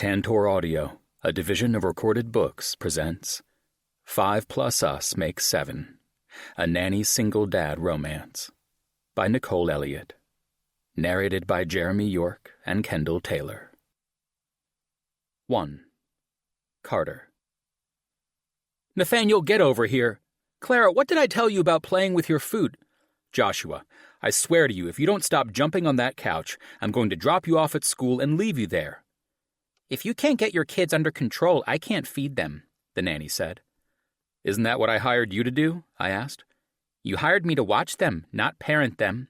Tantor Audio, a division of Recorded Books, presents 5+Us Makes 7, a nanny single dad romance, by Nicole Elliot, narrated by Jeremy York and Kendall Taylor. 1. Carter. Nathaniel, get over here. Clara, what did I tell you about playing with your food? Joshua, I swear to you, if you don't stop jumping on that couch, I'm going to drop you off at school and leave you there. If you can't get your kids under control, I can't feed them, the nanny said. Isn't that what I hired you to do? I asked. You hired me to watch them, not parent them.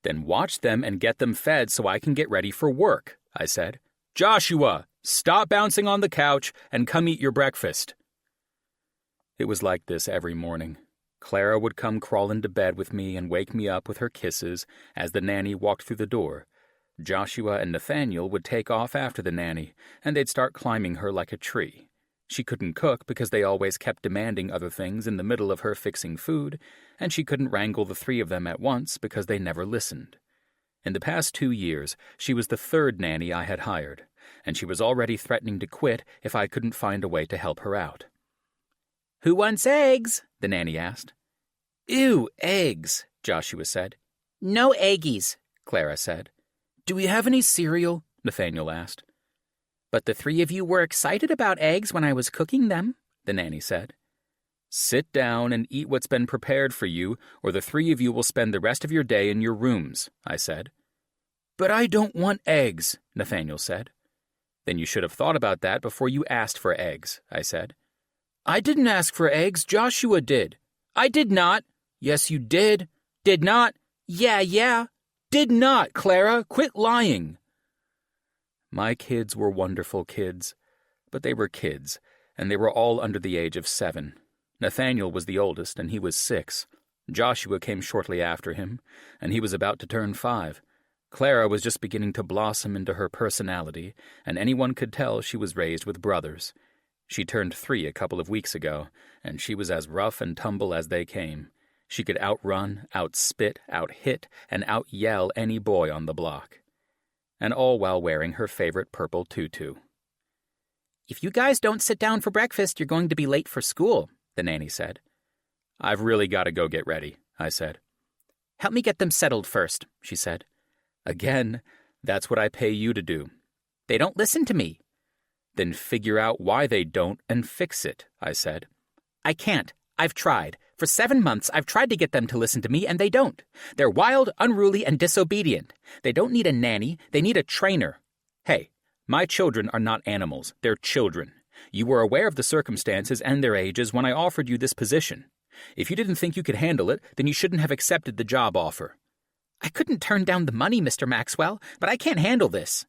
Then watch them and get them fed so I can get ready for work, I said. Joshua, stop bouncing on the couch and come eat your breakfast. It was like this every morning. Clara would come crawl into bed with me and wake me up with her kisses as the nanny walked through the door. Joshua and Nathaniel would take off after the nanny, and they'd start climbing her like a tree. She couldn't cook because they always kept demanding other things in the middle of her fixing food, and she couldn't wrangle the three of them at once because they never listened. In the past 2 years, she was the third nanny I had hired, and she was already threatening to quit if I couldn't find a way to help her out. Who wants eggs? The nanny asked. Ew, eggs, Joshua said. No eggies, Clara said. Do we have any cereal? Nathaniel asked. But the three of you were excited about eggs when I was cooking them, the nanny said. Sit down and eat what's been prepared for you, or the three of you will spend the rest of your day in your rooms, I said. But I don't want eggs, Nathaniel said. Then you should have thought about that before you asked for eggs, I said. I didn't ask for eggs, Joshua did. I did not. Yes, you did. Did not. Yeah. Did not, Clara. Quit lying. My kids were wonderful kids, but they were kids, and they were all under the age of 7. Nathaniel was the oldest, and he was 6. Joshua came shortly after him, and he was about to turn 5. Clara was just beginning to blossom into her personality, and anyone could tell she was raised with brothers. She turned 3 a couple of weeks ago, and she was as rough and tumble as they came. She could outrun, outspit, outhit, and outyell any boy on the block. And all while wearing her favorite purple tutu. If you guys don't sit down for breakfast, you're going to be late for school, the nanny said. I've really got to go get ready, I said. Help me get them settled first, she said. Again, that's what I pay you to do. They don't listen to me. Then figure out why they don't and fix it, I said. I can't. I've tried. For 7 months, I've tried to get them to listen to me, and they don't. They're wild, unruly, and disobedient. They don't need a nanny. They need a trainer. Hey, my children are not animals. They're children. You were aware of the circumstances and their ages when I offered you this position. If you didn't think you could handle it, then you shouldn't have accepted the job offer. I couldn't turn down the money, Mr. Maxwell, but I can't handle this.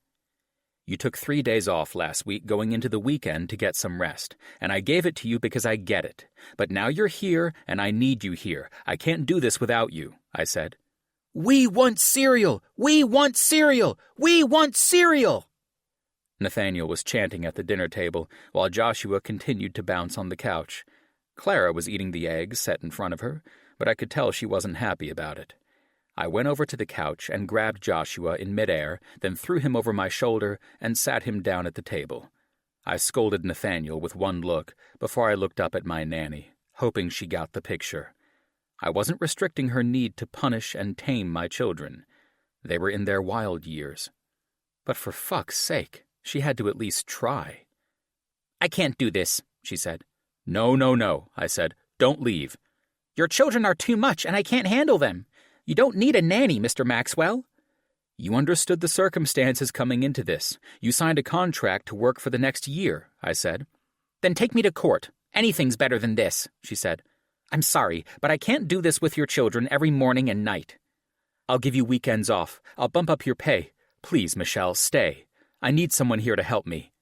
You took 3 days off last week going into the weekend to get some rest, and I gave it to you because I get it. But now you're here, and I need you here. I can't do this without you, I said. We want cereal! We want cereal! We want cereal! Nathaniel was chanting at the dinner table, while Joshua continued to bounce on the couch. Clara was eating the eggs set in front of her, but I could tell she wasn't happy about it. I went over to the couch and grabbed Joshua in midair, then threw him over my shoulder and sat him down at the table. I scolded Nathaniel with one look before I looked up at my nanny, hoping she got the picture. I wasn't restricting her need to punish and tame my children. They were in their wild years. But for fuck's sake, she had to at least try. I can't do this, she said. No, I said. Don't leave. Your children are too much, and I can't handle them. You don't need a nanny, Mr. Maxwell. You understood the circumstances coming into this. You signed a contract to work for the next year, I said. Then take me to court. Anything's better than this, she said. I'm sorry, but I can't do this with your children every morning and night. I'll give you weekends off. I'll bump up your pay. Please, Michelle, stay. I need someone here to help me.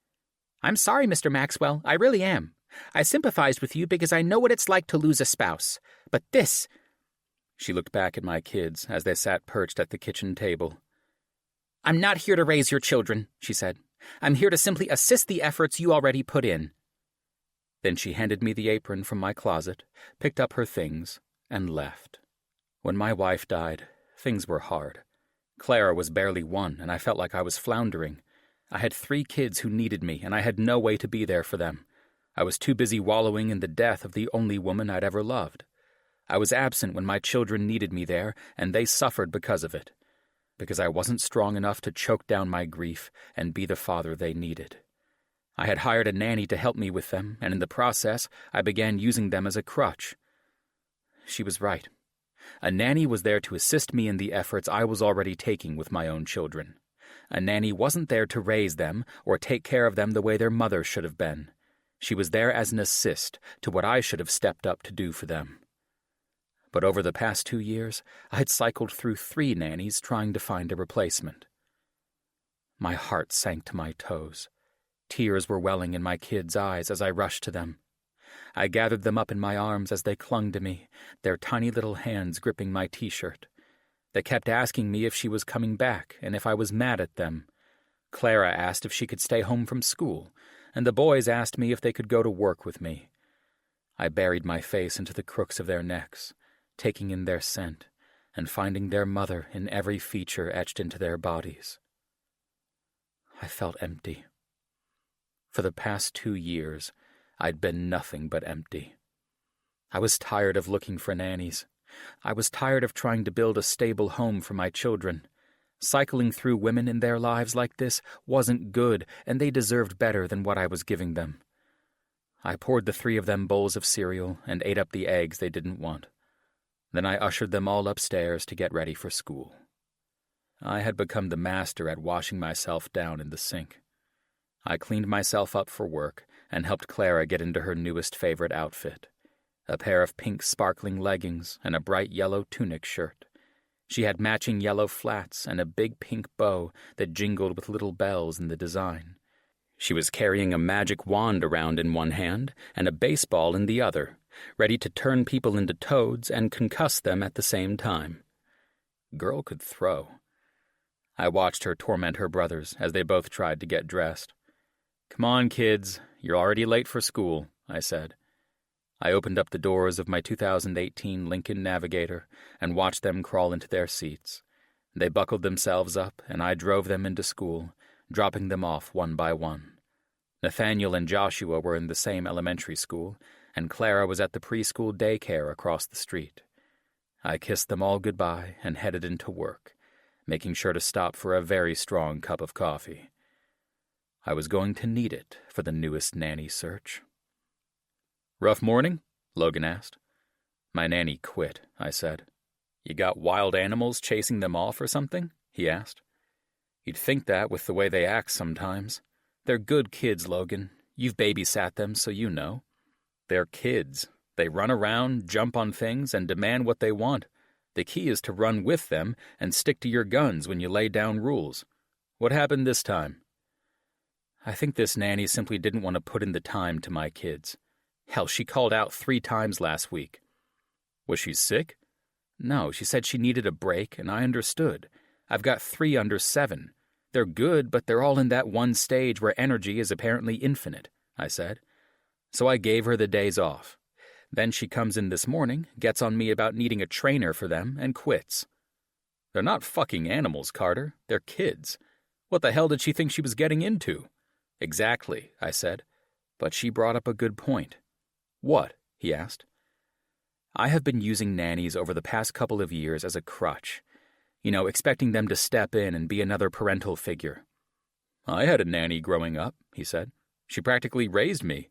I'm sorry, Mr. Maxwell. I really am. I sympathized with you because I know what it's like to lose a spouse. But this... She looked back at my kids as they sat perched at the kitchen table. I'm not here to raise your children, she said. I'm here to simply assist the efforts you already put in. Then she handed me the apron from my closet, picked up her things, and left. When my wife died, things were hard. Clara was barely 1, and I felt like I was floundering. I had 3 kids who needed me, and I had no way to be there for them. I was too busy wallowing in the death of the only woman I'd ever loved. I was absent when my children needed me there, and they suffered because of it. Because I wasn't strong enough to choke down my grief and be the father they needed. I had hired a nanny to help me with them, and in the process, I began using them as a crutch. She was right. A nanny was there to assist me in the efforts I was already taking with my own children. A nanny wasn't there to raise them or take care of them the way their mother should have been. She was there as an assist to what I should have stepped up to do for them. But over the past 2 years, I had cycled through 3 nannies trying to find a replacement. My heart sank to my toes. Tears were welling in my kids' eyes as I rushed to them. I gathered them up in my arms as they clung to me, their tiny little hands gripping my t-shirt. They kept asking me if she was coming back and if I was mad at them. Clara asked if she could stay home from school, and the boys asked me if they could go to work with me. I buried my face into the crooks of their necks, taking in their scent and finding their mother in every feature etched into their bodies. I felt empty. For the past 2 years, I'd been nothing but empty. I was tired of looking for nannies. I was tired of trying to build a stable home for my children. Cycling through women in their lives like this wasn't good, and they deserved better than what I was giving them. I poured the 3 of them bowls of cereal and ate up the eggs they didn't want. Then I ushered them all upstairs to get ready for school. I had become the master at washing myself down in the sink. I cleaned myself up for work and helped Clara get into her newest favorite outfit, a pair of pink sparkling leggings and a bright yellow tunic shirt. She had matching yellow flats and a big pink bow that jingled with little bells in the design. She was carrying a magic wand around in one hand and a baseball in the other, ready to turn people into toads and concuss them at the same time. Girl could throw. I watched her torment her brothers as they both tried to get dressed. "Come on, kids, you're already late for school," I said. I opened up the doors of my 2018 Lincoln Navigator and watched them crawl into their seats. They buckled themselves up, and I drove them into school, dropping them off one by one. Nathaniel and Joshua were in the same elementary school, and Clara was at the preschool daycare across the street. I kissed them all goodbye and headed into work, making sure to stop for a very strong cup of coffee. I was going to need it for the newest nanny search. "Rough morning?" Logan asked. "My nanny quit," I said. "You got wild animals chasing them off or something?" he asked. "You'd think that with the way they act sometimes. They're good kids, Logan. You've babysat them, so you know. They're kids. They run around, jump on things, and demand what they want. The key is to run with them and stick to your guns when you lay down rules. What happened this time?" I think this nanny simply didn't want to put in the time to my kids. Hell, she called out 3 times last week. Was she sick? No, she said she needed a break, and I understood. I've got 3 under 7. They're good, but they're all in that one stage where energy is apparently infinite, I said. So I gave her the days off. Then she comes in this morning, gets on me about needing a trainer for them, and quits. They're not fucking animals, Carter. They're kids. What the hell did she think she was getting into? Exactly, I said. But she brought up a good point. What? He asked. I have been using nannies over the past couple of years as a crutch. Expecting them to step in and be another parental figure. I had a nanny growing up, he said. She practically raised me.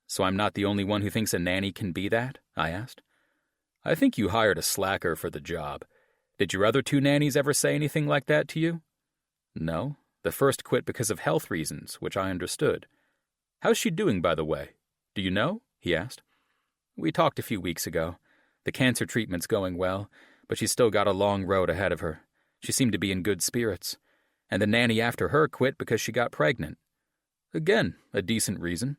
So I'm not the only one who thinks a nanny can be that? I asked. I think you hired a slacker for the job. Did your other 2 nannies ever say anything like that to you? No. The first quit because of health reasons, which I understood. How's she doing, by the way? Do you know? He asked. We talked a few weeks ago. The cancer treatment's going well, but she's still got a long road ahead of her. She seemed to be in good spirits. And the nanny after her quit because she got pregnant. Again, a decent reason.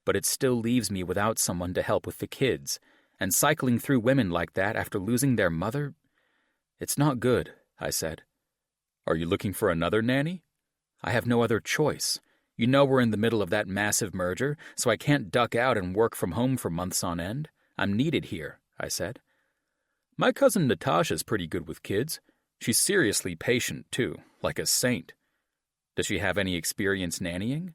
But it still leaves me without someone to help with the kids. And cycling through women like that after losing their mother? It's not good, I said. Are you looking for another nanny? I have no other choice. You know we're in the middle of that massive merger, so I can't duck out and work from home for months on end. I'm needed here, I said. My cousin Natasha's pretty good with kids. She's seriously patient, too, like a saint. Does she have any experience nannying?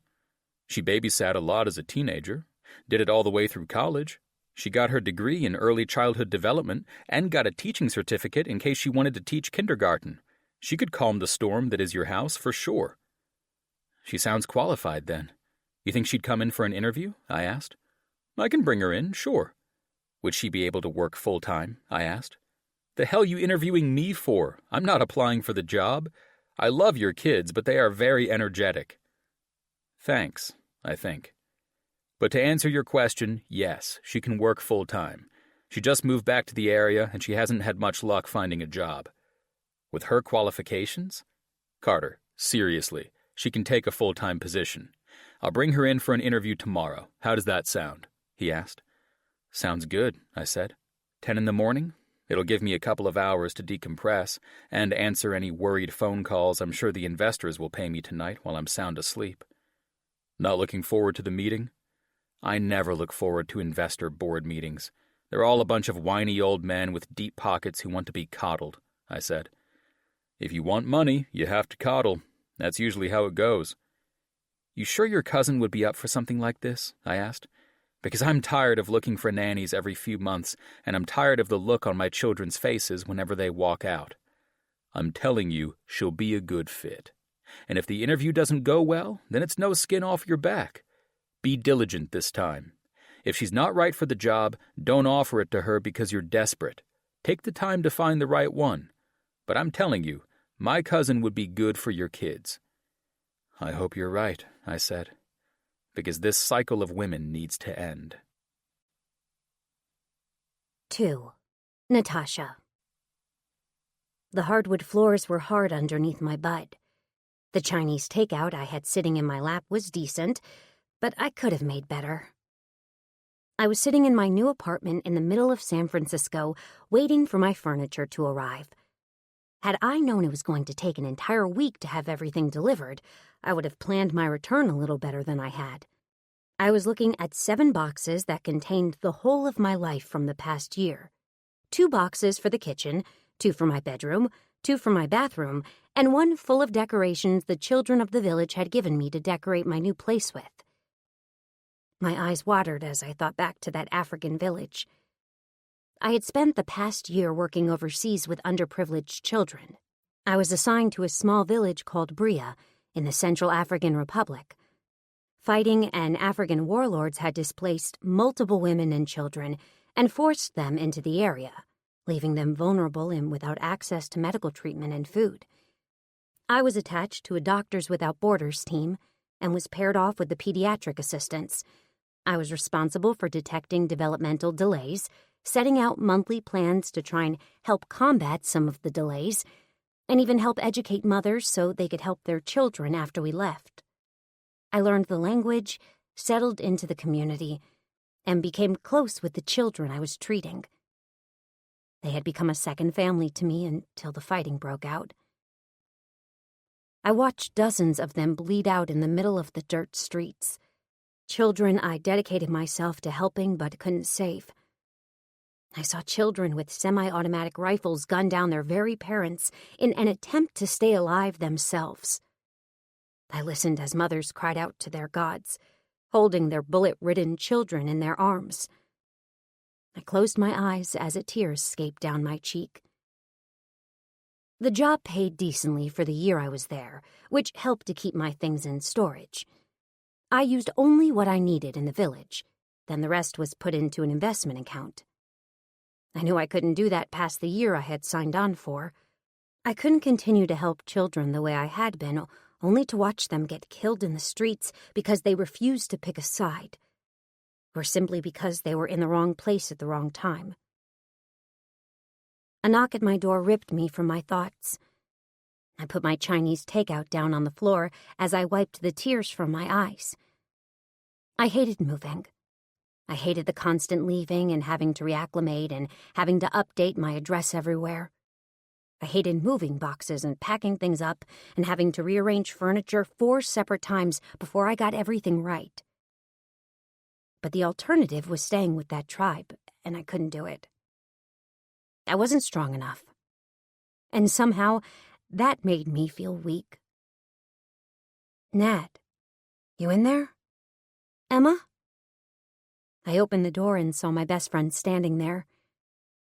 She babysat a lot as a teenager, did it all the way through college. She got her degree in early childhood development and got a teaching certificate in case she wanted to teach kindergarten. She could calm the storm that is your house for sure. She sounds qualified then. You think she'd come in for an interview? I asked. I can bring her in, sure. Would she be able to work full-time? I asked. The hell you interviewing me for? I'm not applying for the job. I love your kids, but they are very energetic. Thanks, I think. But to answer your question, yes, she can work full-time. She just moved back to the area, and she hasn't had much luck finding a job. With her qualifications? Carter, seriously, she can take a full-time position. I'll bring her in for an interview tomorrow. How does that sound? He asked. Sounds good, I said. 10 in the morning? It'll give me a couple of hours to decompress and answer any worried phone calls I'm sure the investors will pay me tonight while I'm sound asleep. Not looking forward to the meeting? I never look forward to investor board meetings. They're all a bunch of whiny old men with deep pockets who want to be coddled, I said. If you want money, you have to coddle. That's usually how it goes. You sure your cousin would be up for something like this? I asked. Because I'm tired of looking for nannies every few months, and I'm tired of the look on my children's faces whenever they walk out. I'm telling you, she'll be a good fit. And if the interview doesn't go well, then it's no skin off your back. Be diligent this time. If she's not right for the job, don't offer it to her because you're desperate. Take the time to find the right one. But I'm telling you, my cousin would be good for your kids. I hope you're right, I said, because this cycle of women needs to end. 2. Natasha. The hardwood floors were hard underneath my butt. The Chinese takeout I had sitting in my lap was decent, but I could have made better. I was sitting in my new apartment in the middle of San Francisco, waiting for my furniture to arrive. Had I known it was going to take an entire week to have everything delivered, I would have planned my return a little better than I had. I was looking at 7 boxes that contained the whole of my life from the past year. 2 boxes for the kitchen, 2 for my bedroom, 2 for my bathroom, and 1 full of decorations the children of the village had given me to decorate my new place with. My eyes watered as I thought back to that African village. I had spent the past year working overseas with underprivileged children. I was assigned to a small village called Bria in the Central African Republic. Fighting and African warlords had displaced multiple women and children and forced them into the area, leaving them vulnerable and without access to medical treatment and food. I was attached to a Doctors Without Borders team and was paired off with the pediatric assistants. I was responsible for detecting developmental delays, setting out monthly plans to try and help combat some of the delays, and even help educate mothers so they could help their children after we left. I learned the language, settled into the community, and became close with the children I was treating. They had become a second family to me until the fighting broke out. I watched dozens of them bleed out in the middle of the dirt streets. Children I dedicated myself to helping but couldn't save. I saw children with semi-automatic rifles gun down their very parents in an attempt to stay alive themselves. I listened as mothers cried out to their gods, holding their bullet-ridden children in their arms. I closed my eyes as a tear escaped down my cheek. The job paid decently for the year I was there, which helped to keep my things in storage. I used only what I needed in the village, then the rest was put into an investment account. I knew I couldn't do that past the year I had signed on for. I couldn't continue to help children the way I had been, only to watch them get killed in the streets because they refused to pick a side, or simply because they were in the wrong place at the wrong time. A knock at my door ripped me from my thoughts. I put my Chinese takeout down on the floor as I wiped the tears from my eyes. I hated moving. I hated the constant leaving and having to reacclimate and having to update my address everywhere. I hated moving boxes and packing things up and having to rearrange furniture 4 separate times before I got everything right. But the alternative was staying with that tribe, and I couldn't do it. I wasn't strong enough. And somehow, that made me feel weak. Nat, you in there? Emma? I opened the door and saw my best friend standing there.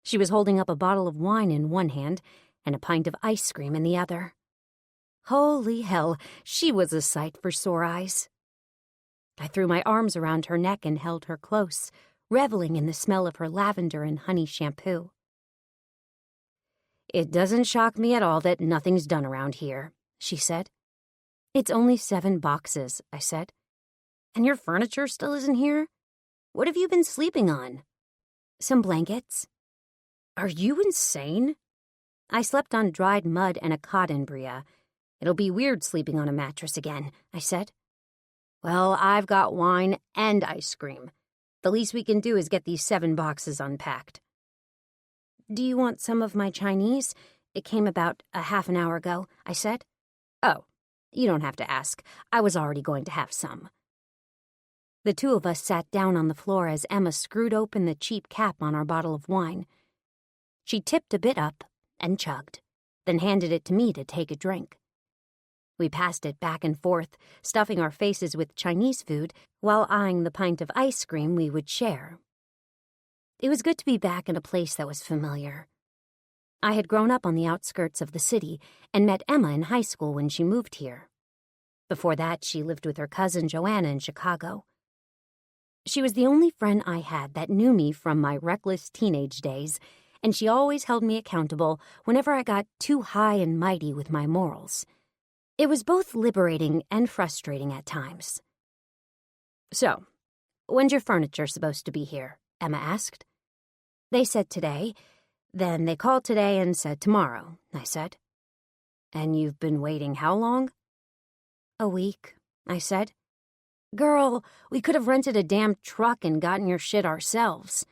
She was holding up a bottle of wine in one hand and a pint of ice cream in the other. Holy hell, she was a sight for sore eyes. I threw my arms around her neck and held her close, reveling in the smell of her lavender and honey shampoo. "It doesn't shock me at all that nothing's done around here," she said. "It's only 7 boxes," I said. "And your furniture still isn't here? What have you been sleeping on?" "Some blankets." "Are you insane?" "I slept on dried mud and a cotton bria. It'll be weird sleeping on a mattress again," I said. "Well, I've got wine and ice cream. The least we can do is get these 7 boxes unpacked." "Do you want some of my Chinese? It came about a half an hour ago," I said. "Oh, you don't have to ask. I was already going to have some." The two of us sat down on the floor as Emma screwed open the cheap cap on our bottle of wine. She tipped a bit up and chugged, then handed it to me to take a drink. We passed it back and forth, stuffing our faces with Chinese food while eyeing the pint of ice cream we would share. It was good to be back in a place that was familiar. I had grown up on the outskirts of the city and met Emma in high school when she moved here. Before that, she lived with her cousin Joanna in Chicago. She was the only friend I had that knew me from my reckless teenage days, and she always held me accountable whenever I got too high and mighty with my morals. It was both liberating and frustrating at times. "So, when's your furniture supposed to be here?" Emma asked. "They said today. Then they called today and said tomorrow," I said. "And you've been waiting how long?" "A week," I said. "Girl, we could have rented a damn truck and gotten your shit ourselves."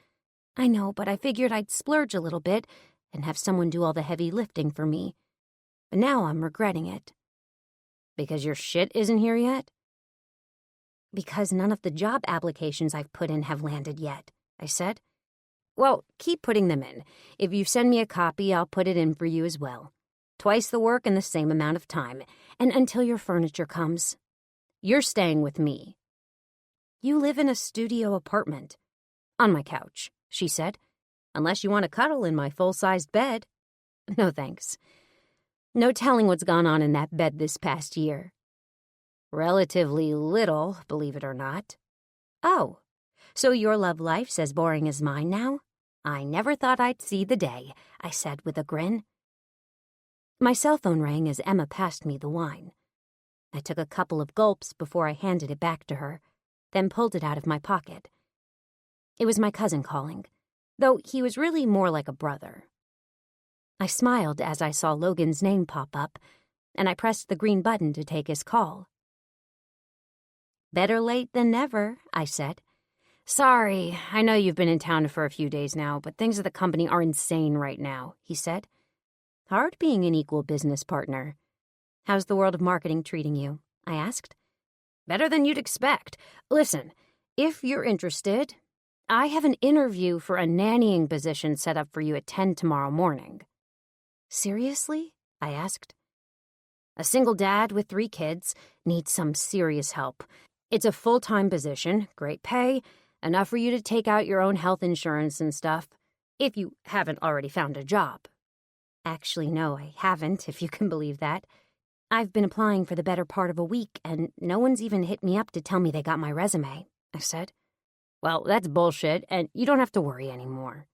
"I know, but I figured I'd splurge a little bit and have someone do all the heavy lifting for me. But now I'm regretting it." "Because your shit isn't here yet?" "Because none of the job applications I've put in have landed yet," I said. "Well, keep putting them in. If you send me a copy, I'll put it in for you as well. Twice the work in the same amount of time, and until your furniture comes. You're staying with me." "You live in a studio apartment." "On my couch," she said. "Unless you want to cuddle in my full-sized bed." "No thanks. No telling what's gone on in that bed this past year." "Relatively little, believe it or not." "Oh, so your love life's as boring as mine now? I never thought I'd see the day," I said with a grin. My cell phone rang as Emma passed me the wine. I took a couple of gulps before I handed it back to her, then pulled it out of my pocket. It was my cousin calling, though he was really more like a brother. I smiled as I saw Logan's name pop up, and I pressed the green button to take his call. "Better late than never," I said. "Sorry, I know you've been in town for a few days now, but things at the company are insane right now," he said. "Hard being an equal business partner." "How's the world of marketing treating you?" I asked. "Better than you'd expect. Listen, if you're interested, I have an interview for a nannying position set up for you at 10 tomorrow morning." "Seriously?" I asked. "A single dad with 3 kids needs some serious help. It's a full-time position, great pay, enough for you to take out your own health insurance and stuff, if you haven't already found a job." "Actually, no, I haven't, if you can believe that. I've been applying for the better part of a week, and no one's even hit me up to tell me they got my resume," I said. "Well, that's bullshit, and you don't have to worry anymore.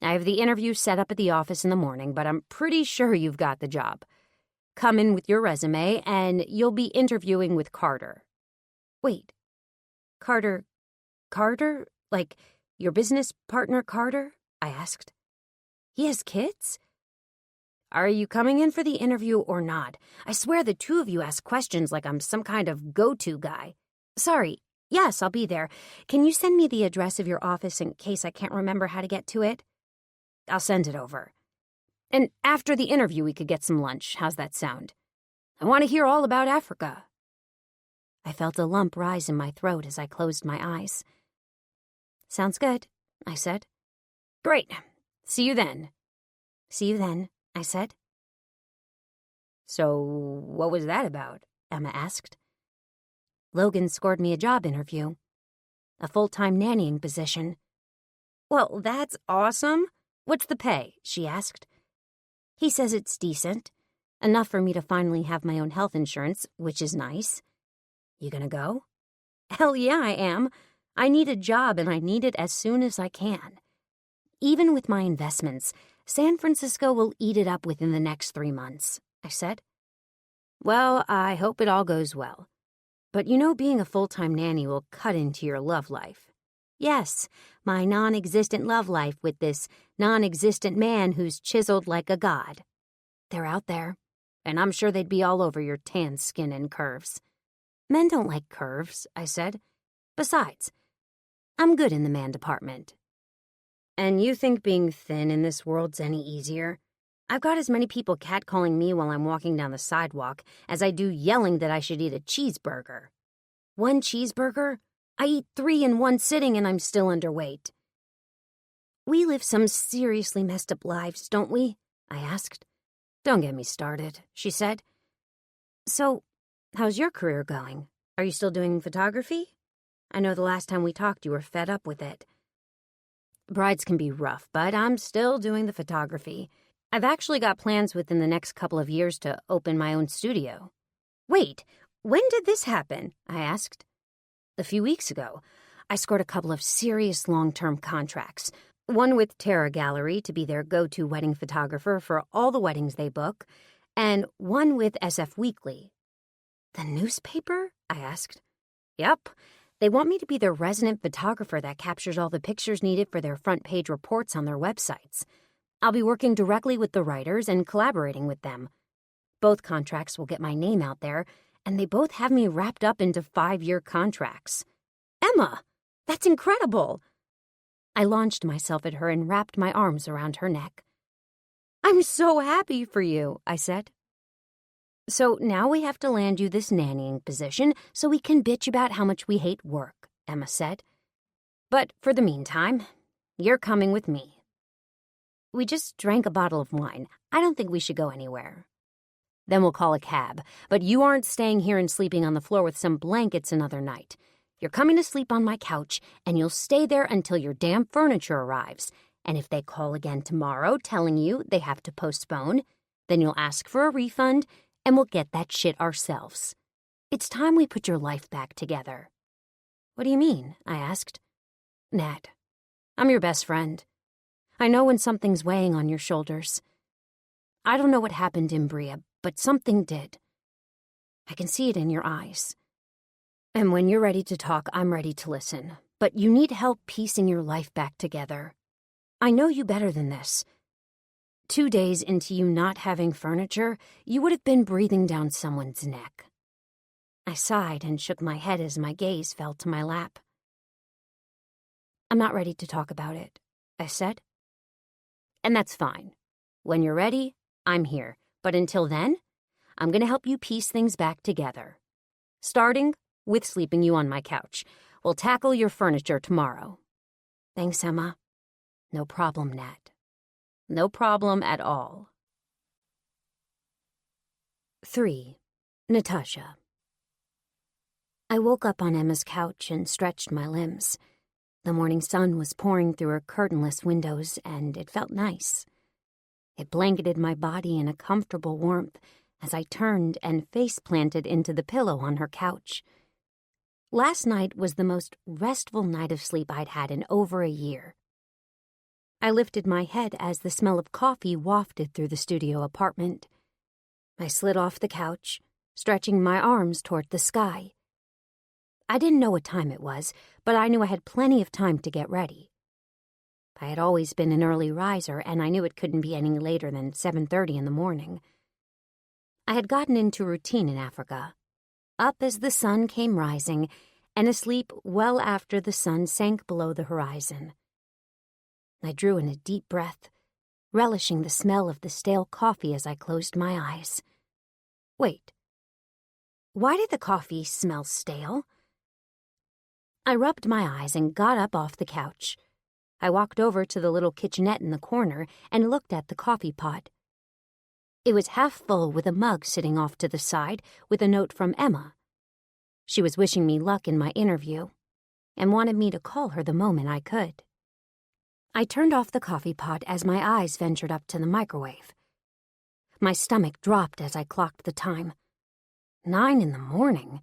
I have the interview set up at the office in the morning, but I'm pretty sure you've got the job. Come in with your resume, and you'll be interviewing with Carter." "Wait, Carter? Like, your business partner Carter?" I asked. "He has kids?" "Are you coming in for the interview or not? I swear the two of you ask questions like I'm some kind of go-to guy." "Sorry, yes, I'll be there. Can you send me the address of your office in case I can't remember how to get to it?" "I'll send it over. And after the interview we could get some lunch. How's that sound? I want to hear all about Africa." I felt a lump rise in my throat as I closed my eyes. "Sounds good," I said. "Great. See you then." "See you then," I said. "So what was that about?" Emma asked. Logan scored me a job interview. A full-time nannying position. Well, that's awesome. What's the pay? She asked. He says it's decent. Enough for me to finally have my own health insurance, which is nice. You gonna go? Hell yeah, I am. I need a job, and I need it as soon as I can. Even with my investments, San Francisco will eat it up within the next 3 months, I said. Well, I hope it all goes well. But you know being a full-time nanny will cut into your love life. Yes, my non-existent love life with this non-existent man who's chiseled like a god. They're out there, and I'm sure they'd be all over your tan skin and curves. Men don't like curves, I said. Besides, I'm good in the man department. And you think being thin in this world's any easier? I've got as many people catcalling me while I'm walking down the sidewalk as I do yelling that I should eat a cheeseburger. 1 cheeseburger? I eat 3 in one sitting and I'm still underweight. We live some seriously messed up lives, don't we? I asked. Don't get me started, she said. So, how's your career going? Are you still doing photography? I know the last time we talked you were fed up with it. Brides can be rough, but I'm still doing the photography. I've actually got plans within the next couple of years to open my own studio. Wait, when did this happen? I asked. A few weeks ago. I scored a couple of serious long-term contracts. One with Terra Gallery to be their go-to wedding photographer for all the weddings they book, and one with SF Weekly. The newspaper? I asked. Yep. They want me to be their resident photographer that captures all the pictures needed for their front-page reports on their websites. I'll be working directly with the writers and collaborating with them. Both contracts will get my name out there, and they both have me wrapped up into 5-year contracts. Emma, that's incredible! I launched myself at her and wrapped my arms around her neck. I'm so happy for you, I said. So now we have to land you this nannying position so we can bitch about how much we hate work, Emma said. But for the meantime, you're coming with me. We just drank a bottle of wine. I don't think we should go anywhere. Then we'll call a cab, but you aren't staying here and sleeping on the floor with some blankets another night. You're coming to sleep on my couch, and you'll stay there until your damn furniture arrives. And if they call again tomorrow telling you they have to postpone, then you'll ask for a refund, and we'll get that shit ourselves. It's time we put your life back together. What do you mean? I asked. Nat, I'm your best friend. I know when something's weighing on your shoulders. I don't know what happened in Bria, but something did. I can see it in your eyes. And when you're ready to talk, I'm ready to listen. But you need help piecing your life back together. I know you better than this. 2 days into you not having furniture, you would have been breathing down someone's neck. I sighed and shook my head as my gaze fell to my lap. I'm not ready to talk about it, I said. And that's fine. When you're ready, I'm here. But until then, I'm going to help you piece things back together. Starting with sleeping you on my couch. We'll tackle your furniture tomorrow. Thanks, Emma. No problem, Nat. No problem at all. 3. Natasha. I woke up on Emma's couch and stretched my limbs. The morning sun was pouring through her curtainless windows, and it felt nice. It blanketed my body in a comfortable warmth as I turned and face-planted into the pillow on her couch. Last night was the most restful night of sleep I'd had in over a year. I lifted my head as the smell of coffee wafted through the studio apartment. I slid off the couch, stretching my arms toward the sky. I didn't know what time it was, but I knew I had plenty of time to get ready. I had always been an early riser, and I knew it couldn't be any later than 7:30 in the morning. I had gotten into routine in Africa, up as the sun came rising, and asleep well after the sun sank below the horizon. I drew in a deep breath, relishing the smell of the stale coffee as I closed my eyes. Wait, why did the coffee smell stale? I rubbed my eyes and got up off the couch. I walked over to the little kitchenette in the corner and looked at the coffee pot. It was half full with a mug sitting off to the side with a note from Emma. She was wishing me luck in my interview and wanted me to call her the moment I could. I turned off the coffee pot as my eyes ventured up to the microwave. My stomach dropped as I clocked the time. 9 in the morning?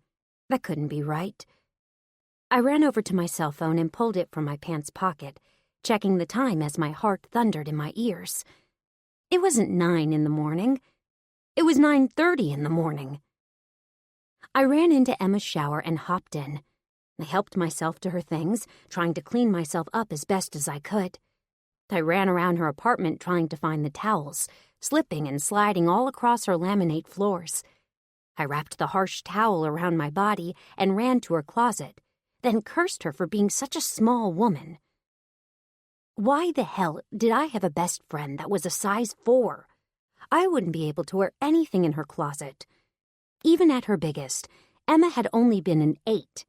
That couldn't be right. I ran over to my cell phone and pulled it from my pants pocket, checking the time as my heart thundered in my ears. It wasn't 9 in the morning. It was 9:30 in the morning. I ran into Emma's shower and hopped in. I helped myself to her things, trying to clean myself up as best as I could. I ran around her apartment trying to find the towels, slipping and sliding all across her laminate floors. I wrapped the harsh towel around my body and ran to her closet, then cursed her for being such a small woman. Why the hell did I have a best friend that was a size 4? I wouldn't be able to wear anything in her closet. Even at her biggest, Emma had only been an 8.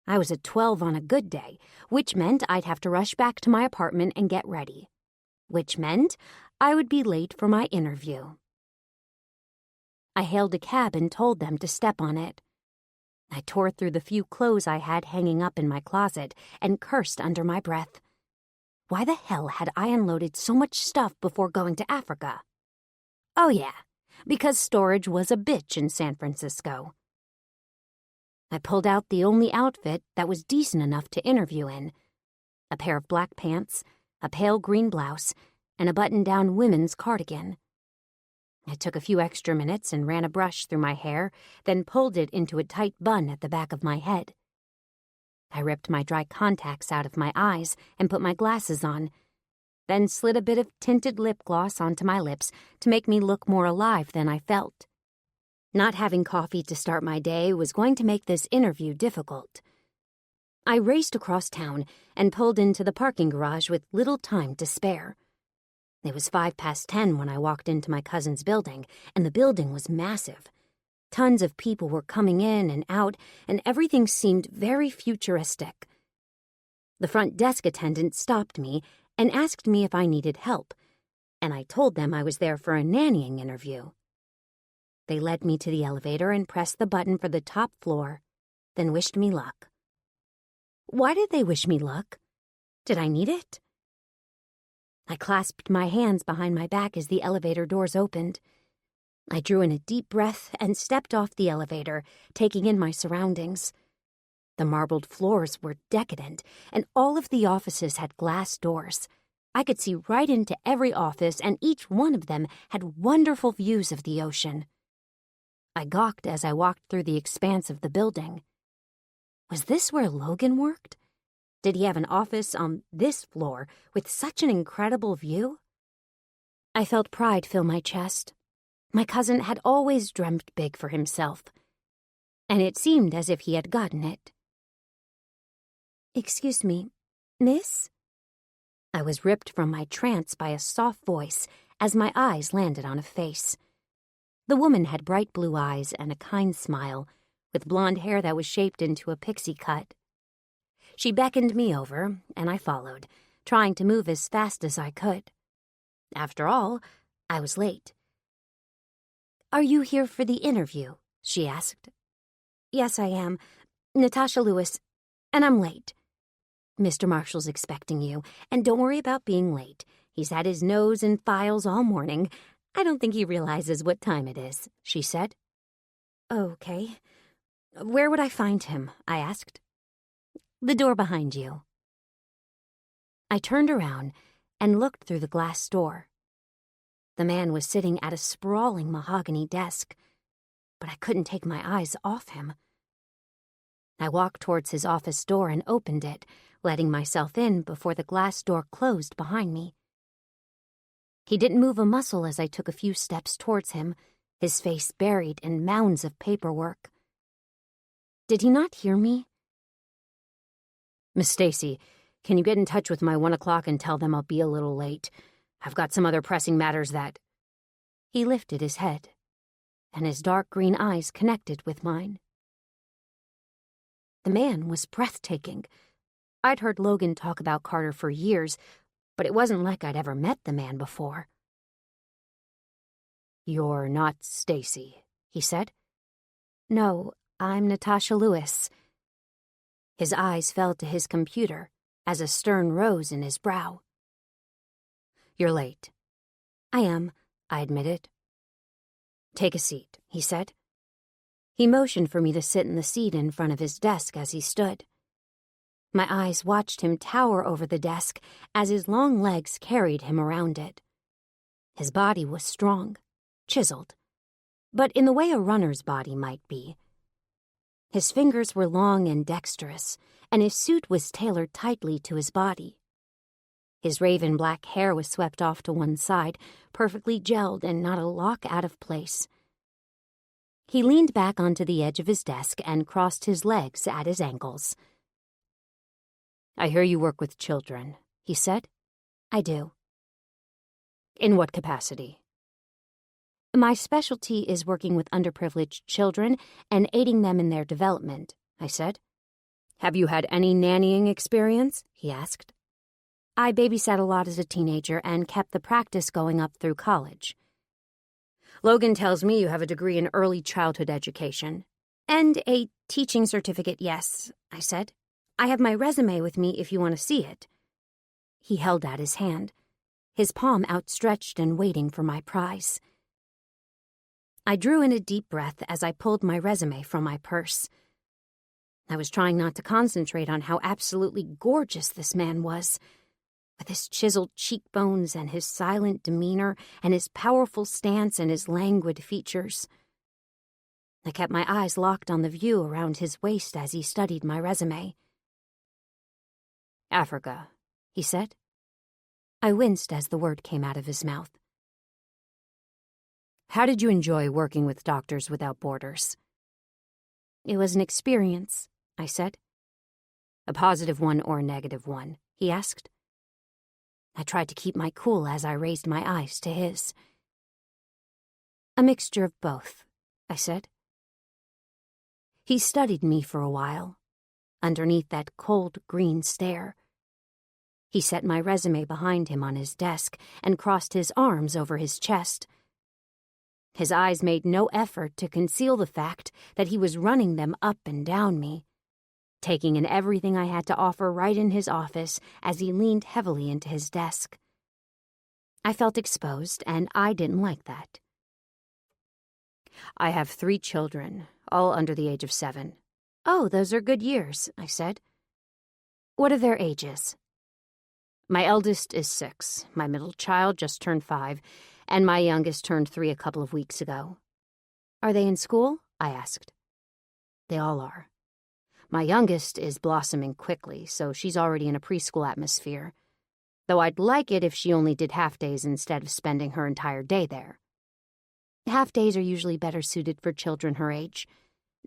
I was a 12 on a good day, which meant I'd have to rush back to my apartment and get ready, which meant I would be late for my interview. I hailed a cab and told them to step on it. I tore through the few clothes I had hanging up in my closet and cursed under my breath. Why the hell had I unloaded so much stuff before going to Africa? Oh yeah, because storage was a bitch in San Francisco. I pulled out the only outfit that was decent enough to interview in: a pair of black pants, a pale green blouse, and a button-down women's cardigan. I took a few extra minutes and ran a brush through my hair, then pulled it into a tight bun at the back of my head. I ripped my dry contacts out of my eyes and put my glasses on, then slid a bit of tinted lip gloss onto my lips to make me look more alive than I felt. Not having coffee to start my day was going to make this interview difficult. I raced across town and pulled into the parking garage with little time to spare. It was 10:05 when I walked into my cousin's building, and the building was massive. Tons of people were coming in and out, and everything seemed very futuristic. The front desk attendant stopped me and asked me if I needed help, and I told them I was there for a nannying interview. They led me to the elevator and pressed the button for the top floor, then wished me luck. Why did they wish me luck? Did I need it? I clasped my hands behind my back as the elevator doors opened. I drew in a deep breath and stepped off the elevator, taking in my surroundings. The marbled floors were decadent, and all of the offices had glass doors. I could see right into every office, and each one of them had wonderful views of the ocean. I gawked as I walked through the expanse of the building. Was this where Logan worked? Did he have an office on this floor with such an incredible view? I felt pride fill my chest. My cousin had always dreamt big for himself, and it seemed as if he had gotten it. "Excuse me, miss?" I was ripped from my trance by a soft voice as my eyes landed on a face. The woman had bright blue eyes and a kind smile, with blonde hair that was shaped into a pixie cut. She beckoned me over, and I followed, trying to move as fast as I could. After all, I was late. "Are you here for the interview?" she asked. "Yes, I am. Natasha Lewis, and I'm late. Mr. Marshall's expecting you, and don't worry about being late. He's had his nose in files all morning. I don't think he realizes what time it is," she said. "Okay. Where would I find him?" I asked. "The door behind you." I turned around and looked through the glass door. The man was sitting at a sprawling mahogany desk, but I couldn't take my eyes off him. I walked towards his office door and opened it, letting myself in before the glass door closed behind me. He didn't move a muscle as I took a few steps towards him, his face buried in mounds of paperwork. Did he not hear me? "Miss Stacy, can you get in touch with my 1 o'clock and tell them I'll be a little late? I've got some other pressing matters that—" He lifted his head, and his dark green eyes connected with mine. The man was breathtaking. I'd heard Logan talk about Carter for years, but it wasn't like I'd ever met the man before. "You're not Stacy," he said. "No, I'm Natasha Lewis. His eyes fell to his computer as a stern rose in his brow. You're late. I am, I admitted. Take a seat, he said. He motioned for me to sit in the seat in front of his desk as he stood. My eyes watched him tower over the desk as his long legs carried him around it. His body was strong, chiseled, but in the way a runner's body might be. His fingers were long and dexterous, and his suit was tailored tightly to his body. His raven black hair was swept off to one side, perfectly gelled and not a lock out of place. He leaned back onto the edge of his desk and crossed his legs at his ankles. I hear you work with children, he said. I do. In what capacity? My specialty is working with underprivileged children and aiding them in their development, I said. Have you had any nannying experience? He asked. I babysat a lot as a teenager and kept the practice going up through college. Logan tells me you have a degree in early childhood education. And a teaching certificate, yes, I said. I have my resume with me if you want to see it. He held out his hand, his palm outstretched and waiting for my prize. I drew in a deep breath as I pulled my resume from my purse. I was trying not to concentrate on how absolutely gorgeous this man was, with his chiseled cheekbones and his silent demeanor and his powerful stance and his languid features. I kept my eyes locked on the view around his waist as he studied my resume. Africa, he said. I winced as the word came out of his mouth. How did you enjoy working with Doctors Without Borders? It was an experience, I said. A positive one or a negative one, he asked. I tried to keep my cool as I raised my eyes to his. A mixture of both, I said. He studied me for a while, underneath that cold green stare. He set my resume behind him on his desk and crossed his arms over his chest. His eyes made no effort to conceal the fact that he was running them up and down me, taking in everything I had to offer right in his office as he leaned heavily into his desk. I felt exposed, and I didn't like that. I have 3 children, all under the age of 7. Oh, those are good years, I said. What are their ages? My eldest is 6, my middle child just turned 5, and my youngest turned 3 a couple of weeks ago. Are they in school? I asked. They all are. My youngest is blossoming quickly, so she's already in a preschool atmosphere, though I'd like it if she only did half-days instead of spending her entire day there. Half-days are usually better suited for children her age.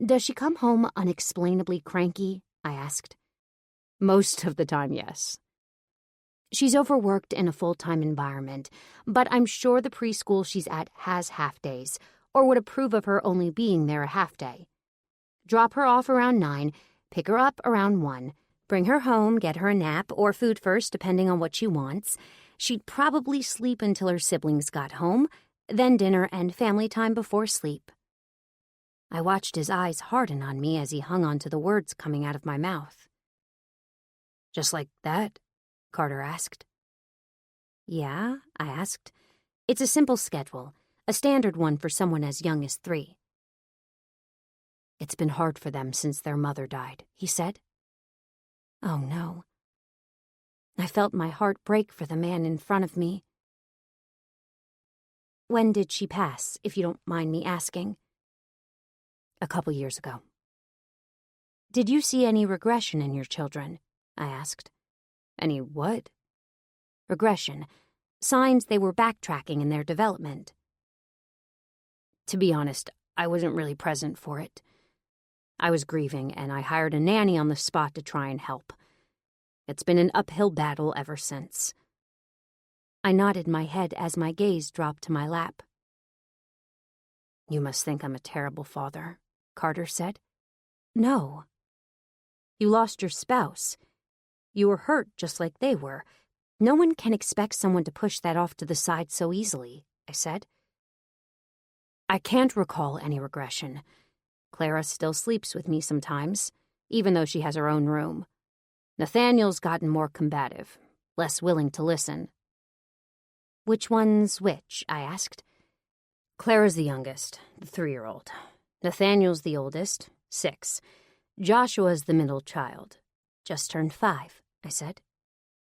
Does she come home unexplainably cranky? I asked. Most of the time, yes. She's overworked in a full-time environment, but I'm sure the preschool she's at has half-days, or would approve of her only being there a half-day. Drop her off around 9, pick her up around 1, bring her home, get her a nap, or food first, depending on what she wants. She'd probably sleep until her siblings got home, then dinner and family time before sleep. I watched his eyes harden on me as he hung on to the words coming out of my mouth. Just like that? Carter asked. Yeah, I asked. It's a simple schedule, a standard one for someone as young as 3. It's been hard for them since their mother died, he said. Oh, no. I felt my heart break for the man in front of me. When did she pass, if you don't mind me asking? A couple years ago. Did you see any regression in your children? I asked. Any what? Regression. Signs they were backtracking in their development. To be honest, I wasn't really present for it. I was grieving, and I hired a nanny on the spot to try and help. It's been an uphill battle ever since. I nodded my head as my gaze dropped to my lap. You must think I'm a terrible father, Carter said. No. You lost your spouse. You were hurt just like they were. No one can expect someone to push that off to the side so easily, I said. I can't recall any regression. Clara still sleeps with me sometimes, even though she has her own room. Nathaniel's gotten more combative, less willing to listen. Which one's which? I asked. Clara's the youngest, the 3-year-old. Nathaniel's the oldest, 6. Joshua's the middle child. Just turned 5, I said.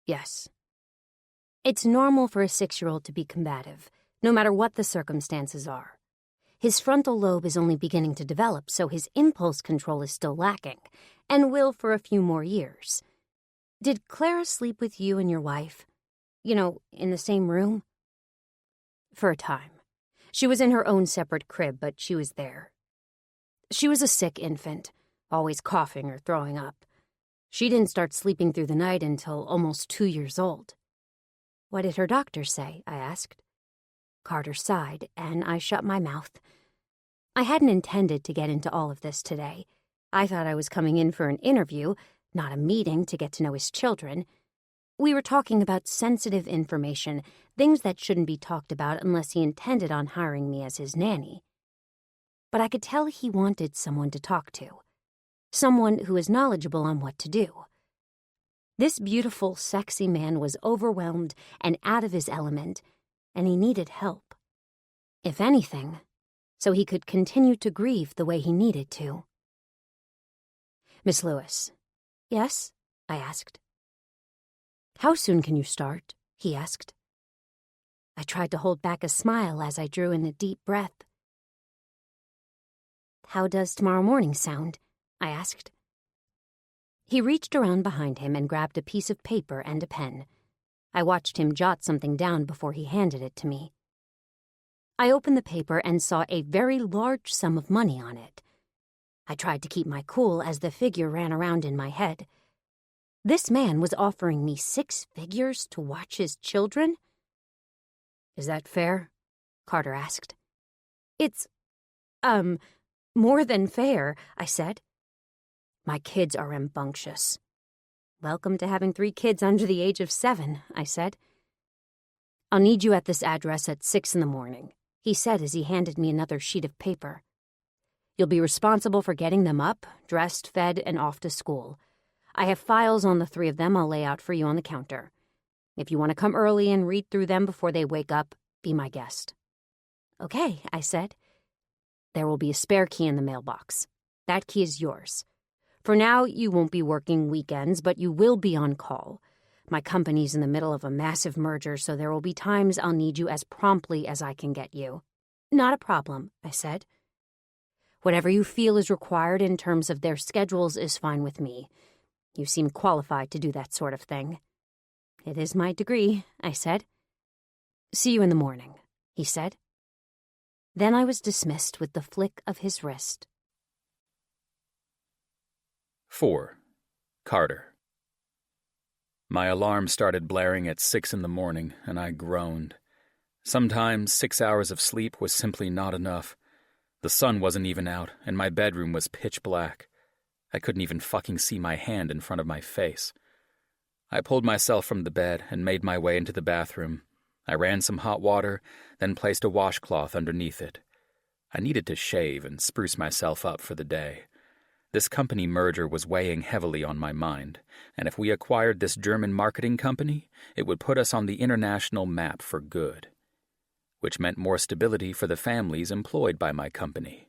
Yes. It's normal for a 6-year-old to be combative, no matter what the circumstances are. His frontal lobe is only beginning to develop, so his impulse control is still lacking, and will for a few more years. Did Clara sleep with you and your wife? You know, in the same room? For a time. She was in her own separate crib, but she was there. She was a sick infant, always coughing or throwing up. She didn't start sleeping through the night until almost 2 years old. What did her doctor say? I asked. Carter sighed, and I shut my mouth. I hadn't intended to get into all of this today. I thought I was coming in for an interview, not a meeting to get to know his children. We were talking about sensitive information, things that shouldn't be talked about unless he intended on hiring me as his nanny. But I could tell he wanted someone to talk to, someone who is knowledgeable on what to do. This beautiful, sexy man was overwhelmed and out of his element, and he needed help. If anything, so he could continue to grieve the way he needed to. Miss Lewis. Yes? I asked. How soon can you start? He asked. I tried to hold back a smile as I drew in a deep breath. How does tomorrow morning sound? I asked. He reached around behind him and grabbed a piece of paper and a pen. I watched him jot something down before he handed it to me. I opened the paper and saw a very large sum of money on it. I tried to keep my cool as the figure ran around in my head. This man was offering me 6 figures to watch his children? Is that fair? Carter asked. It's, more than fair, I said. My kids are rambunctious. Welcome to having 3 kids under the age of 7, I said. I'll need you at this address at 6 in the morning, he said as he handed me another sheet of paper. You'll be responsible for getting them up, dressed, fed, and off to school. I have files on the 3 of them I'll lay out for you on the counter. If you want to come early and read through them before they wake up, be my guest. Okay, I said. There will be a spare key in the mailbox. That key is yours. For now, you won't be working weekends, but you will be on call. My company's in the middle of a massive merger, so there will be times I'll need you as promptly as I can get you. Not a problem, I said. Whatever you feel is required in terms of their schedules is fine with me. You seem qualified to do that sort of thing. It is my degree, I said. See you in the morning, he said. Then I was dismissed with the flick of his wrist. 4. Carter. My alarm started blaring at 6 in the morning, and I groaned. Sometimes 6 hours of sleep was simply not enough. The sun wasn't even out, and my bedroom was pitch black. I couldn't even fucking see my hand in front of my face. I pulled myself from the bed and made my way into the bathroom. I ran some hot water, then placed a washcloth underneath it. I needed to shave and spruce myself up for the day. This company merger was weighing heavily on my mind, and if we acquired this German marketing company, it would put us on the international map for good, which meant more stability for the families employed by my company.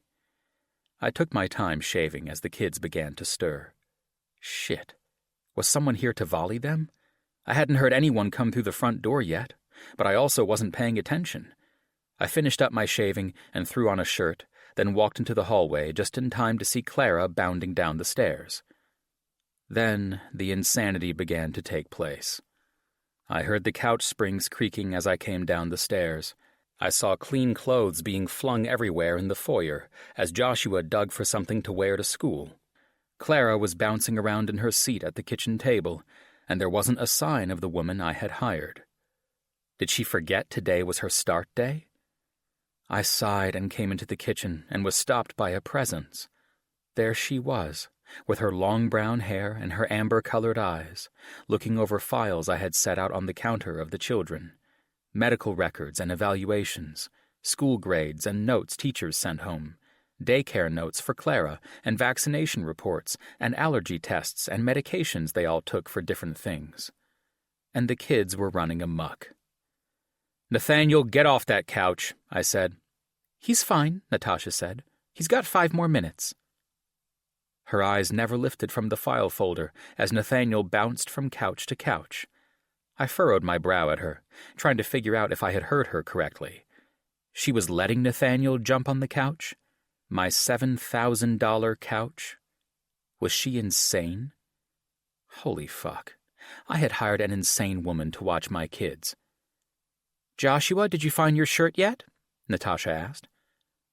I took my time shaving as the kids began to stir. Shit. Was someone here to volley them? I hadn't heard anyone come through the front door yet, but I also wasn't paying attention. I finished up my shaving and threw on a shirt, then walked into the hallway just in time to see Clara bounding down the stairs. Then the insanity began to take place. I heard the couch springs creaking as I came down the stairs. I saw clean clothes being flung everywhere in the foyer as Joshua dug for something to wear to school. Clara was bouncing around in her seat at the kitchen table, and there wasn't a sign of the woman I had hired. Did she forget today was her start day? I sighed and came into the kitchen and was stopped by a presence. There she was, with her long brown hair and her amber-colored eyes, looking over files I had set out on the counter of the children. Medical records and evaluations, school grades and notes teachers sent home, daycare notes for Clara, and vaccination reports, and allergy tests and medications they all took for different things. And the kids were running amok. "Nathaniel, get off that couch," I said. "He's fine," Natasha said. "He's got 5 more minutes." Her eyes never lifted from the file folder as Nathaniel bounced from couch to couch. I furrowed my brow at her, trying to figure out if I had heard her correctly. She was letting Nathaniel jump on the couch? My $7,000 couch? Was she insane? Holy fuck. I had hired an insane woman to watch my kids. "Joshua, did you find your shirt yet?" Natasha asked.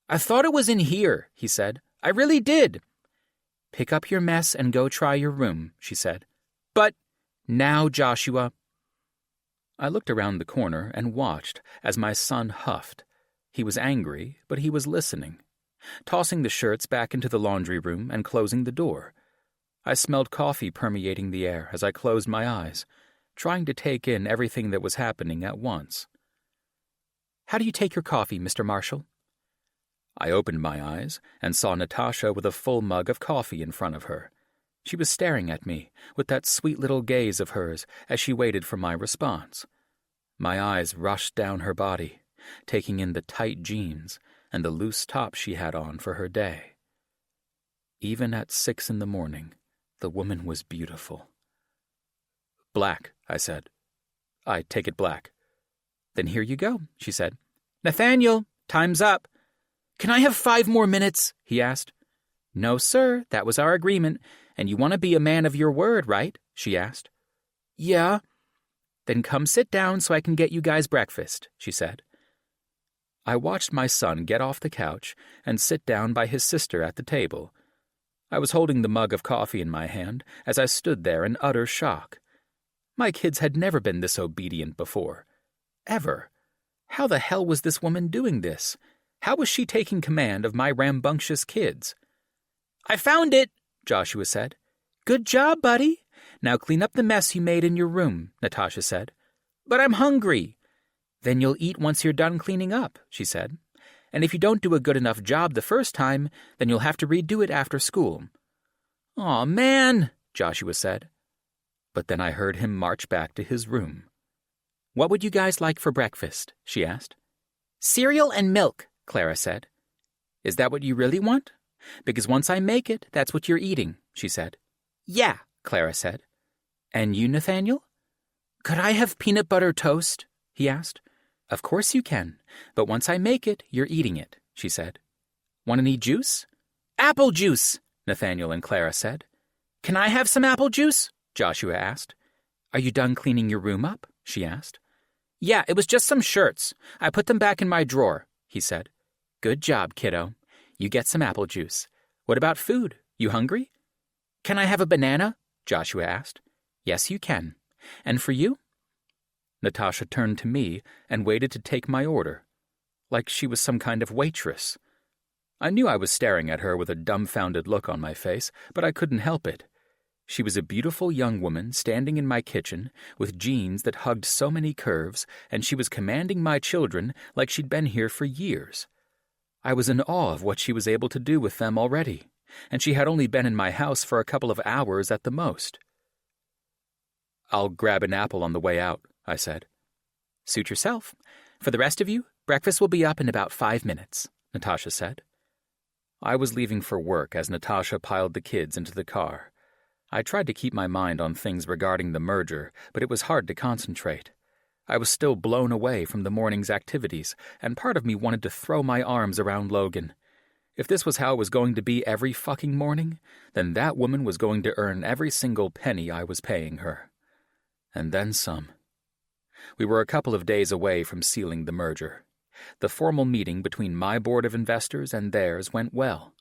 "I thought it was in here," he said. "I really did." "Pick up your mess and go try your room," she said. "But now, Joshua." I looked around the corner and watched as my son huffed. He was angry, but he was listening, tossing the shirts back into the laundry room and closing the door. I smelled coffee permeating the air as I closed my eyes, trying to take in everything that was happening at once. "How do you take your coffee, Mr. Marshall?" I opened my eyes and saw Natasha with a full mug of coffee in front of her. She was staring at me with that sweet little gaze of hers as she waited for my response. My eyes rushed down her body, taking in the tight jeans and the loose top she had on for her day. Even at 6 a.m, the woman was beautiful. "Black," I said. "I take it black." "Then here you go," she said. "Nathaniel, time's up." "Can I have 5 more minutes?" he asked. "No, sir, that was our agreement, and you want to be a man of your word, right?" she asked. "Yeah." "Then come sit down so I can get you guys breakfast," she said. I watched my son get off the couch and sit down by his sister at the table. I was holding the mug of coffee in my hand as I stood there in utter shock. My kids had never been this obedient before. Ever. How the hell was this woman doing this? How was she taking command of my rambunctious kids? "I found it," Joshua said. "Good job, buddy. Now clean up the mess you made in your room," Natasha said. "But I'm hungry." "Then you'll eat once you're done cleaning up," she said. "And if you don't do a good enough job the first time, then you'll have to redo it after school." "Aw, man," Joshua said. But then I heard him march back to his room. "What would you guys like for breakfast?" she asked. "Cereal and milk," Clara said. "Is that what you really want? Because once I make it, that's what you're eating," she said. "Yeah," Clara said. "And you, Nathaniel?" "Could I have peanut butter toast?" he asked. "Of course you can, but once I make it, you're eating it," she said. "Want any juice?" "Apple juice," Nathaniel and Clara said. "Can I have some apple juice?" Joshua asked. "Are you done cleaning your room up?" she asked. "Yeah, it was just some shirts. I put them back in my drawer," he said. "Good job, kiddo. You get some apple juice. What about food? You hungry?" "Can I have a banana?" Joshua asked. "Yes, you can. And for you?" Natasha turned to me and waited to take my order, like she was some kind of waitress. I knew I was staring at her with a dumbfounded look on my face, but I couldn't help it. She was a beautiful young woman standing in my kitchen with jeans that hugged so many curves, and she was commanding my children like she'd been here for years. I was in awe of what she was able to do with them already, and she had only been in my house for a couple of hours at the most. "I'll grab an apple on the way out," I said. "Suit yourself. For the rest of you, breakfast will be up in about 5 minutes," Natasha said. I was leaving for work as Natasha piled the kids into the car. I tried to keep my mind on things regarding the merger, but it was hard to concentrate. I was still blown away from the morning's activities, and part of me wanted to throw my arms around Logan. If this was how it was going to be every fucking morning, then that woman was going to earn every single penny I was paying her. And then some. We were a couple of days away from sealing the merger. The formal meeting between my board of investors and theirs went well.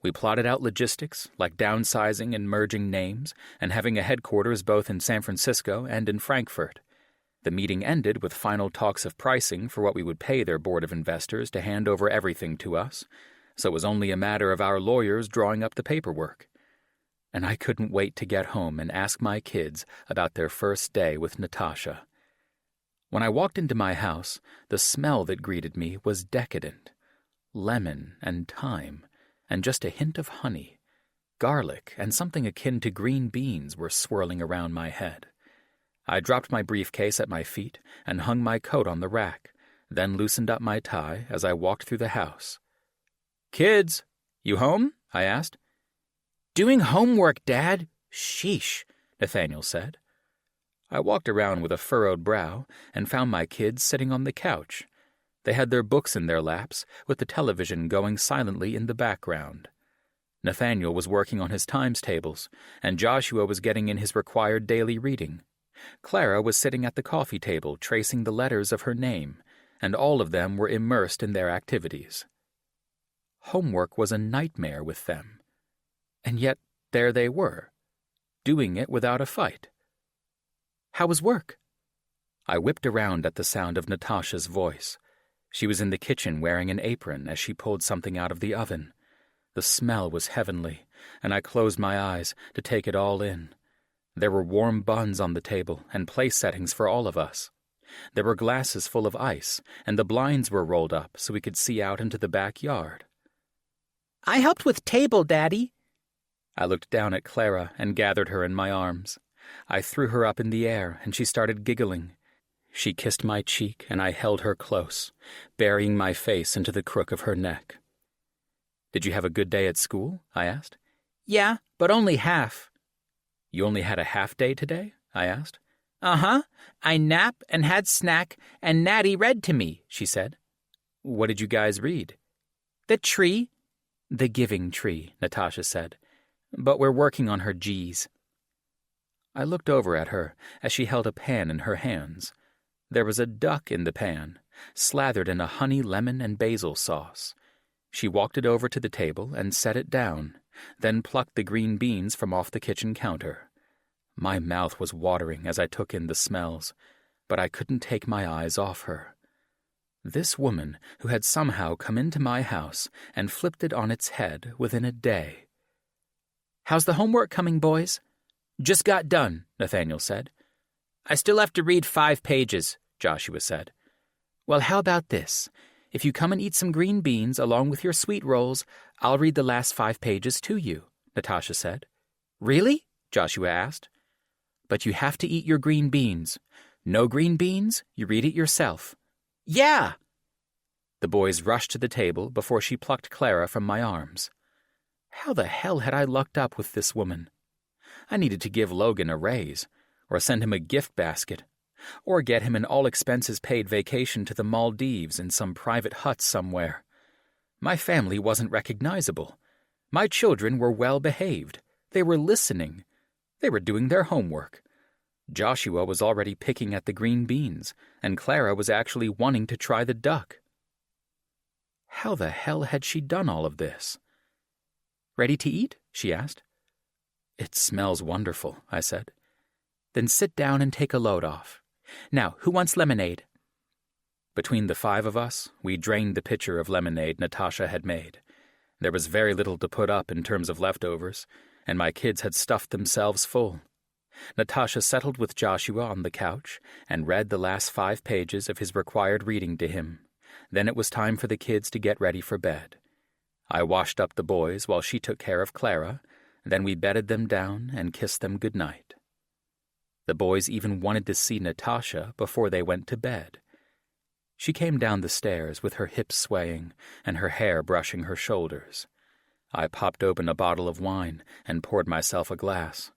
We plotted out logistics, like downsizing and merging names, and having a headquarters both in San Francisco and in Frankfurt. The meeting ended with final talks of pricing for what we would pay their board of investors to hand over everything to us, so it was only a matter of our lawyers drawing up the paperwork. And I couldn't wait to get home and ask my kids about their first day with Natasha. When I walked into my house, the smell that greeted me was decadent. Lemon and thyme, and just a hint of honey. Garlic and something akin to green beans were swirling around my head. I dropped my briefcase at my feet and hung my coat on the rack, then loosened up my tie as I walked through the house. "Kids, you home?" I asked. "Doing homework, Dad. Sheesh," Nathaniel said. I walked around with a furrowed brow and found my kids sitting on the couch. They had their books in their laps, with the television going silently in the background. Nathaniel was working on his times tables, and Joshua was getting in his required daily reading. Clara was sitting at the coffee table tracing the letters of her name, and all of them were immersed in their activities. Homework was a nightmare with them. And yet there they were, doing it without a fight. How was work? I whipped around at the sound of Natasha's voice. She was in the kitchen wearing an apron as she pulled something out of the oven. The smell was heavenly, and I closed my eyes to take it all in. There were warm buns on the table and place settings for all of us. There were glasses full of ice, and the blinds were rolled up so we could see out into the backyard. "I helped with table, Daddy." I looked down at Clara and gathered her in my arms. I threw her up in the air, and she started giggling. She kissed my cheek, and I held her close, burying my face into the crook of her neck. "Did you have a good day at school?" I asked. "Yeah, but only half." "You only had a half day today?" I asked. "Uh-huh. I napped and had snack, and Natty read to me," she said. "What did you guys read?" "The tree." "The giving tree," Natasha said. "But we're working on her G's." I looked over at her as she held a pan in her hands. There was a duck in the pan, slathered in a honey, lemon, and basil sauce. She walked it over to the table and set it down, then plucked the green beans from off the kitchen counter. My mouth was watering as I took in the smells, but I couldn't take my eyes off her. This woman who had somehow come into my house and flipped it on its head within a day. "How's the homework coming, boys?" "Just got done," Nathaniel said. "I still have to read 5 pages, Joshua said. "Well, how about this? If you come and eat some green beans along with your sweet rolls, I'll read the last 5 pages to you," Natasha said. "Really?" Joshua asked. "But you have to eat your green beans. No green beans, you read it yourself." "Yeah!" The boys rushed to the table before she plucked Clara from my arms. How the hell had I lucked up with this woman? I needed to give Logan a raise, or send him a gift basket, or get him an all-expenses-paid vacation to the Maldives in some private hut somewhere. My family wasn't recognizable. My children were well-behaved. They were listening. They were doing their homework. Joshua was already picking at the green beans, and Clara was actually wanting to try the duck. How the hell had she done all of this? "Ready to eat?" she asked. "It smells wonderful," I said. "Then sit down and take a load off. Now, who wants lemonade?" Between the 5 of us, we drained the pitcher of lemonade Natasha had made. There was very little to put up in terms of leftovers, and my kids had stuffed themselves full. Natasha settled with Joshua on the couch and read the last 5 pages of his required reading to him. Then it was time for the kids to get ready for bed. I washed up the boys while she took care of Clara. Then we bedded them down and kissed them good night. The boys even wanted to see Natasha before they went to bed. She came down the stairs with her hips swaying and her hair brushing her shoulders. I popped open a bottle of wine and poured myself a glass.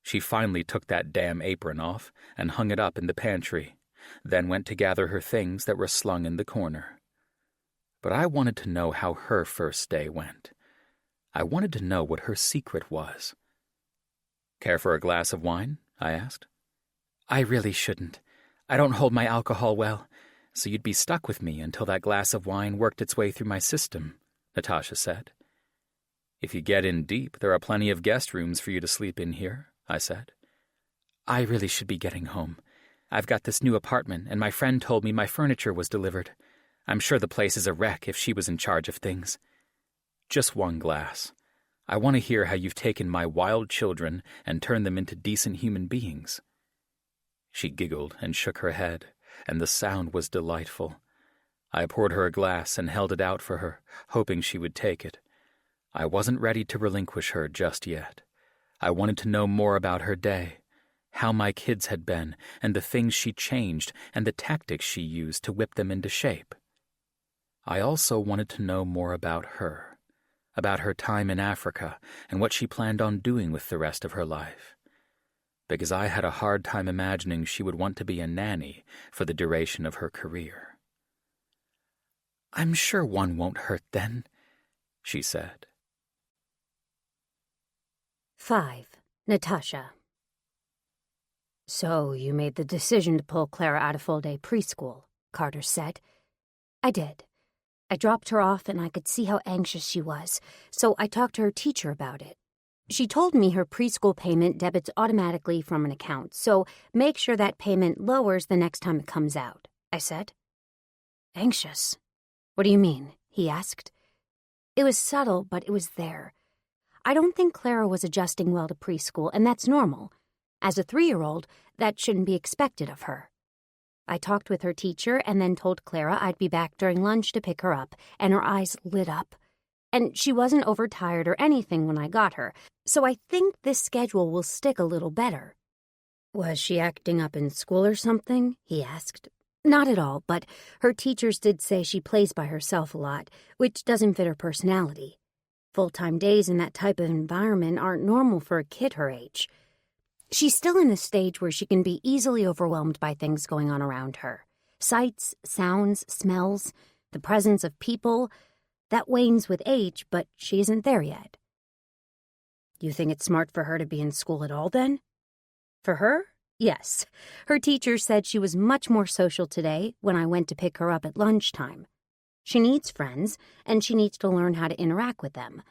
She finally took that damn apron off and hung it up in the pantry, then went to gather her things that were slung in the corner. But I wanted to know how her first day went. I wanted to know what her secret was. "Care for a glass of wine?" I asked. "I really shouldn't. I don't hold my alcohol well, so you'd be stuck with me until that glass of wine worked its way through my system," Natasha said. "If you get in deep, there are plenty of guest rooms for you to sleep in here," I said. "I really should be getting home. I've got this new apartment, and my friend told me my furniture was delivered. I'm sure the place is a wreck if she was in charge of things." "Just one glass. I want to hear how you've taken my wild children and turned them into decent human beings." She giggled and shook her head, and the sound was delightful. I poured her a glass and held it out for her, hoping she would take it. I wasn't ready to relinquish her just yet. I wanted to know more about her day, how my kids had been, and the things she changed and the tactics she used to whip them into shape. I also wanted to know more about her time in Africa and what she planned on doing with the rest of her life. Because I had a hard time imagining she would want to be a nanny for the duration of her career. "I'm sure one won't hurt then," she said. 5. Natasha. "So you made the decision to pull Clara out of full-day preschool," Carter said. "I did. I dropped her off and I could see how anxious she was, so I talked to her teacher about it. She told me her preschool payment debits automatically from an account, so make sure that payment lowers the next time it comes out," I said. "Anxious? What do you mean?" he asked. It was subtle, but it was there. I don't think Clara was adjusting well to preschool, and that's normal. As a 3-year-old, that shouldn't be expected of her. I talked with her teacher and then told Clara I'd be back during lunch to pick her up, and her eyes lit up. And she wasn't overtired or anything when I got her, so I think this schedule will stick a little better. "Was she acting up in school or something?" he asked. "Not at all, but her teachers did say she plays by herself a lot, which doesn't fit her personality. Full-time days in that type of environment aren't normal for a kid her age. She's still in a stage where she can be easily overwhelmed by things going on around her. Sights, sounds, smells, the presence of people. That wanes with age, but she isn't there yet." "You think it's smart for her to be in school at all, then?" "For her? Yes. Her teacher said she was much more social today when I went to pick her up at lunchtime. She needs friends, and she needs to learn how to interact with them.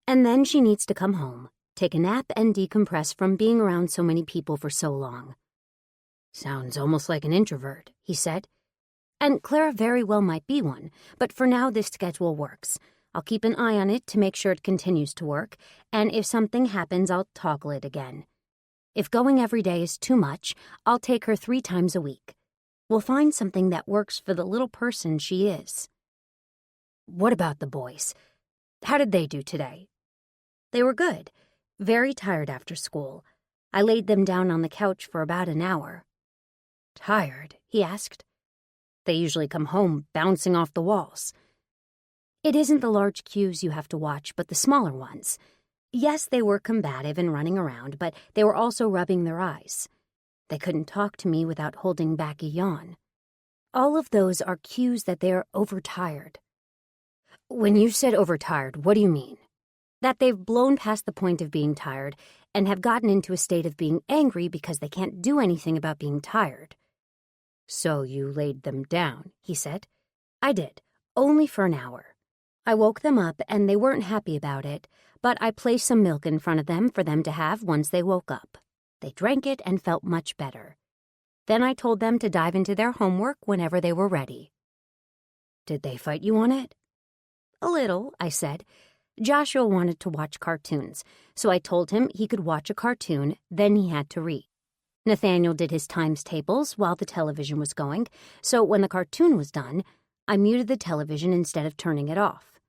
And then she needs to come home, take a nap, and decompress from being around so many people for so long." "Sounds almost like an introvert," he said. "And Clara very well might be one, but for now this schedule works. I'll keep an eye on it to make sure it continues to work, and if something happens, I'll toggle it again. If going every day is too much, I'll take her 3 times a week. We'll find something that works for the little person she is." "What about the boys? How did they do today?" "They were good. Very tired after school. I laid them down on the couch for about an hour." "Tired?" he asked. "They usually come home bouncing off the walls." "It isn't the large cues you have to watch, but the smaller ones. Yes, they were combative and running around, but they were also rubbing their eyes. They couldn't talk to me without holding back a yawn. All of those are cues that they're overtired." "When you said overtired, what do you mean?" "That they've blown past the point of being tired and have gotten into a state of being angry because they can't do anything about being tired." "So you laid them down," he said. "I did, only for an hour. I woke them up and they weren't happy about it, but I placed some milk in front of them for them to have once they woke up. They drank it and felt much better. Then I told them to dive into their homework whenever they were ready." "Did they fight you on it?" "A little," I said. Joshua wanted to watch cartoons, so I told him he could watch a cartoon, then he had to read. Nathaniel did his times tables while the television was going, so when the cartoon was done, I muted the television instead of turning it off.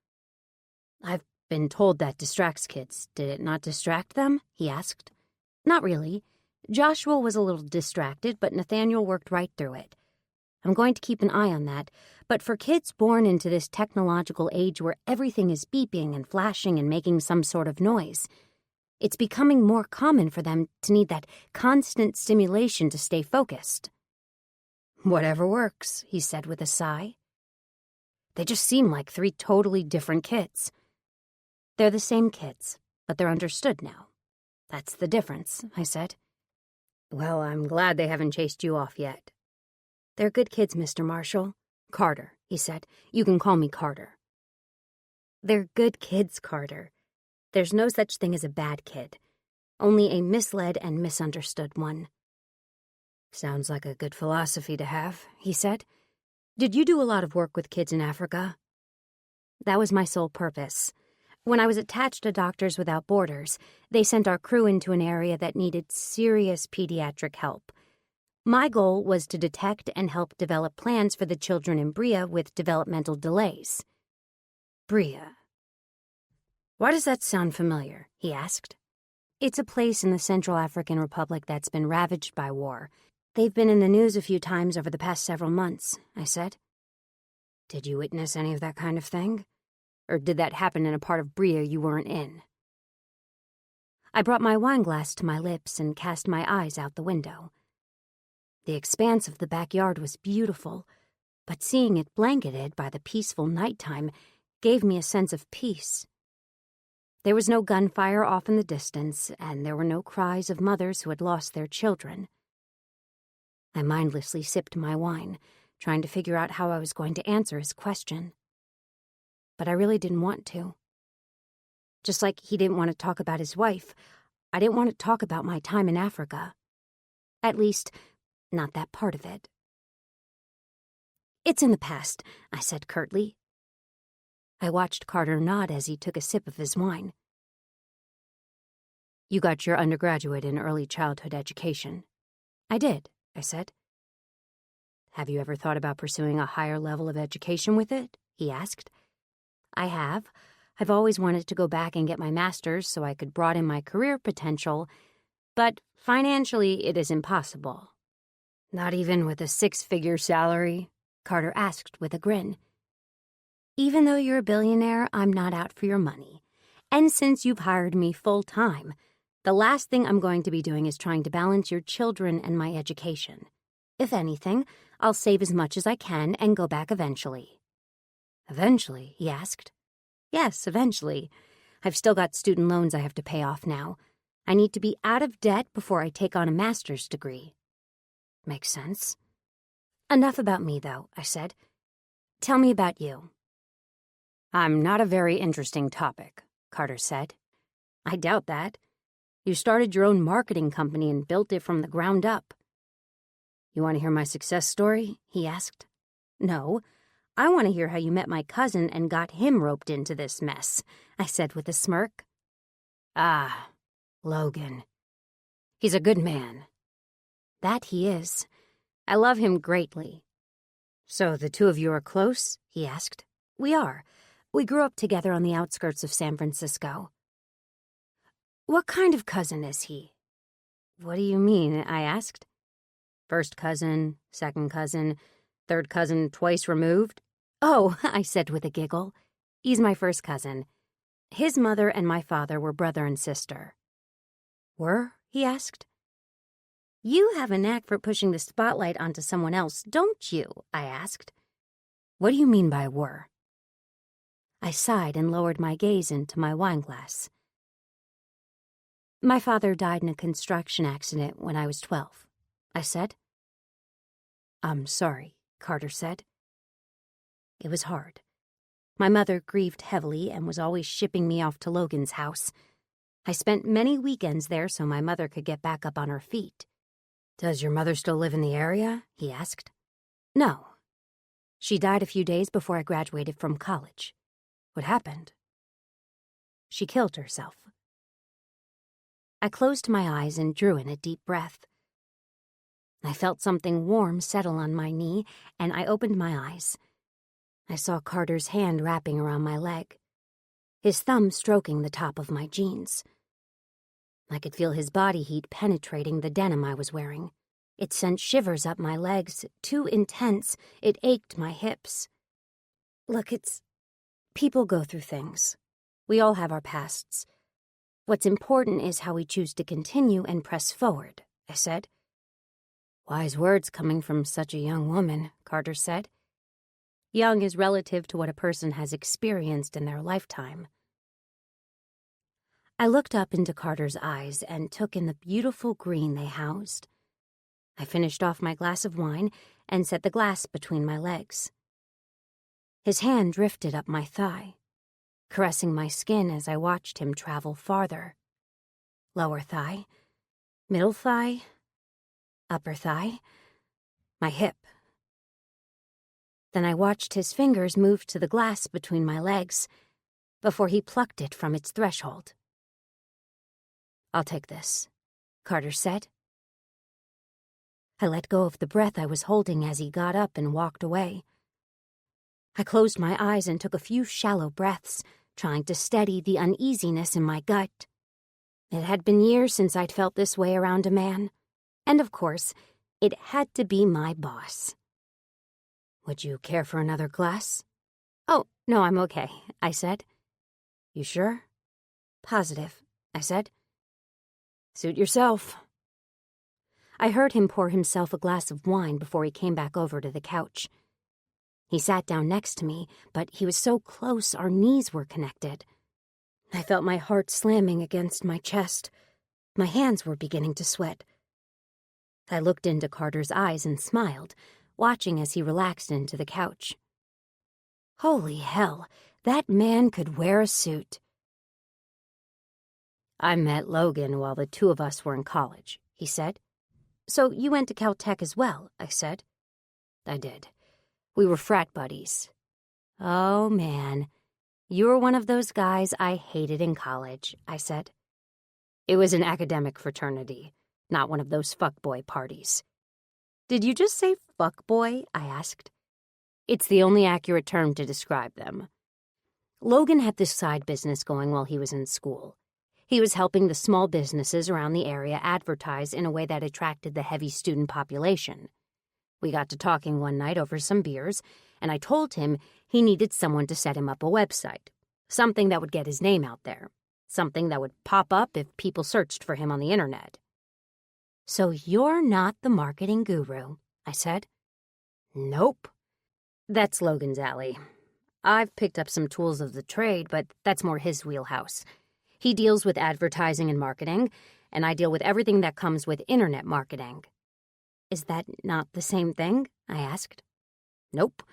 "I've been told that distracts kids. Did it not distract them?" he asked. "Not really. Joshua was a little distracted, but Nathaniel worked right through it. I'm going to keep an eye on that, but for kids born into this technological age where everything is beeping and flashing and making some sort of noise, it's becoming more common for them to need that constant stimulation to stay focused." "Whatever works," he said with a sigh. "They just seem like 3 totally different kids." "They're the same kids, but they're understood now. That's the difference," I said. "Well, I'm glad they haven't chased you off yet." "They're good kids, Mr. Marshall." "Carter," he said. "You can call me Carter." "They're good kids, Carter. There's no such thing as a bad kid, only a misled and misunderstood one." "Sounds like a good philosophy to have," he said. "Did you do a lot of work with kids in Africa?" "That was my sole purpose. When I was attached to Doctors Without Borders, they sent our crew into an area that needed serious pediatric help. My goal was to detect and help develop plans for the children in Bria with developmental delays." "Bria." "Why does that sound familiar?" he asked. "It's a place in the Central African Republic that's been ravaged by war. They've been in the news a few times over the past several months," I said. "Did you witness any of that kind of thing? Or did that happen in a part of Bria you weren't in?" I brought my wineglass to my lips and cast my eyes out the window. The expanse of the backyard was beautiful, but seeing it blanketed by the peaceful nighttime gave me a sense of peace. There was no gunfire off in the distance, and there were no cries of mothers who had lost their children. I mindlessly sipped my wine, trying to figure out how I was going to answer his question. But I really didn't want to. Just like he didn't want to talk about his wife, I didn't want to talk about my time in Africa. At least, not that part of it. "It's in the past," I said curtly. I watched Carter nod as he took a sip of his wine. "You got your undergraduate in early childhood education." "I did," I said. "Have you ever thought about pursuing a higher level of education with it?" he asked. "I have. I've always wanted to go back and get my master's so I could broaden my career potential, but financially it is impossible." "Not even with a 6-figure salary?" Carter asked with a grin. "Even though you're a billionaire, I'm not out for your money. And since you've hired me full-time, the last thing I'm going to be doing is trying to balance your children and my education. If anything, I'll save as much as I can and go back eventually." "Eventually?" he asked. "Yes, eventually. I've still got student loans I have to pay off now. I need to be out of debt before I take on a master's degree." "Makes sense." "Enough about me, though," I said. "Tell me about you." "I'm not a very interesting topic," Carter said. "I doubt that. You started your own marketing company and built it from the ground up." "You want to hear my success story?" he asked. "No. I want to hear how you met my cousin and got him roped into this mess," I said with a smirk. "Ah, Logan. He's a good man." "That he is. I love him greatly." "So the two of you are close?" he asked. "We are. We grew up together on the outskirts of San Francisco." "What kind of cousin is he?" "What do you mean?" I asked. "First cousin, second cousin, third cousin twice removed?" "Oh," I said with a giggle. "He's my first cousin. His mother and my father were brother and sister." "Were?" he asked. "You have a knack for pushing the spotlight onto someone else, don't you?" I asked. "What do you mean by were?" I sighed and lowered my gaze into my wineglass. "My father died in a construction accident when I was 12, I said. "I'm sorry," Carter said. It was hard. My mother grieved heavily and was always shipping me off to Logan's house. I spent many weekends there so my mother could get back up on her feet. "Does your mother still live in the area?" he asked. "No. She died a few days before I graduated from college." "What happened?" "She killed herself." I closed my eyes and drew in a deep breath. I felt something warm settle on my knee, and I opened my eyes. I saw Carter's hand wrapping around my leg, his thumb stroking the top of my jeans. I could feel his body heat penetrating the denim I was wearing. It sent shivers up my legs, too intense, it ached my hips. "Look, people go through things. We all have our pasts. What's important is how we choose to continue and press forward," I said. "Wise words coming from such a young woman," Carter said. "Young is relative to what a person has experienced in their lifetime." I looked up into Carter's eyes and took in the beautiful green they housed. I finished off my glass of wine and set the glass between my legs. His hand drifted up my thigh, caressing my skin as I watched him travel farther. Lower thigh, middle thigh, upper thigh, my hip. Then I watched his fingers move to the glass between my legs before he plucked it from its threshold. "I'll take this," Carter said. I let go of the breath I was holding as he got up and walked away. I closed my eyes and took a few shallow breaths, trying to steady the uneasiness in my gut. It had been years since I'd felt this way around a man, and of course, it had to be my boss. "Would you care for another glass?" "Oh, no, I'm okay," I said. "You sure?" "Positive," I said. "Suit yourself." I heard him pour himself a glass of wine before he came back over to the couch. He sat down next to me, but he was so close our knees were connected. I felt my heart slamming against my chest. My hands were beginning to sweat. I looked into Carter's eyes and smiled, watching as he relaxed into the couch. Holy hell, that man could wear a suit. "I met Logan while the two of us were in college," he said. "So you went to Caltech as well," I said. "I did. We were frat buddies." "Oh, man. You were one of those guys I hated in college," I said. "It was an academic fraternity, not one of those fuckboy parties." "Did you just say fuckboy?" I asked. "It's the only accurate term to describe them." Logan had this side business going while he was in school. He was helping the small businesses around the area advertise in a way that attracted the heavy student population. We got to talking one night over some beers, and I told him he needed someone to set him up a website, something that would get his name out there, something that would pop up if people searched for him on the internet. "So you're not the marketing guru," I said. "Nope. That's Logan's alley. I've picked up some tools of the trade, but that's more his wheelhouse. He deals with advertising and marketing, and I deal with everything that comes with internet marketing." "Is that not the same thing?" I asked. "Nope.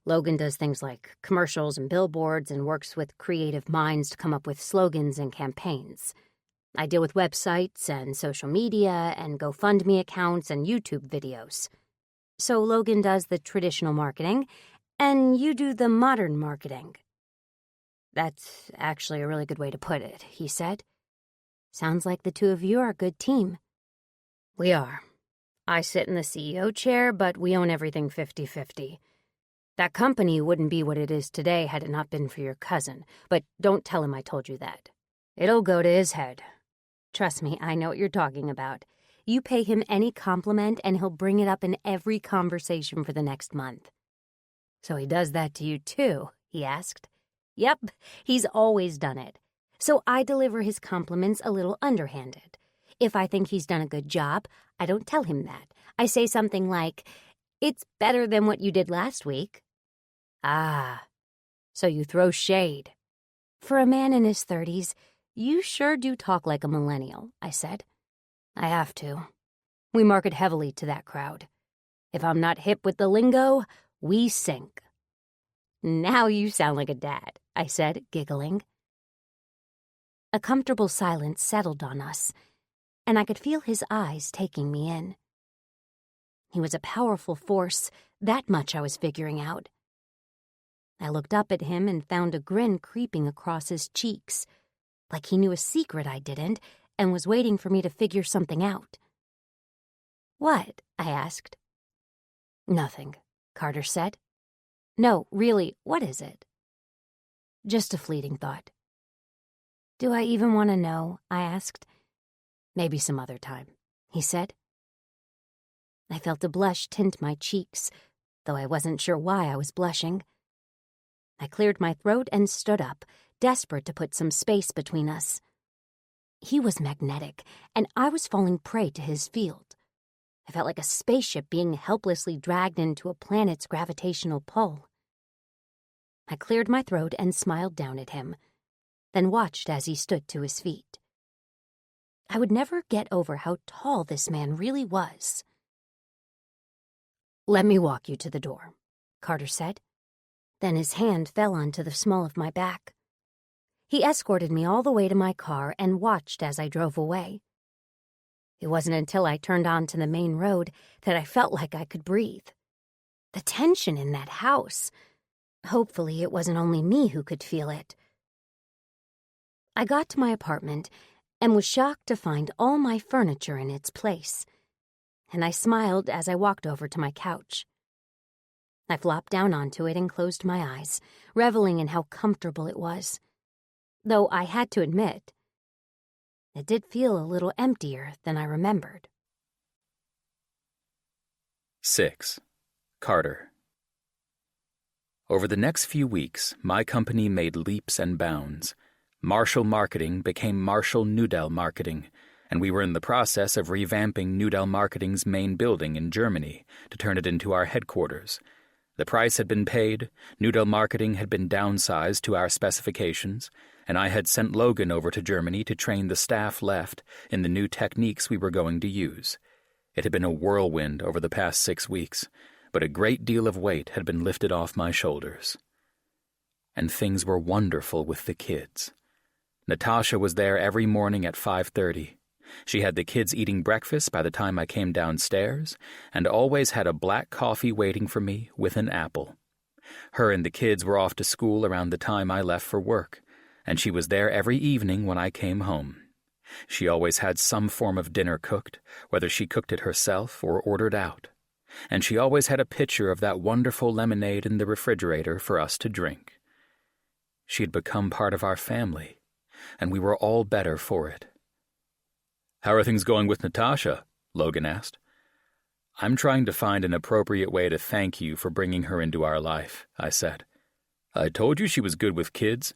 Logan does things like commercials and billboards and works with creative minds to come up with slogans and campaigns. I deal with websites and social media and GoFundMe accounts and YouTube videos. So Logan does the traditional marketing, and you do the modern marketing." "That's actually a really good way to put it," he said. "Sounds like the two of you are a good team." "We are. I sit in the CEO chair, but we own everything 50-50. That company wouldn't be what it is today had it not been for your cousin, but don't tell him I told you that. It'll go to his head. Trust me, I know what you're talking about. You pay him any compliment and he'll bring it up in every conversation for the next month." "So he does that to you too?" he asked. "Yep, he's always done it. So I deliver his compliments a little underhanded. If I think he's done a good job, I don't tell him that. I say something like, 'It's better than what you did last week.'" "Ah, so you throw shade." "For a man in his 30s, you sure do talk like a millennial," I said. "I have to. We market heavily to that crowd. If I'm not hip with the lingo, we sink." "Now you sound like a dad," I said, giggling. A comfortable silence settled on us, and I could feel his eyes taking me in. He was a powerful force, that much I was figuring out. I looked up at him and found a grin creeping across his cheeks, like he knew a secret I didn't and was waiting for me to figure something out. "What?" I asked. "Nothing," Carter said. "No, really, what is it?" "Just a fleeting thought." "Do I even want to know?" I asked. "Maybe some other time," he said. I felt a blush tint my cheeks, though I wasn't sure why I was blushing. I cleared my throat and stood up, desperate to put some space between us. He was magnetic, and I was falling prey to his field. I felt like a spaceship being helplessly dragged into a planet's gravitational pull. I cleared my throat and smiled down at him, then watched as he stood to his feet. I would never get over how tall this man really was. "Let me walk you to the door," Carter said. Then his hand fell onto the small of my back. He escorted me all the way to my car and watched as I drove away. It wasn't until I turned onto the main road that I felt like I could breathe. The tension in that house. Hopefully it wasn't only me who could feel it. I got to my apartment and was shocked to find all my furniture in its place, and I smiled as I walked over to my couch. I flopped down onto it and closed my eyes, reveling in how comfortable it was. though I had to admit, it did feel a little emptier than I remembered. 6. Carter. Over the next few weeks, my company made leaps and bounds. Marshall Marketing became Marshall Nudell Marketing, and we were in the process of revamping Nudell Marketing's main building in Germany to turn it into our headquarters. The price had been paid, Nudell Marketing had been downsized to our specifications, and I had sent Logan over to Germany to train the staff left in the new techniques we were going to use. It had been a whirlwind over the past 6 weeks, but a great deal of weight had been lifted off my shoulders. And things were wonderful with the kids. Natasha was there every morning at 5:30. She had the kids eating breakfast by the time I came downstairs, and always had a black coffee waiting for me with an apple. Her and the kids were off to school around the time I left for work, and she was there every evening when I came home. She always had some form of dinner cooked, whether she cooked it herself or ordered out. And she always had a pitcher of that wonderful lemonade in the refrigerator for us to drink. She had become part of our family, and we were all better for it. "How are things going with Natasha?" Logan asked. "I'm trying to find an appropriate way to thank you for bringing her into our life," I said. "I told you she was good with kids."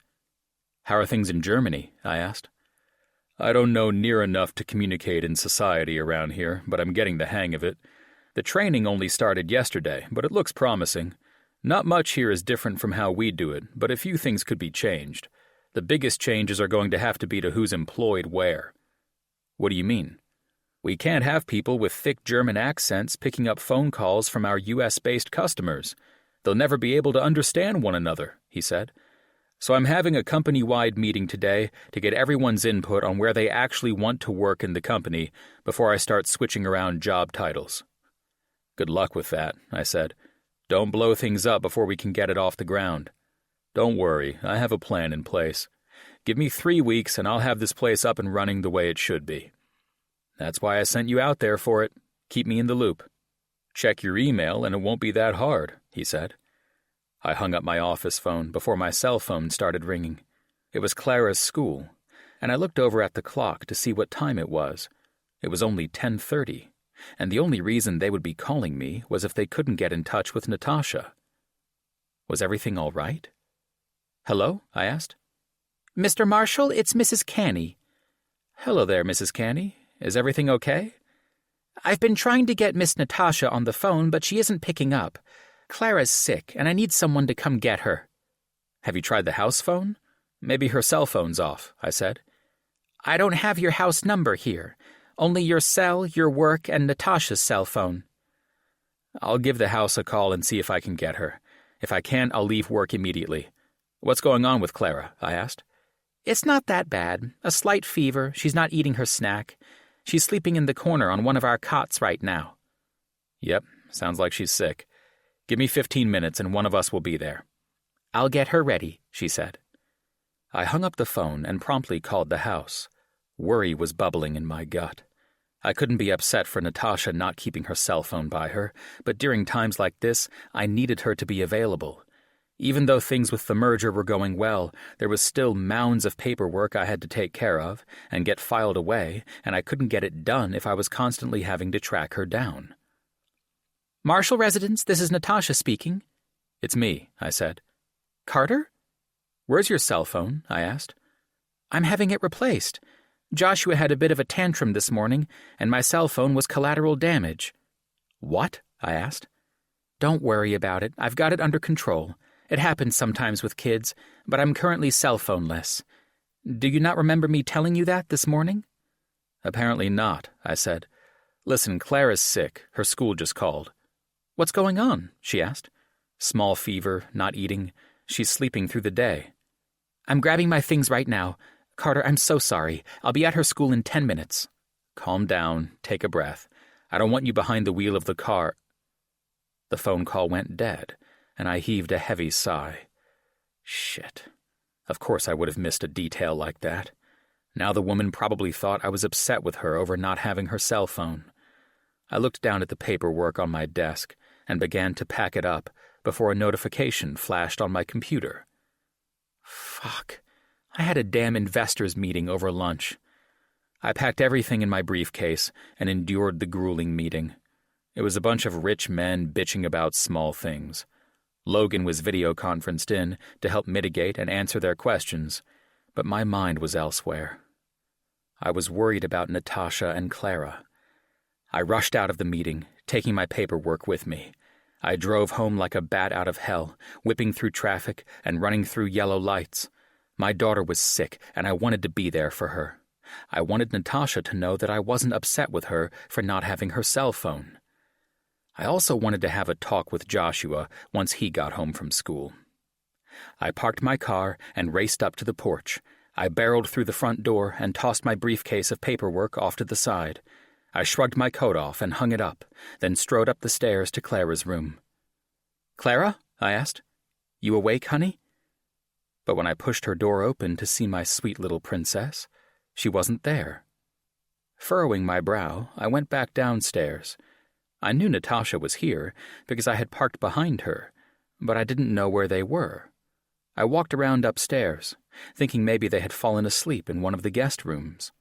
"How are things in Germany?" I asked. "I don't know near enough to communicate in society around here, but I'm getting the hang of it. The training only started yesterday, but it looks promising. Not much here is different from how we do it, but a few things could be changed. The biggest changes are going to have to be to who's employed where." "What do you mean?" "We can't have people with thick German accents picking up phone calls from our US-based customers. They'll never be able to understand one another," he said. "So I'm having a company-wide meeting today to get everyone's input on where they actually want to work in the company before I start switching around job titles." "Good luck with that," I said. "Don't blow things up before we can get it off the ground." "Don't worry, I have a plan in place. Give me 3 weeks and I'll have this place up and running the way it should be." "That's why I sent you out there for it. Keep me in the loop." "Check your email and it won't be that hard," he said. I hung up my office phone before my cell phone started ringing. It was Clara's school, and I looked over at the clock to see what time it was. It was only 10:30, and the only reason they would be calling me was if they couldn't get in touch with Natasha. Was everything all right? "Hello?" I asked. "Mr. Marshall, it's Mrs. Canny." "Hello there, Mrs. Canny. Is everything okay?" "I've been trying to get Miss Natasha on the phone, but she isn't picking up. Clara's sick, and I need someone to come get her." "Have you tried the house phone? Maybe her cell phone's off," I said. "I don't have your house number here. Only your cell, your work, and Natasha's cell phone." "I'll give the house a call and see if I can get her. If I can't, I'll leave work immediately. What's going on with Clara?" I asked. "It's not that bad. A slight fever. She's not eating her snack. She's sleeping in the corner on one of our cots right now." "Yep, sounds like she's sick. Give me 15 minutes and one of us will be there." "I'll get her ready," she said. I hung up the phone and promptly called the house. Worry was bubbling in my gut. I couldn't be upset for Natasha not keeping her cell phone by her, but during times like this, I needed her to be available. Even though things with the merger were going well, there was still mounds of paperwork I had to take care of and get filed away, and I couldn't get it done if I was constantly having to track her down. "Marshall Residence, this is Natasha speaking." "It's me," I said. "Carter?" "Where's your cell phone?" I asked. "I'm having it replaced. Joshua had a bit of a tantrum this morning, and my cell phone was collateral damage." "What?" I asked. "Don't worry about it. I've got it under control. It happens sometimes with kids, but I'm currently cell phone-less. Do you not remember me telling you that this morning?" "Apparently not," I said. "Listen, Clara's sick. Her school just called." "What's going on?" she asked. "Small fever, not eating. She's sleeping through the day." "I'm grabbing my things right now. Carter, I'm so sorry. I'll be at her school in 10 minutes. "Calm down. Take a breath. I don't want you behind the wheel of the car." The phone call went dead, and I heaved a heavy sigh. Shit. Of course I would have missed a detail like that. Now the woman probably thought I was upset with her over not having her cell phone. I looked down at the paperwork on my desk and began to pack it up before a notification flashed on my computer. Fuck. I had a damn investors meeting over lunch. I packed everything in my briefcase and endured the grueling meeting. It was a bunch of rich men bitching about small things. Logan was video conferenced in to help mitigate and answer their questions, but my mind was elsewhere. I was worried about Natasha and Clara. I rushed out of the meeting, taking my paperwork with me. I drove home like a bat out of hell, whipping through traffic and running through yellow lights. My daughter was sick, and I wanted to be there for her. I wanted Natasha to know that I wasn't upset with her for not having her cell phone. I also wanted to have a talk with Joshua once he got home from school. I parked my car and raced up to the porch. I barreled through the front door and tossed my briefcase of paperwork off to the side. I shrugged my coat off and hung it up, then strode up the stairs to Clara's room. "Clara?" I asked. "You awake, honey?" But when I pushed her door open to see my sweet little princess, she wasn't there. Furrowing my brow, I went back downstairs. I knew Natasha was here because I had parked behind her, but I didn't know where they were. I walked around upstairs, thinking maybe they had fallen asleep in one of the guest rooms.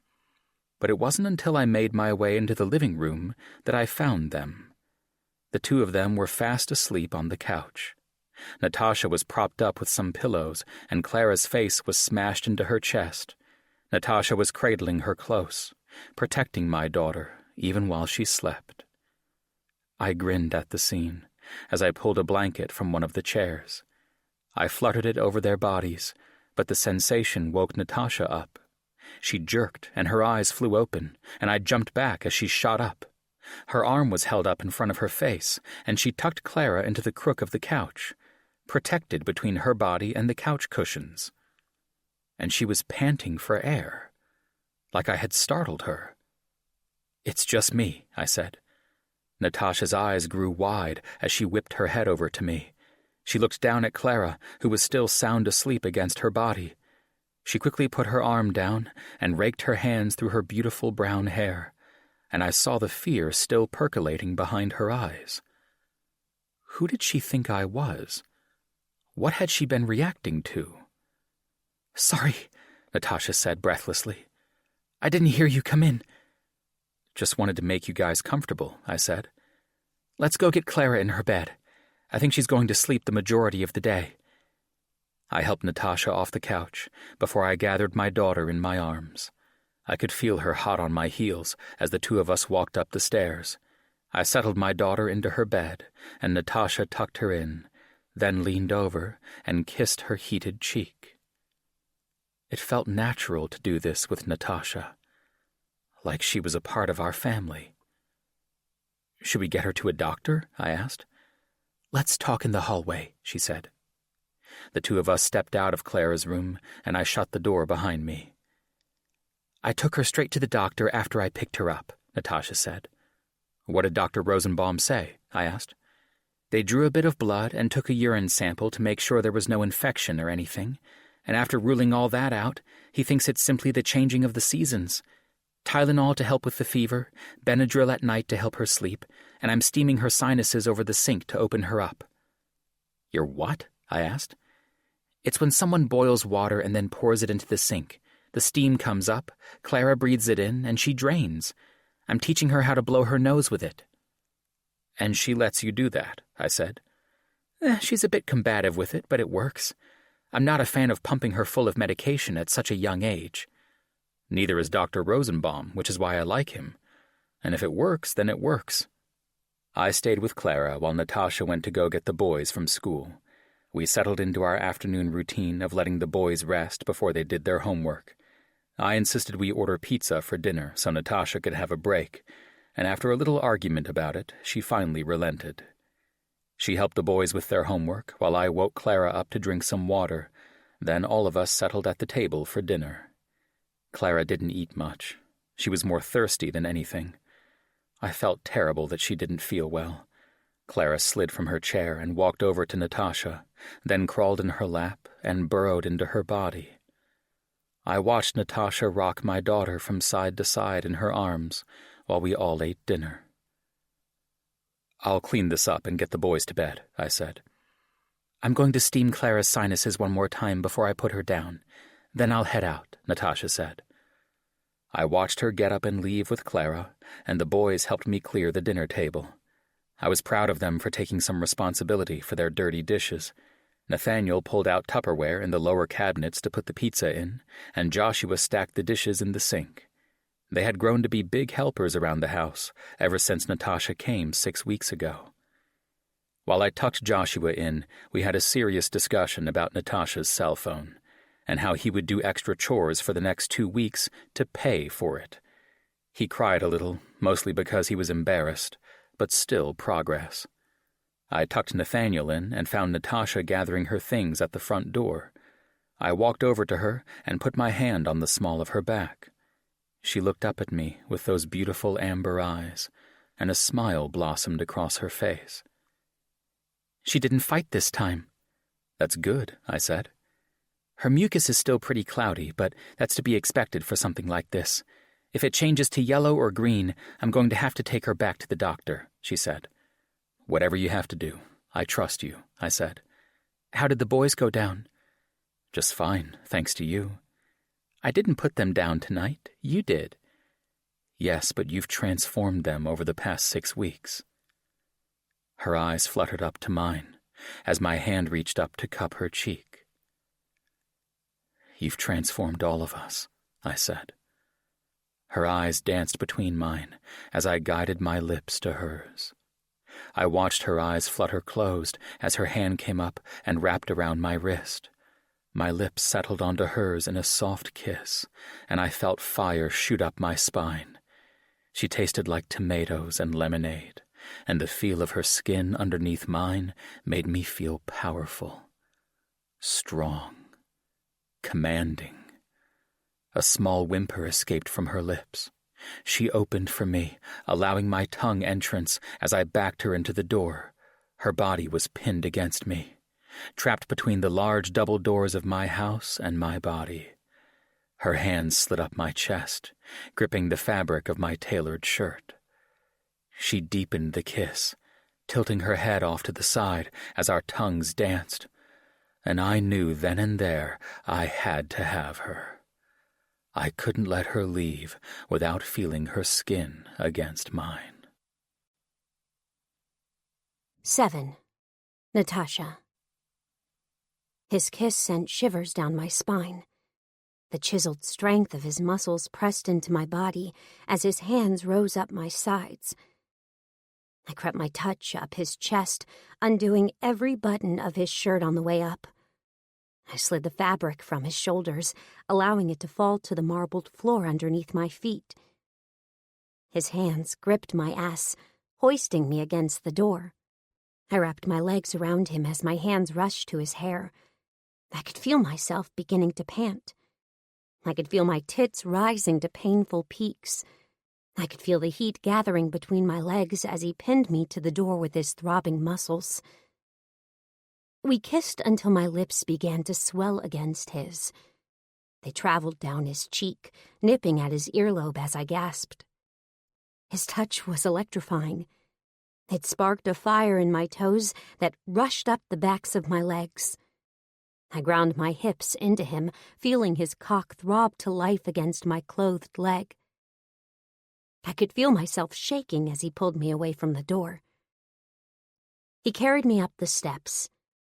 But it wasn't until I made my way into the living room that I found them. The two of them were fast asleep on the couch. Natasha was propped up with some pillows, and Clara's face was smashed into her chest. Natasha was cradling her close, protecting my daughter, even while she slept. I grinned at the scene as I pulled a blanket from one of the chairs. I fluttered it over their bodies, but the sensation woke Natasha up. She jerked, and her eyes flew open, and I jumped back as she shot up. Her arm was held up in front of her face, and she tucked Clara into the crook of the couch, protected between her body and the couch cushions. And she was panting for air, like I had startled her. "It's just me," I said. Natasha's eyes grew wide as she whipped her head over to me. She looked down at Clara, who was still sound asleep against her body. She quickly put her arm down and raked her hands through her beautiful brown hair, and I saw the fear still percolating behind her eyes. Who did she think I was? What had she been reacting to? "Sorry," Natasha said breathlessly. "I didn't hear you come in." "Just wanted to make you guys comfortable," I said. "Let's go get Clara in her bed. I think she's going to sleep the majority of the day." I helped Natasha off the couch before I gathered my daughter in my arms. I could feel her hot on my heels as the two of us walked up the stairs. I settled my daughter into her bed, and Natasha tucked her in, then leaned over and kissed her heated cheek. It felt natural to do this with Natasha, like she was a part of our family. "Should we get her to a doctor?" I asked. "Let's talk in the hallway," she said. The two of us stepped out of Clara's room, and I shut the door behind me. "I took her straight to the doctor after I picked her up," Natasha said. "What did Dr. Rosenbaum say?" I asked. "They drew a bit of blood and took a urine sample to make sure there was no infection or anything, and after ruling all that out, he thinks it's simply the changing of the seasons. Tylenol to help with the fever, Benadryl at night to help her sleep, and I'm steaming her sinuses over the sink to open her up." "You're what?" I asked. "It's when someone boils water and then pours it into the sink. The steam comes up, Clara breathes it in, and she drains. I'm teaching her how to blow her nose with it." "And she lets you do that," I said. She's a bit combative with it, but it works. I'm not a fan of pumping her full of medication at such a young age. Neither is Dr. Rosenbaum, which is why I like him. And if it works, then it works." I stayed with Clara while Natasha went to go get the boys from school. We settled into our afternoon routine of letting the boys rest before they did their homework. I insisted we order pizza for dinner so Natasha could have a break, and after a little argument about it, she finally relented. She helped the boys with their homework while I woke Clara up to drink some water. Then all of us settled at the table for dinner. Clara didn't eat much. She was more thirsty than anything. I felt terrible that she didn't feel well. Clara slid from her chair and walked over to Natasha, then crawled in her lap and burrowed into her body. I watched Natasha rock my daughter from side to side in her arms while we all ate dinner. "I'll clean this up and get the boys to bed," I said. "I'm going to steam Clara's sinuses one more time before I put her down. Then I'll head out, Natasha said. I watched her get up and leave with Clara, and the boys helped me clear the dinner table. I was proud of them for taking some responsibility for their dirty dishes. Nathaniel pulled out Tupperware in the lower cabinets to put the pizza in, and Joshua stacked the dishes in the sink. They had grown to be big helpers around the house ever since Natasha came 6 weeks ago. While I tucked Joshua in, we had a serious discussion about Natasha's cell phone, and how he would do extra chores for the next 2 weeks to pay for it. He cried a little, mostly because he was embarrassed, but still progress. I tucked Nathaniel in and found Natasha gathering her things at the front door. I walked over to her and put my hand on the small of her back. She looked up at me with those beautiful amber eyes, and a smile blossomed across her face. She didn't fight this time. That's good, I said. Her mucus is still pretty cloudy, but that's to be expected for something like this. If it changes to yellow or green, I'm going to have to take her back to the doctor, she said. Whatever you have to do. I trust you, I said. How did the boys go down? Just fine, thanks to you. I didn't put them down tonight. You did. Yes, but you've transformed them over the past 6 weeks. Her eyes fluttered up to mine as my hand reached up to cup her cheek. You've transformed all of us, I said. Her eyes danced between mine as I guided my lips to hers. I watched her eyes flutter closed as her hand came up and wrapped around my wrist. My lips settled onto hers in a soft kiss, and I felt fire shoot up my spine. She tasted like tomatoes and lemonade, and the feel of her skin underneath mine made me feel powerful, strong, commanding. A small whimper escaped from her lips. She opened for me, allowing my tongue entrance as I backed her into the door. Her body was pinned against me, trapped between the large double doors of my house and my body. Her hands slid up my chest, gripping the fabric of my tailored shirt. She deepened the kiss, tilting her head off to the side as our tongues danced, and I knew then and there I had to have her. I couldn't let her leave without feeling her skin against mine. 7. Natasha. His kiss sent shivers down my spine. The chiseled strength of his muscles pressed into my body as his hands rose up my sides. I crept my touch up his chest, undoing every button of his shirt on the way up. I slid the fabric from his shoulders, allowing it to fall to the marbled floor underneath my feet. His hands gripped my ass, hoisting me against the door. I wrapped my legs around him as my hands rushed to his hair. I could feel myself beginning to pant. I could feel my tits rising to painful peaks. I could feel the heat gathering between my legs as he pinned me to the door with his throbbing muscles. We kissed until my lips began to swell against his. They traveled down his cheek, nipping at his earlobe as I gasped. His touch was electrifying. It sparked a fire in my toes that rushed up the backs of my legs. I ground my hips into him, feeling his cock throb to life against my clothed leg. I could feel myself shaking as he pulled me away from the door. He carried me up the steps,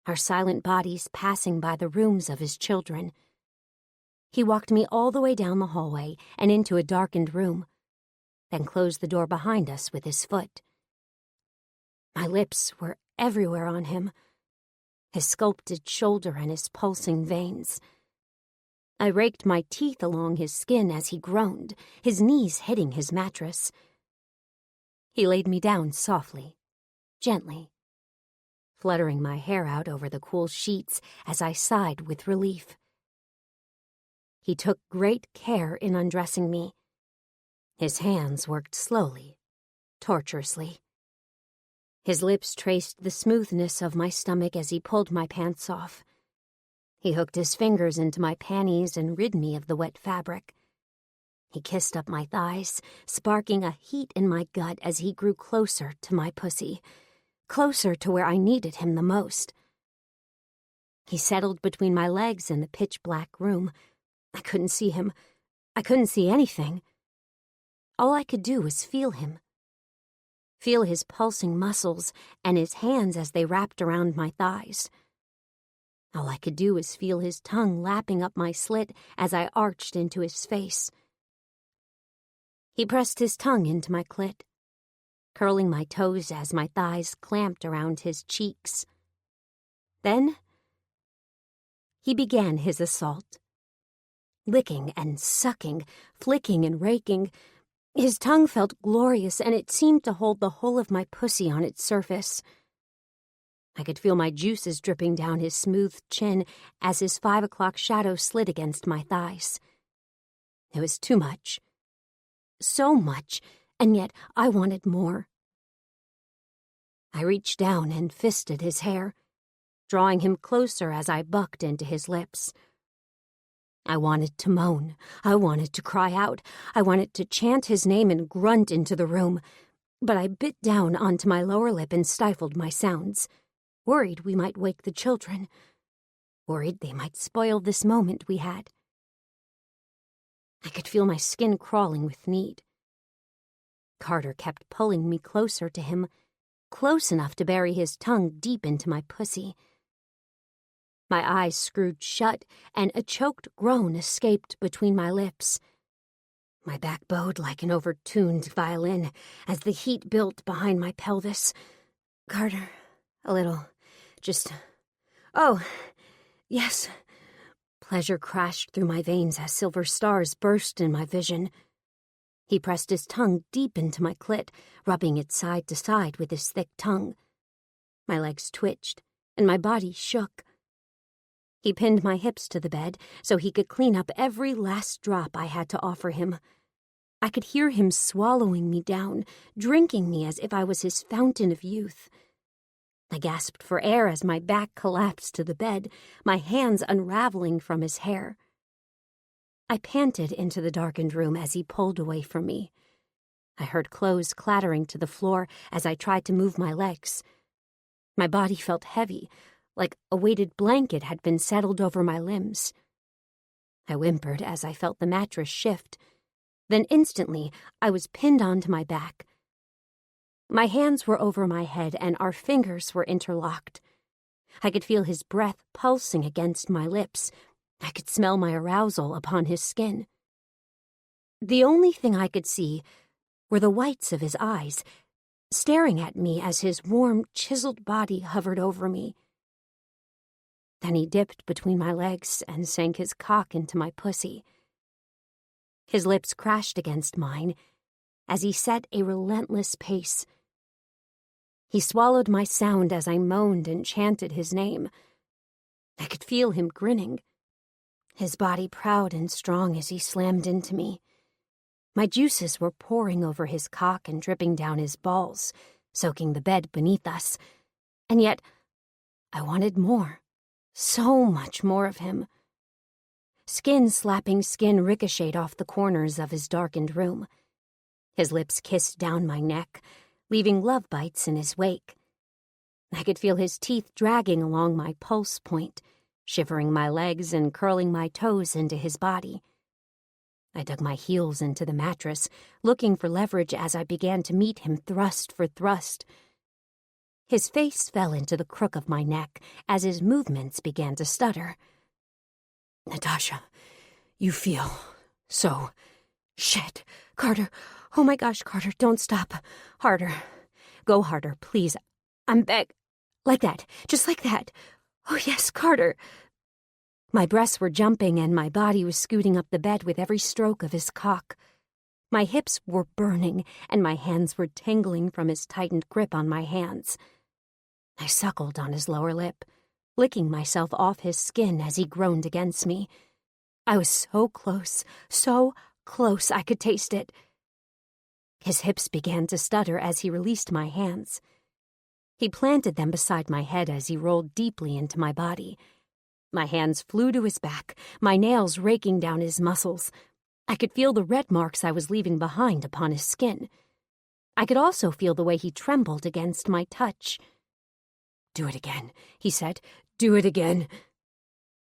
our silent bodies passing by the rooms of his children. He walked me all the way down the hallway and into a darkened room, then closed the door behind us with his foot. My lips were everywhere on him, his sculpted shoulder and his pulsing veins. I raked my teeth along his skin as he groaned, his knees hitting his mattress. He laid me down softly, gently, fluttering my hair out over the cool sheets as I sighed with relief. He took great care in undressing me. His hands worked slowly, tortuously. His lips traced the smoothness of my stomach as he pulled my pants off. He hooked his fingers into my panties and rid me of the wet fabric. He kissed up my thighs, sparking a heat in my gut as he grew closer to my pussy, closer to where I needed him the most. He settled between my legs in the pitch-black room, I couldn't see him. I couldn't see anything. All I could do was feel him. Feel his pulsing muscles and his hands as they wrapped around my thighs. All I could do was feel his tongue lapping up my slit as I arched into his face. He pressed his tongue into my clit, curling my toes as my thighs clamped around his cheeks. Then, he began his assault. Licking and sucking, flicking and raking. His tongue felt glorious, and it seemed to hold the whole of my pussy on its surface. I could feel my juices dripping down his smooth chin as his 5 o'clock shadow slid against my thighs. It was too much. So much, and yet I wanted more. I reached down and fisted his hair, drawing him closer as I bucked into his lips. I wanted to moan. I wanted to cry out. I wanted to chant his name and grunt into the room, but I bit down onto my lower lip and stifled my sounds, worried we might wake the children, worried they might spoil this moment we had. I could feel my skin crawling with need. Carter kept pulling me closer to him, close enough to bury his tongue deep into my pussy. My eyes screwed shut, and a choked groan escaped between my lips. My back bowed like an overtuned violin as the heat built behind my pelvis. Carter, a little, just, oh, yes. Pleasure crashed through my veins as silver stars burst in my vision. He pressed his tongue deep into my clit, rubbing it side to side with his thick tongue. My legs twitched, and my body shook. He pinned my hips to the bed so he could clean up every last drop I had to offer him. I could hear him swallowing me down, drinking me as if I was his fountain of youth. I gasped for air as my back collapsed to the bed, my hands unraveling from his hair. I panted into the darkened room as he pulled away from me. I heard clothes clattering to the floor as I tried to move my legs. My body felt heavy, like a weighted blanket had been settled over my limbs. I whimpered as I felt the mattress shift. Then instantly, I was pinned onto my back. My hands were over my head and our fingers were interlocked. I could feel his breath pulsing against my lips. I could smell my arousal upon his skin. The only thing I could see were the whites of his eyes, staring at me as his warm, chiseled body hovered over me. Then he dipped between my legs and sank his cock into my pussy. His lips crashed against mine as he set a relentless pace. He swallowed my sound as I moaned and chanted his name. I could feel him grinning, his body proud and strong as he slammed into me. My juices were pouring over his cock and dripping down his balls, soaking the bed beneath us. And yet, I wanted more, so much more of him. Skin slapping skin ricocheted off the corners of his darkened room. His lips kissed down my neck, leaving love bites in his wake. I could feel his teeth dragging along my pulse point, shivering my legs and curling my toes into his body. I dug my heels into the mattress, looking for leverage as I began to meet him thrust for thrust. His face fell into the crook of my neck as his movements began to stutter. Natasha, you feel so... Shit, Carter. Oh my gosh, Carter, don't stop. Harder. Go harder, please. I'm back. Like that. Just like that. Oh yes, Carter. My breasts were jumping and my body was scooting up the bed with every stroke of his cock. My hips were burning and my hands were tingling from his tightened grip on my hands. I suckled on his lower lip, licking myself off his skin as he groaned against me. I was so close I could taste it. His hips began to stutter as he released my hands. He planted them beside my head as he rolled deeply into my body. My hands flew to his back, my nails raking down his muscles. I could feel the red marks I was leaving behind upon his skin. I could also feel the way he trembled against my touch. Do it again, he said. Do it again.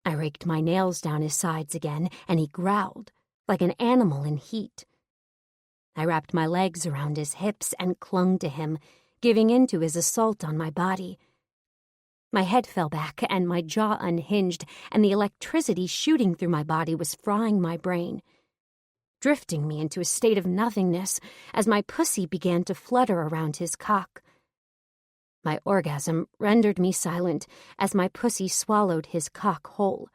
I raked my nails down his sides again, and he growled, like an animal in heat. I wrapped my legs around his hips and clung to him, giving in to his assault on my body. My head fell back and my jaw unhinged, and the electricity shooting through my body was frying my brain, drifting me into a state of nothingness as my pussy began to flutter around his cock. My orgasm rendered me silent as my pussy swallowed his cock whole.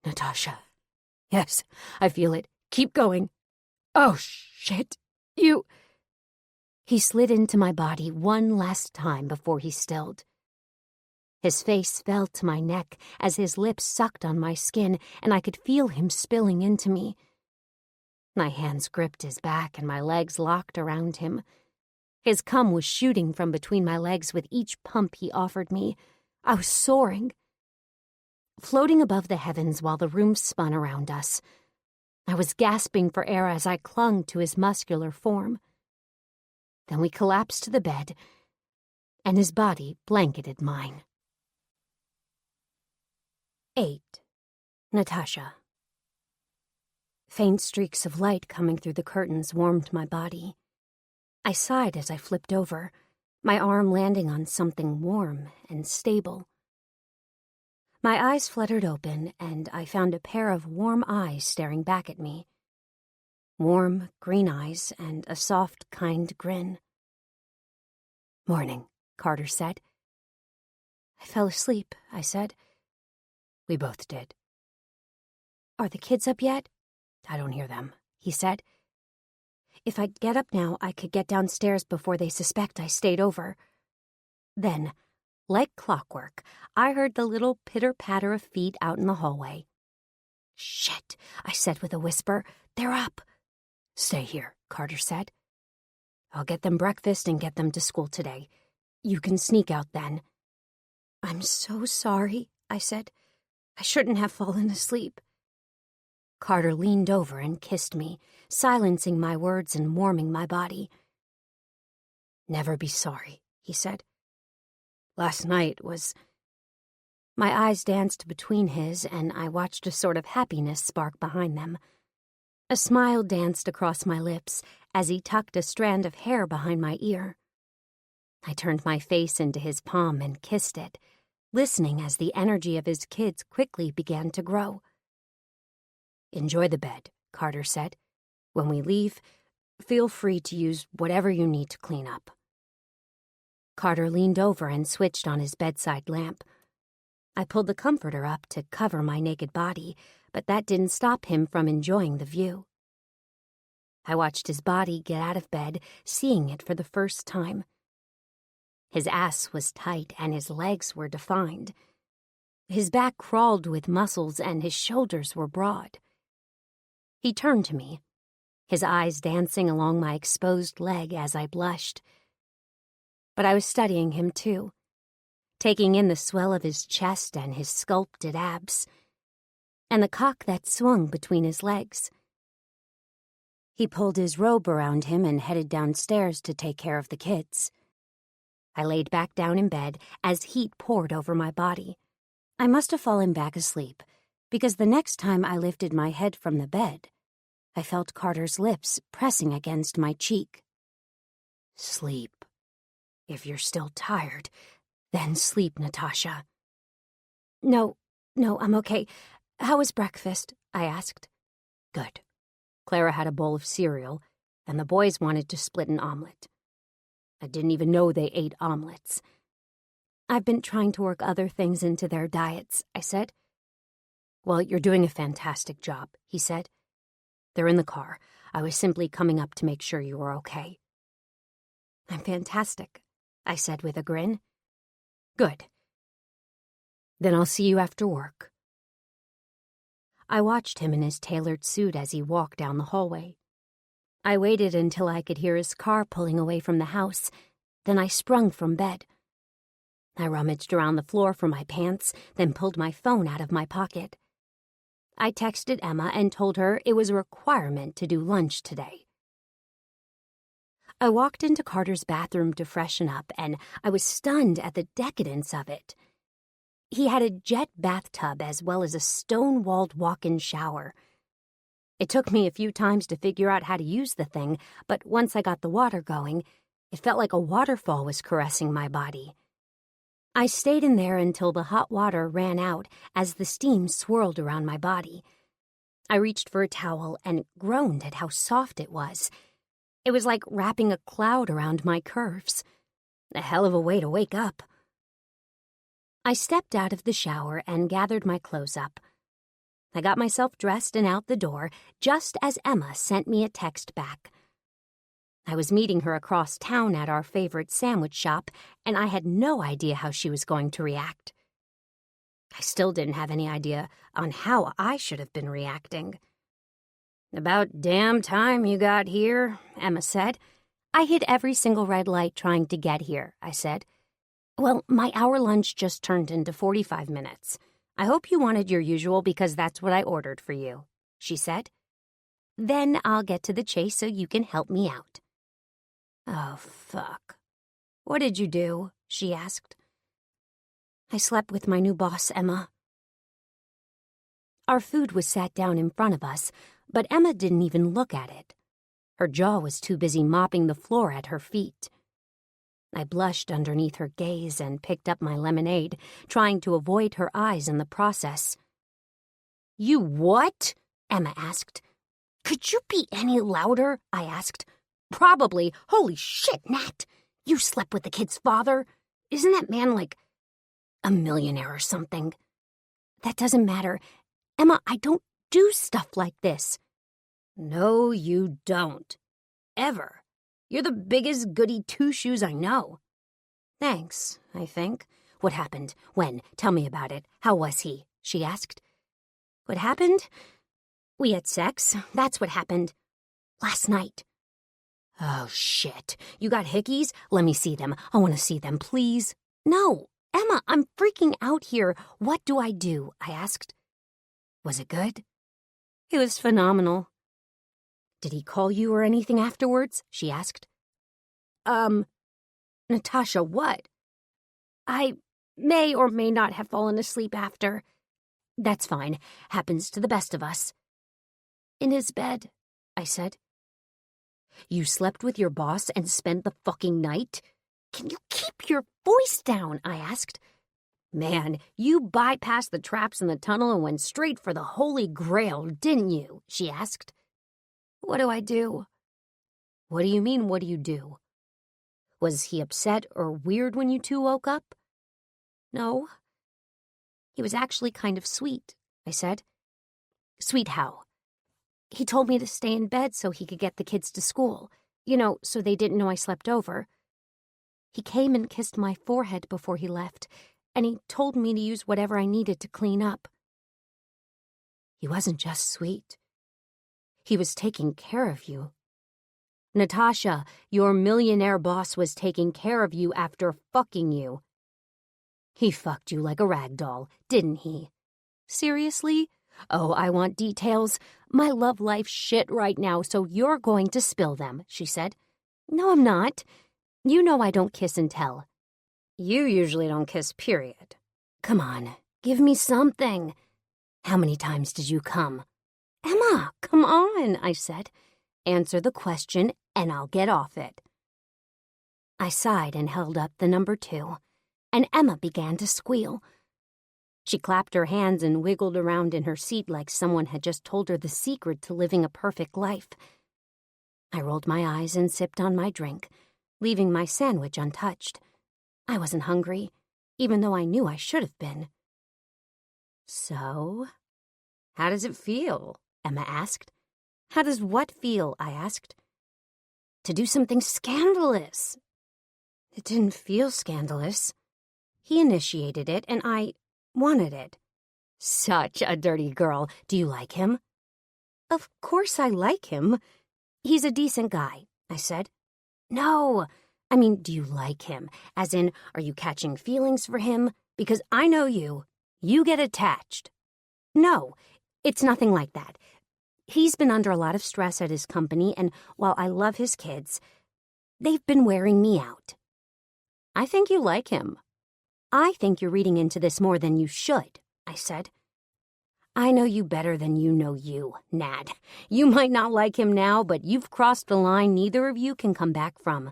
"Natasha. Yes, I feel it. Keep going. Oh, shit. You..." He slid into my body one last time before he stilled. His face fell to my neck as his lips sucked on my skin, and I could feel him spilling into me. My hands gripped his back and my legs locked around him. His cum was shooting from between my legs with each pump he offered me. I was soaring, floating above the heavens while the room spun around us. I was gasping for air as I clung to his muscular form. Then we collapsed to the bed, and his body blanketed mine. 8. Natasha. Faint streaks of light coming through the curtains warmed my body. I sighed as I flipped over, my arm landing on something warm and stable. My eyes fluttered open, and I found a pair of warm eyes staring back at me. Warm, green eyes and a soft, kind grin. "Morning," Carter said. "I fell asleep," I said. "We both did." "Are the kids up yet?" "I don't hear them," he said. "If I get up now, I could get downstairs before they suspect I stayed over." Then, like clockwork, I heard the little pitter-patter of feet out in the hallway. "Shit," I said with a whisper. "They're up." "Stay here," Carter said. "I'll get them breakfast and get them to school today. You can sneak out then." "I'm so sorry," I said. "I shouldn't have fallen asleep." Carter leaned over and kissed me, silencing my words and warming my body. "Never be sorry," he said. "Last night was..." My eyes danced between his, and I watched a sort of happiness spark behind them. A smile danced across my lips as he tucked a strand of hair behind my ear. I turned my face into his palm and kissed it, listening as the energy of his kids quickly began to grow. "Enjoy the bed," Carter said. "When we leave, feel free to use whatever you need to clean up." Carter leaned over and switched on his bedside lamp. I pulled the comforter up to cover my naked body, but that didn't stop him from enjoying the view. I watched his body get out of bed, seeing it for the first time. His ass was tight and his legs were defined. His back crawled with muscles and his shoulders were broad. He turned to me, his eyes dancing along my exposed leg as I blushed. But I was studying him too, taking in the swell of his chest and his sculpted abs, and the cock that swung between his legs. He pulled his robe around him and headed downstairs to take care of the kids. I laid back down in bed as heat poured over my body. I must have fallen back asleep, because the next time I lifted my head from the bed, I felt Carter's lips pressing against my cheek. "Sleep. If you're still tired, then sleep, Natasha." No, I'm okay. How was breakfast?" I asked. "Good. Clara had a bowl of cereal, and the boys wanted to split an omelet. I didn't even know they ate omelets." "I've been trying to work other things into their diets," I said. "Well, you're doing a fantastic job," he said. "They're in the car. I was simply coming up to make sure you were okay." "I'm fantastic," I said with a grin. "Good. Then I'll see you after work." I watched him in his tailored suit as he walked down the hallway. I waited until I could hear his car pulling away from the house, then I sprung from bed. I rummaged around the floor for my pants, then pulled my phone out of my pocket. I texted Emma and told her it was a requirement to do lunch today. I walked into Carter's bathroom to freshen up, and I was stunned at the decadence of it. He had a jet bathtub as well as a stone-walled walk-in shower. It took me a few times to figure out how to use the thing, but once I got the water going, it felt like a waterfall was caressing my body. I stayed in there until the hot water ran out as the steam swirled around my body. I reached for a towel and groaned at how soft it was. It was like wrapping a cloud around my curves. A hell of a way to wake up. I stepped out of the shower and gathered my clothes up. I got myself dressed and out the door just as Emma sent me a text back. I was meeting her across town at our favorite sandwich shop, and I had no idea how she was going to react. I still didn't have any idea on how I should have been reacting. "About damn time you got here," Emma said. "I hit every single red light trying to get here," I said. "Well, my hour lunch just turned into 45 minutes. I hope you wanted your usual because that's what I ordered for you," she said. "Then I'll get to the chase so you can help me out." "Oh, fuck. What did you do?" she asked. "I slept with my new boss, Emma." Our food was sat down in front of us, but Emma didn't even look at it. Her jaw was too busy mopping the floor at her feet. I blushed underneath her gaze and picked up my lemonade, trying to avoid her eyes in the process. "You what?" Emma asked. "Could you be any louder?" I asked. "Probably. Holy shit, Nat! You slept with the kid's father? Isn't that man like a millionaire or something?" "That doesn't matter. Emma, I don't do stuff like this." "No, you don't. Ever. You're the biggest goody two-shoes I know." "Thanks, I think." "What happened? When? Tell me about it. How was he?" she asked. "What happened? We had sex. That's what happened. Last night." "Oh, shit. You got hickeys? Let me see them. I want to see them, please." "No, Emma, I'm freaking out here. What do I do?" I asked. "Was it good?" "It was phenomenal." "Did he call you or anything afterwards?" she asked. Natasha, what?" "I may or may not have fallen asleep after." "That's fine. Happens to the best of us." "In his bed," I said. "You slept with your boss and spent the fucking night?" "Can you keep your voice down?" I asked. "Man, you bypassed the traps in the tunnel and went straight for the Holy Grail, didn't you?" she asked. "What do I do?" "What do you mean, what do you do? Was he upset or weird when you two woke up?" "No. He was actually kind of sweet," I said. "Sweet how?" "He told me to stay in bed so he could get the kids to school. So they didn't know I slept over. He came and kissed my forehead before he left, and he told me to use whatever I needed to clean up." "He wasn't just sweet. He was taking care of you. Natasha, your millionaire boss was taking care of you after fucking you. He fucked you like a rag doll, didn't he?" "Seriously? Oh, I want details. My love life's shit right now, so you're going to spill them," she said. "No, I'm not. You know I don't kiss and tell." "You usually don't kiss, period." "Come on, give me something. How many times did you come?" "Emma, come on," I said. "Answer the question and I'll get off it." I sighed and held up the number 2, and Emma began to squeal. She clapped her hands and wiggled around in her seat like someone had just told her the secret to living a perfect life. I rolled my eyes and sipped on my drink, leaving my sandwich untouched. I wasn't hungry, even though I knew I should have been. "So, how does it feel?" Emma asked. "How does what feel?" I asked. "To do something scandalous." "It didn't feel scandalous. He initiated it, and I wanted it." "Such a dirty girl. Do you like him?" "Of course I like him. He's a decent guy," I said. "No, I mean, do you like him? As in, are you catching feelings for him? Because I know you. You get attached." "No, it's nothing like that. He's been under a lot of stress at his company, and while I love his kids, they've been wearing me out." "I think you like him." I think you're reading into this more than you should, I said. I know you better than you know you, Nad. You might not like him now, but you've crossed a line neither of you can come back from.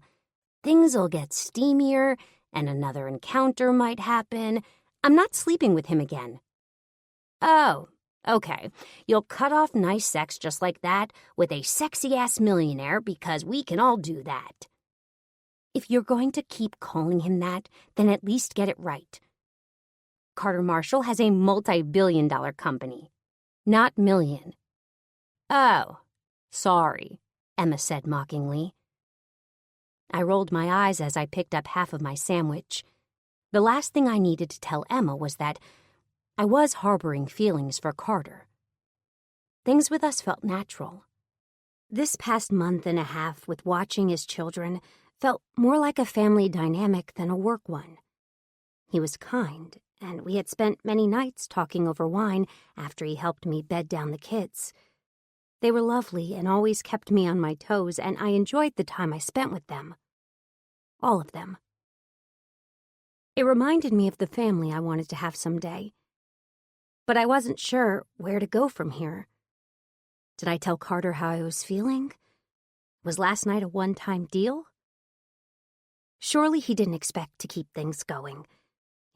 Things'll get steamier, and another encounter might happen. I'm not sleeping with him again. Oh, okay. You'll cut off nice sex just like that with a sexy-ass millionaire because we can all do that. If you're going to keep calling him that, then at least get it right. Carter Marshall has a multi-billion-dollar company, not million. Oh, sorry, Emma said mockingly. I rolled my eyes as I picked up half of my sandwich. The last thing I needed to tell Emma was that I was harboring feelings for Carter. Things with us felt natural. This past month and a half with watching his children felt more like a family dynamic than a work one. He was kind, and we had spent many nights talking over wine after he helped me bed down the kids. They were lovely and always kept me on my toes, and I enjoyed the time I spent with them. All of them. It reminded me of the family I wanted to have someday. But I wasn't sure where to go from here. Did I tell Carter how I was feeling? Was last night a one-time deal? Surely he didn't expect to keep things going.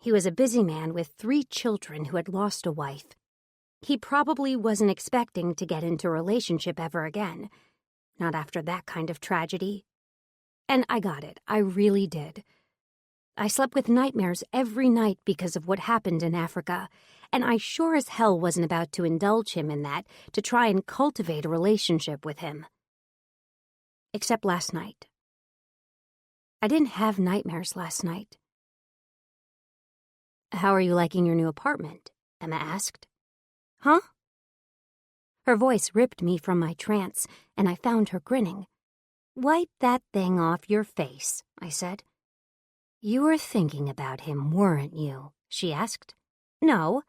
He was a busy man with 3 children who had lost a wife. He probably wasn't expecting to get into a relationship ever again. Not after that kind of tragedy. And I got it. I really did. I slept with nightmares every night because of what happened in Africa, and I sure as hell wasn't about to indulge him in that to try and cultivate a relationship with him. Except last night. I didn't have nightmares last night. How are you liking your new apartment? Emma asked. Huh? Her voice ripped me from my trance, and I found her grinning. Wipe that thing off your face, I said. You were thinking about him, weren't you? She asked. No.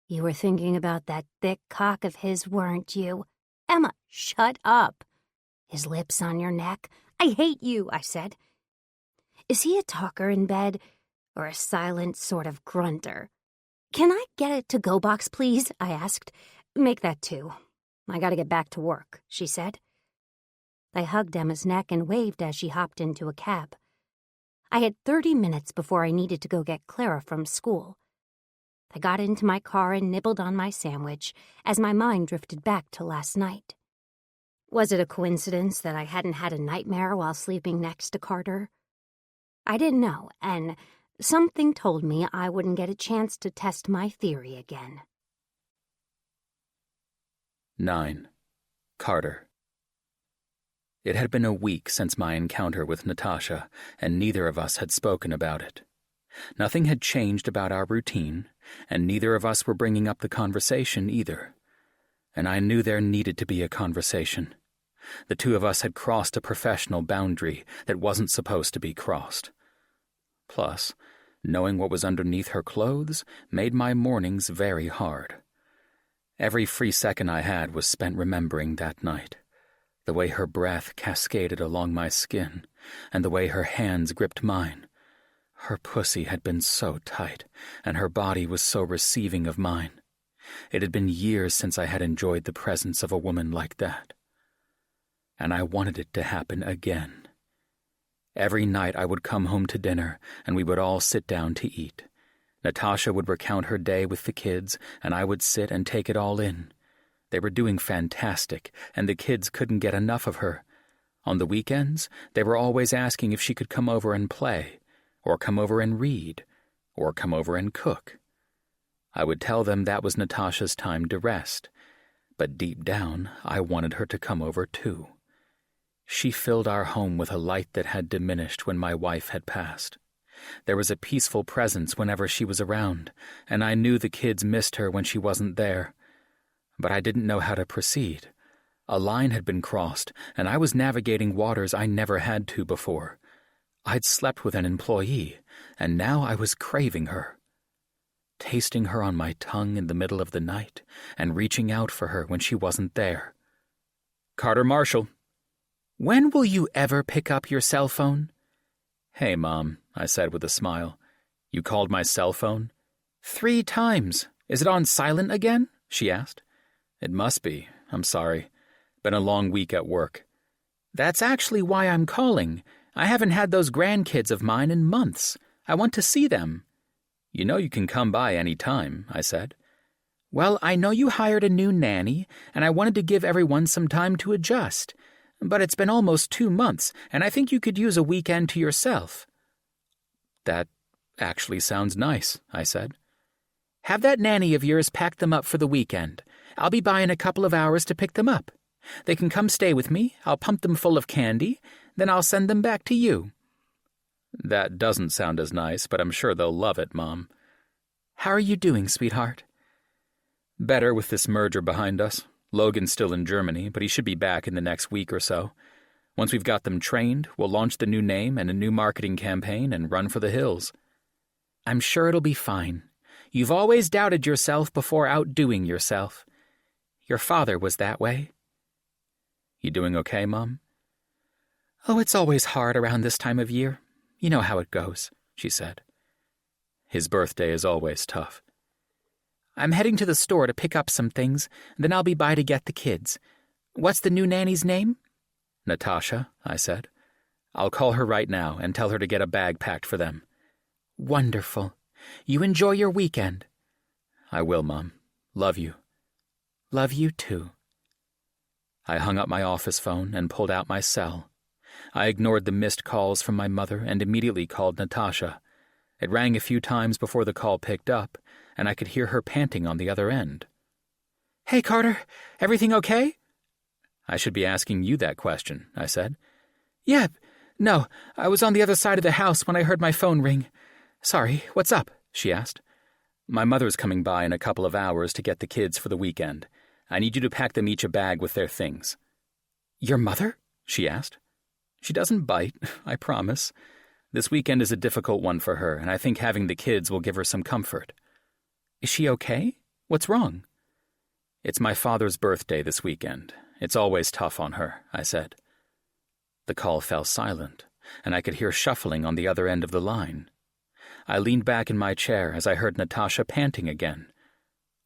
You were thinking about that thick cock of his, weren't you? Emma, shut up. His lips on your neck. I hate you, I said. Is he a talker in bed, or a silent sort of grunter? Can I get a to-go box, please? I asked. Make that 2. I gotta get back to work, she said. I hugged Emma's neck and waved as she hopped into a cab. I had 30 minutes before I needed to go get Clara from school. I got into my car and nibbled on my sandwich as my mind drifted back to last night. Was it a coincidence that I hadn't had a nightmare while sleeping next to Carter? I didn't know, and something told me I wouldn't get a chance to test my theory again. 9. Carter. It had been a week since my encounter with Natasha, and neither of us had spoken about it. Nothing had changed about our routine, and neither of us were bringing up the conversation either. And I knew there needed to be a conversation. The 2 of us had crossed a professional boundary that wasn't supposed to be crossed. Plus, knowing what was underneath her clothes made my mornings very hard. Every free second I had was spent remembering that night. The way her breath cascaded along my skin, and the way her hands gripped mine. Her pussy had been so tight, and her body was so receiving of mine. It had been years since I had enjoyed the presence of a woman like that. And I wanted it to happen again. Every night I would come home to dinner, and we would all sit down to eat. Natasha would recount her day with the kids, and I would sit and take it all in. They were doing fantastic, and the kids couldn't get enough of her. On the weekends, they were always asking if she could come over and play, or come over and read, or come over and cook. I would tell them that was Natasha's time to rest, but deep down I wanted her to come over too. She filled our home with a light that had diminished when my wife had passed. There was a peaceful presence whenever she was around, and I knew the kids missed her when she wasn't there. But I didn't know how to proceed. A line had been crossed, and I was navigating waters I never had to before. I'd slept with an employee, and now I was craving her. Tasting her on my tongue in the middle of the night, and reaching out for her when she wasn't there. Carter Marshall. When will you ever pick up your cell phone? Hey, Mom, I said with a smile. You called my cell phone? 3 times. Is it on silent again? She asked. It must be. I'm sorry. Been a long week at work. That's actually why I'm calling. I haven't had those grandkids of mine in months. I want to see them. You know you can come by any time, I said. Well, I know you hired a new nanny, and I wanted to give everyone some time to adjust. But it's been almost 2 months, and I think you could use a weekend to yourself. That actually sounds nice, I said. Have that nanny of yours pack them up for the weekend. I'll be by in a couple of hours to pick them up. They can come stay with me, I'll pump them full of candy, then I'll send them back to you. That doesn't sound as nice, but I'm sure they'll love it, Mom. How are you doing, sweetheart? Better with this merger behind us. Logan's still in Germany, but he should be back in the next week or so. Once we've got them trained, we'll launch the new name and a new marketing campaign and run for the hills. I'm sure it'll be fine. You've always doubted yourself before outdoing yourself. Your father was that way. You doing okay, Mom? Oh, it's always hard around this time of year. You know how it goes, she said. His birthday is always tough. I'm heading to the store to pick up some things, then I'll be by to get the kids. What's the new nanny's name? Natasha, I said. I'll call her right now and tell her to get a bag packed for them. Wonderful. You enjoy your weekend. I will, Mom. Love you. Love you, too. I hung up my office phone and pulled out my cell. I ignored the missed calls from my mother and immediately called Natasha. It rang a few times before the call picked up, and I could hear her panting on the other end. Hey, Carter, everything okay? I should be asking you that question, I said. Yeah, no, I was on the other side of the house when I heard my phone ring. Sorry, what's up? She asked. My mother's coming by in a couple of hours to get the kids for the weekend. I need you to pack them each a bag with their things. Your mother? She asked. She doesn't bite, I promise. This weekend is a difficult one for her, and I think having the kids will give her some comfort. Is she okay? What's wrong? It's my father's birthday this weekend. It's always tough on her, I said. The call fell silent, and I could hear shuffling on the other end of the line. I leaned back in my chair as I heard Natasha panting again.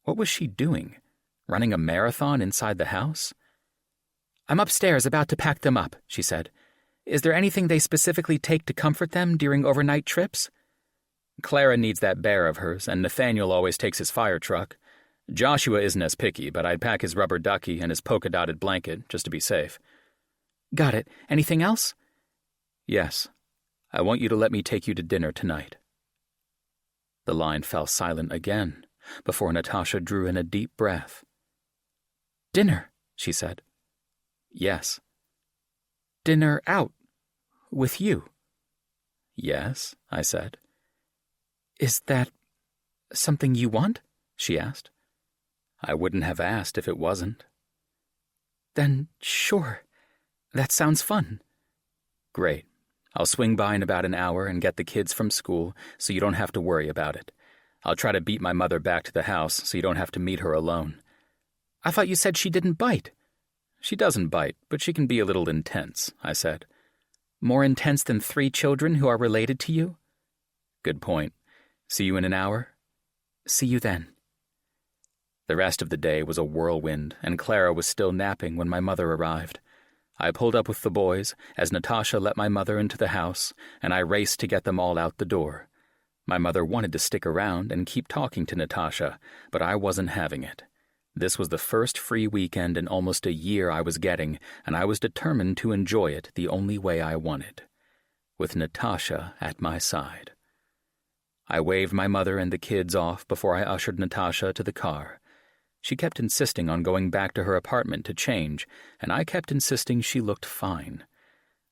What was she doing? Running a marathon inside the house? I'm upstairs about to pack them up, she said. Is there anything they specifically take to comfort them during overnight trips? Clara needs that bear of hers, and Nathaniel always takes his fire truck. Joshua isn't as picky, but I'd pack his rubber ducky and his polka-dotted blanket, just to be safe. Got it. Anything else? Yes. I want you to let me take you to dinner tonight. The line fell silent again, before Natasha drew in a deep breath. Dinner, she said. Yes. Dinner out. With you. Yes, I said. Is that something you want? She asked. I wouldn't have asked if it wasn't. Then, sure. That sounds fun. Great. I'll swing by in about an hour and get the kids from school so you don't have to worry about it. I'll try to beat my mother back to the house so you don't have to meet her alone. I thought you said she didn't bite. She doesn't bite, but she can be a little intense, I said. More intense than 3 children who are related to you? Good point. See you in an hour? See you then. The rest of the day was a whirlwind, and Clara was still napping when my mother arrived. I pulled up with the boys as Natasha let my mother into the house, and I raced to get them all out the door. My mother wanted to stick around and keep talking to Natasha, but I wasn't having it. This was the first free weekend in almost a year I was getting, and I was determined to enjoy it the only way I wanted, with Natasha at my side. I waved my mother and the kids off before I ushered Natasha to the car. She kept insisting on going back to her apartment to change, and I kept insisting she looked fine.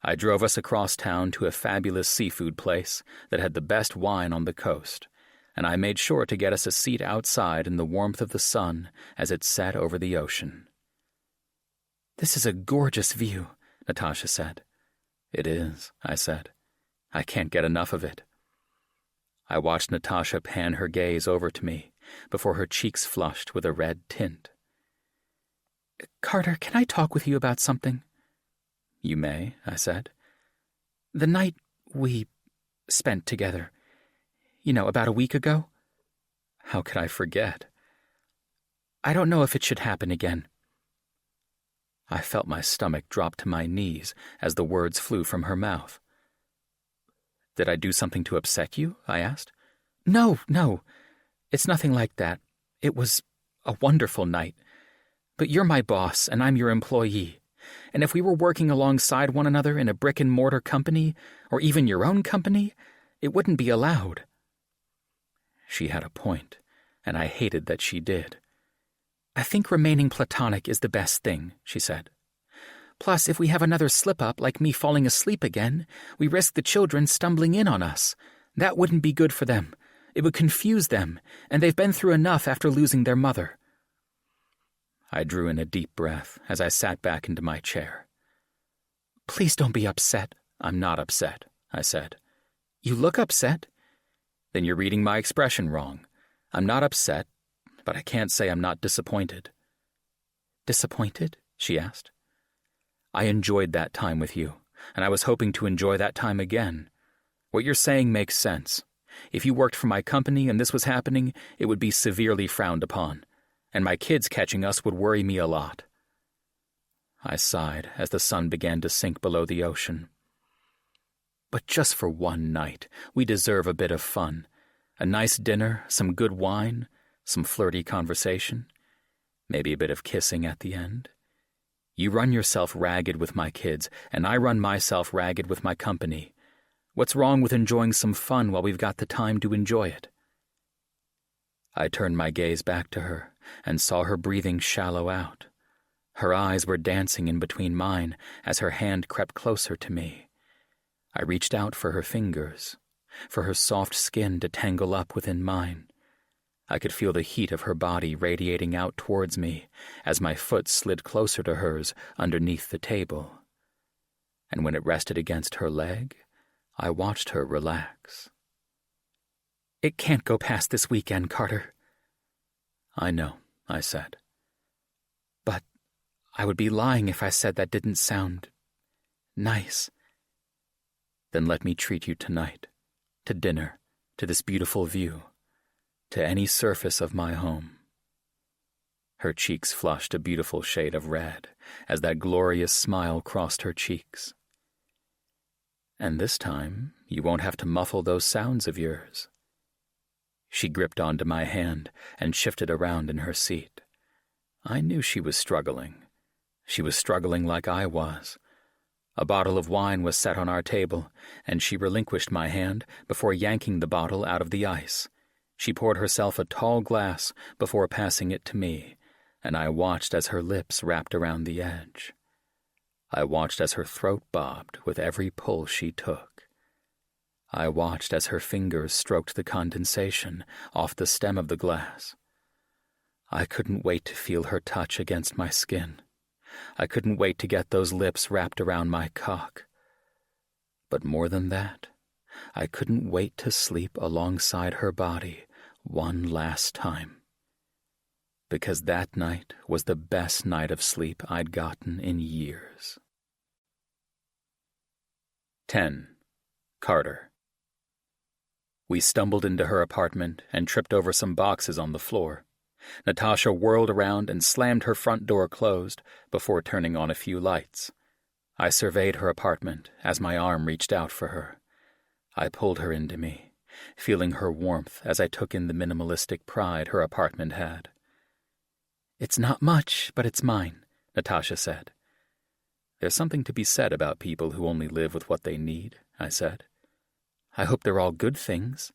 I drove us across town to a fabulous seafood place that had the best wine on the coast, and I made sure to get us a seat outside in the warmth of the sun as it set over the ocean. This is a gorgeous view, Natasha said. It is, I said. I can't get enough of it. I watched Natasha pan her gaze over to me before her cheeks flushed with a red tint. Carter, can I talk with you about something? You may, I said. The night we spent together, About a week ago? How could I forget? I don't know if it should happen again. I felt my stomach drop to my knees as the words flew from her mouth. Did I do something to upset you? I asked. No. It's nothing like that. It was a wonderful night. But you're my boss, and I'm your employee. And if we were working alongside one another in a brick-and-mortar company, or even your own company, it wouldn't be allowed. She had a point, and I hated that she did. I think remaining platonic is the best thing, she said. Plus, if we have another slip-up like me falling asleep again, we risk the children stumbling in on us. That wouldn't be good for them. It would confuse them, and they've been through enough after losing their mother. I drew in a deep breath as I sat back into my chair. Please don't be upset. I'm not upset, I said. You look upset. Then you're reading my expression wrong. I'm not upset, but I can't say I'm not disappointed. Disappointed? She asked. I enjoyed that time with you, and I was hoping to enjoy that time again. What you're saying makes sense. If you worked for my company and this was happening, it would be severely frowned upon, and my kids catching us would worry me a lot. I sighed as the sun began to sink below the ocean. But just for one night, we deserve a bit of fun. A nice dinner, some good wine, some flirty conversation, maybe a bit of kissing at the end. You run yourself ragged with my kids, and I run myself ragged with my company. What's wrong with enjoying some fun while we've got the time to enjoy it? I turned my gaze back to her and saw her breathing shallow out. Her eyes were dancing in between mine as her hand crept closer to me. I reached out for her fingers, for her soft skin to tangle up within mine. I could feel the heat of her body radiating out towards me as my foot slid closer to hers underneath the table. And when it rested against her leg, I watched her relax. It can't go past this weekend, Carter. I know, I said. But I would be lying if I said that didn't sound nice. Then let me treat you tonight, to dinner, to this beautiful view, to any surface of my home. Her cheeks flushed a beautiful shade of red as that glorious smile crossed her cheeks. And this time, you won't have to muffle those sounds of yours. She gripped onto my hand and shifted around in her seat. I knew she was struggling. She was struggling like I was. A bottle of wine was set on our table, and she relinquished my hand before yanking the bottle out of the ice. She poured herself a tall glass before passing it to me, and I watched as her lips wrapped around the edge. I watched as her throat bobbed with every pull she took. I watched as her fingers stroked the condensation off the stem of the glass. I couldn't wait to feel her touch against my skin. I couldn't wait to get those lips wrapped around my cock. But more than that, I couldn't wait to sleep alongside her body one last time. Because that night was the best night of sleep I'd gotten in years. 10. Carter. We stumbled into her apartment and tripped over some boxes on the floor. Natasha whirled around and slammed her front door closed before turning on a few lights. I surveyed her apartment as my arm reached out for her. I pulled her into me, feeling her warmth as I took in the minimalistic pride her apartment had. It's not much, but it's mine, Natasha said. There's something to be said about people who only live with what they need, I said. I hope they're all good things.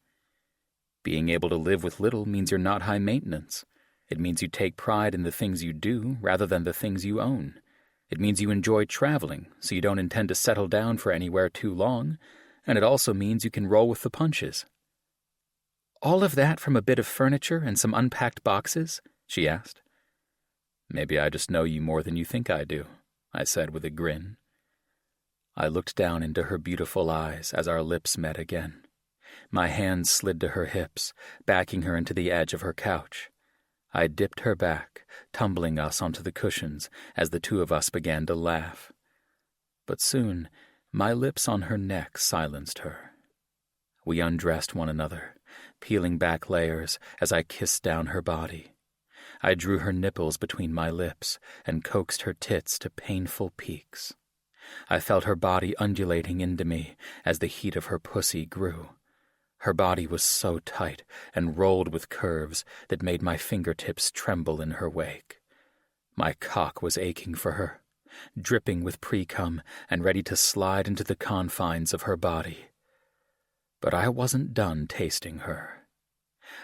Being able to live with little means you're not high maintenance. It means you take pride in the things you do rather than the things you own. It means you enjoy traveling, so you don't intend to settle down for anywhere too long, and it also means you can roll with the punches. All of that from a bit of furniture and some unpacked boxes? She asked. Maybe I just know you more than you think I do, I said with a grin. I looked down into her beautiful eyes as our lips met again. My hands slid to her hips, backing her into the edge of her couch. I dipped her back, tumbling us onto the cushions as the two of us began to laugh. But soon, my lips on her neck silenced her. We undressed one another, peeling back layers as I kissed down her body. I drew her nipples between my lips and coaxed her tits to painful peaks. I felt her body undulating into me as the heat of her pussy grew. Her body was so tight and rolled with curves that made my fingertips tremble in her wake. My cock was aching for her, dripping with pre-cum and ready to slide into the confines of her body. But I wasn't done tasting her.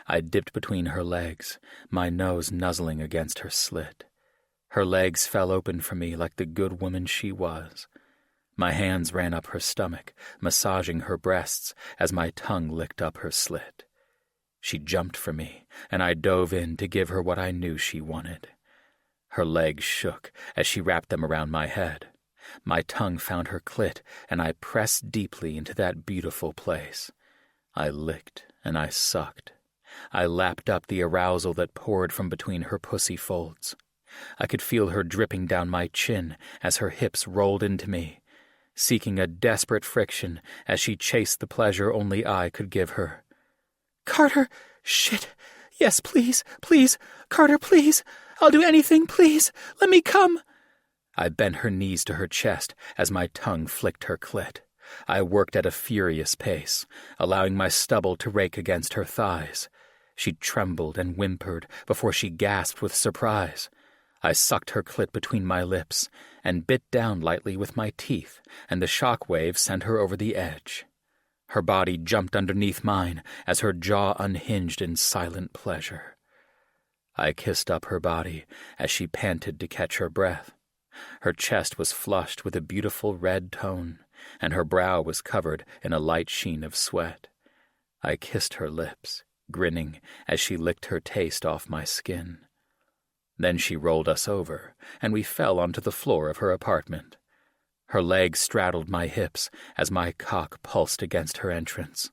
I dipped between her legs, my nose nuzzling against her slit. Her legs fell open for me like the good woman she was. My hands ran up her stomach, massaging her breasts as my tongue licked up her slit. She jumped for me, and I dove in to give her what I knew she wanted. Her legs shook as she wrapped them around my head. My tongue found her clit, and I pressed deeply into that beautiful place. I licked and I sucked. I lapped up the arousal that poured from between her pussy folds. I could feel her dripping down my chin as her hips rolled into me, seeking a desperate friction as she chased the pleasure only I could give her. Carter! Shit! Yes, please, please! Carter, please! I'll do anything, please! Let me come! I bent her knees to her chest as my tongue flicked her clit. I worked at a furious pace, allowing my stubble to rake against her thighs. She trembled and whimpered before she gasped with surprise. I sucked her clit between my lips and bit down lightly with my teeth, and the shock wave sent her over the edge. Her body jumped underneath mine as her jaw unhinged in silent pleasure. I kissed up her body as she panted to catch her breath. Her chest was flushed with a beautiful red tone, and her brow was covered in a light sheen of sweat. I kissed her lips, grinning as she licked her taste off my skin. Then she rolled us over, and we fell onto the floor of her apartment. Her legs straddled my hips as my cock pulsed against her entrance.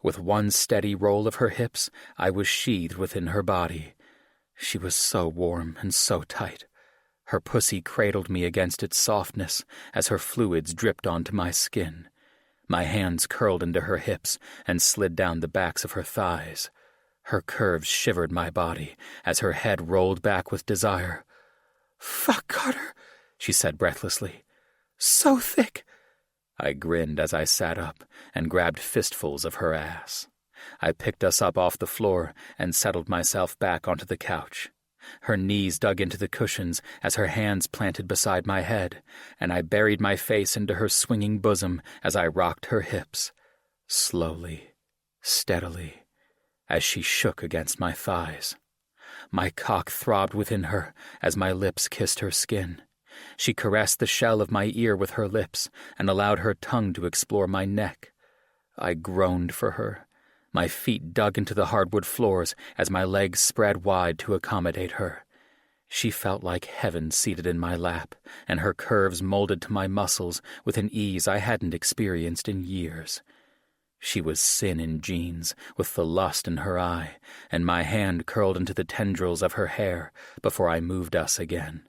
With one steady roll of her hips, I was sheathed within her body. She was so warm and so tight. Her pussy cradled me against its softness as her fluids dripped onto my skin. My hands curled into her hips and slid down the backs of her thighs. Her curves shivered my body as her head rolled back with desire. "Fuck, Carter," she said breathlessly. "So thick." I grinned as I sat up and grabbed fistfuls of her ass. I picked us up off the floor and settled myself back onto the couch. Her knees dug into the cushions as her hands planted beside my head, and I buried my face into her swinging bosom as I rocked her hips, slowly, steadily, as she shook against my thighs. My cock throbbed within her as my lips kissed her skin. She caressed the shell of my ear with her lips and allowed her tongue to explore my neck. I groaned for her. My feet dug into the hardwood floors as my legs spread wide to accommodate her. She felt like heaven seated in my lap, and her curves molded to my muscles with an ease I hadn't experienced in years. She was sin in jeans, with the lust in her eye, and my hand curled into the tendrils of her hair before I moved us again.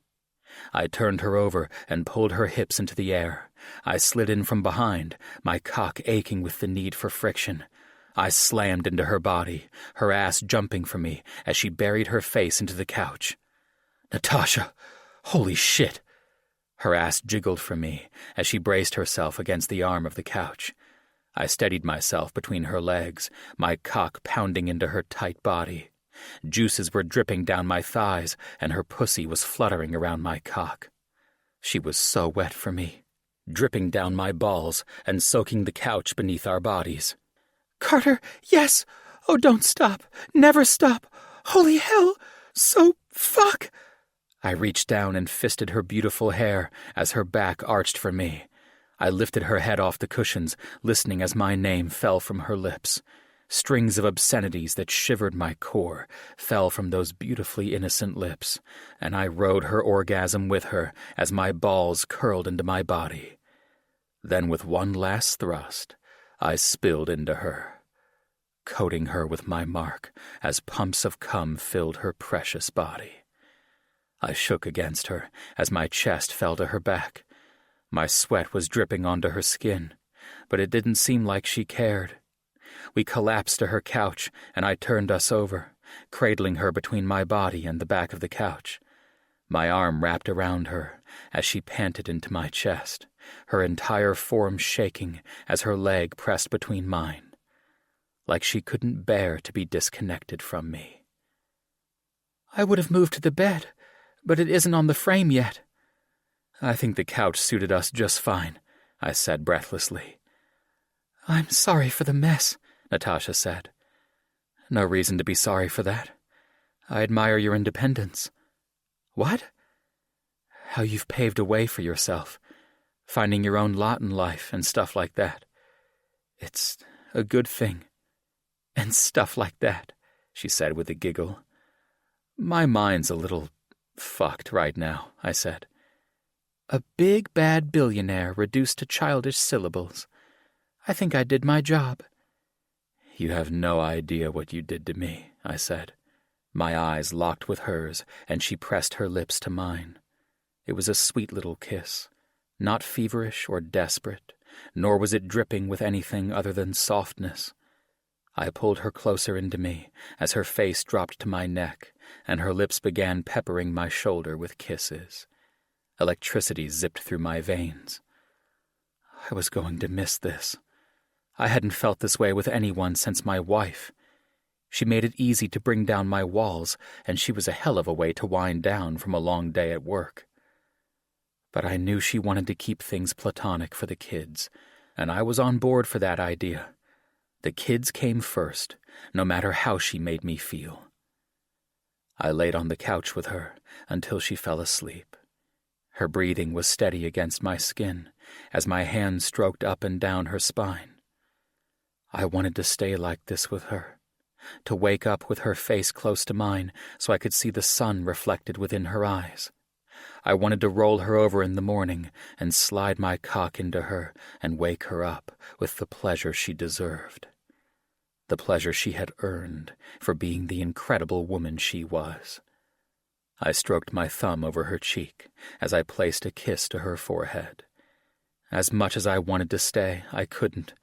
I turned her over and pulled her hips into the air. I slid in from behind, my cock aching with the need for friction. I slammed into her body, her ass jumping for me as she buried her face into the couch. "Natasha! Holy shit!" Her ass jiggled for me as she braced herself against the arm of the couch. I steadied myself between her legs, my cock pounding into her tight body. Juices were dripping down my thighs, and her pussy was fluttering around my cock. She was so wet for me, dripping down my balls and soaking the couch beneath our bodies. "Carter, yes! Oh, don't stop! Never stop! Holy hell! So fuck!" I reached down and fisted her beautiful hair as her back arched for me. I lifted her head off the cushions, listening as my name fell from her lips. Strings of obscenities that shivered my core fell from those beautifully innocent lips, and I rode her orgasm with her as my balls curled into my body. Then with one last thrust, I spilled into her, coating her with my mark as pumps of cum filled her precious body. I shook against her as my chest fell to her back. My sweat was dripping onto her skin, but it didn't seem like she cared. We collapsed to her couch, and I turned us over, cradling her between my body and the back of the couch. My arm wrapped around her as she panted into my chest, her entire form shaking as her leg pressed between mine, like she couldn't bear to be disconnected from me. I would have moved to the bed, but it isn't on the frame yet. I think the couch suited us just fine, I said breathlessly. I'm sorry for the mess, Natasha said. No reason to be sorry for that. I admire your independence. What? How you've paved a way for yourself, finding your own lot in life and stuff like that. It's a good thing. And stuff like that, she said with a giggle. My mind's a little fucked right now, I said. A big, bad billionaire reduced to childish syllables. I think I did my job. You have no idea what you did to me, I said. My eyes locked with hers, and she pressed her lips to mine. It was a sweet little kiss, not feverish or desperate, nor was it dripping with anything other than softness. I pulled her closer into me as her face dropped to my neck, and her lips began peppering my shoulder with kisses. Electricity zipped through my veins. I was going to miss this. I hadn't felt this way with anyone since my wife. She made it easy to bring down my walls, and she was a hell of a way to wind down from a long day at work. But I knew she wanted to keep things platonic for the kids, and I was on board for that idea. The kids came first, no matter how she made me feel. I laid on the couch with her until she fell asleep. Her breathing was steady against my skin as my hands stroked up and down her spine. I wanted to stay like this with her, to wake up with her face close to mine so I could see the sun reflected within her eyes. I wanted to roll her over in the morning and slide my cock into her and wake her up with the pleasure she deserved. The pleasure she had earned for being the incredible woman she was. I stroked my thumb over her cheek as I placed a kiss to her forehead. As much as I wanted to stay, I couldn't.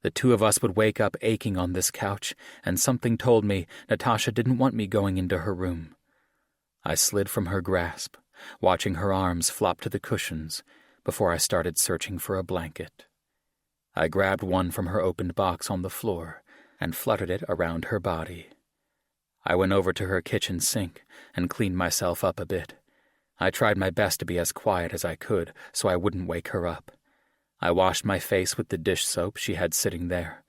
The two of us would wake up aching on this couch, and something told me Natasha didn't want me going into her room. I slid from her grasp, watching her arms flop to the cushions before I started searching for a blanket. I grabbed one from her opened box on the floor and fluttered it around her body. I went over to her kitchen sink and cleaned myself up a bit. I tried my best to be as quiet as I could so I wouldn't wake her up. I washed my face with the dish soap she had sitting there.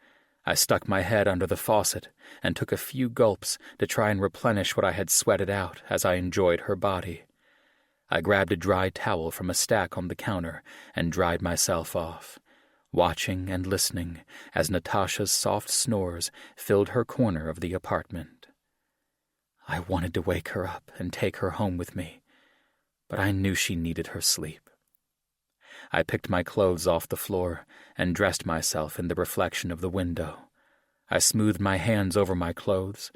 I stuck my head under the faucet and took a few gulps to try and replenish what I had sweated out as I enjoyed her body. I grabbed a dry towel from a stack on the counter and dried myself off, watching and listening as Natasha's soft snores filled her corner of the apartment. I wanted to wake her up and take her home with me, but I knew she needed her sleep. I picked my clothes off the floor and dressed myself in the reflection of the window. I smoothed my hands over my clothes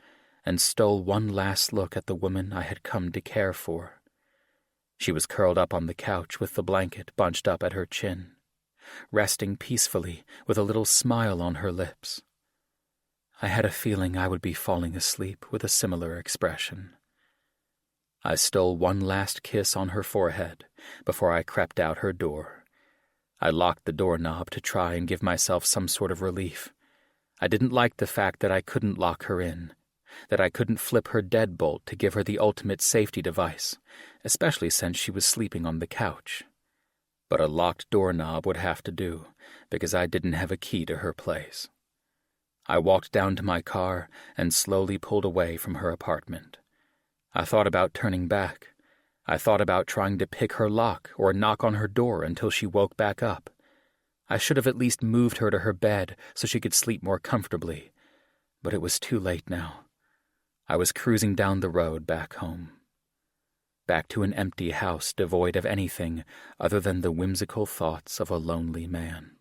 and stole one last look at the woman I had come to care for. She was curled up on the couch with the blanket bunched up at her chin, resting peacefully with a little smile on her lips. I had a feeling I would be falling asleep with a similar expression. I stole one last kiss on her forehead before I crept out her door. I locked the doorknob to try and give myself some sort of relief. I didn't like the fact that I couldn't lock her in, that I couldn't flip her deadbolt to give her the ultimate safety device, especially since she was sleeping on the couch. But a locked doorknob would have to do, because I didn't have a key to her place. I walked down to my car and slowly pulled away from her apartment. I thought about turning back. I thought about trying to pick her lock or knock on her door until she woke back up. I should have at least moved her to her bed so she could sleep more comfortably, but it was too late now. I was cruising down the road back home. Back to an empty house devoid of anything other than the whimsical thoughts of a lonely man.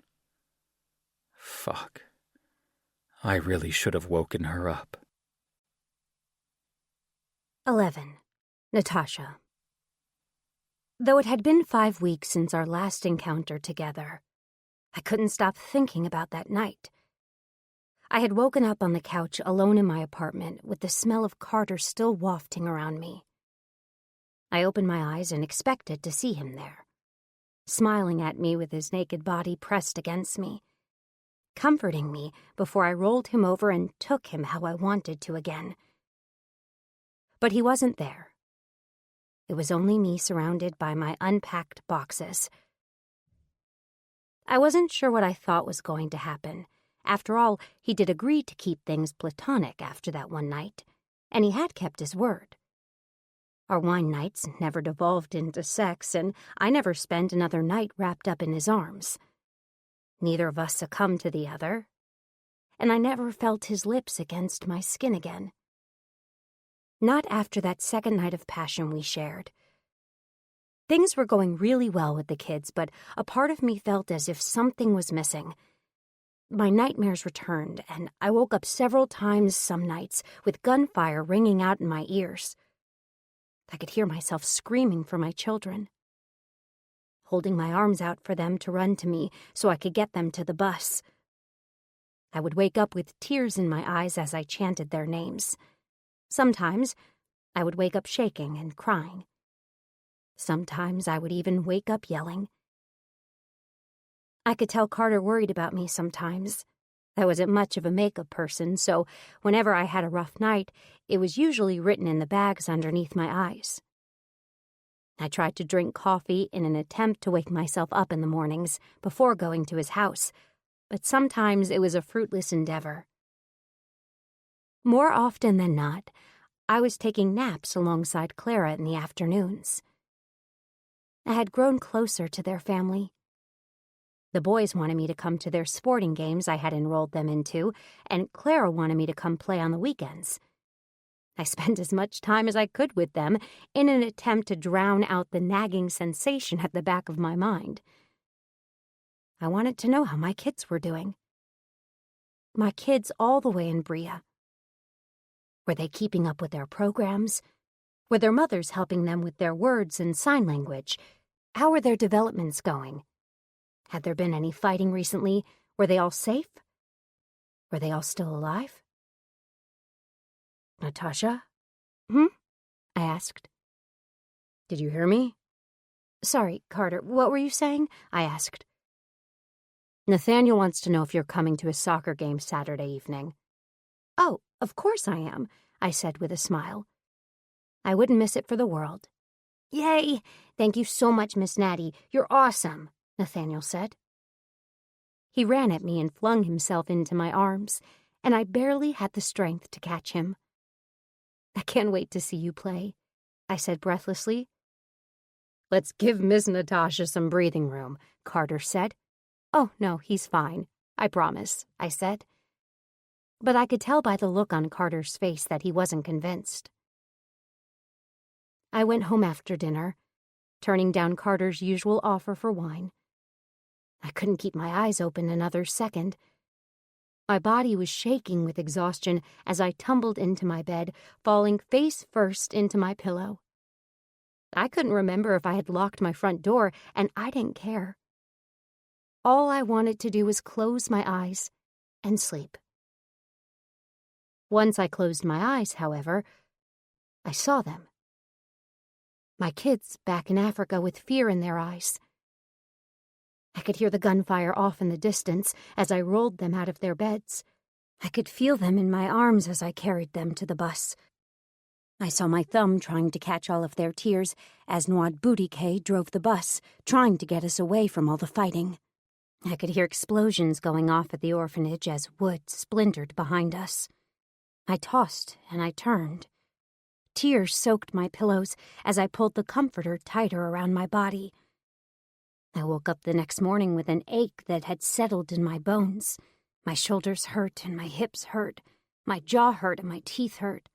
Fuck. I really should have woken her up. 11. Natasha. Though it had been 5 weeks since our last encounter together, I couldn't stop thinking about that night. I had woken up on the couch alone in my apartment with the smell of Carter still wafting around me. I opened my eyes and expected to see him there, smiling at me with his naked body pressed against me, comforting me before I rolled him over and took him how I wanted to again. But he wasn't there. It was only me surrounded by my unpacked boxes. I wasn't sure what I thought was going to happen. After all, he did agree to keep things platonic after that one night, and he had kept his word. Our wine nights never devolved into sex, and I never spent another night wrapped up in his arms. Neither of us succumbed to the other, and I never felt his lips against my skin again. Not after that second night of passion we shared. Things were going really well with the kids, but a part of me felt as if something was missing. My nightmares returned, and I woke up several times some nights with gunfire ringing out in my ears. I could hear myself screaming for my children, holding my arms out for them to run to me so I could get them to the bus. I would wake up with tears in my eyes as I chanted their names. Sometimes I would wake up shaking and crying. Sometimes I would even wake up yelling. I could tell Carter worried about me sometimes. I wasn't much of a makeup person, so whenever I had a rough night, it was usually written in the bags underneath my eyes. I tried to drink coffee in an attempt to wake myself up in the mornings before going to his house, but sometimes it was a fruitless endeavor. More often than not, I was taking naps alongside Clara in the afternoons. I had grown closer to their family. The boys wanted me to come to their sporting games I had enrolled them into, and Clara wanted me to come play on the weekends. I spent as much time as I could with them in an attempt to drown out the nagging sensation at the back of my mind. I wanted to know how my kids were doing. My kids all the way in Bria. Were they keeping up with their programs? Were their mothers helping them with their words and sign language? How were their developments going? Had there been any fighting recently? Were they all safe? Were they all still alive? Natasha? I asked. Did you hear me? Sorry, Carter, what were you saying? I asked. Nathaniel wants to know if you're coming to his soccer game Saturday evening. Oh, of course I am, I said with a smile. I wouldn't miss it for the world. Yay! Thank you so much, Miss Natty. You're awesome, Nathaniel said. He ran at me and flung himself into my arms, and I barely had the strength to catch him. I can't wait to see you play, I said breathlessly. Let's give Miss Natasha some breathing room, Carter said. Oh, no, he's fine. I promise, I said. But I could tell by the look on Carter's face that he wasn't convinced. I went home after dinner, turning down Carter's usual offer for wine. I couldn't keep my eyes open another second. My body was shaking with exhaustion as I tumbled into my bed, falling face first into my pillow. I couldn't remember if I had locked my front door, and I didn't care. All I wanted to do was close my eyes and sleep. Once I closed my eyes, however, I saw them. My kids back in Africa with fear in their eyes. I could hear the gunfire off in the distance as I rolled them out of their beds. I could feel them in my arms as I carried them to the bus. I saw my thumb trying to catch all of their tears as Nwad Boudicke drove the bus, trying to get us away from all the fighting. I could hear explosions going off at the orphanage as wood splintered behind us. I tossed and I turned. Tears soaked my pillows as I pulled the comforter tighter around my body. I woke up the next morning with an ache that had settled in my bones. My shoulders hurt and my hips hurt. My jaw hurt and my teeth hurt.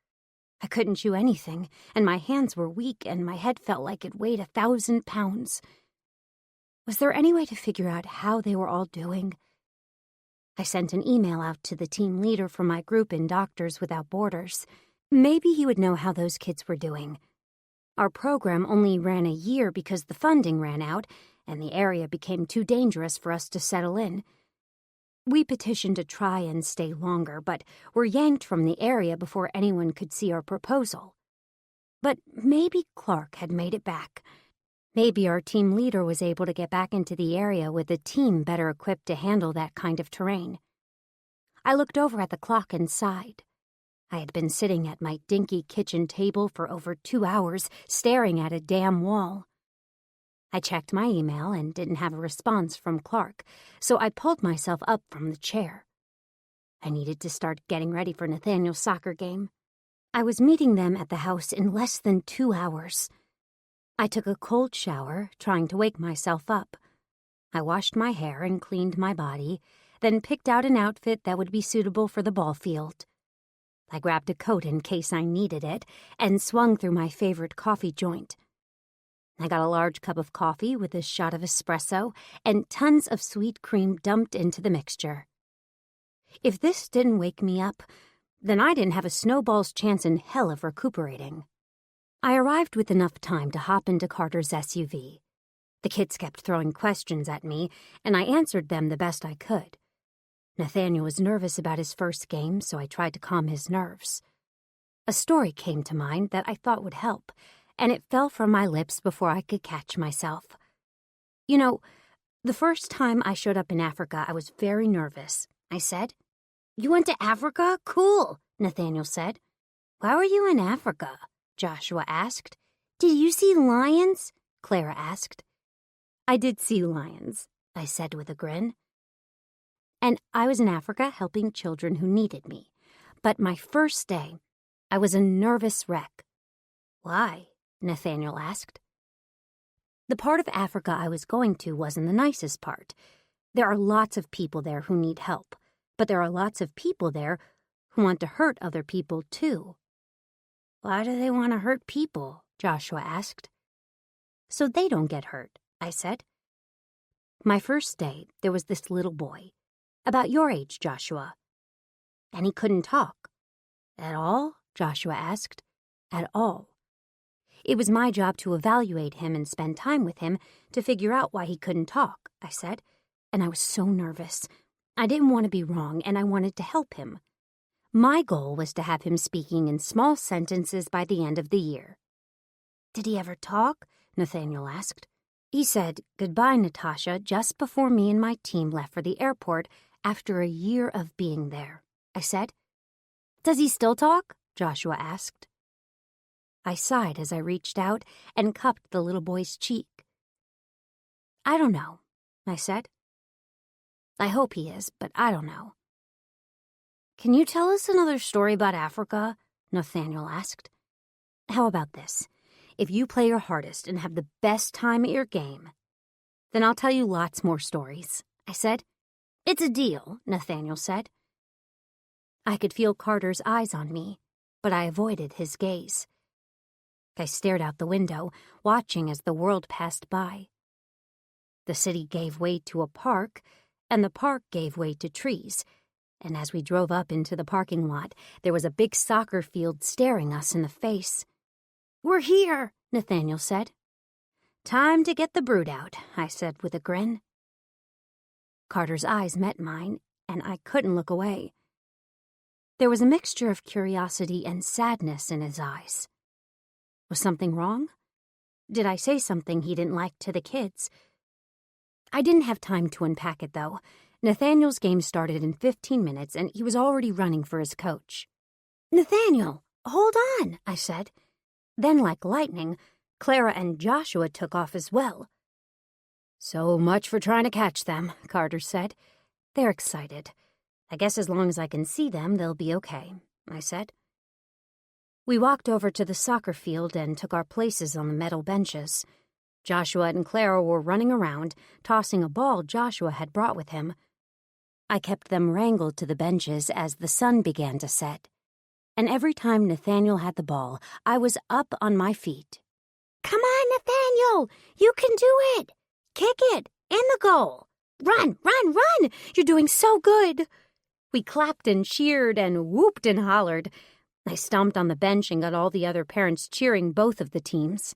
I couldn't chew anything, and my hands were weak and my head felt like it weighed 1,000 pounds. Was there any way to figure out how they were all doing? I sent an email out to the team leader for my group in Doctors Without Borders. Maybe he would know how those kids were doing. Our program only ran a year because the funding ran out, and the area became too dangerous for us to settle in. We petitioned to try and stay longer, but were yanked from the area before anyone could see our proposal. But maybe Clark had made it back. Maybe our team leader was able to get back into the area with a team better equipped to handle that kind of terrain. I looked over at the clock and sighed. I had been sitting at my dinky kitchen table for over 2 hours, staring at a damn wall. I checked my email and didn't have a response from Clark, so I pulled myself up from the chair. I needed to start getting ready for Nathaniel's soccer game. I was meeting them at the house in less than 2 hours. I took a cold shower, trying to wake myself up. I washed my hair and cleaned my body, then picked out an outfit that would be suitable for the ball field. I grabbed a coat in case I needed it and swung through my favorite coffee joint. I got a large cup of coffee with a shot of espresso and tons of sweet cream dumped into the mixture. If this didn't wake me up, then I didn't have a snowball's chance in hell of recuperating. I arrived with enough time to hop into Carter's SUV. The kids kept throwing questions at me, and I answered them the best I could. Nathaniel was nervous about his first game, so I tried to calm his nerves. A story came to mind that I thought would help, and it fell from my lips before I could catch myself. You know, the first time I showed up in Africa, I was very nervous, I said. You went to Africa? Cool, Nathaniel said. Why were you in Africa? Joshua asked. Did you see lions? Clara asked. I did see lions, I said with a grin. And I was in Africa helping children who needed me. But my first day, I was a nervous wreck. Why? Nathaniel asked. The part of Africa I was going to wasn't the nicest part. There are lots of people there who need help, but there are lots of people there who want to hurt other people too. Why do they want to hurt people? Joshua asked. So they don't get hurt, I said. My first day, there was this little boy, about your age, Joshua. And he couldn't talk. At all? Joshua asked. At all. It was my job to evaluate him and spend time with him to figure out why he couldn't talk, I said, and I was so nervous. I didn't want to be wrong, and I wanted to help him. My goal was to have him speaking in small sentences by the end of the year. Did he ever talk? Nathaniel asked. He said, "Goodbye, Natasha," just before me and my team left for the airport after a year of being there, I said. Does he still talk? Joshua asked. I sighed as I reached out and cupped the little boy's cheek. I don't know, I said. I hope he is, but I don't know. Can you tell us another story about Africa? Nathaniel asked. How about this? If you play your hardest and have the best time at your game, then I'll tell you lots more stories, I said. It's a deal, Nathaniel said. I could feel Carter's eyes on me, but I avoided his gaze. I stared out the window, watching as the world passed by. The city gave way to a park, and the park gave way to trees, and as we drove up into the parking lot, there was a big soccer field staring us in the face. We're here, Nathaniel said. Time to get the brood out, I said with a grin. Carter's eyes met mine, and I couldn't look away. There was a mixture of curiosity and sadness in his eyes. Was something wrong? Did I say something he didn't like to the kids? I didn't have time to unpack it, though. Nathaniel's game started in 15 minutes, and he was already running for his coach. Nathaniel, hold on, I said. Then, like lightning, Clara and Joshua took off as well. So much for trying to catch them, Carter said. They're excited. I guess as long as I can see them, they'll be okay, I said. We walked over to the soccer field and took our places on the metal benches. Joshua and Clara were running around, tossing a ball Joshua had brought with him. I kept them wrangled to the benches as the sun began to set. And every time Nathaniel had the ball, I was up on my feet. Come on, Nathaniel! You can do it! Kick it! In the goal! Run, run, run! You're doing so good! We clapped and cheered and whooped and hollered. I stomped on the bench and got all the other parents cheering both of the teams.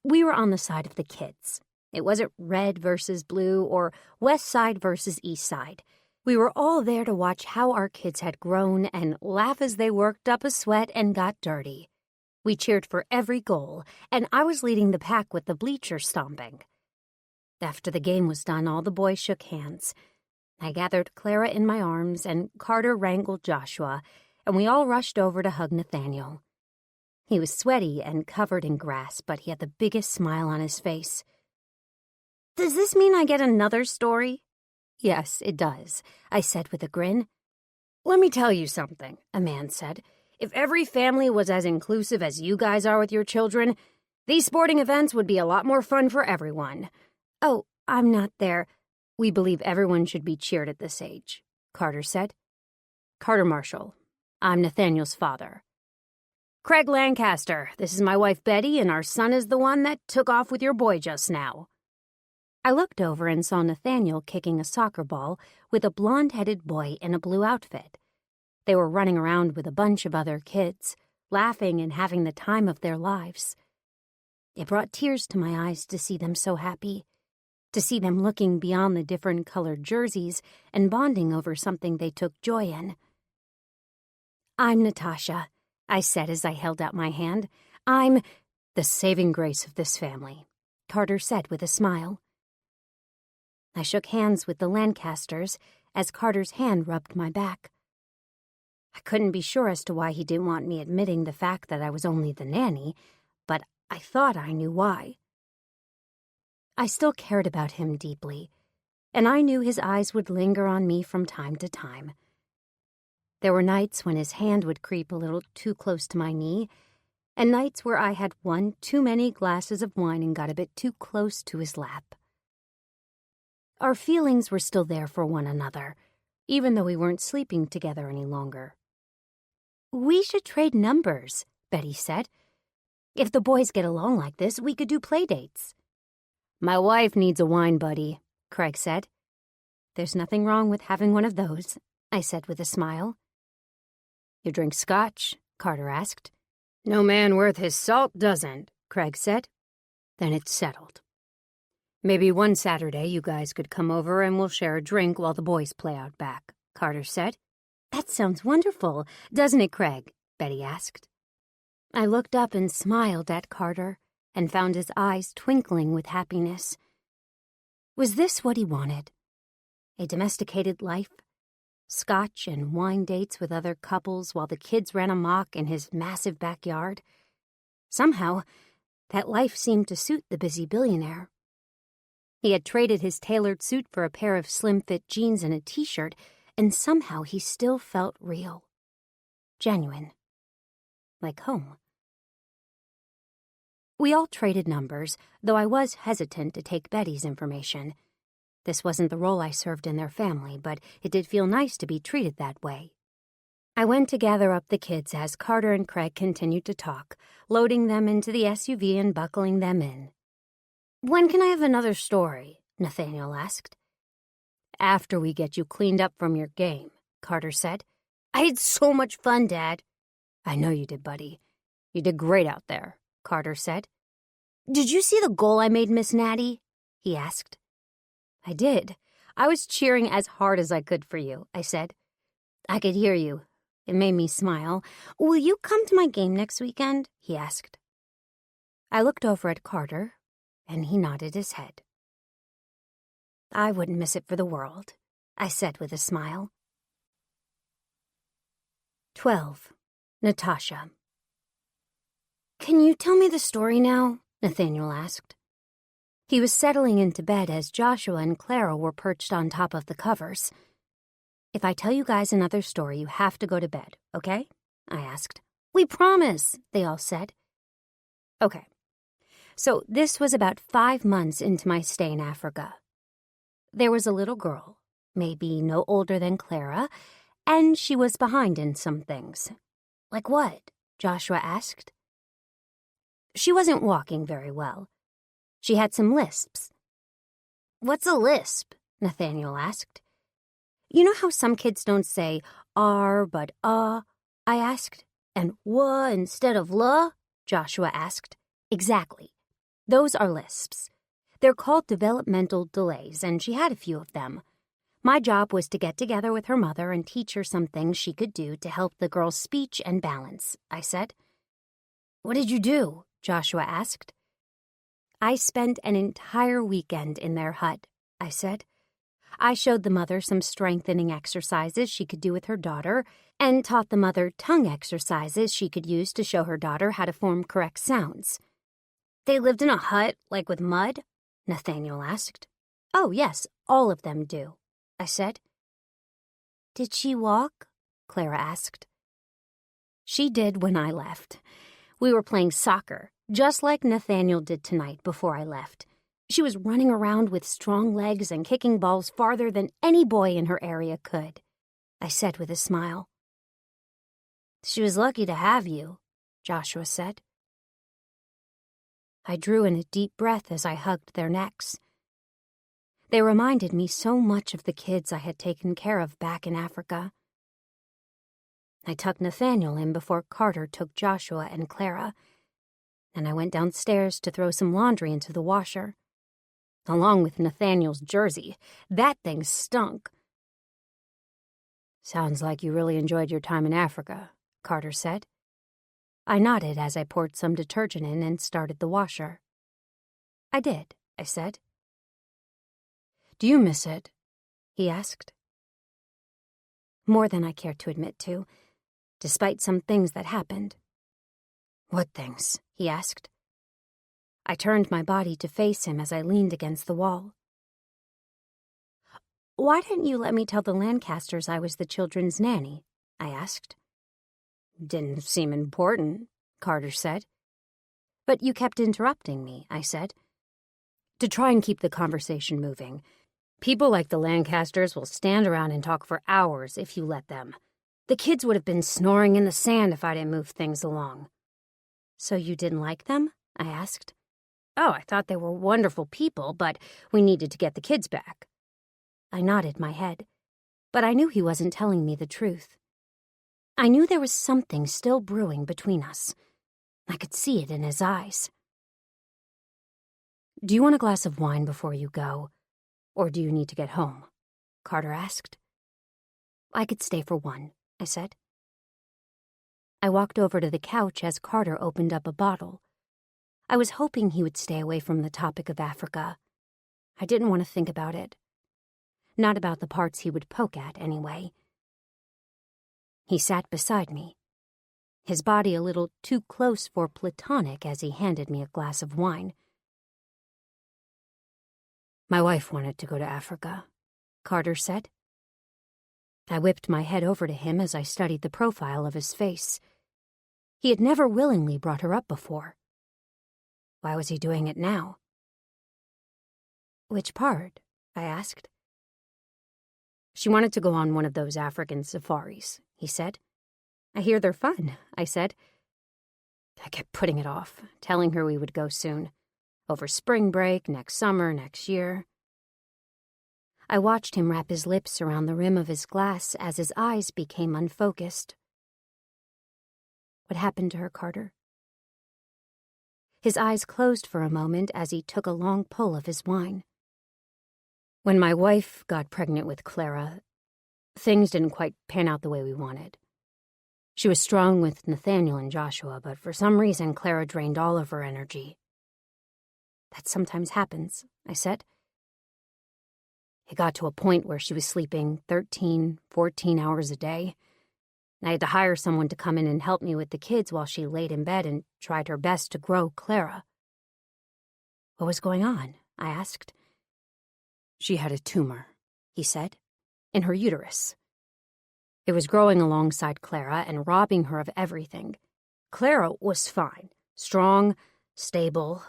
We were on the side of the kids. It wasn't red versus blue or west side versus east side. We were all there to watch how our kids had grown and laugh as they worked up a sweat and got dirty. We cheered for every goal, and I was leading the pack with the bleacher stomping. After the game was done, all the boys shook hands. I gathered Clara in my arms, and Carter wrangled Joshua, and we all rushed over to hug Nathaniel. He was sweaty and covered in grass, but he had the biggest smile on his face. "Does this mean I get another story?" "Yes, it does," I said with a grin. "Let me tell you something," a man said. "If every family was as inclusive as you guys are with your children, these sporting events would be a lot more fun for everyone." "Oh, I'm not there. We believe everyone should be cheered at this age," Carter said. "Carter Marshall. I'm Nathaniel's father." "Craig Lancaster. This is my wife Betty, and our son is the one that took off with your boy just now." I looked over and saw Nathaniel kicking a soccer ball with a blonde-headed boy in a blue outfit. They were running around with a bunch of other kids, laughing and having the time of their lives. It brought tears to my eyes to see them so happy, to see them looking beyond the different colored jerseys and bonding over something they took joy in. "I'm Natasha," I said as I held out my hand. "I'm the saving grace of this family," Carter said with a smile. I shook hands with the Lancasters as Carter's hand rubbed my back. I couldn't be sure as to why he didn't want me admitting the fact that I was only the nanny, but I thought I knew why. I still cared about him deeply, and I knew his eyes would linger on me from time to time. There were nights when his hand would creep a little too close to my knee, and nights where I had one too many glasses of wine and got a bit too close to his lap. Our feelings were still there for one another, even though we weren't sleeping together any longer. "We should trade numbers," Betty said. "If the boys get along like this, we could do play dates." "My wife needs a wine buddy," Craig said. "There's nothing wrong with having one of those," I said with a smile. "You drink scotch?" Carter asked. "No man worth his salt doesn't," Craig said. "Then it's settled. Maybe one Saturday you guys could come over and we'll share a drink while the boys play out back," Carter said. "That sounds wonderful, doesn't it, Craig?" Betty asked. I looked up and smiled at Carter and found his eyes twinkling with happiness. Was this what he wanted? A domesticated life? Scotch and wine dates with other couples while the kids ran amok in his massive backyard? Somehow, that life seemed to suit the busy billionaire. He had traded his tailored suit for a pair of slim-fit jeans and a t-shirt, and somehow he still felt real. Genuine. Like home. We all traded numbers, though I was hesitant to take Betty's information. This wasn't the role I served in their family, but it did feel nice to be treated that way. I went to gather up the kids as Carter and Craig continued to talk, loading them into the SUV and buckling them in. "When can I have another story?" Nathaniel asked. "After we get you cleaned up from your game," Carter said. "I had so much fun, Dad." "I know you did, buddy. You did great out there," Carter said. "Did you see the goal I made, Miss Natty?" he asked. "I did. I was cheering as hard as I could for you," I said. "I could hear you." It made me smile. "Will you come to my game next weekend?" he asked. I looked over at Carter, and he nodded his head. "I wouldn't miss it for the world," I said with a smile. 12. Natasha. "Can you tell me the story now?" Nathaniel asked. He was settling into bed as Joshua and Clara were perched on top of the covers. "If I tell you guys another story, you have to go to bed, okay?" I asked. "We promise," they all said. Okay. So this was about 5 months into my stay in Africa. There was a little girl, maybe no older than Clara, and she was behind in some things. "Like what?" Joshua asked. She wasn't walking very well. She had some lisps. "What's a lisp?" Nathaniel asked. "You know how some kids don't say R but I asked. And wah instead of la? Joshua asked. "Exactly. Those are lisps. They're called developmental delays, and she had a few of them. My job was to get together with her mother and teach her some things she could do to help the girl's speech and balance, I said. What did you do? Joshua asked. I spent an entire weekend in their hut, I said. I showed the mother some strengthening exercises she could do with her daughter and taught the mother tongue exercises she could use to show her daughter how to form correct sounds. They lived in a hut, like with mud? Nathaniel asked. Oh, yes, all of them do, I said. Did she walk? Clara asked. She did when I left. We were playing soccer, just like Nathaniel did tonight before I left. She was running around with strong legs and kicking balls farther than any boy in her area could, I said with a smile. She was lucky to have you, Joshua said. I drew in a deep breath as I hugged their necks. They reminded me so much of the kids I had taken care of back in Africa. I tucked Nathaniel in before Carter took Joshua and Clara, and I went downstairs to throw some laundry into the washer. Along with Nathaniel's jersey. That thing stunk. Sounds like you really enjoyed your time in Africa, Carter said. I nodded as I poured some detergent in and started the washer. I did, I said. Do you miss it? He asked. More than I cared to admit to, despite some things that happened. What things? He asked. I turned my body to face him as I leaned against the wall. Why didn't you let me tell the Lancasters I was the children's nanny? I asked. Didn't seem important, Carter said. But you kept interrupting me, I said. To try and keep the conversation moving. People like the Lancasters will stand around and talk for hours if you let them. The kids would have been snoring in the sand if I didn't move things along. So you didn't like them? I asked. Oh, I thought they were wonderful people, but we needed to get the kids back. I nodded my head, but I knew he wasn't telling me the truth. I knew there was something still brewing between us. I could see it in his eyes. Do you want a glass of wine before you go, or do you need to get home? Carter asked. I could stay for one, I said. I walked over to the couch as Carter opened up a bottle. I was hoping he would stay away from the topic of Africa. I didn't want to think about it. Not about the parts he would poke at, anyway. He sat beside me, his body a little too close for platonic as he handed me a glass of wine. My wife wanted to go to Africa, Carter said. I whipped my head over to him as I studied the profile of his face. He had never willingly brought her up before. Why was he doing it now? Which part? I asked. She wanted to go on one of those African safaris, he said. I hear they're fun, I said. I kept putting it off, telling her we would go soon. Over spring break, next summer, next year. I watched him wrap his lips around the rim of his glass as his eyes became unfocused. What happened to her, Carter? His eyes closed for a moment as he took a long pull of his wine. When my wife got pregnant with Clara, things didn't quite pan out the way we wanted. She was strong with Nathaniel and Joshua, but for some reason Clara drained all of her energy. That sometimes happens, I said. It got to a point where she was sleeping 13, 14 hours a day. I had to hire someone to come in and help me with the kids while she laid in bed and tried her best to grow Clara. What was going on? I asked. She had a tumor, he said, in her uterus. It was growing alongside Clara and robbing her of everything. Clara was fine, strong, stable,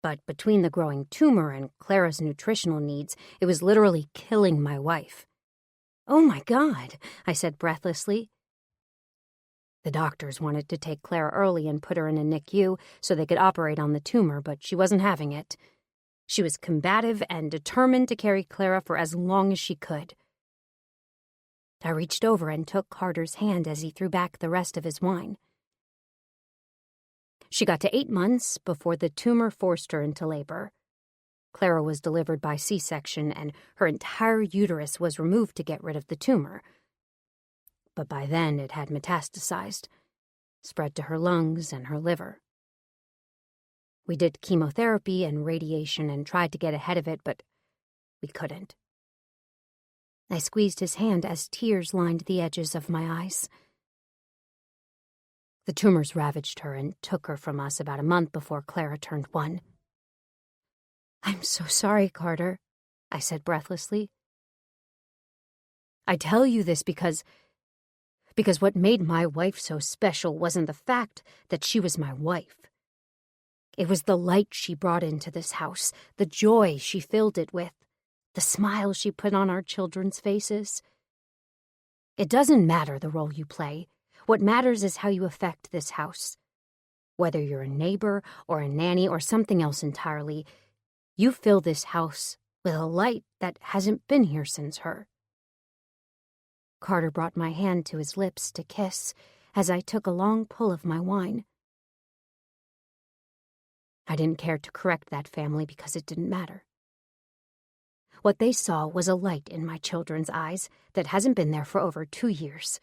but between the growing tumor and Clara's nutritional needs, it was literally killing my wife. Oh my God, I said breathlessly. The doctors wanted to take Clara early and put her in a NICU so they could operate on the tumor, but she wasn't having it. She was combative and determined to carry Clara for as long as she could. I reached over and took Carter's hand as he threw back the rest of his wine. She got to 8 months before the tumor forced her into labor. Clara was delivered by C-section and her entire uterus was removed to get rid of the tumor. But by then it had metastasized, spread to her lungs and her liver. We did chemotherapy and radiation and tried to get ahead of it, but we couldn't. I squeezed his hand as tears lined the edges of my eyes. The tumors ravaged her and took her from us about a month before Clara turned 1. "I'm so sorry, Carter," I said breathlessly. "I tell you this because what made my wife so special wasn't the fact that she was my wife. It was the light she brought into this house, the joy she filled it with, the smile she put on our children's faces. It doesn't matter the role you play. What matters is how you affect this house. Whether you're a neighbor or a nanny or something else entirely, you fill this house with a light that hasn't been here since her." Carter brought my hand to his lips to kiss as I took a long pull of my wine. I didn't care to correct that family because it didn't matter. What they saw was a light in my children's eyes that hasn't been there for over 2 years.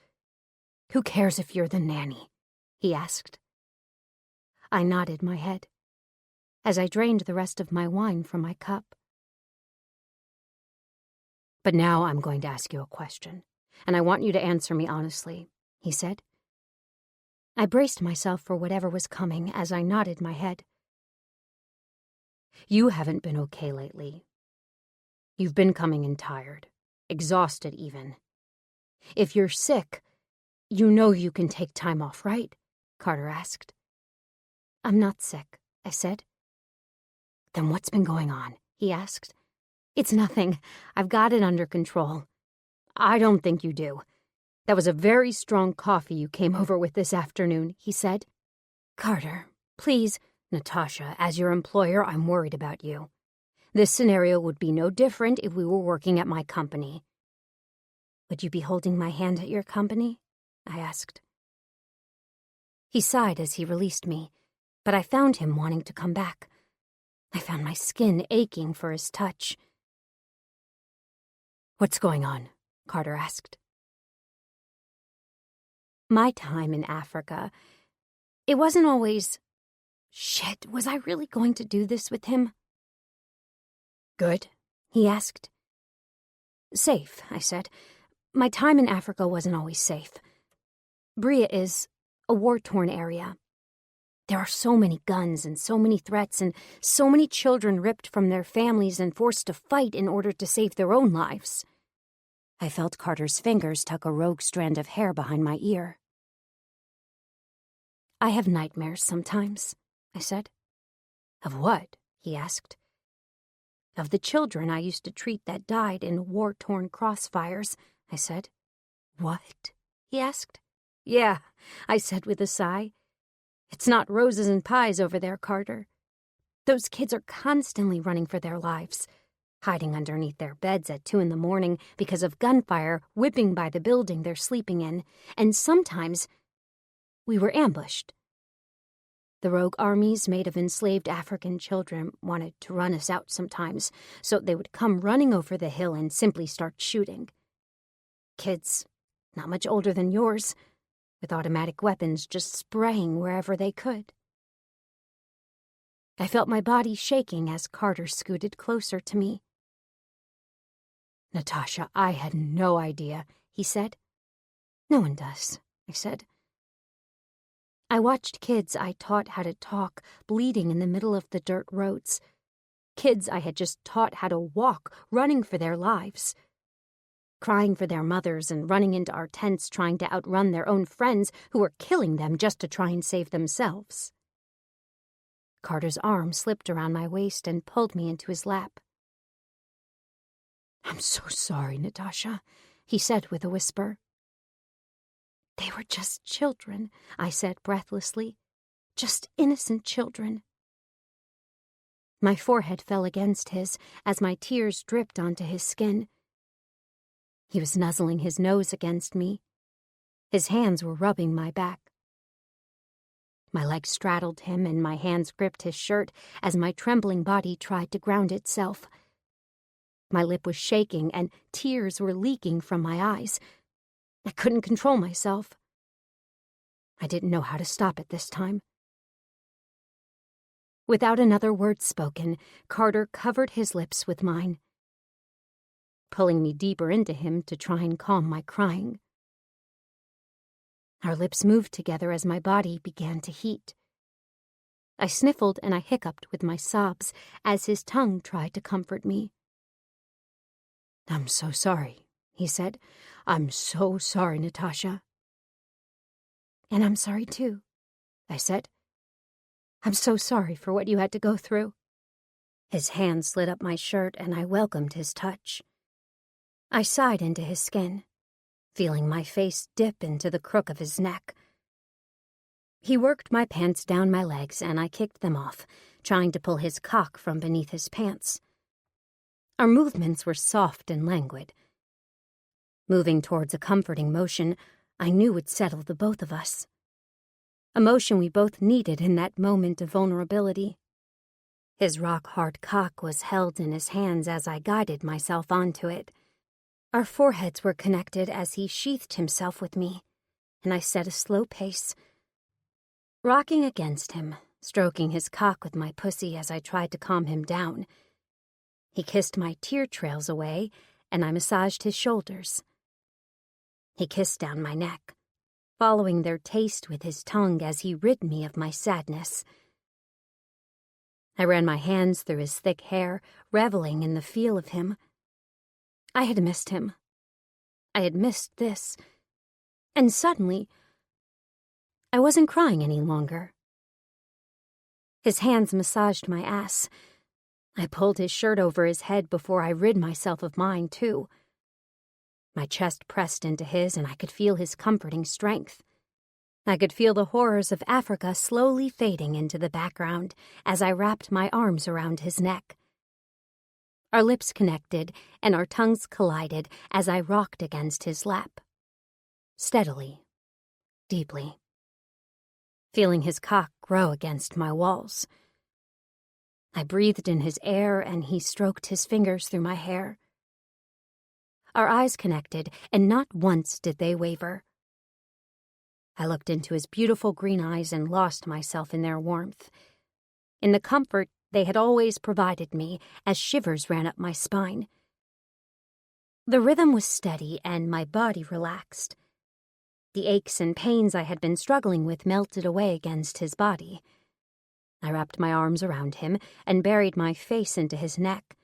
"Who cares if you're the nanny?" he asked. I nodded my head as I drained the rest of my wine from my cup. "But now I'm going to ask you a question, and I want you to answer me honestly," he said. I braced myself for whatever was coming as I nodded my head. "You haven't been okay lately. You've been coming in tired, exhausted even. If you're sick, you know you can take time off, right?" Carter asked. "I'm not sick," I said. "Then what's been going on?" he asked. "It's nothing. I've got it under control." "I don't think you do. That was a very strong coffee you came over with this afternoon," he said. "Carter, please." "Natasha, as your employer, I'm worried about you. This scenario would be no different if we were working at my company." "Would you be holding my hand at your company?" I asked. He sighed as he released me, but I found him wanting to come back. I found my skin aching for his touch. "What's going on?" Carter asked. My time in Africa, it wasn't always... Shit, was I really going to do this with him? "Good?" he asked. "Safe," I said. "My time in Africa wasn't always safe. Bria is a war-torn area. There are so many guns and so many threats and so many children ripped from their families and forced to fight in order to save their own lives." I felt Carter's fingers tuck a rogue strand of hair behind my ear. "I have nightmares sometimes," I said. "Of what?" he asked. "Of the children I used to treat that died in war-torn crossfires," I said. "What?" he asked. "Yeah," I said with a sigh. "It's not roses and pies over there, Carter. Those kids are constantly running for their lives, hiding underneath their beds at 2 a.m. because of gunfire whipping by the building they're sleeping in, and sometimes we were ambushed. The rogue armies made of enslaved African children wanted to run us out sometimes, so they would come running over the hill and simply start shooting. Kids, not much older than yours, with automatic weapons just spraying wherever they could." I felt my body shaking as Carter scooted closer to me. "Natasha, I had no idea," he said. "No one does," I said. I watched kids I taught how to talk bleeding in the middle of the dirt roads. Kids I had just taught how to walk, running for their lives. Crying for their mothers and running into our tents trying to outrun their own friends who were killing them just to try and save themselves. Carter's arm slipped around my waist and pulled me into his lap. "I'm so sorry, Natasha," he said with a whisper. "They were just children," I said breathlessly. "Just innocent children." My forehead fell against his as my tears dripped onto his skin. He was nuzzling his nose against me. His hands were rubbing my back. My legs straddled him and my hands gripped his shirt as my trembling body tried to ground itself. My lip was shaking and tears were leaking from my eyes. I couldn't control myself. I didn't know how to stop it this time. Without another word spoken, Carter covered his lips with mine, pulling me deeper into him to try and calm my crying. Our lips moved together as my body began to heat. I sniffled and I hiccuped with my sobs as his tongue tried to comfort me. "I'm so sorry," he said. "I'm so sorry, Natasha." "And I'm sorry too," I said. "I'm so sorry for what you had to go through." His hand slid up my shirt and I welcomed his touch. I sighed into his skin, feeling my face dip into the crook of his neck. He worked my pants down my legs and I kicked them off, trying to pull his cock from beneath his pants. Our movements were soft and languid. Moving towards a comforting motion I knew would settle the both of us. A motion we both needed in that moment of vulnerability. His rock-hard cock was held in his hands as I guided myself onto it. Our foreheads were connected as he sheathed himself with me, and I set a slow pace. Rocking against him, stroking his cock with my pussy as I tried to calm him down. He kissed my tear trails away, and I massaged his shoulders. He kissed down my neck, following their taste with his tongue as he rid me of my sadness. I ran my hands through his thick hair, reveling in the feel of him. I had missed him. I had missed this. And suddenly, I wasn't crying any longer. His hands massaged my ass. I pulled his shirt over his head before I rid myself of mine, too. My chest pressed into his, and I could feel his comforting strength. I could feel the horrors of Africa slowly fading into the background as I wrapped my arms around his neck. Our lips connected, and our tongues collided as I rocked against his lap. Steadily, deeply, feeling his cock grow against my walls. I breathed in his air, and he stroked his fingers through my hair. Our eyes connected, and not once did they waver. I looked into his beautiful green eyes and lost myself in their warmth, in the comfort they had always provided me as shivers ran up my spine. The rhythm was steady and my body relaxed. The aches and pains I had been struggling with melted away against his body. I wrapped my arms around him and buried my face into his neck,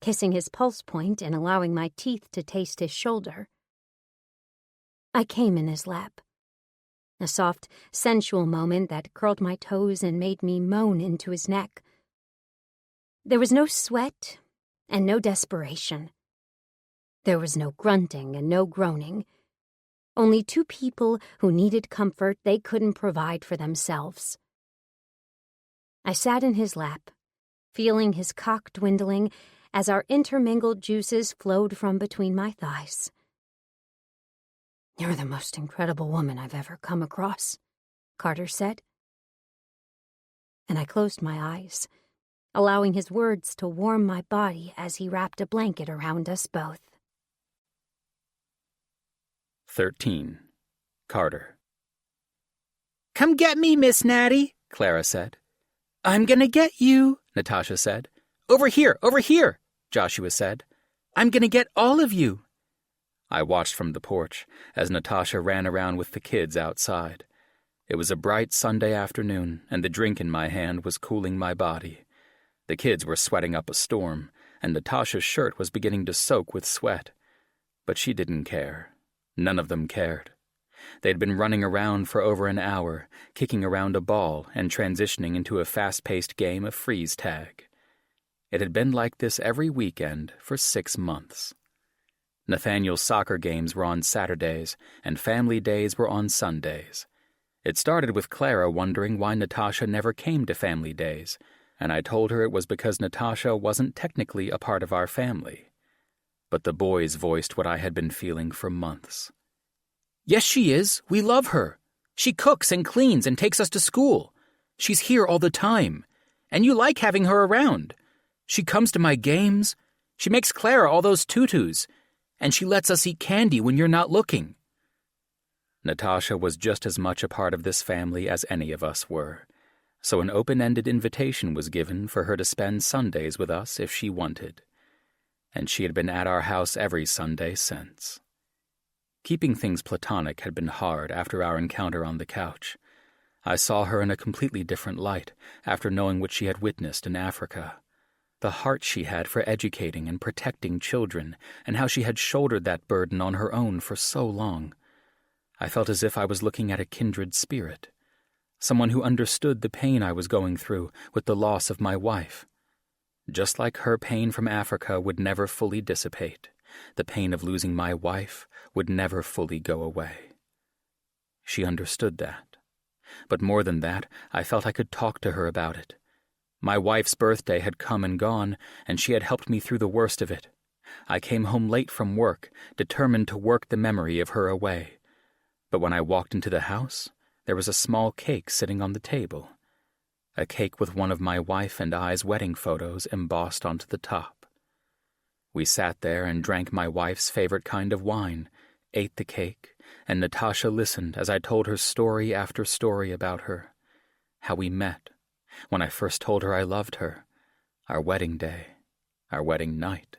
kissing his pulse point and allowing my teeth to taste his shoulder. I came in his lap, a soft, sensual moment that curled my toes and made me moan into his neck. There was no sweat and no desperation. There was no grunting and no groaning. Only two people who needed comfort they couldn't provide for themselves. I sat in his lap, feeling his cock dwindling as our intermingled juices flowed from between my thighs. "You're the most incredible woman I've ever come across," Carter said. And I closed my eyes, allowing his words to warm my body as he wrapped a blanket around us both. 13. Carter. "Come get me, Miss Natty," Clara said. "I'm gonna get you," Natasha said. Over here," Joshua said. "I'm gonna get all of you." I watched from the porch as Natasha ran around with the kids outside. It was a bright Sunday afternoon, and the drink in my hand was cooling my body. The kids were sweating up a storm, and Natasha's shirt was beginning to soak with sweat. But she didn't care. None of them cared. They'd been running around for over an hour, kicking around a ball and transitioning into a fast-paced game of freeze tag. It had been like this every weekend for 6 months. Nathaniel's soccer games were on Saturdays, and family days were on Sundays. It started with Clara wondering why Natasha never came to family days, and I told her it was because Natasha wasn't technically a part of our family. But the boys voiced what I had been feeling for months. "Yes, she is. We love her. She cooks and cleans and takes us to school. She's here all the time, and you like having her around. She comes to my games. She makes Clara all those tutus, and she lets us eat candy when you're not looking." Natasha was just as much a part of this family as any of us were, so an open-ended invitation was given for her to spend Sundays with us if she wanted, and she had been at our house every Sunday since. Keeping things platonic had been hard after our encounter on the couch. I saw her in a completely different light after knowing what she had witnessed in Africa. The heart she had for educating and protecting children, and how she had shouldered that burden on her own for so long. I felt as if I was looking at a kindred spirit, someone who understood the pain I was going through with the loss of my wife. Just like her pain from Africa would never fully dissipate, the pain of losing my wife would never fully go away. She understood that. But more than that, I felt I could talk to her about it. My wife's birthday had come and gone, and she had helped me through the worst of it. I came home late from work, determined to work the memory of her away. But when I walked into the house, there was a small cake sitting on the table. A cake with one of my wife and I's wedding photos embossed onto the top. We sat there and drank my wife's favorite kind of wine, ate the cake, and Natasha listened as I told her story after story about her. How we met, when I first told her I loved her, our wedding day, our wedding night,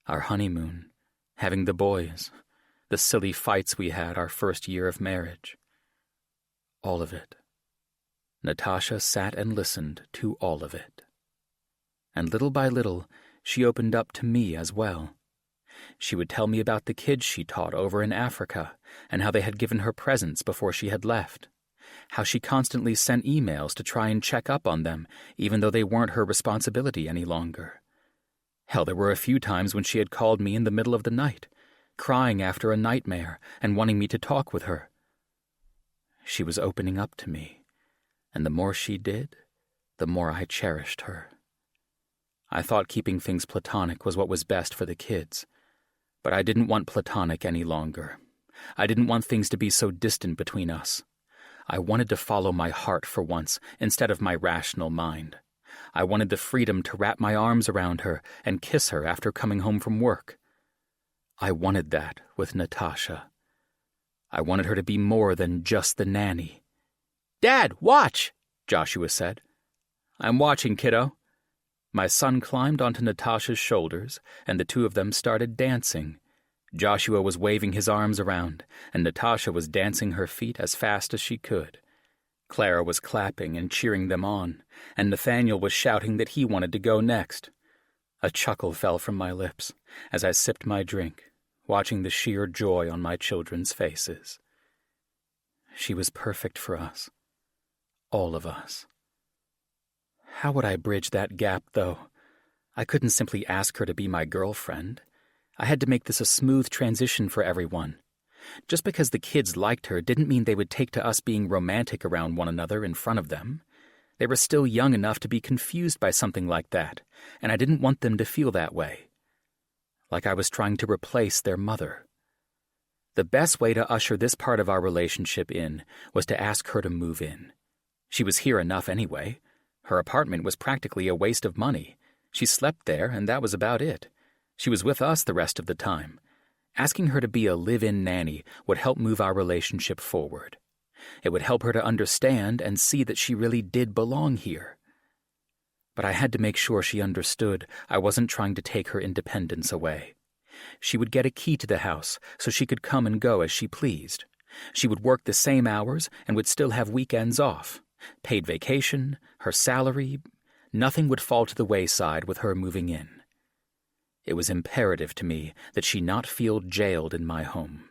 our honeymoon, having the boys, the silly fights we had our first year of marriage. All of it. Natasha sat and listened to all of it. And little by little, she opened up to me as well. She would tell me about the kids she taught over in Africa and how they had given her presents before she had left. How she constantly sent emails to try and check up on them, even though they weren't her responsibility any longer. Hell, there were a few times when she had called me in the middle of the night, crying after a nightmare and wanting me to talk with her. She was opening up to me, and the more she did, the more I cherished her. I thought keeping things platonic was what was best for the kids, but I didn't want platonic any longer. I didn't want things to be so distant between us. I wanted to follow my heart for once instead of my rational mind. I wanted the freedom to wrap my arms around her and kiss her after coming home from work. I wanted that with Natasha. I wanted her to be more than just the nanny. "Dad, watch!" Joshua said. "I'm watching, kiddo." My son climbed onto Natasha's shoulders, and the two of them started dancing. Joshua was waving his arms around, and Natasha was dancing her feet as fast as she could. Clara was clapping and cheering them on, and Nathaniel was shouting that he wanted to go next. A chuckle fell from my lips as I sipped my drink, watching the sheer joy on my children's faces. She was perfect for us. All of us. How would I bridge that gap, though? I couldn't simply ask her to be my girlfriend. I had to make this a smooth transition for everyone. Just because the kids liked her didn't mean they would take to us being romantic around one another in front of them. They were still young enough to be confused by something like that, and I didn't want them to feel that way. Like I was trying to replace their mother. The best way to usher this part of our relationship in was to ask her to move in. She was here enough anyway. Her apartment was practically a waste of money. She slept there, and that was about it. She was with us the rest of the time. Asking her to be a live-in nanny would help move our relationship forward. It would help her to understand and see that she really did belong here. But I had to make sure she understood I wasn't trying to take her independence away. She would get a key to the house so she could come and go as she pleased. She would work the same hours and would still have weekends off. Paid vacation, her salary, nothing would fall to the wayside with her moving in. It was imperative to me that she not feel jailed in my home.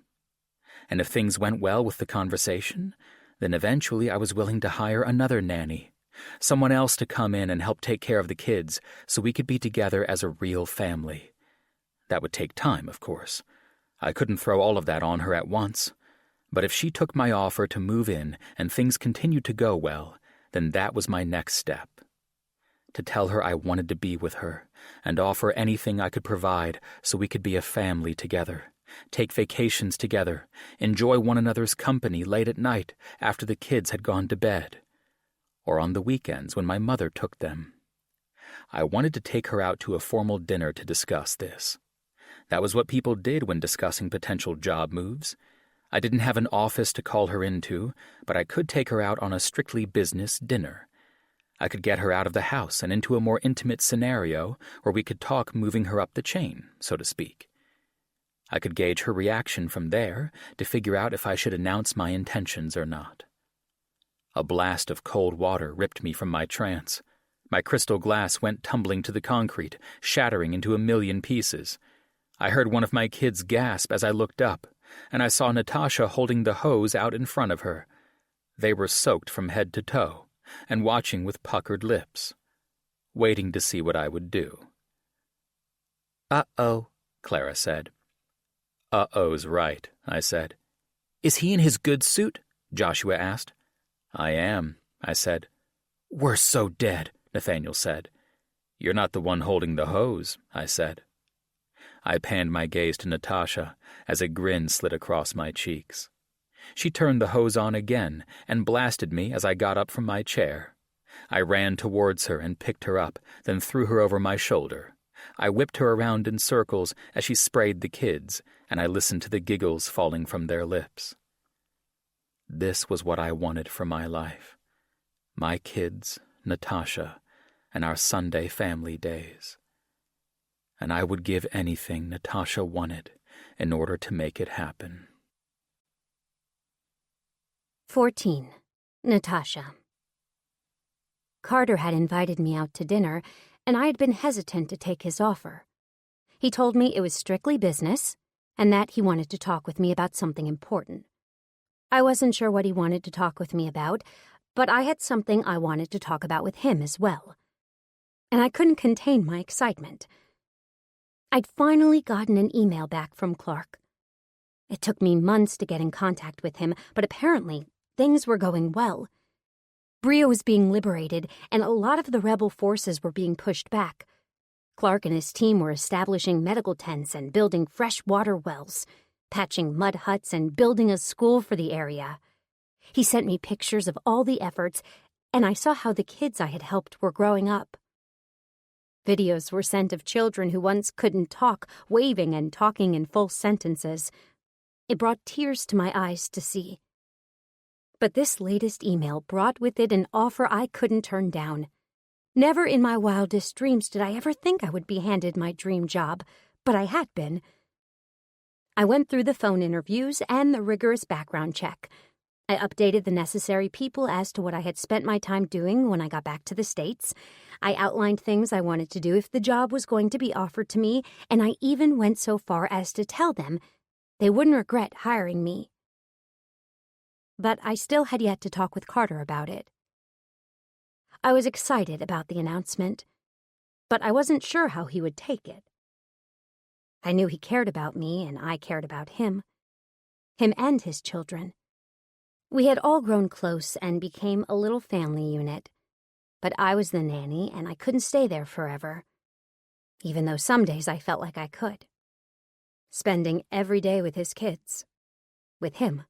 And if things went well with the conversation, then eventually I was willing to hire another nanny, someone else to come in and help take care of the kids so we could be together as a real family. That would take time, of course. I couldn't throw all of that on her at once. But if she took my offer to move in and things continued to go well, then that was my next step. To tell her I wanted to be with her and offer anything I could provide so we could be a family together, take vacations together, enjoy one another's company late at night after the kids had gone to bed, or on the weekends when my mother took them. I wanted to take her out to a formal dinner to discuss this. That was what people did when discussing potential job moves. I didn't have an office to call her into, but I could take her out on a strictly business dinner. I could get her out of the house and into a more intimate scenario where we could talk moving her up the chain, so to speak. I could gauge her reaction from there to figure out if I should announce my intentions or not. A blast of cold water ripped me from my trance. My crystal glass went tumbling to the concrete, shattering into a million pieces. I heard one of my kids gasp as I looked up, and I saw Natasha holding the hose out in front of her. They were soaked from head to toe, and watching with puckered lips, waiting to see what I would do. "Uh-oh," Clara said. "Uh-oh's right," I said. "Is he in his good suit?" Joshua asked. "I am," I said. "We're so dead," Nathaniel said. "You're not the one holding the hose," I said. I panned my gaze to Natasha as a grin slid across my cheeks. She turned the hose on again and blasted me as I got up from my chair. I ran towards her and picked her up, then threw her over my shoulder. I whipped her around in circles as she sprayed the kids, and I listened to the giggles falling from their lips. This was what I wanted for my life. My kids, Natasha, and our Sunday family days. And I would give anything Natasha wanted in order to make it happen. 14. Natasha. Carter had invited me out to dinner, and I had been hesitant to take his offer. He told me it was strictly business, and that he wanted to talk with me about something important. I wasn't sure what he wanted to talk with me about, but I had something I wanted to talk about with him as well. And I couldn't contain my excitement. I'd finally gotten an email back from Clark. It took me months to get in contact with him, but apparently things were going well. Brio was being liberated, and a lot of the rebel forces were being pushed back. Clark and his team were establishing medical tents and building fresh water wells, patching mud huts and building a school for the area. He sent me pictures of all the efforts, and I saw how the kids I had helped were growing up. Videos were sent of children who once couldn't talk, waving and talking in full sentences. It brought tears to my eyes to see. But this latest email brought with it an offer I couldn't turn down. Never in my wildest dreams did I ever think I would be handed my dream job, but I had been. I went through the phone interviews and the rigorous background check. I updated the necessary people as to what I had spent my time doing when I got back to the States. I outlined things I wanted to do if the job was going to be offered to me, and I even went so far as to tell them they wouldn't regret hiring me. But I still had yet to talk with Carter about it. I was excited about the announcement, but I wasn't sure how he would take it. I knew he cared about me, and I cared about him and his children. We had all grown close and became a little family unit, but I was the nanny, and I couldn't stay there forever, even though some days I felt like I could. Spending every day with his kids, with him.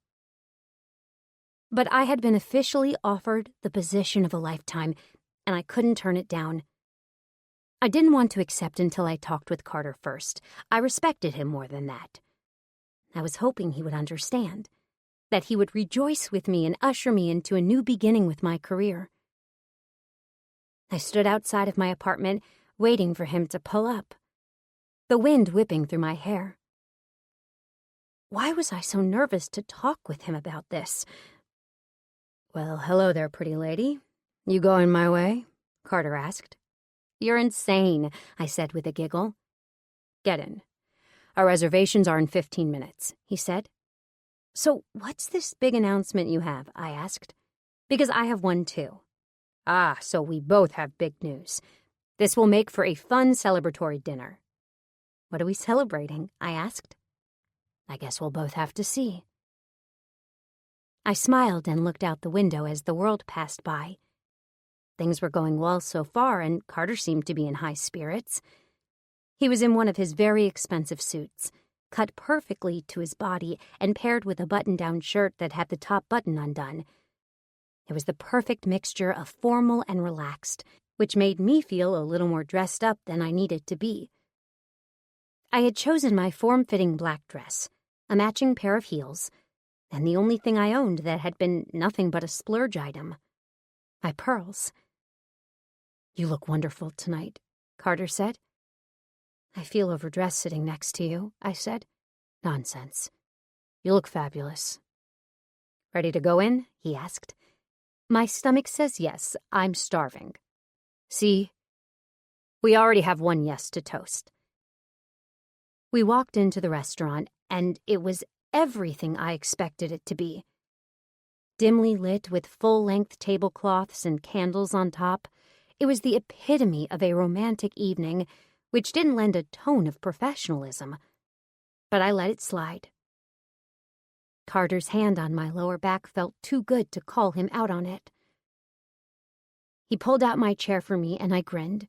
But I had been officially offered the position of a lifetime, and I couldn't turn it down. I didn't want to accept until I talked with Carter first. I respected him more than that. I was hoping he would understand, that he would rejoice with me and usher me into a new beginning with my career. I stood outside of my apartment, waiting for him to pull up, the wind whipping through my hair. Why was I so nervous to talk with him about this? "Well, hello there, pretty lady. You going my way?" Carter asked. "You're insane," I said with a giggle. "Get in. Our reservations are in 15 minutes, he said. "So what's this big announcement you have?" I asked. "Because I have one too." "Ah, so we both have big news. This will make for a fun celebratory dinner." "What are we celebrating?" I asked. "I guess we'll both have to see." I smiled and looked out the window as the world passed by. Things were going well so far, and Carter seemed to be in high spirits. He was in one of his very expensive suits, cut perfectly to his body and paired with a button-down shirt that had the top button undone. It was the perfect mixture of formal and relaxed, which made me feel a little more dressed up than I needed to be. I had chosen my form-fitting black dress, a matching pair of heels, and the only thing I owned that had been nothing but a splurge item, my pearls. "You look wonderful tonight," Carter said. "I feel overdressed sitting next to you," I said. "Nonsense. You look fabulous." "Ready to go in?" he asked. "My stomach says yes. I'm starving." "See? We already have one yes to toast." We walked into the restaurant, and it was everything I expected it to be. Dimly lit with full-length tablecloths and candles on top, it was the epitome of a romantic evening, which didn't lend a tone of professionalism. But I let it slide. Carter's hand on my lower back felt too good to call him out on it. He pulled out my chair for me, and I grinned.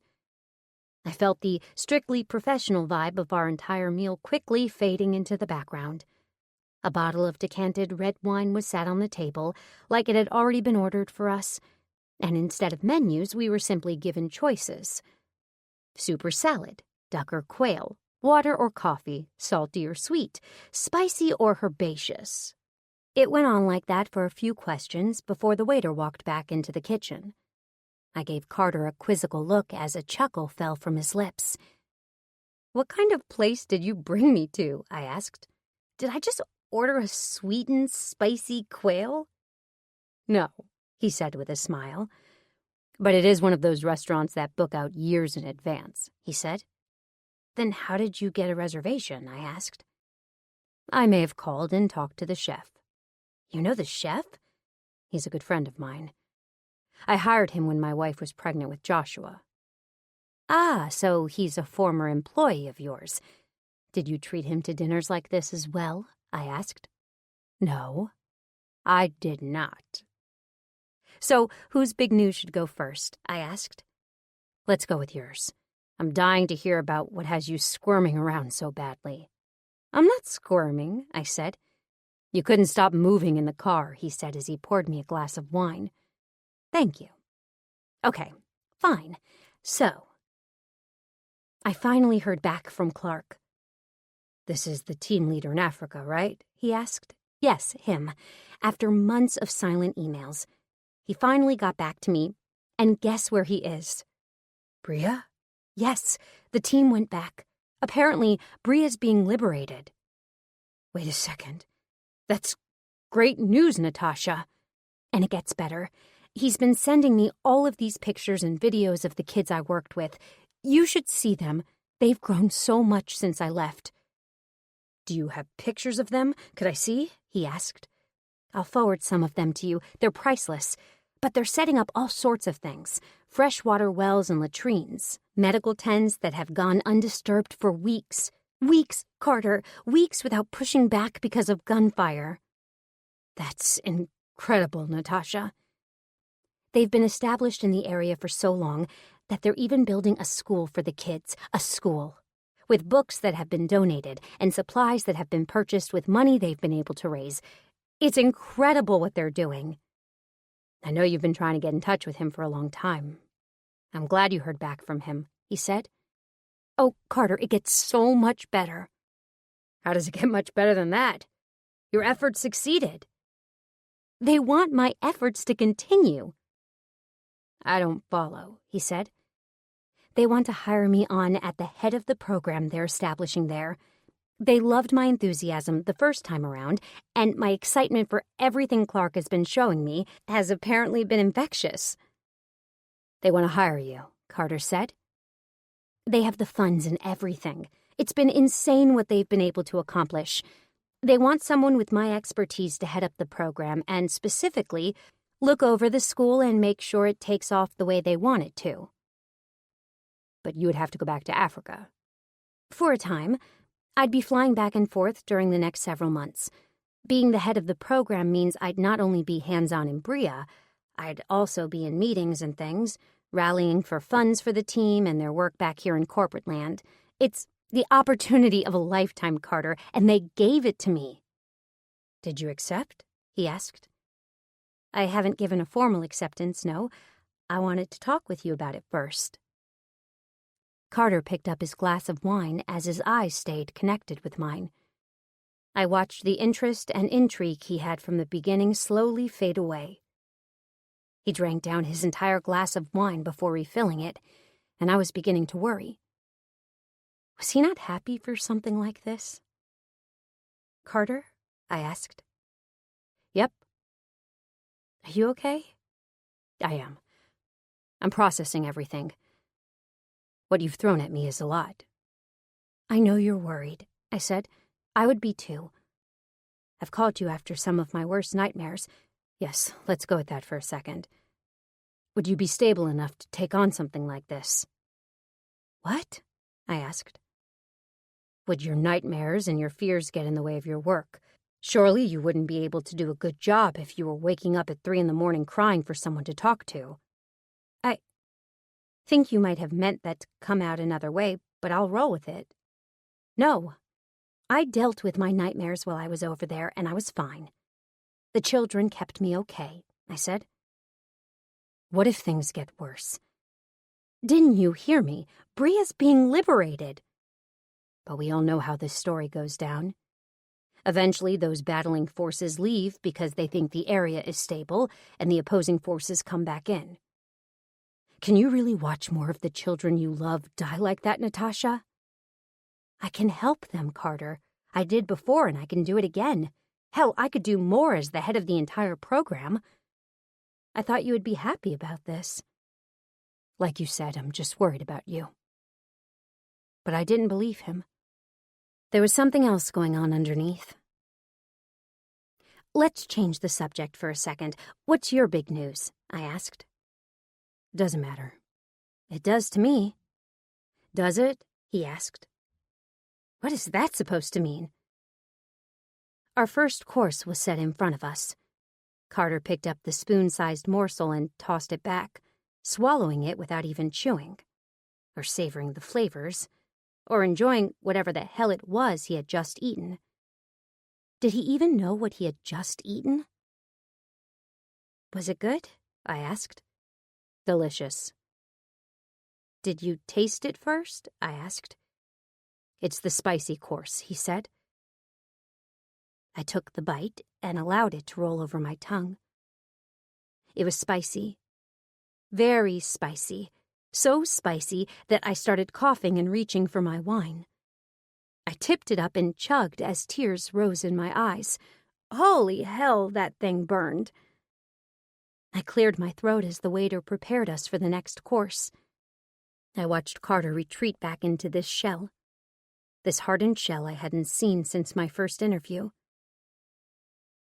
I felt the strictly professional vibe of our entire meal quickly fading into the background. A bottle of decanted red wine was sat on the table, like it had already been ordered for us, and instead of menus, we were simply given choices. Soup or salad, duck or quail, water or coffee, salty or sweet, spicy or herbaceous. It went on like that for a few questions before the waiter walked back into the kitchen. I gave Carter a quizzical look as a chuckle fell from his lips. "What kind of place did you bring me to?" I asked. "Did I just order a sweetened, spicy quail?" "No," he said with a smile. "But it is one of those restaurants that book out years in advance," he said. "Then how did you get a reservation?" I asked. "I may have called and talked to the chef." "You know the chef?" "He's a good friend of mine. I hired him when my wife was pregnant with Joshua." "Ah, so he's a former employee of yours. Did you treat him to dinners like this as well?" I asked. "No, I did not." "So whose big news should go first?" I asked. "Let's go with yours. I'm dying to hear about what has you squirming around so badly." "I'm not squirming," I said. "You couldn't stop moving in the car," he said as he poured me a glass of wine. "Thank you." "Okay, fine. So, I finally heard back from Clark. "This is the team leader in Africa, right?" he asked. "Yes, him." After months of silent emails, he finally got back to me, and guess where he is? "Bria?" "Yes, the team went back. Apparently, Bria's being liberated." "Wait a second. That's great news, Natasha." And it gets better. He's been sending me all of these pictures and videos of the kids I worked with. You should see them. They've grown so much since I left. "Do you have pictures of them? Could I see?" he asked. "I'll forward some of them to you. They're priceless. But they're setting up all sorts of things. Freshwater wells and latrines. Medical tents that have gone undisturbed for weeks. Weeks, Carter. Weeks without pushing back because of gunfire." "That's incredible, Natasha." "They've been established in the area for so long that they're even building a school for the kids. A school. With books that have been donated and supplies that have been purchased with money they've been able to raise. It's incredible what they're doing." "I know you've been trying to get in touch with him for a long time. I'm glad you heard back from him," he said. "Oh, Carter, it gets so much better." "How does it get much better than that? Your efforts succeeded." "They want my efforts to continue." "I don't follow," he said. "They want to hire me on at the head of the program they're establishing there. They loved my enthusiasm the first time around, and my excitement for everything Clark has been showing me has apparently been infectious." "They want to hire you," Carter said. "They have the funds and everything. It's been insane what they've been able to accomplish. They want someone with my expertise to head up the program and specifically look over the school and make sure it takes off the way they want it to." "But you would have to go back to Africa." "For a time. I'd be flying back and forth during the next several months. Being the head of the program means I'd not only be hands-on in Bria, I'd also be in meetings and things, rallying for funds for the team and their work back here in corporate land. It's The opportunity of a lifetime, Carter, and they gave it to me. Did you accept? He asked. I haven't given a formal acceptance, no. I wanted to talk with you about it first. Carter picked up his glass of wine as his eyes stayed connected with mine. I watched the interest and intrigue he had from the beginning slowly fade away. He drank down his entire glass of wine before refilling it, and I was beginning to worry. Was he not happy for something like this? Carter? I asked. Yep. Are you okay? I am. I'm processing everything. What you've thrown at me is a lot. I know you're worried, I said. I would be too. I've called you after some of my worst nightmares. Yes, let's go at that for a second. Would you be stable enough to take on something like this? What? I asked. Would your nightmares and your fears get in the way of your work? Surely you wouldn't be able to do a good job if you were waking up at 3 a.m. crying for someone to talk to. I think you might have meant that to come out another way, but I'll roll with it. No. I dealt with my nightmares while I was over there, and I was fine. The children kept me okay, I said. What if things get worse? Didn't you hear me? Bria's being liberated. But we all know how this story goes down. Eventually, those battling forces leave because they think the area is stable, and the opposing forces come back in. Can you really watch more of the children you love die like that, Natasha? I can help them, Carter. I did before, and I can do it again. Hell, I could do more as the head of the entire program. I thought you would be happy about this. Like you said, I'm just worried about you. But I didn't believe him. There was something else going on underneath. Let's change the subject for a second. What's your big news? I asked. Doesn't matter. It does to me. Does it? He asked. What is that supposed to mean? Our first course was set in front of us. Carter picked up the spoon-sized morsel and tossed it back, swallowing it without even chewing, or savoring the flavors, or enjoying whatever the hell it was he had just eaten. Did he even know what he had just eaten? Was it good? I asked. Delicious. Did you taste it first? I asked. It's the spicy course, he said. I took the bite and allowed it to roll over my tongue. It was spicy. Very spicy. So spicy that I started coughing and reaching for my wine. I tipped it up and chugged as tears rose in my eyes. Holy hell, that thing burned. I cleared my throat as the waiter prepared us for the next course. I watched Carter retreat back into this shell. This hardened shell I hadn't seen since my first interview.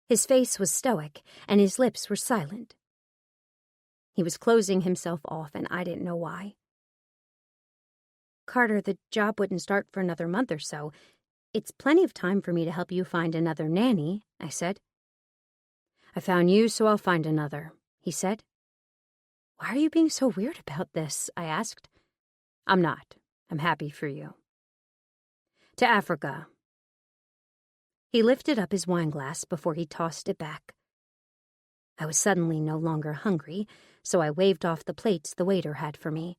His face was stoic, and his lips were silent. He was closing himself off, and I didn't know why. Carter, the job wouldn't start for another month or so. It's plenty of time for me to help you find another nanny, I said. I found you, so I'll find another, he said. Why are you being so weird about this? I asked. I'm not. I'm happy for you. To Africa. He lifted up his wineglass before he tossed it back. I was suddenly no longer hungry, so I waved off the plates the waiter had for me.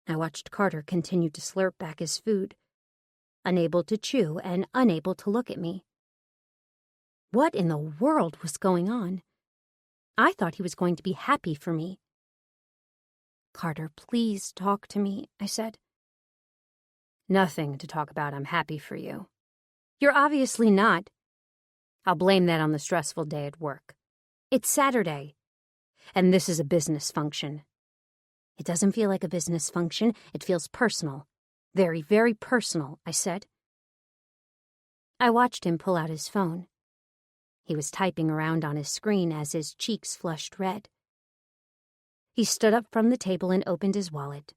I watched Carter continue to slurp back his food, unable to chew and unable to look at me. What in the world was going on? I thought he was going to be happy for me. Carter, please talk to me, I said. Nothing to talk about. I'm happy for you. You're obviously not. I'll blame that on the stressful day at work. It's Saturday, and this is a business function. It doesn't feel like a business function. It feels personal. Very, very personal, I said. I watched him pull out his phone. He was typing around on his screen as his cheeks flushed red. He stood up from the table and opened his wallet,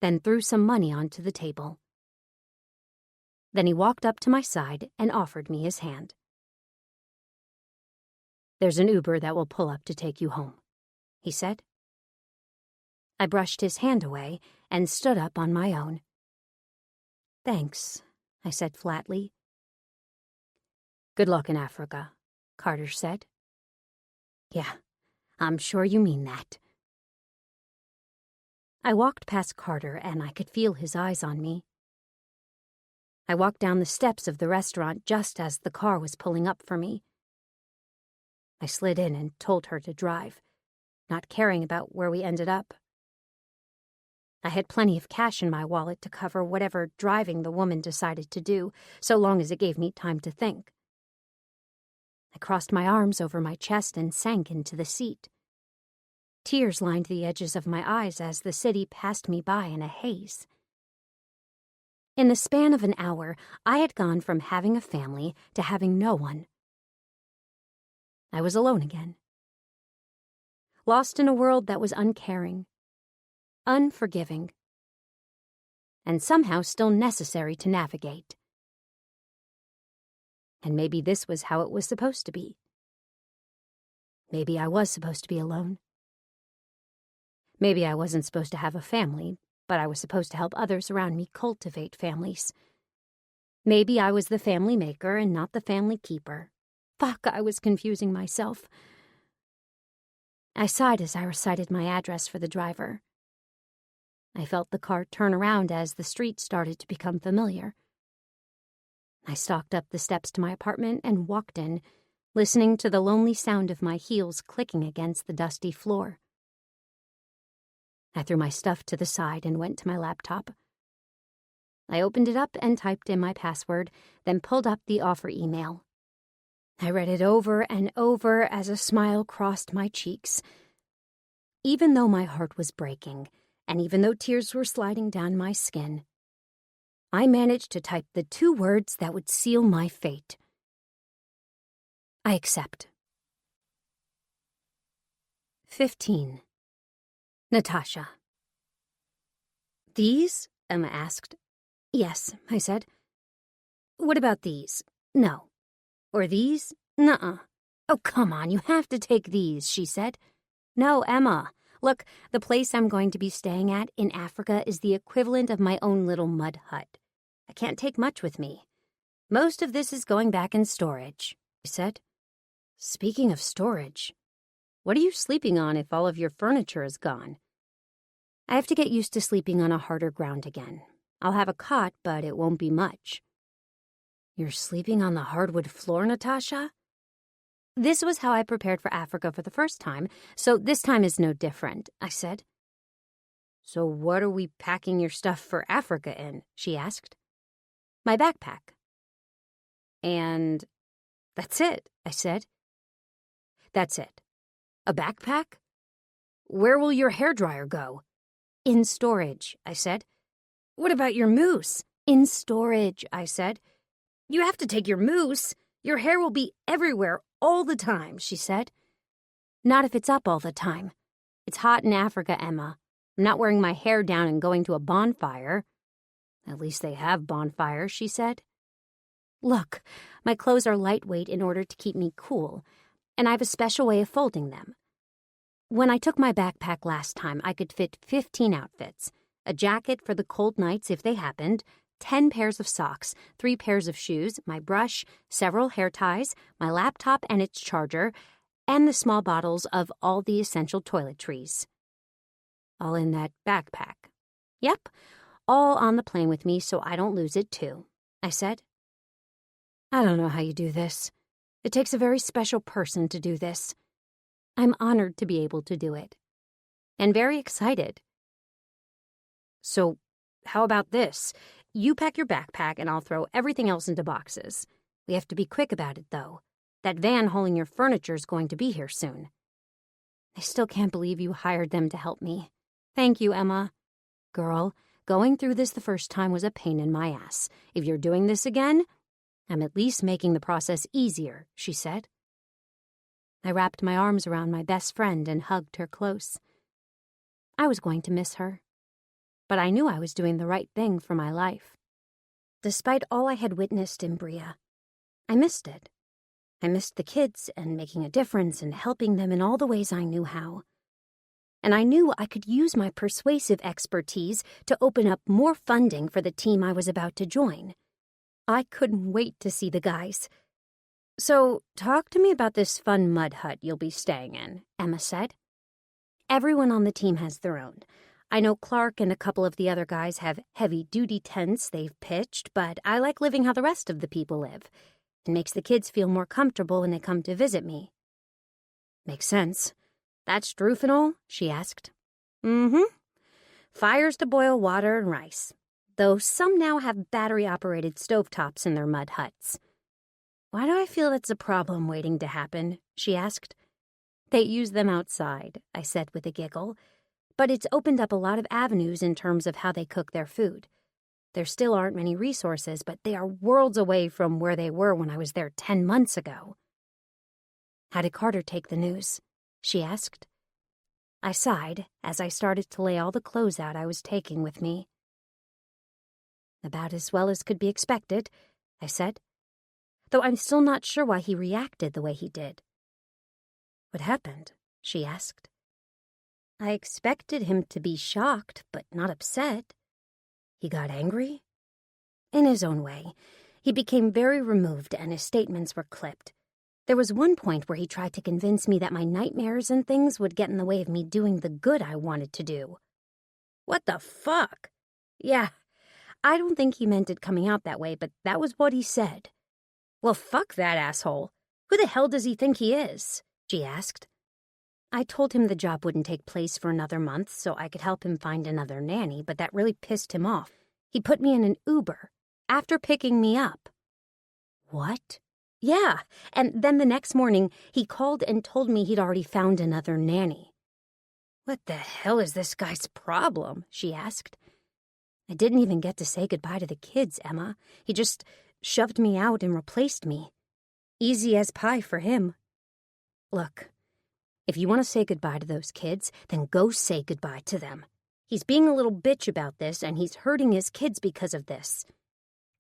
then threw some money onto the table. Then he walked up to my side and offered me his hand. There's an Uber that will pull up to take you home, he said. I brushed his hand away and stood up on my own. "Thanks," I said flatly. "Good luck in Africa," Carter said. "Yeah, I'm sure you mean that." I walked past Carter, and I could feel his eyes on me. I walked down the steps of the restaurant just as the car was pulling up for me. I slid in and told her to drive, not caring about where we ended up. I had plenty of cash in my wallet to cover whatever driving the woman decided to do, so long as it gave me time to think. I crossed my arms over my chest and sank into the seat. Tears lined the edges of my eyes as the city passed me by in a haze. In the span of an hour, I had gone from having a family to having no one. I was alone again. Lost in a world that was uncaring, unforgiving, and somehow still necessary to navigate. And maybe this was how it was supposed to be. Maybe I was supposed to be alone. Maybe I wasn't supposed to have a family, but I was supposed to help others around me cultivate families. Maybe I was the family maker and not the family keeper. Fuck, I was confusing myself. I sighed as I recited my address for the driver. I felt the car turn around as the street started to become familiar. I stalked up the steps to my apartment and walked in, listening to the lonely sound of my heels clicking against the dusty floor. I threw my stuff to the side and went to my laptop. I opened it up and typed in my password, then pulled up the offer email. I read it over and over as a smile crossed my cheeks. Even though my heart was breaking, and even though tears were sliding down my skin, I managed to type the 2 words that would seal my fate. I accept. 15. Natasha. "These?" Emma asked. "Yes," I said. "What about these?" "No." "Or these?" "Nuh-uh." "Oh, come on, you have to take these," she said. "No, Emma. Look, the place I'm going to be staying at in Africa is the equivalent of my own little mud hut. I can't take much with me. Most of this is going back in storage," I said. "Speaking of storage, what are you sleeping on if all of your furniture is gone?" "I have to get used to sleeping on a harder ground again. I'll have a cot, but it won't be much." "You're sleeping on the hardwood floor, Natasha?" "This was how I prepared for Africa for the first time, so this time is no different," I said. "So what are we packing your stuff for Africa in?" she asked. "My backpack." "And that's it," I said. "That's it. A backpack? Where will your hairdryer go?" "In storage," I said. "What about your mousse?" "In storage," I said. "You have to take your mousse. Your hair will be everywhere all the time," she said. "Not if it's up all the time. It's hot in Africa, Emma. I'm not wearing my hair down and going to a bonfire." "At least they have bonfires," she said. "Look, my clothes are lightweight in order to keep me cool, and I have a special way of folding them. When I took my backpack last time, I could fit 15 outfits, a jacket for the cold nights if they happened, 10 pairs of socks, 3 pairs of shoes, my brush, several hair ties, my laptop and its charger, and the small bottles of all the essential toiletries. All in that backpack. Yep, all on the plane with me so I don't lose it too," I said. "I don't know how you do this. It takes a very special person to do this. I'm honored to be able to do it, and very excited." "So, how about this? You pack your backpack and I'll throw everything else into boxes. We have to be quick about it, though. That van hauling your furniture is going to be here soon." "I still can't believe you hired them to help me. Thank you, Emma. Girl, going through this the first time was a pain in my ass. If you're doing this again, I'm at least making the process easier," she said. I wrapped my arms around my best friend and hugged her close. I was going to miss her, but I knew I was doing the right thing for my life. Despite all I had witnessed in Bria, I missed it. I missed the kids and making a difference and helping them in all the ways I knew how. and I knew I could use my persuasive expertise to open up more funding for the team I was about to join. I couldn't wait to see the guys. "So, talk to me about this fun mud hut you'll be staying in," Emma said. "Everyone on the team has their own. I know Clark and a couple of the other guys have heavy-duty tents they've pitched, but I like living how the rest of the people live. It makes the kids feel more comfortable when they come to visit me." "Makes sense. Thatched roof and all?" she asked. "Mm-hmm. Fires to boil water and rice, though some now have battery-operated stovetops in their mud huts." "Why do I feel that's a problem waiting to happen?" she asked. "They use them outside," I said with a giggle, "but it's opened up a lot of avenues in terms of how they cook their food. There still aren't many resources, but they are worlds away from where they were when I was there 10 months ago." "How did Carter take the news?" she asked. I sighed as I started to lay all the clothes out I was taking with me. "About as well as could be expected," I said, though I'm still not sure why he reacted the way he did. "What happened?" she asked. I expected him to be shocked, but not upset. "He got angry?" "In his own way. He became very removed and his statements were clipped. There was one point where he tried to convince me that my nightmares and things would get in the way of me doing the good I wanted to do." "What the fuck?" "Yeah, I don't think he meant it coming out that way, but that was what he said." "Well, fuck that asshole. Who the hell does he think he is?" she asked. I told him the job wouldn't take place for another month so I could help him find another nanny, but that really pissed him off. He put me in an Uber after picking me up. "What?" "Yeah, and then the next morning he called and told me he'd already found another nanny." "What the hell is this guy's problem?" she asked. "I didn't even get to say goodbye to the kids, Emma. He just shoved me out and replaced me. Easy as pie for him." "Look, if you want to say goodbye to those kids, then go say goodbye to them. He's being a little bitch about this, and he's hurting his kids because of this.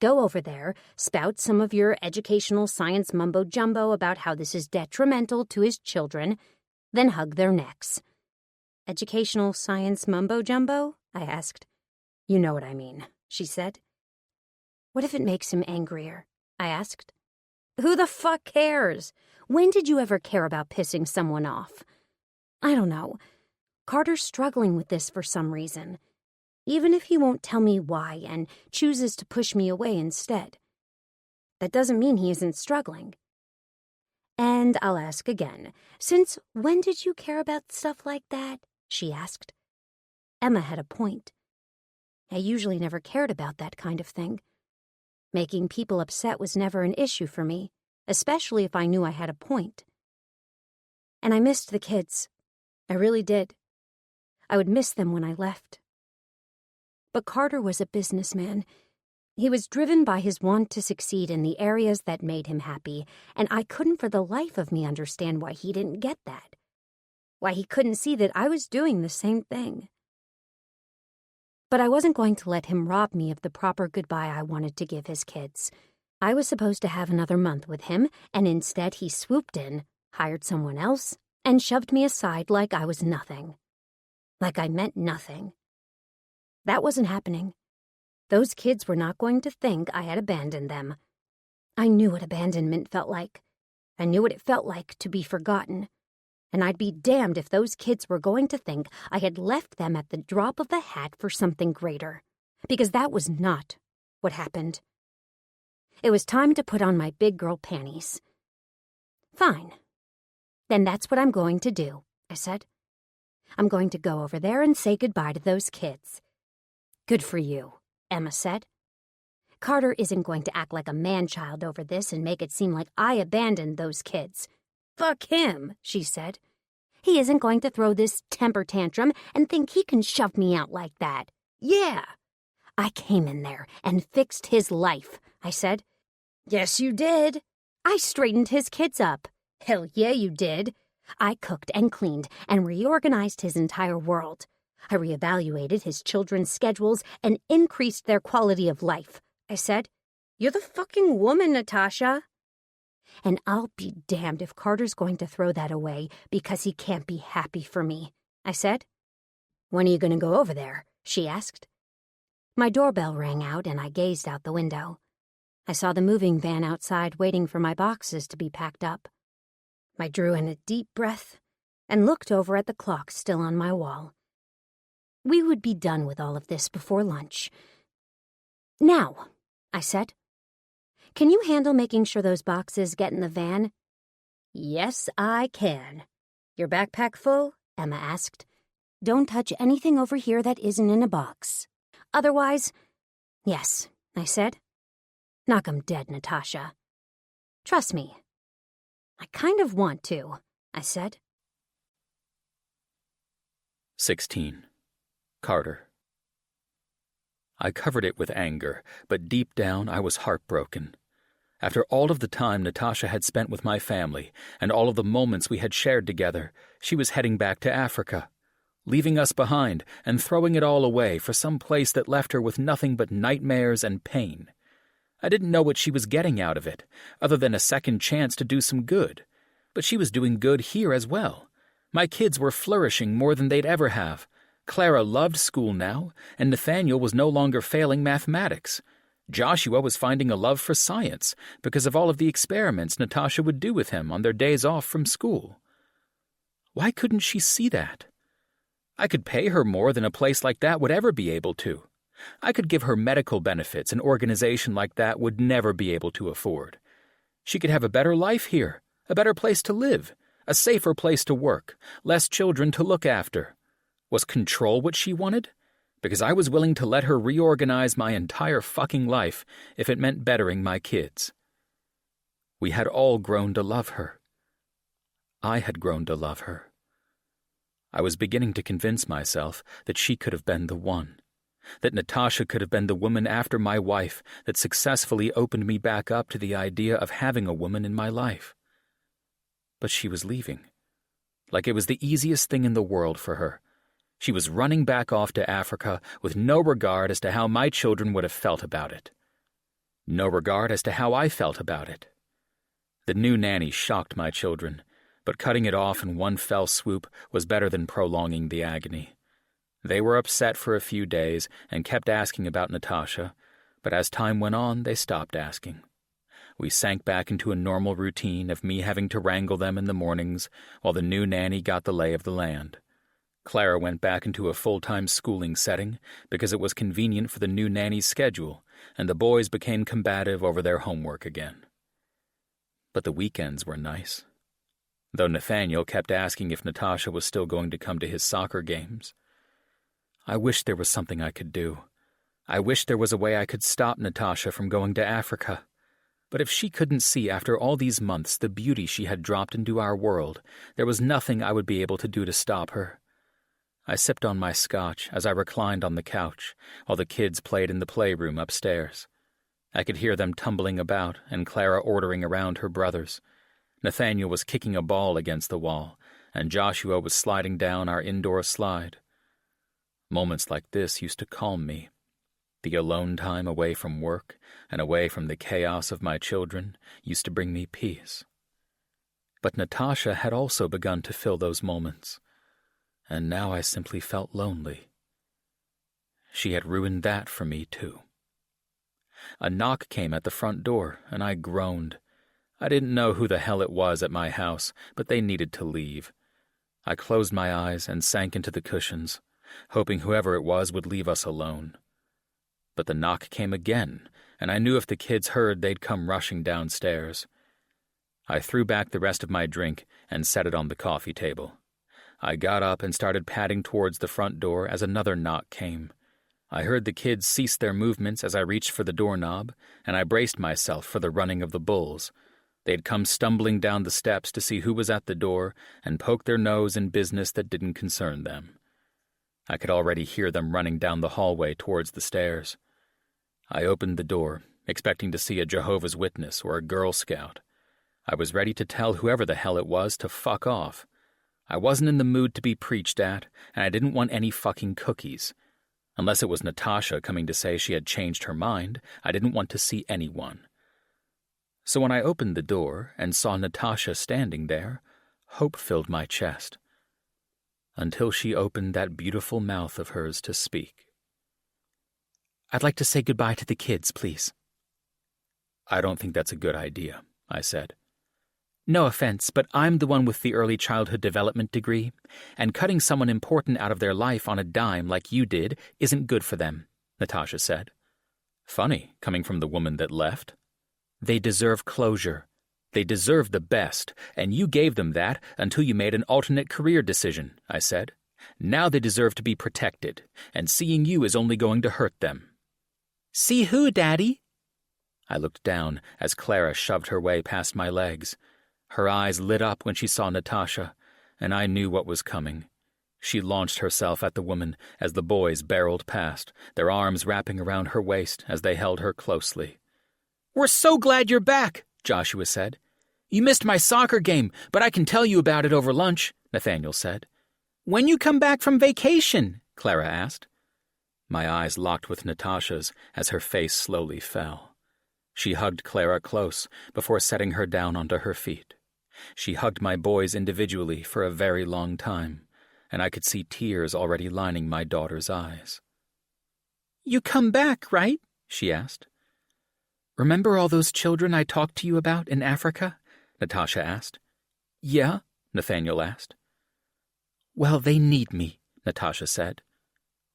Go over there, spout some of your educational science mumbo-jumbo about how this is detrimental to his children, then hug their necks." "Educational science mumbo-jumbo?" I asked. "You know what I mean," she said. "What if it makes him angrier?" I asked. "Who the fuck cares? When did you ever care about pissing someone off?" "I don't know. Carter's struggling with this for some reason. Even if he won't tell me why and chooses to push me away instead. That doesn't mean he isn't struggling." "And I'll ask again, since when did you care about stuff like that?" she asked. Emma had a point. I usually never cared about that kind of thing. Making people upset was never an issue for me, especially if I knew I had a point. And I missed the kids. I really did. I would miss them when I left. But Carter was a businessman. He was driven by his want to succeed in the areas that made him happy, and I couldn't for the life of me understand why he didn't get that. Why he couldn't see that I was doing the same thing. But I wasn't going to let him rob me of the proper goodbye I wanted to give his kids. I was supposed to have another month with him, and instead he swooped in, hired someone else, and shoved me aside like I was nothing. Like I meant nothing. That wasn't happening. Those kids were not going to think I had abandoned them. I knew what abandonment felt like. I knew what it felt like to be forgotten. And I'd be damned if those kids were going to think I had left them at the drop of a hat for something greater. Because that was not what happened. It was time to put on my big girl panties. "Fine. Then that's what I'm going to do," I said. "I'm going to go over there and say goodbye to those kids." "Good for you," Emma said. "Carter isn't going to act like a man-child over this and make it seem like I abandoned those kids." "Fuck him," she said. "He isn't going to throw this temper tantrum and think he can shove me out like that. Yeah. I came in there and fixed his life," I said. "Yes, you did." "I straightened his kids up." "Hell yeah, you did." "I cooked and cleaned and reorganized his entire world. I reevaluated his children's schedules and increased their quality of life," I said. "You're the fucking woman, Natasha." "And I'll be damned if Carter's going to throw that away because he can't be happy for me," I said. "When are you going to go over there?" she asked. My doorbell rang out and I gazed out the window. I saw the moving van outside waiting for my boxes to be packed up. I drew in a deep breath and looked over at the clock still on my wall. We would be done with all of this before lunch. "Now," I said. "Can you handle making sure those boxes get in the van?" "Yes, I can." "Your backpack full?" Emma asked. "Don't touch anything over here that isn't in a box. Otherwise—" "Yes," I said. "Knock 'em dead, Natasha. Trust me." "I kind of want to," I said. 16. Carter. I covered it with anger, but deep down I was heartbroken. After all of the time Natasha had spent with my family and all of the moments we had shared together, she was heading back to Africa, leaving us behind and throwing it all away for some place that left her with nothing but nightmares and pain. I didn't know what she was getting out of it, other than a second chance to do some good. But she was doing good here as well. My kids were flourishing more than they'd ever have. Clara loved school now, and Nathaniel was no longer failing mathematics. Joshua was finding a love for science because of all of the experiments Natasha would do with him on their days off from school. Why couldn't she see that? I could pay her more than a place like that would ever be able to. I could give her medical benefits an organization like that would never be able to afford. She could have a better life here, a better place to live, a safer place to work, less children to look after. Was control what she wanted? Because I was willing to let her reorganize my entire fucking life if it meant bettering my kids. We had all grown to love her. I had grown to love her. I was beginning to convince myself that she could have been the one, that Natasha could have been the woman after my wife that successfully opened me back up to the idea of having a woman in my life. But she was leaving, like it was the easiest thing in the world for her. She was running back off to Africa with no regard as to how my children would have felt about it. No regard as to how I felt about it. The new nanny shocked my children, but cutting it off in one fell swoop was better than prolonging the agony. They were upset for a few days and kept asking about Natasha, but as time went on, they stopped asking. We sank back into a normal routine of me having to wrangle them in the mornings while the new nanny got the lay of the land. Clara went back into a full-time schooling setting because it was convenient for the new nanny's schedule, and the boys became combative over their homework again. But the weekends were nice. Though Nathaniel kept asking if Natasha was still going to come to his soccer games. I wished there was something I could do. I wished there was a way I could stop Natasha from going to Africa. But if she couldn't see after all these months the beauty she had dropped into our world, there was nothing I would be able to do to stop her. I sipped on my scotch as I reclined on the couch while the kids played in the playroom upstairs. I could hear them tumbling about and Clara ordering around her brothers. Nathaniel was kicking a ball against the wall, and Joshua was sliding down our indoor slide. Moments like this used to calm me. The alone time away from work and away from the chaos of my children used to bring me peace. But Natasha had also begun to fill those moments, and now I simply felt lonely. She had ruined that for me, too. A knock came at the front door, and I groaned. I didn't know who the hell it was at my house, but they needed to leave. I closed my eyes and sank into the cushions, hoping whoever it was would leave us alone. But the knock came again, and I knew if the kids heard, they'd come rushing downstairs. I threw back the rest of my drink and set it on the coffee table. I got up and started padding towards the front door as another knock came. I heard the kids cease their movements as I reached for the doorknob, and I braced myself for the running of the bulls. They'd come stumbling down the steps to see who was at the door and poke their nose in business that didn't concern them. I could already hear them running down the hallway towards the stairs. I opened the door, expecting to see a Jehovah's Witness or a Girl Scout. I was ready to tell whoever the hell it was to fuck off. I wasn't in the mood to be preached at, and I didn't want any fucking cookies. Unless it was Natasha coming to say she had changed her mind, I didn't want to see anyone. So when I opened the door and saw Natasha standing there, hope filled my chest. until she opened that beautiful mouth of hers to speak. "I'd like to say goodbye to the kids, please." "I don't think that's a good idea," I said. "No offense, but I'm the one with the early childhood development degree, and cutting someone important out of their life on a dime like you did isn't good for them," Natasha said. "Funny, coming from the woman that left." "They deserve closure. They deserve the best, and you gave them that until you made an alternate career decision," I said. "Now they deserve to be protected, and seeing you is only going to hurt them." "See who, Daddy?" I looked down as Clara shoved her way past my legs. Her eyes lit up when she saw Natasha, and I knew what was coming. She launched herself at the woman as the boys barreled past, their arms wrapping around her waist as they held her closely. "We're so glad you're back," Joshua said. "You missed my soccer game, but I can tell you about it over lunch," Nathaniel said. "When you come back from vacation?" Clara asked. My eyes locked with Natasha's as her face slowly fell. She hugged Clara close before setting her down onto her feet. She hugged my boys individually for a very long time, and I could see tears already lining my daughter's eyes. "You come back, right?" she asked. "Remember all those children I talked to you about in Africa?" Natasha asked. "Yeah?" Nathaniel asked. "Well, they need me," Natasha said.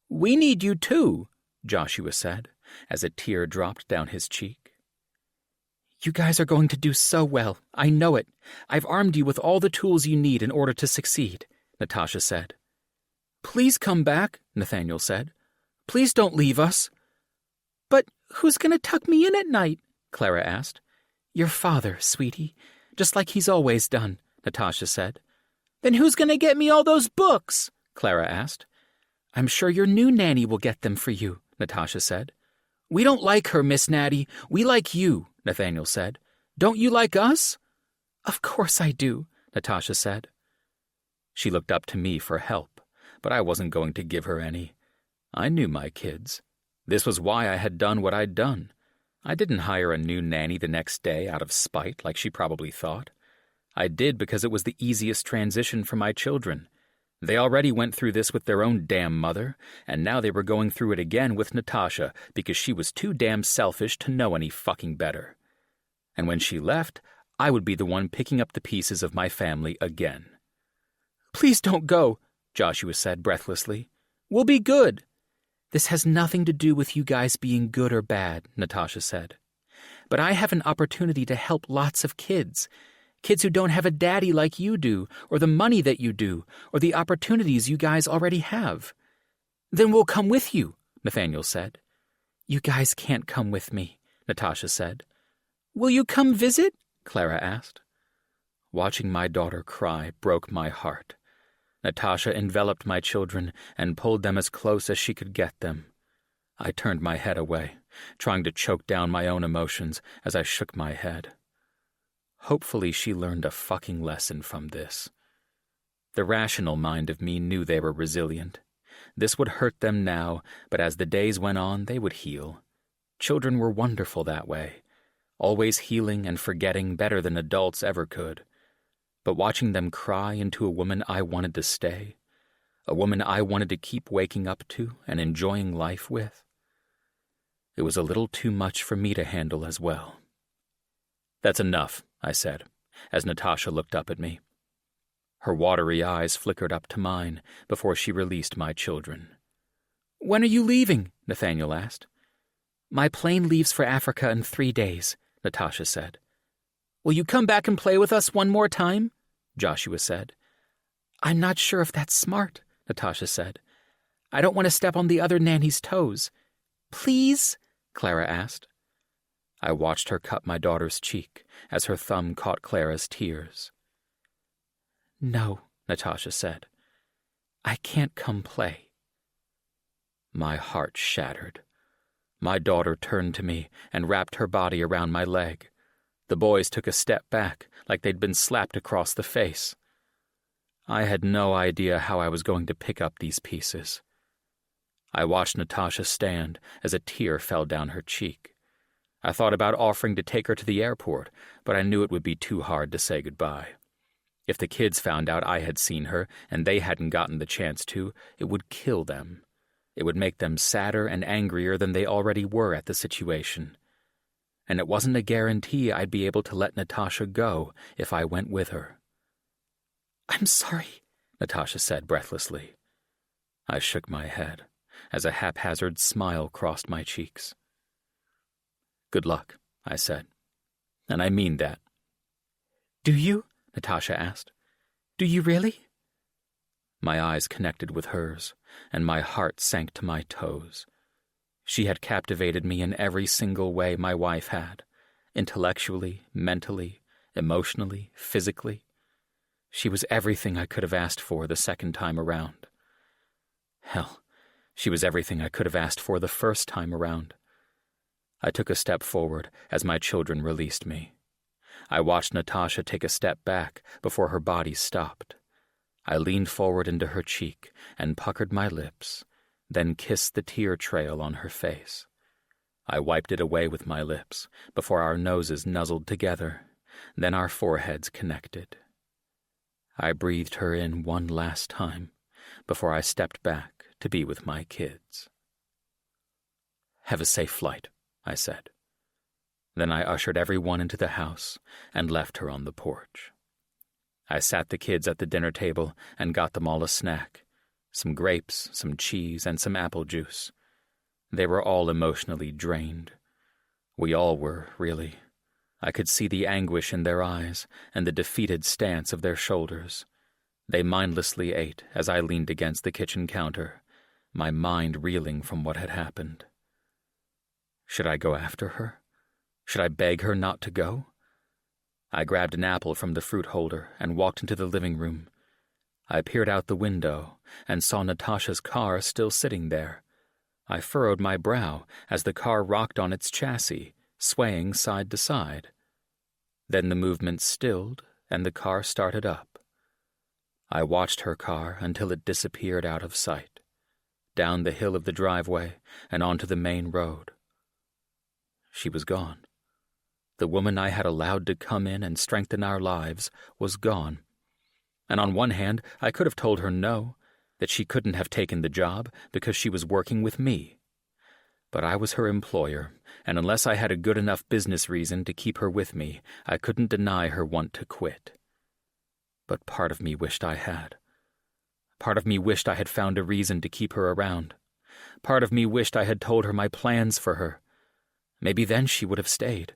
"We need you too," Joshua said, as a tear dropped down his cheek. "You guys are going to do so well. I know it. I've armed you with all the tools you need in order to succeed," Natasha said. "Please come back," Nathaniel said. "Please don't leave us." "But who's going to tuck me in at night?" Clara asked. "Your father, sweetie, just like he's always done," Natasha said. "Then who's going to get me all those books?" Clara asked. "I'm sure your new nanny will get them for you," Natasha said. "We don't like her, Miss Natty. We like you," Nathaniel said. "Don't you like us?" "Of course I do," Natasha said. She looked up to me for help, but I wasn't going to give her any. I knew my kids. This was why I had done what I'd done. I didn't hire a new nanny the next day out of spite like she probably thought. I did because it was the easiest transition for my children. They already went through this with their own damn mother, and now they were going through it again with Natasha because she was too damn selfish to know any fucking better. And when she left, I would be the one picking up the pieces of my family again. "Please don't go," Joshua said breathlessly. "We'll be good." "This has nothing to do with you guys being good or bad," Natasha said. "But I have an opportunity to help lots of kids. Kids who don't have a daddy like you do, or the money that you do, or the opportunities you guys already have." "Then we'll come with you," Nathaniel said. "You guys can't come with me," Natasha said. "Will you come visit?" Clara asked. Watching my daughter cry broke my heart. Natasha enveloped my children and pulled them as close as she could get them. I turned my head away, trying to choke down my own emotions as I shook my head. Hopefully she learned a fucking lesson from this. The rational mind of me knew they were resilient. This would hurt them now, but as the days went on, they would heal. Children were wonderful that way, always healing and forgetting better than adults ever could. But watching them cry into a woman I wanted to stay, a woman I wanted to keep waking up to and enjoying life with, it was a little too much for me to handle as well. "That's enough," I said, as Natasha looked up at me. Her watery eyes flickered up to mine before she released my children. "When are you leaving?" Nathaniel asked. "My plane leaves for Africa in 3 days," Natasha said. "Will you come back and play with us one more time?" Joshua said. "I'm not sure if that's smart," Natasha said. "I don't want to step on the other nanny's toes." "Please?" Clara asked. I watched her cut my daughter's cheek as her thumb caught Clara's tears. "No," Natasha said. "I can't come play." My heart shattered. My daughter turned to me and wrapped her body around my leg. The boys took a step back, like they'd been slapped across the face. I had no idea how I was going to pick up these pieces. I watched Natasha stand as a tear fell down her cheek. I thought about offering to take her to the airport, but I knew it would be too hard to say goodbye. If the kids found out I had seen her and they hadn't gotten the chance to, it would kill them. It would make them sadder and angrier than they already were at the situation. And it wasn't a guarantee I'd be able to let Natasha go if I went with her. "I'm sorry," Natasha said breathlessly. I shook my head as a haphazard smile crossed my cheeks. "Good luck," I said. "And I mean that." "Do you?" Natasha asked. "Do you really?" My eyes connected with hers, and my heart sank to my toes. She had captivated me in every single way my wife had, intellectually, mentally, emotionally, physically. She was everything I could have asked for the second time around. Hell, she was everything I could have asked for the first time around. I took a step forward as my children released me. I watched Natasha take a step back before her body stopped. I leaned forward into her cheek and puckered my lips, then kissed the tear trail on her face. I wiped it away with my lips before our noses nuzzled together, then our foreheads connected. I breathed her in one last time before I stepped back to be with my kids. "Have a safe flight," I said. Then I ushered everyone into the house and left her on the porch. I sat the kids at the dinner table and got them all a snack, some grapes, some cheese, and some apple juice. They were all emotionally drained. We all were, really. I could see the anguish in their eyes and the defeated stance of their shoulders. They mindlessly ate as I leaned against the kitchen counter, my mind reeling from what had happened. Should I go after her? Should I beg her not to go? I grabbed an apple from the fruit holder and walked into the living room. I peered out the window and saw Natasha's car still sitting there. I furrowed my brow as the car rocked on its chassis, swaying side to side. Then the movement stilled and the car started up. I watched her car until it disappeared out of sight, down the hill of the driveway and onto the main road. She was gone. The woman I had allowed to come in and strengthen our lives was gone. And on one hand, I could have told her no, that she couldn't have taken the job because she was working with me. But I was her employer, and unless I had a good enough business reason to keep her with me, I couldn't deny her want to quit. But part of me wished I had. Part of me wished I had found a reason to keep her around. Part of me wished I had told her my plans for her. Maybe then she would have stayed.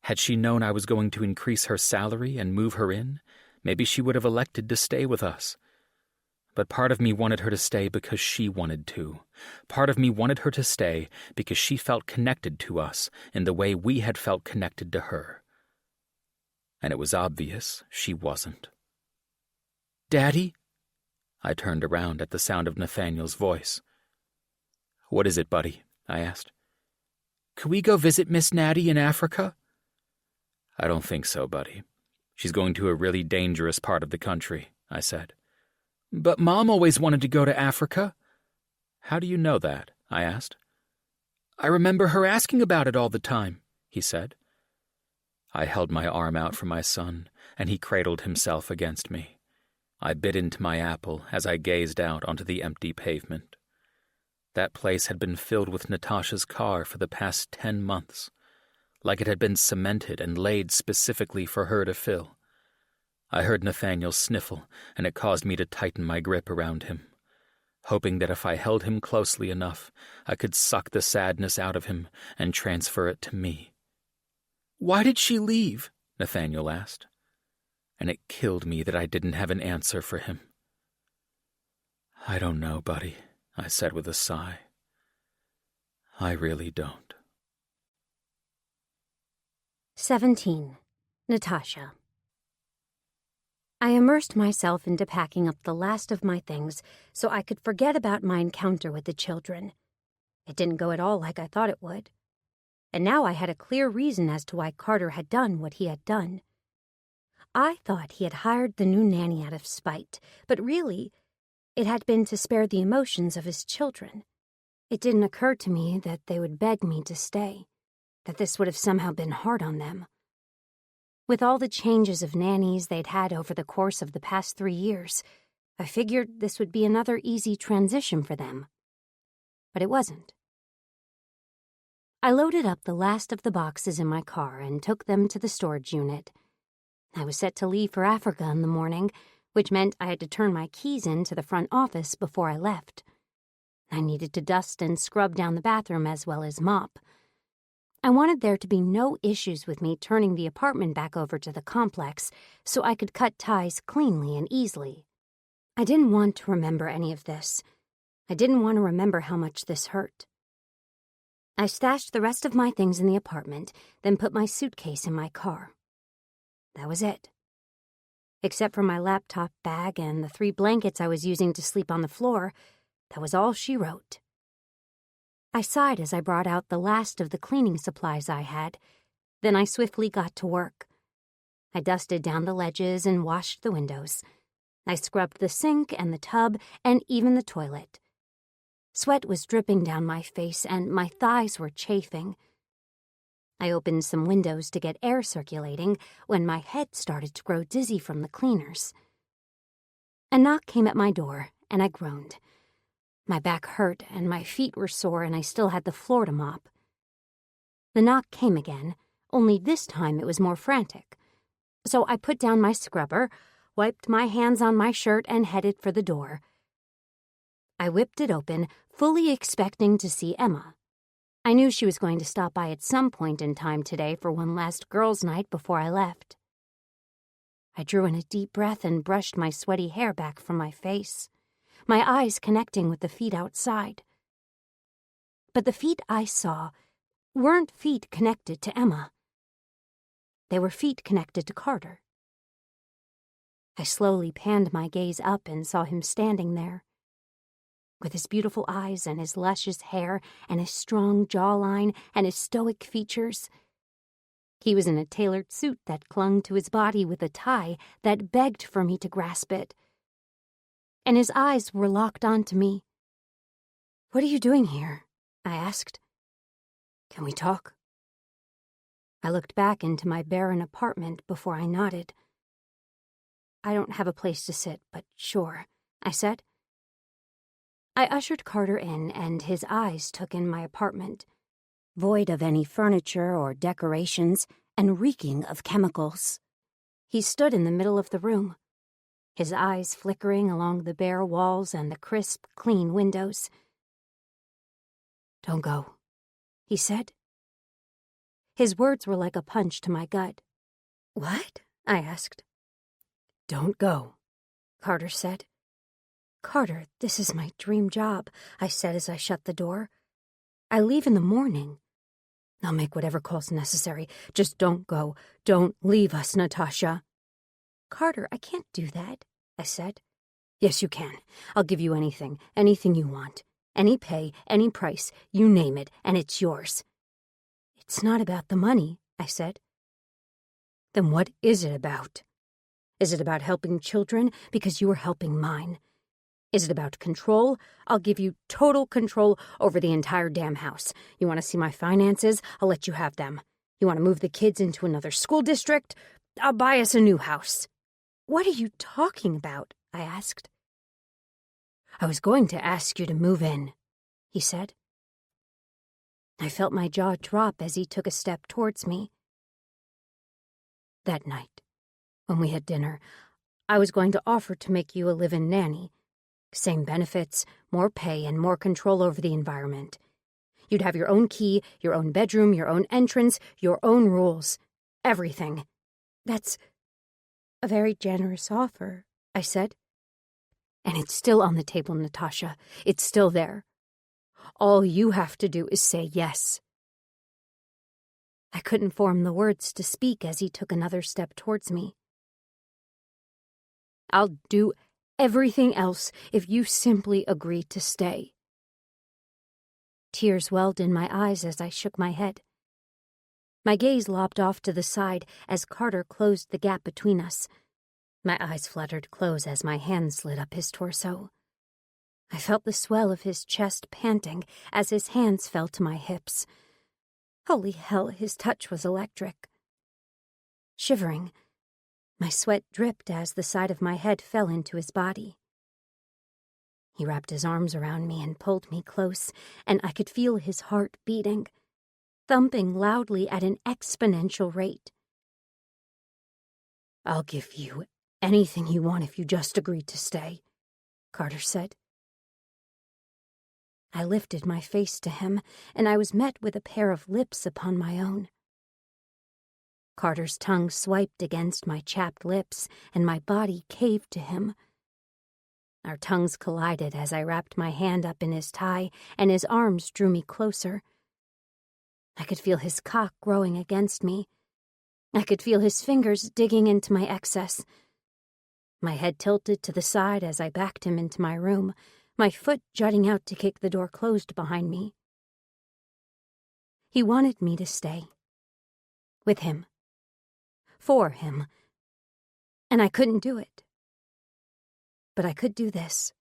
Had she known I was going to increase her salary and move her in, maybe she would have elected to stay with us. But part of me wanted her to stay because she wanted to. Part of me wanted her to stay because she felt connected to us in the way we had felt connected to her. And it was obvious she wasn't. "Daddy?" I turned around at the sound of Nathaniel's voice. "What is it, buddy?" I asked. "Could we go visit Miss Natty in Africa?" "I don't think so, buddy. She's going to a really dangerous part of the country," I said. "But Mom always wanted to go to Africa." "How do you know that?" I asked. "I remember her asking about it all the time," he said. I held my arm out for my son, and he cradled himself against me. I bit into my apple as I gazed out onto the empty pavement. That place had been filled with Natasha's car for the past 10 months, like it had been cemented and laid specifically for her to fill. I heard Nathaniel sniffle, and it caused me to tighten my grip around him, hoping that if I held him closely enough, I could suck the sadness out of him and transfer it to me. "Why did she leave?" Nathaniel asked, and it killed me that I didn't have an answer for him. "I don't know, buddy," I said with a sigh. "I really don't." 17. Natasha. I immersed myself into packing up the last of my things so I could forget about my encounter with the children. It didn't go at all like I thought it would. And now I had a clear reason as to why Carter had done what he had done. I thought he had hired the new nanny out of spite, but really, it had been to spare the emotions of his children. It didn't occur to me that they would beg me to stay, that this would have somehow been hard on them. With all the changes of nannies they'd had over the course of the past 3 years, I figured this would be another easy transition for them. But it wasn't. I loaded up the last of the boxes in my car and took them to the storage unit. I was set to leave for Africa in the morning, which meant I had to turn my keys in to the front office before I left. I needed to dust and scrub down the bathroom as well as mop. I wanted there to be no issues with me turning the apartment back over to the complex so I could cut ties cleanly and easily. I didn't want to remember any of this. I didn't want to remember how much this hurt. I stashed the rest of my things in the apartment, then put my suitcase in my car. That was it. Except for my laptop bag and the 3 blankets I was using to sleep on the floor, that was all she wrote. I sighed as I brought out the last of the cleaning supplies I had. Then I swiftly got to work. I dusted down the ledges and washed the windows. I scrubbed the sink and the tub and even the toilet. Sweat was dripping down my face and my thighs were chafing. I opened some windows to get air circulating when my head started to grow dizzy from the cleaners. A knock came at my door and I groaned. My back hurt and my feet were sore and I still had the floor to mop. The knock came again, only this time it was more frantic. So I put down my scrubber, wiped my hands on my shirt and headed for the door. I whipped it open, fully expecting to see Emma. I knew she was going to stop by at some point in time today for one last girls' night before I left. I drew in a deep breath and brushed my sweaty hair back from my face, my eyes connecting with the feet outside. But the feet I saw weren't feet connected to Emma. They were feet connected to Carter. I slowly panned my gaze up and saw him standing there. With his beautiful eyes and his luscious hair and his strong jawline and his stoic features. He was in a tailored suit that clung to his body with a tie that begged for me to grasp it. And his eyes were locked onto me. "What are you doing here?" I asked. "Can we talk?" I looked back into my barren apartment before I nodded. "I don't have a place to sit, but sure," I said. I ushered Carter in, and his eyes took in my apartment, void of any furniture or decorations and reeking of chemicals. He stood in the middle of the room, his eyes flickering along the bare walls and the crisp, clean windows. "Don't go," he said. His words were like a punch to my gut. "What?" I asked. "Don't go," Carter said. "Carter, this is my dream job," I said as I shut the door. "I leave in the morning." "I'll make whatever calls necessary. Just don't go. Don't leave us, Natasha." "Carter, I can't do that," I said. "Yes, you can. I'll give you anything you want. Any pay, any price, you name it, and it's yours." "It's not about the money," I said. "Then what is it about? Is it about helping children because you are helping mine? Is it about control? I'll give you total control over the entire damn house. You want to see my finances? I'll let you have them. You want to move the kids into another school district? I'll buy us a new house." "What are you talking about?" I asked. "I was going to ask you to move in," he said. I felt my jaw drop as he took a step towards me. "That night, when we had dinner, I was going to offer to make you a live-in nanny. Same benefits, more pay, and more control over the environment. You'd have your own key, your own bedroom, your own entrance, your own rules. Everything." "That's a very generous offer," I said. "And it's still on the table, Natasha. It's still there. All you have to do is say yes." I couldn't form the words to speak as he took another step towards me. "I'll do everything else if you simply agree to stay." Tears welled in my eyes as I shook my head. My gaze lopped off to the side as Carter closed the gap between us. My eyes fluttered close as my hand slid up his torso. I felt the swell of his chest panting as his hands fell to my hips. Holy hell, his touch was electric. shivering. My sweat dripped as the side of my head fell into his body. He wrapped his arms around me and pulled me close, and I could feel his heart beating, thumping loudly at an exponential rate. "I'll give you anything you want if you just agree to stay," Carter said. I lifted my face to him, and I was met with a pair of lips upon my own. Carter's tongue swiped against my chapped lips, and my body caved to him. Our tongues collided as I wrapped my hand up in his tie, and his arms drew me closer. I could feel his cock growing against me. I could feel his fingers digging into my excess. My head tilted to the side as I backed him into my room, my foot jutting out to kick the door closed behind me. He wanted me to stay. With him. For him. And I couldn't do it. But I could do this.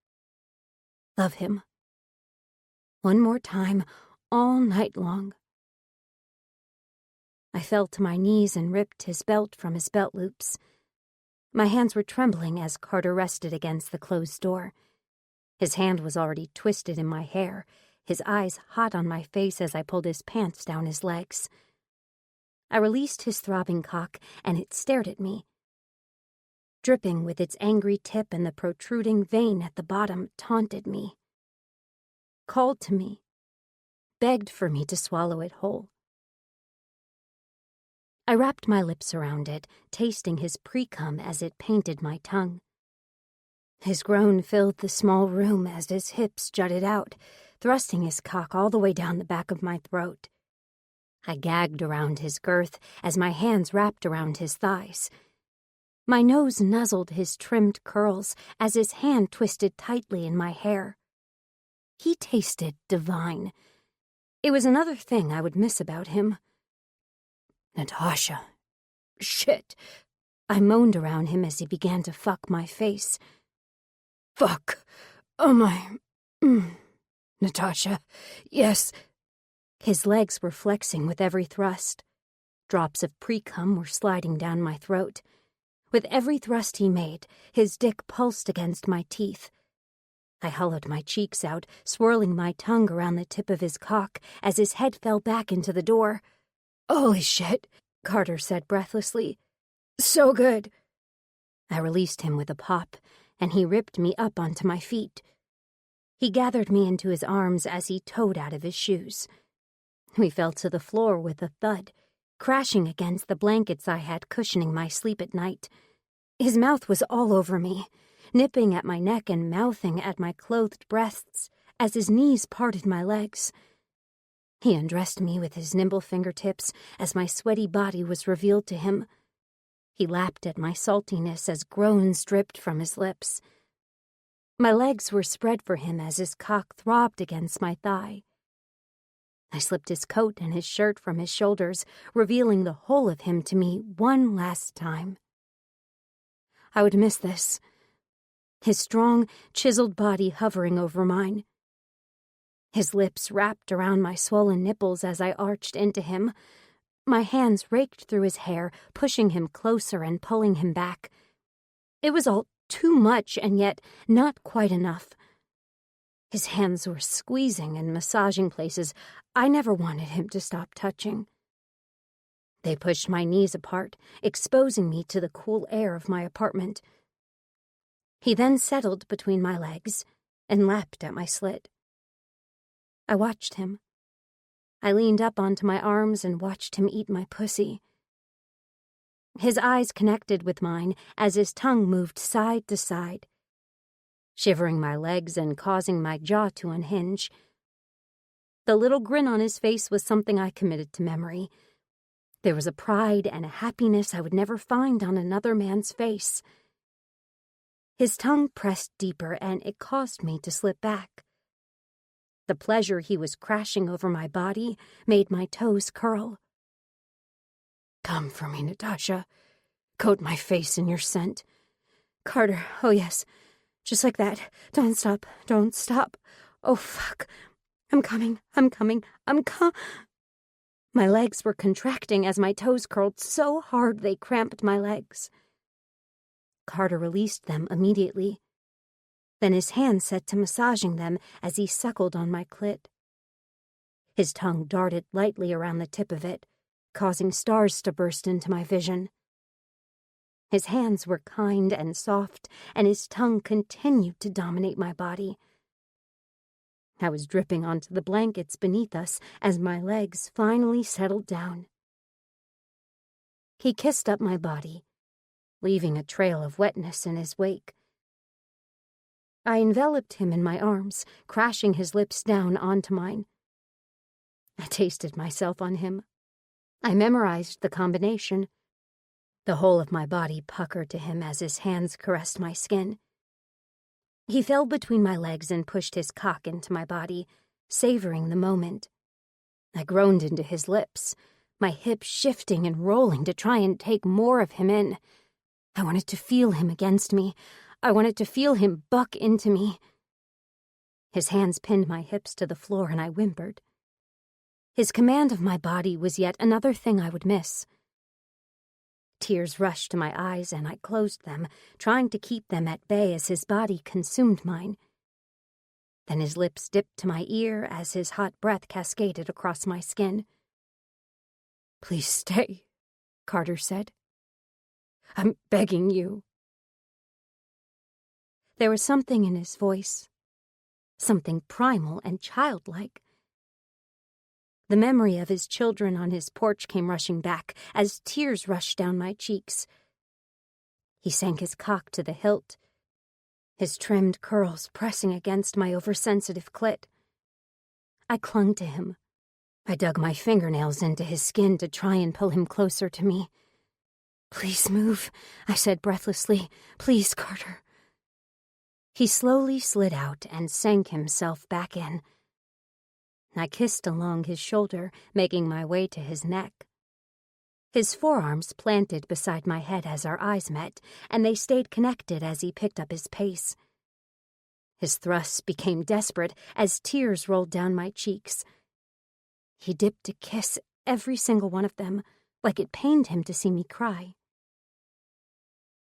Love him. One more time, all night long. I fell to my knees and ripped his belt from his belt loops. My hands were trembling as Carter rested against the closed door. His hand was already twisted in my hair, his eyes hot on my face as I pulled his pants down his legs. I released his throbbing cock, and it stared at me. Dripping with its angry tip, and the protruding vein at the bottom taunted me. Called to me. Begged for me to swallow it whole. I wrapped my lips around it, tasting his pre-cum as it painted my tongue. His groan filled the small room as his hips jutted out, thrusting his cock all the way down the back of my throat. I gagged around his girth as my hands wrapped around his thighs. My nose nuzzled his trimmed curls as his hand twisted tightly in my hair. He tasted divine. It was another thing I would miss about him. "Natasha. Shit." I moaned around him as he began to fuck my face. "Fuck. Oh my. Natasha. Yes." His legs were flexing with every thrust. Drops of pre-cum were sliding down my throat. With every thrust he made, his dick pulsed against my teeth. I hollowed my cheeks out, swirling my tongue around the tip of his cock as his head fell back into the door. "Holy shit," Carter said breathlessly. "So good." I released him with a pop, and he ripped me up onto my feet. He gathered me into his arms as he towed out of his shoes. We fell to the floor with a thud, crashing against the blankets I had cushioning my sleep at night. His mouth was all over me, nipping at my neck and mouthing at my clothed breasts as his knees parted my legs. He undressed me with his nimble fingertips as my sweaty body was revealed to him. He lapped at my saltiness as groans dripped from his lips. My legs were spread for him as his cock throbbed against my thigh. I slipped his coat and his shirt from his shoulders, revealing the whole of him to me one last time. I would miss this. His strong, chiseled body hovering over mine. His lips wrapped around my swollen nipples as I arched into him. My hands raked through his hair, pushing him closer and pulling him back. It was all too much and yet not quite enough. His hands were squeezing and massaging places I never wanted him to stop touching. They pushed my knees apart, exposing me to the cool air of my apartment. He then settled between my legs and lapped at my slit. I watched him. I leaned up onto my arms and watched him eat my pussy. His eyes connected with mine as his tongue moved side to side, shivering my legs and causing my jaw to unhinge. The little grin on his face was something I committed to memory. There was a pride and a happiness I would never find on another man's face. His tongue pressed deeper, and it caused me to slip back. The pleasure he was crashing over my body made my toes curl. "Come for me, Natasha. Coat my face in your scent. Carter, oh yes, just like that. Don't stop, don't stop. Oh, fuck. I'm coming. My legs were contracting as my toes curled so hard they cramped my legs. Carter released them immediately. Then his hand set to massaging them as he suckled on my clit. His tongue darted lightly around the tip of it, causing stars to burst into my vision. His hands were kind and soft, and his tongue continued to dominate my body. I was dripping onto the blankets beneath us as my legs finally settled down. He kissed up my body, leaving a trail of wetness in his wake. I enveloped him in my arms, crashing his lips down onto mine. I tasted myself on him. I memorized the combination. The whole of my body puckered to him as his hands caressed my skin. He fell between my legs and pushed his cock into my body, savoring the moment. I groaned into his lips, my hips shifting and rolling to try and take more of him in. I wanted to feel him against me. I wanted to feel him buck into me. His hands pinned my hips to the floor and I whimpered. His command of my body was yet another thing I would miss. Tears rushed to my eyes and I closed them, trying to keep them at bay as his body consumed mine. Then his lips dipped to my ear as his hot breath cascaded across my skin. "Please stay," Carter said. "I'm begging you." There was something in his voice, something primal and childlike. The memory of his children on his porch came rushing back as tears rushed down my cheeks. He sank his cock to the hilt, his trimmed curls pressing against my oversensitive clit. I clung to him. I dug my fingernails into his skin to try and pull him closer to me. "Please move," I said breathlessly. "Please, Carter." He slowly slid out and sank himself back in. I kissed along his shoulder, making my way to his neck. His forearms planted beside my head as our eyes met, and they stayed connected as he picked up his pace. His thrusts became desperate as tears rolled down my cheeks. He dipped to kiss every single one of them, like it pained him to see me cry.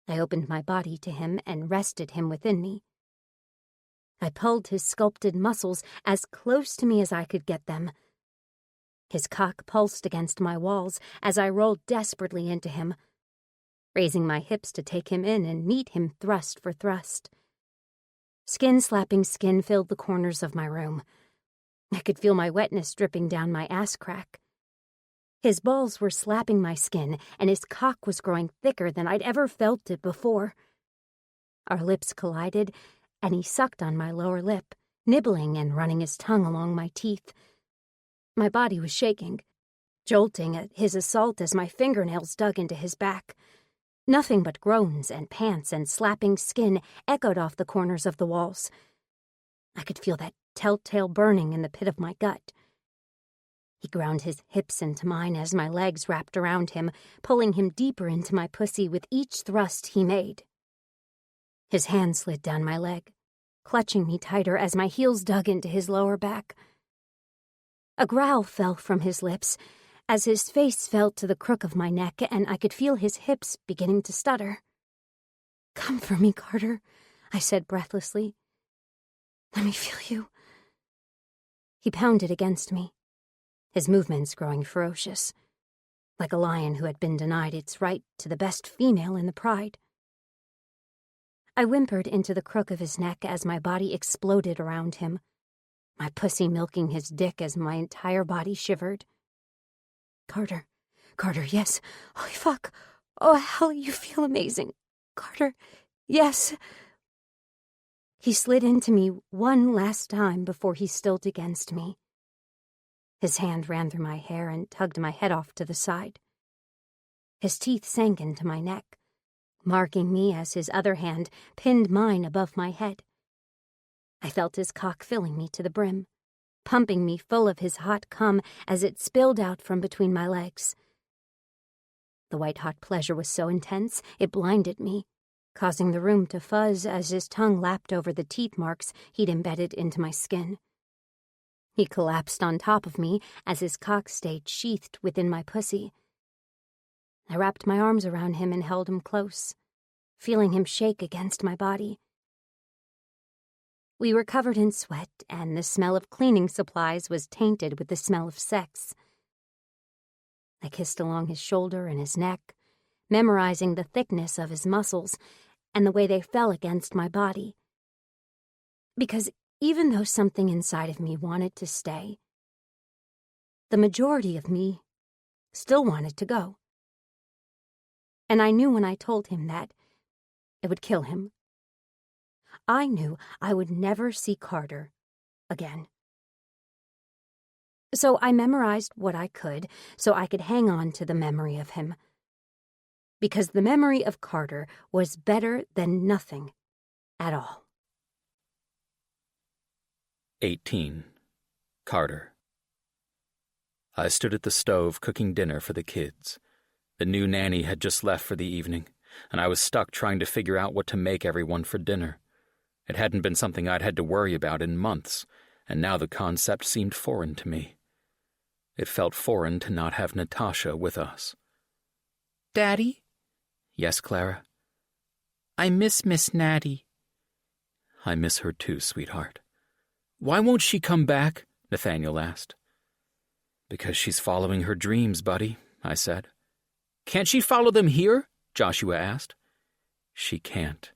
I opened my body to him and rested him within me. I pulled his sculpted muscles as close to me as I could get them. His cock pulsed against my walls as I rolled desperately into him, raising my hips to take him in and meet him thrust for thrust. Skin slapping skin filled the corners of my room. I could feel my wetness dripping down my ass crack. His balls were slapping my skin, and his cock was growing thicker than I'd ever felt it before. Our lips collided, and he sucked on my lower lip, nibbling and running his tongue along my teeth. My body was shaking, jolting at his assault as my fingernails dug into his back. Nothing but groans and pants and slapping skin echoed off the corners of the walls. I could feel that telltale burning in the pit of my gut. He ground his hips into mine as my legs wrapped around him, pulling him deeper into my pussy with each thrust he made. His hand slid down my leg, clutching me tighter as my heels dug into his lower back. A growl fell from his lips as his face fell to the crook of my neck and I could feel his hips beginning to stutter. "Come for me, Carter," I said breathlessly. "Let me feel you." He pounded against me, his movements growing ferocious, like a lion who had been denied its right to the best female in the pride. I whimpered into the crook of his neck as my body exploded around him, my pussy milking his dick as my entire body shivered. Carter, yes. Holy fuck. Oh, hell, you feel amazing. Carter, yes." He slid into me one last time before he stilled against me. His hand ran through my hair and tugged my head off to the side. His teeth sank into my neck, marking me as his other hand pinned mine above my head. I felt his cock filling me to the brim, pumping me full of his hot cum as it spilled out from between my legs. The white-hot pleasure was so intense it blinded me, causing the room to fuzz as his tongue lapped over the teeth marks he'd embedded into my skin. He collapsed on top of me as his cock stayed sheathed within my pussy. I wrapped my arms around him and held him close, feeling him shake against my body. We were covered in sweat, and the smell of cleaning supplies was tainted with the smell of sex. I kissed along his shoulder and his neck, memorizing the thickness of his muscles and the way they fell against my body. Because even though something inside of me wanted to stay, the majority of me still wanted to go. And I knew when I told him that it would kill him. I knew I would never see Carter again. So I memorized what I could so I could hang on to the memory of him. Because the memory of Carter was better than nothing at all. 18. Carter. I stood at the stove cooking dinner for the kids. The new nanny had just left for the evening, and I was stuck trying to figure out what to make everyone for dinner. It hadn't been something I'd had to worry about in months, and now the concept seemed foreign to me. It felt foreign to not have Natasha with us. Daddy? Yes, Clara? I miss Miss Natty. I miss her too, sweetheart. Why won't she come back? Nathaniel asked. Because she's following her dreams, buddy, I said. Can't she follow them here? Joshua asked. She can't.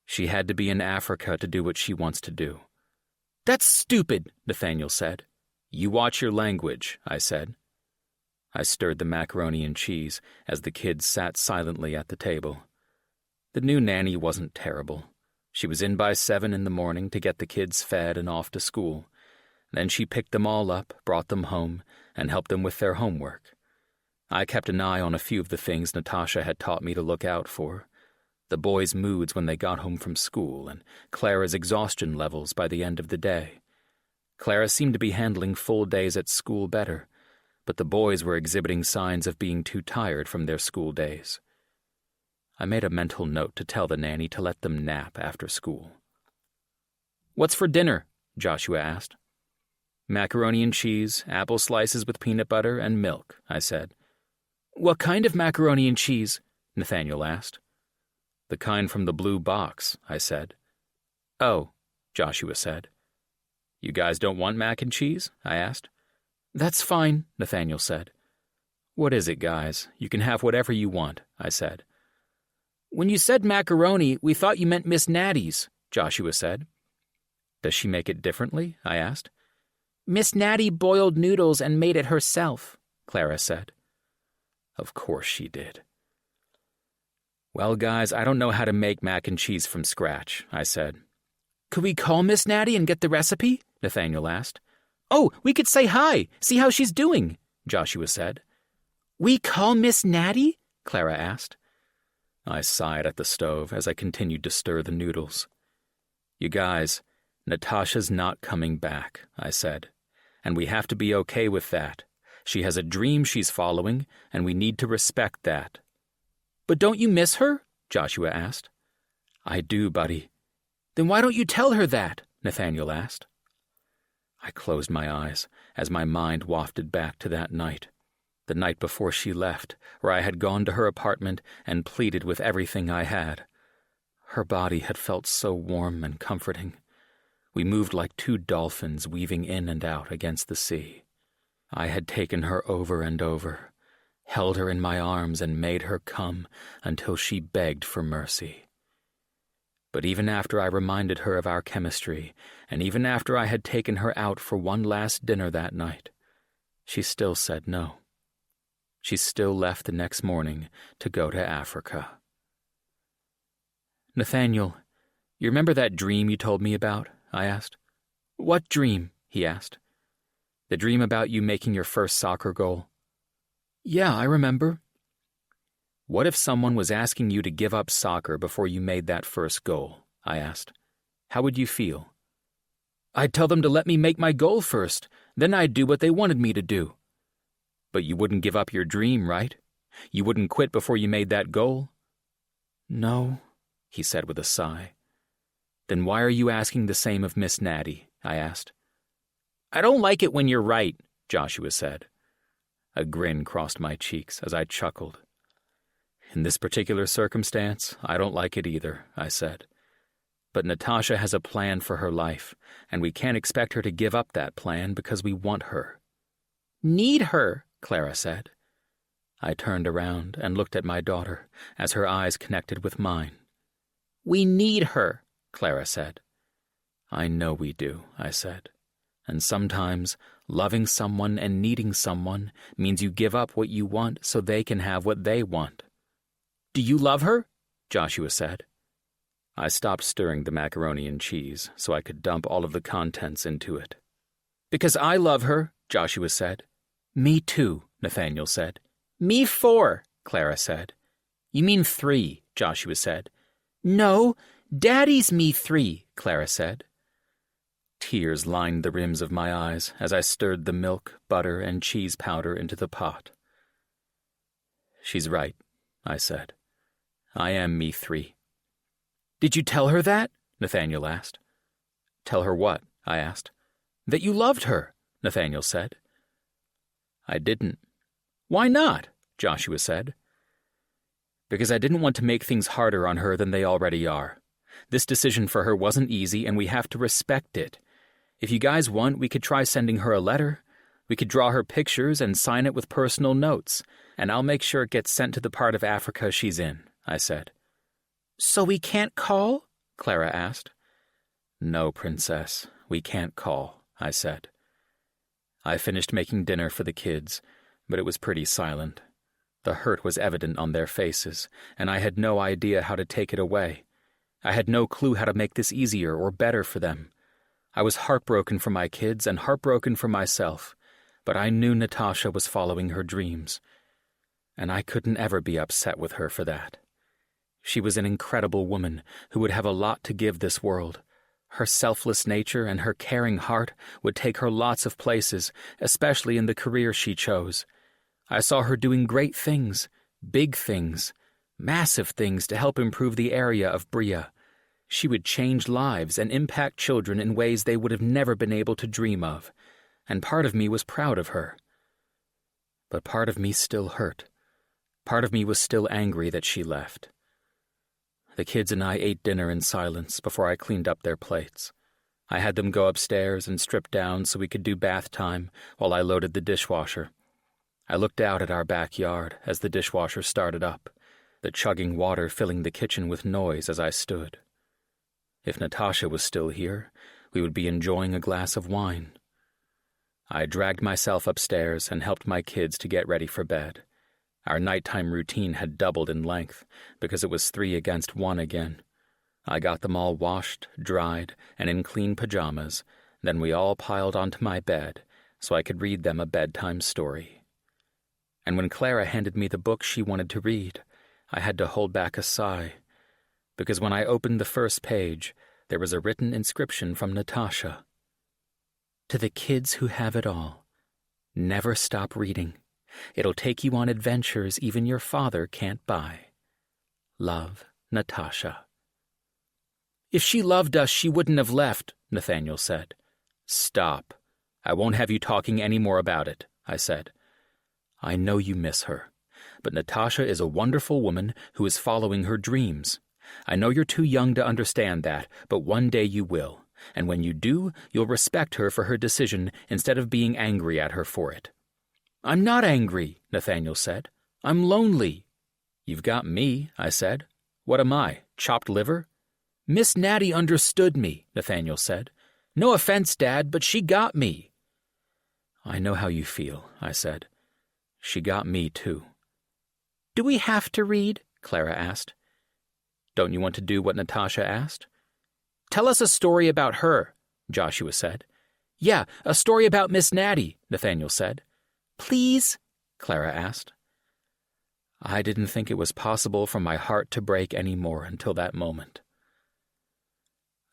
She had to be in Africa to do what she wants to do. That's stupid, Nathaniel said. You watch your language, I said. I stirred the macaroni and cheese as the kids sat silently at the table. The new nanny wasn't terrible. She was in by 7 in the morning to get the kids fed and off to school. Then she picked them all up, brought them home, and helped them with their homework. I kept an eye on a few of the things Natasha had taught me to look out for. The boys' moods when they got home from school, and Clara's exhaustion levels by the end of the day. Clara seemed to be handling full days at school better, but the boys were exhibiting signs of being too tired from their school days. I made a mental note to tell the nanny to let them nap after school. What's for dinner? Joshua asked. Macaroni and cheese, apple slices with peanut butter, and milk, I said. What kind of macaroni and cheese? Nathaniel asked. The kind from the blue box, I said. Oh, Joshua said. You guys don't want mac and cheese? I asked. That's fine, Nathaniel said. What is it, guys? You can have whatever you want, I said. When you said macaroni, we thought you meant Miss Natty's, Joshua said. Does she make it differently? I asked. Miss Natty boiled noodles and made it herself, Clara said. Of course she did. Well, guys, I don't know how to make mac and cheese from scratch, I said. Could we call Miss Natty and get the recipe? Nathaniel asked. Oh, we could say hi, see how she's doing, Joshua said. We call Miss Natty? Clara asked. I sighed at the stove as I continued to stir the noodles. You guys, Natasha's not coming back, I said, and we have to be okay with that. She has a dream she's following, and we need to respect that. But don't you miss her? Joshua asked. I do, buddy. Then why don't you tell her that? Nathaniel asked. I closed my eyes as my mind wafted back to that night, the night before she left, where I had gone to her apartment and pleaded with everything I had. Her body had felt so warm and comforting. We moved like two dolphins weaving in and out against the sea. I had taken her over and over, held her in my arms and made her come until she begged for mercy. But even after I reminded her of our chemistry, and even after I had taken her out for one last dinner that night, she still said no. She still left the next morning to go to Africa. Nathaniel, you remember that dream you told me about? I asked. What dream? He asked. The dream about you making your first soccer goal. Yeah, I remember. What if someone was asking you to give up soccer before you made that first goal? I asked. How would you feel? I'd tell them to let me make my goal first, then I'd do what they wanted me to do. But you wouldn't give up your dream, right? You wouldn't quit before you made that goal? No, he said with a sigh. Then why are you asking the same of Miss Natty? I asked. I don't like it when you're right, Joshua said. A grin crossed my cheeks as I chuckled. In this particular circumstance, I don't like it either, I said. But Natasha has a plan for her life, and we can't expect her to give up that plan because we want her. Need her, Clara said. I turned around and looked at my daughter as her eyes connected with mine. We need her, Clara said. I know we do, I said. And sometimes loving someone and needing someone means you give up what you want so they can have what they want. Do you love her? Joshua said. I stopped stirring the macaroni and cheese so I could dump all of the contents into it. Because I love her, Joshua said. Me too, Nathaniel said. Me 4, Clara said. You mean 3, Joshua said. No, Daddy's me 3, Clara said. Tears lined the rims of my eyes as I stirred the milk, butter, and cheese powder into the pot. She's right, I said. I am me 3. Did you tell her that? Nathaniel asked. Tell her what? I asked. That you loved her, Nathaniel said. I didn't. Why not? Joshua said. Because I didn't want to make things harder on her than they already are. This decision for her wasn't easy, and we have to respect it. If you guys want, we could try sending her a letter. We could draw her pictures and sign it with personal notes, and I'll make sure it gets sent to the part of Africa she's in, I said. So we can't call? Clara asked. No, Princess, we can't call, I said. I finished making dinner for the kids, but it was pretty silent. The hurt was evident on their faces, and I had no idea how to take it away. I had no clue how to make this easier or better for them. I was heartbroken for my kids and heartbroken for myself, but I knew Natasha was following her dreams, and I couldn't ever be upset with her for that. She was an incredible woman who would have a lot to give this world. Her selfless nature and her caring heart would take her lots of places, especially in the career she chose. I saw her doing great things, big things, massive things to help improve the area of Bria. She would change lives and impact children in ways they would have never been able to dream of, and part of me was proud of her. But part of me still hurt. Part of me was still angry that she left. The kids and I ate dinner in silence before I cleaned up their plates. I had them go upstairs and strip down so we could do bath time while I loaded the dishwasher. I looked out at our backyard as the dishwasher started up, the chugging water filling the kitchen with noise as I stood. If Natasha was still here, we would be enjoying a glass of wine. I dragged myself upstairs and helped my kids to get ready for bed. Our nighttime routine had doubled in length because it was 3 against 1 again. I got them all washed, dried, and in clean pajamas. Then we all piled onto my bed so I could read them a bedtime story. And when Clara handed me the book she wanted to read, I had to hold back a sigh, because when I opened the first page, there was a written inscription from Natasha. To the kids who have it all, never stop reading. It'll take you on adventures even your father can't buy. Love, Natasha. If she loved us, she wouldn't have left, Nathaniel said. Stop. I won't have you talking any more about it, I said. I know you miss her, but Natasha is a wonderful woman who is following her dreams. I know you're too young to understand that, but one day you will, and when you do, you'll respect her for her decision instead of being angry at her for it. I'm not angry, Nathaniel said. I'm lonely. You've got me, I said. What am I, chopped liver? Miss Natty understood me, Nathaniel said. No offense, Dad, but she got me. I know how you feel, I said. She got me, too. Do we have to read? Clara asked. Don't you want to do what Natasha asked? Tell us a story about her, Joshua said. Yeah, a story about Miss Natty, Nathaniel said. Please? Clara asked. I didn't think it was possible for my heart to break any more until that moment.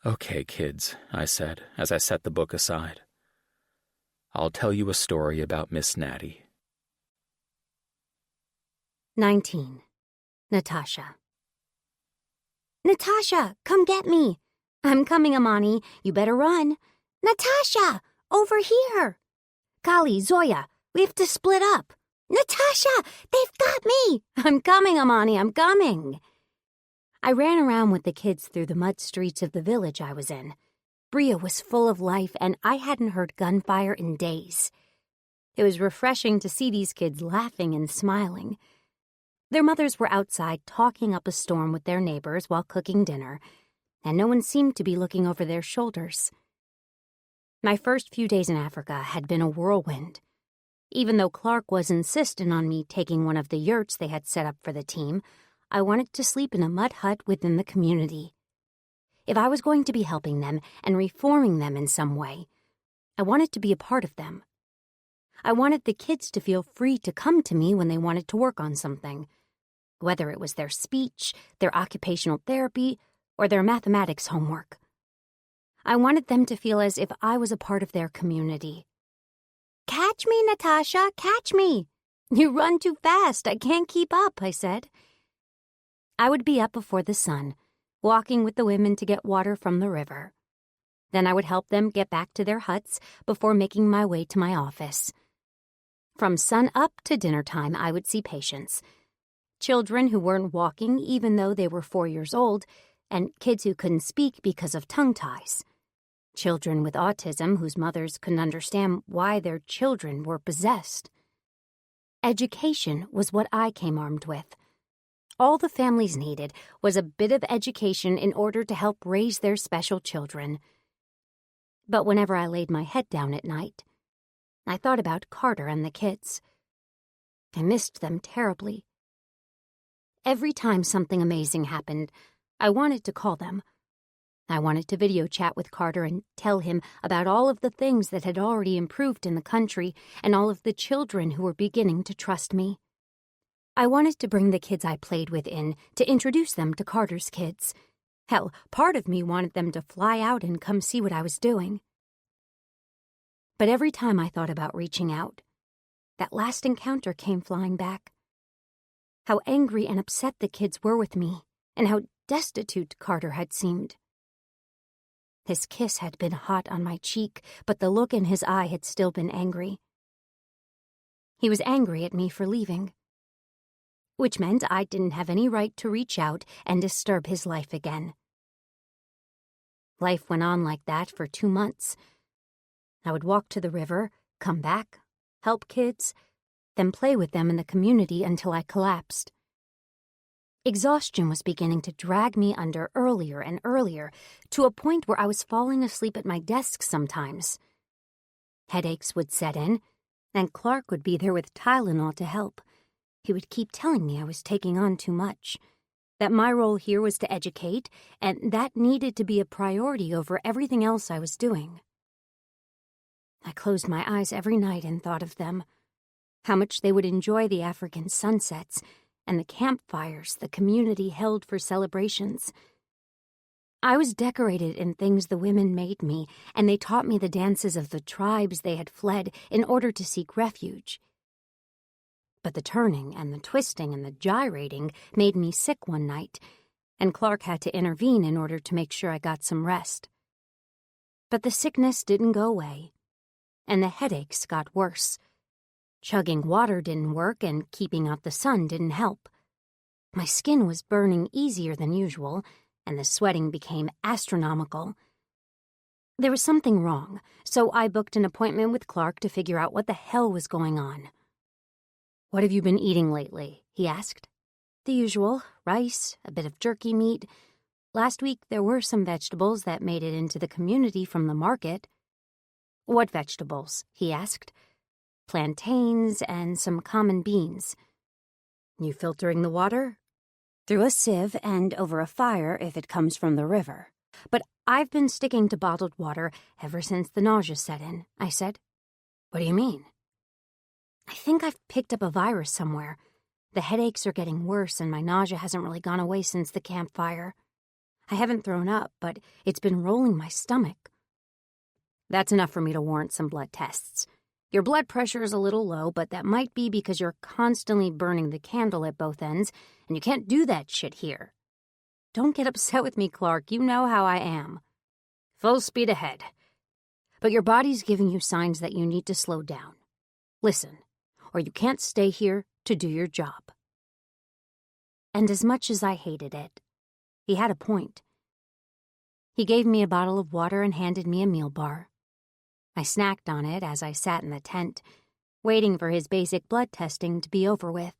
Okay, kids, I said as I set the book aside. I'll tell you a story about Miss Natty. 19. Natasha. Natasha, come get me. I'm coming, Amani. You better run. Natasha! over here. Golly, Zoya, we have to split up. Natasha, they've got me. I'm coming, Amani, I'm coming. I ran around with the kids through the mud streets of the village I was in. Bria was full of life, and I hadn't heard gunfire in days. It was refreshing to see these kids laughing and smiling. Their mothers were outside talking up a storm with their neighbors while cooking dinner, and no one seemed to be looking over their shoulders. My first few days in Africa had been a whirlwind. Even though Clark was insistent on me taking one of the yurts they had set up for the team, I wanted to sleep in a mud hut within the community. If I was going to be helping them and reforming them in some way, I wanted to be a part of them. I wanted the kids to feel free to come to me when they wanted to work on something, whether it was their speech, their occupational therapy, or their mathematics homework. I wanted them to feel as if I was a part of their community. "Catch me, Natasha, catch me. You run too fast, I can't keep up," I said. I would be up before the sun, walking with the women to get water from the river. Then I would help them get back to their huts before making my way to my office. From sun up to dinner time, I would see patients. Children who weren't walking even though they were 4 years old, and kids who couldn't speak because of tongue ties. Children with autism whose mothers couldn't understand why their children were possessed. Education was what I came armed with. All the families needed was a bit of education in order to help raise their special children. But whenever I laid my head down at night, I thought about Carter and the kids. I missed them terribly. Every time something amazing happened, I wanted to call them. I wanted to video chat with Carter and tell him about all of the things that had already improved in the country and all of the children who were beginning to trust me. I wanted to bring the kids I played with in to introduce them to Carter's kids. Hell, part of me wanted them to fly out and come see what I was doing. But every time I thought about reaching out, that last encounter came flying back. How angry and upset the kids were with me, and how destitute Carter had seemed. His kiss had been hot on my cheek, but the look in his eye had still been angry. He was angry at me for leaving, which meant I didn't have any right to reach out and disturb his life again. Life went on like that for 2 months. I would walk to the river, come back, help kids, then play with them in the community until I collapsed. Exhaustion was beginning to drag me under earlier and earlier, to a point where I was falling asleep at my desk sometimes. Headaches would set in, and Clark would be there with Tylenol to help. He would keep telling me I was taking on too much, that my role here was to educate, and that needed to be a priority over everything else I was doing. I closed my eyes every night and thought of them, how much they would enjoy the African sunsets and the campfires the community held for celebrations. I was decorated in things the women made me, and they taught me the dances of the tribes they had fled in order to seek refuge. But the turning and the twisting and the gyrating made me sick one night, and Clark had to intervene in order to make sure I got some rest. But the sickness didn't go away, and the headaches got worse. Chugging water didn't work, and keeping out the sun didn't help. My skin was burning easier than usual, and the sweating became astronomical. There was something wrong, so I booked an appointment with Clark to figure out what the hell was going on. "What have you been eating lately?" he asked. "The usual, rice, a bit of jerky meat. Last week there were some vegetables that made it into the community from the market." "What vegetables?" he asked. "Plantains and some common beans." "You filtering the water?" "Through a sieve and over a fire if it comes from the river. But I've been sticking to bottled water ever since the nausea set in," I said. "What do you mean?" "I think I've picked up a virus somewhere. The headaches are getting worse and my nausea hasn't really gone away since the campfire. I haven't thrown up, but it's been rolling my stomach." "That's enough for me to warrant some blood tests. Your blood pressure is a little low, but that might be because you're constantly burning the candle at both ends, and you can't do that shit here." "Don't get upset with me, Clark. You know how I am." "Full speed ahead." but your body's giving you signs that you need to slow down. Listen, or you can't stay here to do your job." And as much as I hated it, he had a point. He gave me a bottle of water and handed me a meal bar. I snacked on it as I sat in the tent, waiting for his basic blood testing to be over with.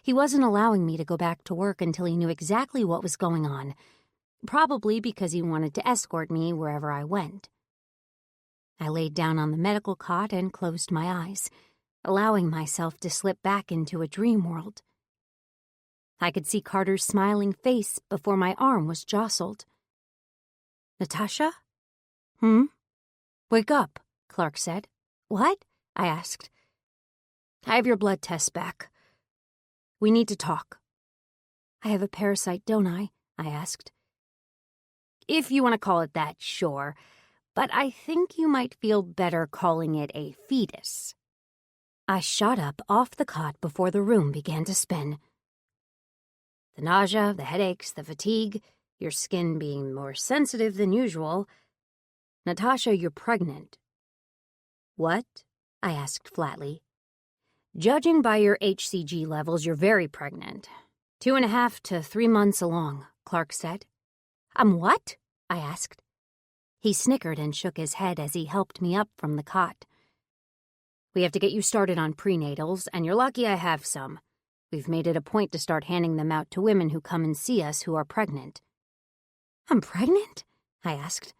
He wasn't allowing me to go back to work until he knew exactly what was going on, probably because he wanted to escort me wherever I went. I laid down on the medical cot and closed my eyes, allowing myself to slip back into a dream world. I could see Carter's smiling face before my arm was jostled. "Natasha?" "Wake up," Clark said. "What?" I asked. "I have your blood tests back. We need to talk." "I have a parasite, don't I?" I asked. "If you want to call it that, sure. But I think you might feel better calling it a fetus." I shot up off the cot before the room began to spin. "The nausea, the headaches, the fatigue, your skin being more sensitive than usual. Natasha, you're pregnant." "What?" I asked flatly. "Judging by your HCG levels, you're very pregnant. 2.5 to 3 months along," Clark said. "I'm what?" I asked. He snickered and shook his head as he helped me up from the cot. "We have to get you started on prenatals, and you're lucky I have some. We've made it a point to start handing them out to women who come and see us who are pregnant." "I'm pregnant?" I asked.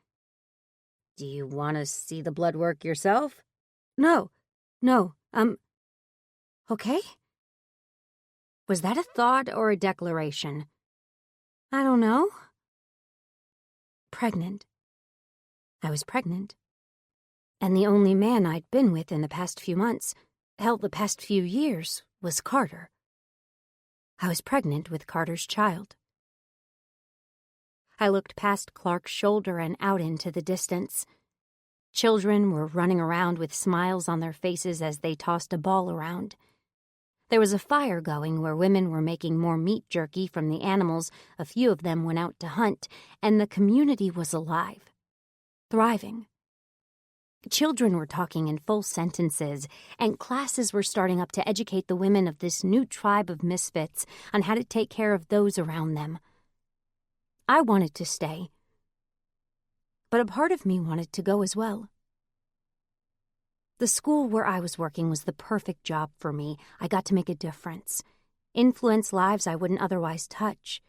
"Do you want to see the blood work yourself?" No, okay?" Was that a thought or a declaration? I don't know. Pregnant. I was pregnant. And the only man I'd been with in the past few months, hell, the past few years, was Carter. I was pregnant with Carter's child. I looked past Clark's shoulder and out into the distance. Children were running around with smiles on their faces as they tossed a ball around. There was a fire going where women were making more meat jerky from the animals. A few of them went out to hunt, and the community was alive, thriving. Children were talking in full sentences, and classes were starting up to educate the women of this new tribe of misfits on how to take care of those around them. I wanted to stay, but a part of me wanted to go as well. The school where I was working was the perfect job for me. I got to make a difference, influence lives I wouldn't otherwise touch.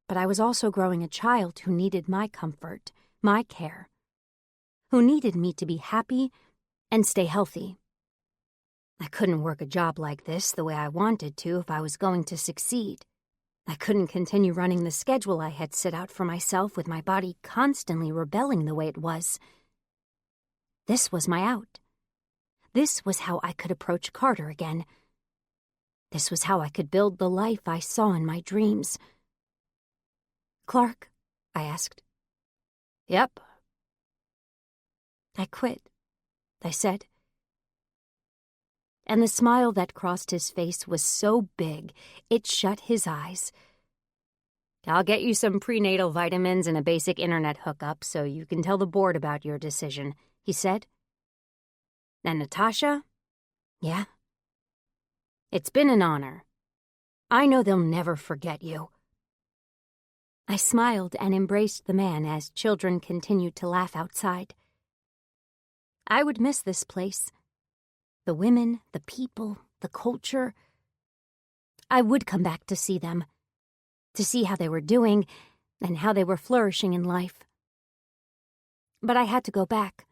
But I was also growing a child who needed my comfort, my care, who needed me to be happy and stay healthy. I couldn't work a job like this the way I wanted to if I was going to succeed. I couldn't continue running the schedule I had set out for myself with my body constantly rebelling the way it was. This was my out. This was how I could approach Carter again. This was how I could build the life I saw in my dreams. "Clark?" I asked. "Yep." "I quit," I said. And the smile that crossed his face was so big, it shut his eyes. "I'll get you some prenatal vitamins and a basic internet hookup so you can tell the board about your decision," he said. "And Natasha?" "Yeah?" "It's been an honor. I know they'll never forget you." I smiled and embraced the man as children continued to laugh outside. I would miss this place. The women, the people, the culture. I would come back to see them, to see how they were doing and how they were flourishing in life. But I had to go back.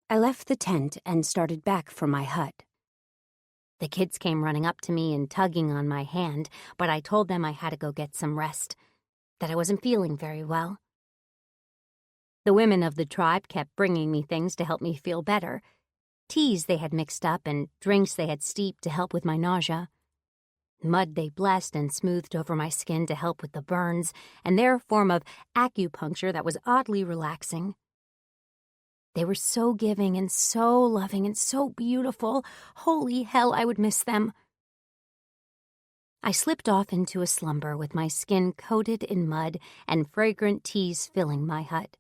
I left the tent and started back for my hut. The kids came running up to me and tugging on my hand, but I told them I had to go get some rest, that I wasn't feeling very well. The women of the tribe kept bringing me things to help me feel better, teas they had mixed up and drinks they had steeped to help with my nausea. Mud they blessed and smoothed over my skin to help with the burns, and their form of acupuncture that was oddly relaxing. They were so giving and so loving and so beautiful. Holy hell, I would miss them. I slipped off into a slumber with my skin coated in mud and fragrant teas filling my hut.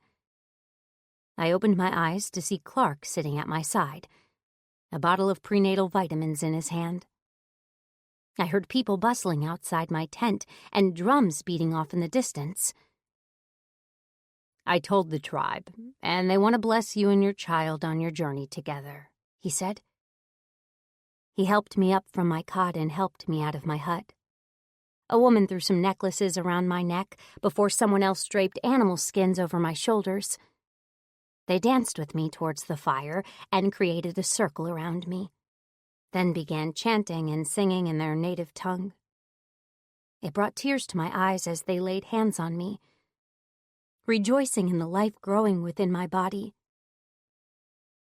I opened my eyes to see Clark sitting at my side, a bottle of prenatal vitamins in his hand. I heard people bustling outside my tent and drums beating off in the distance. "I told the tribe, and they want to bless you and your child on your journey together," he said. He helped me up from my cot and helped me out of my hut. A woman threw some necklaces around my neck before someone else draped animal skins over my shoulders. They danced with me towards the fire and created a circle around me, then began chanting and singing in their native tongue. It brought tears to my eyes as they laid hands on me, rejoicing in the life growing within my body.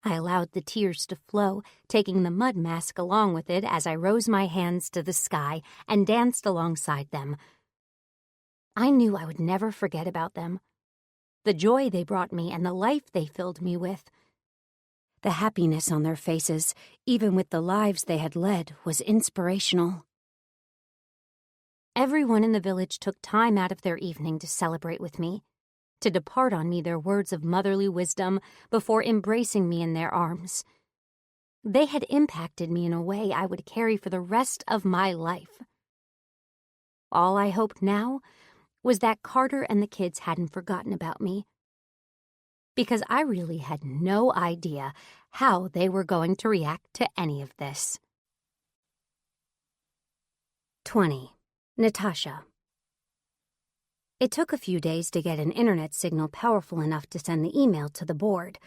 I allowed the tears to flow, taking the mud mask along with it as I rose my hands to the sky and danced alongside them. I knew I would never forget about them, the joy they brought me and the life they filled me with. The happiness on their faces, even with the lives they had led, was inspirational. Everyone in the village took time out of their evening to celebrate with me, to depart on me their words of motherly wisdom before embracing me in their arms. They had impacted me in a way I would carry for the rest of my life. All I hoped now was that Carter and the kids hadn't forgotten about me, because I really had no idea how they were going to react to any of this. 20. Natasha. It took a few days to get an internet signal powerful enough to send the email to the board,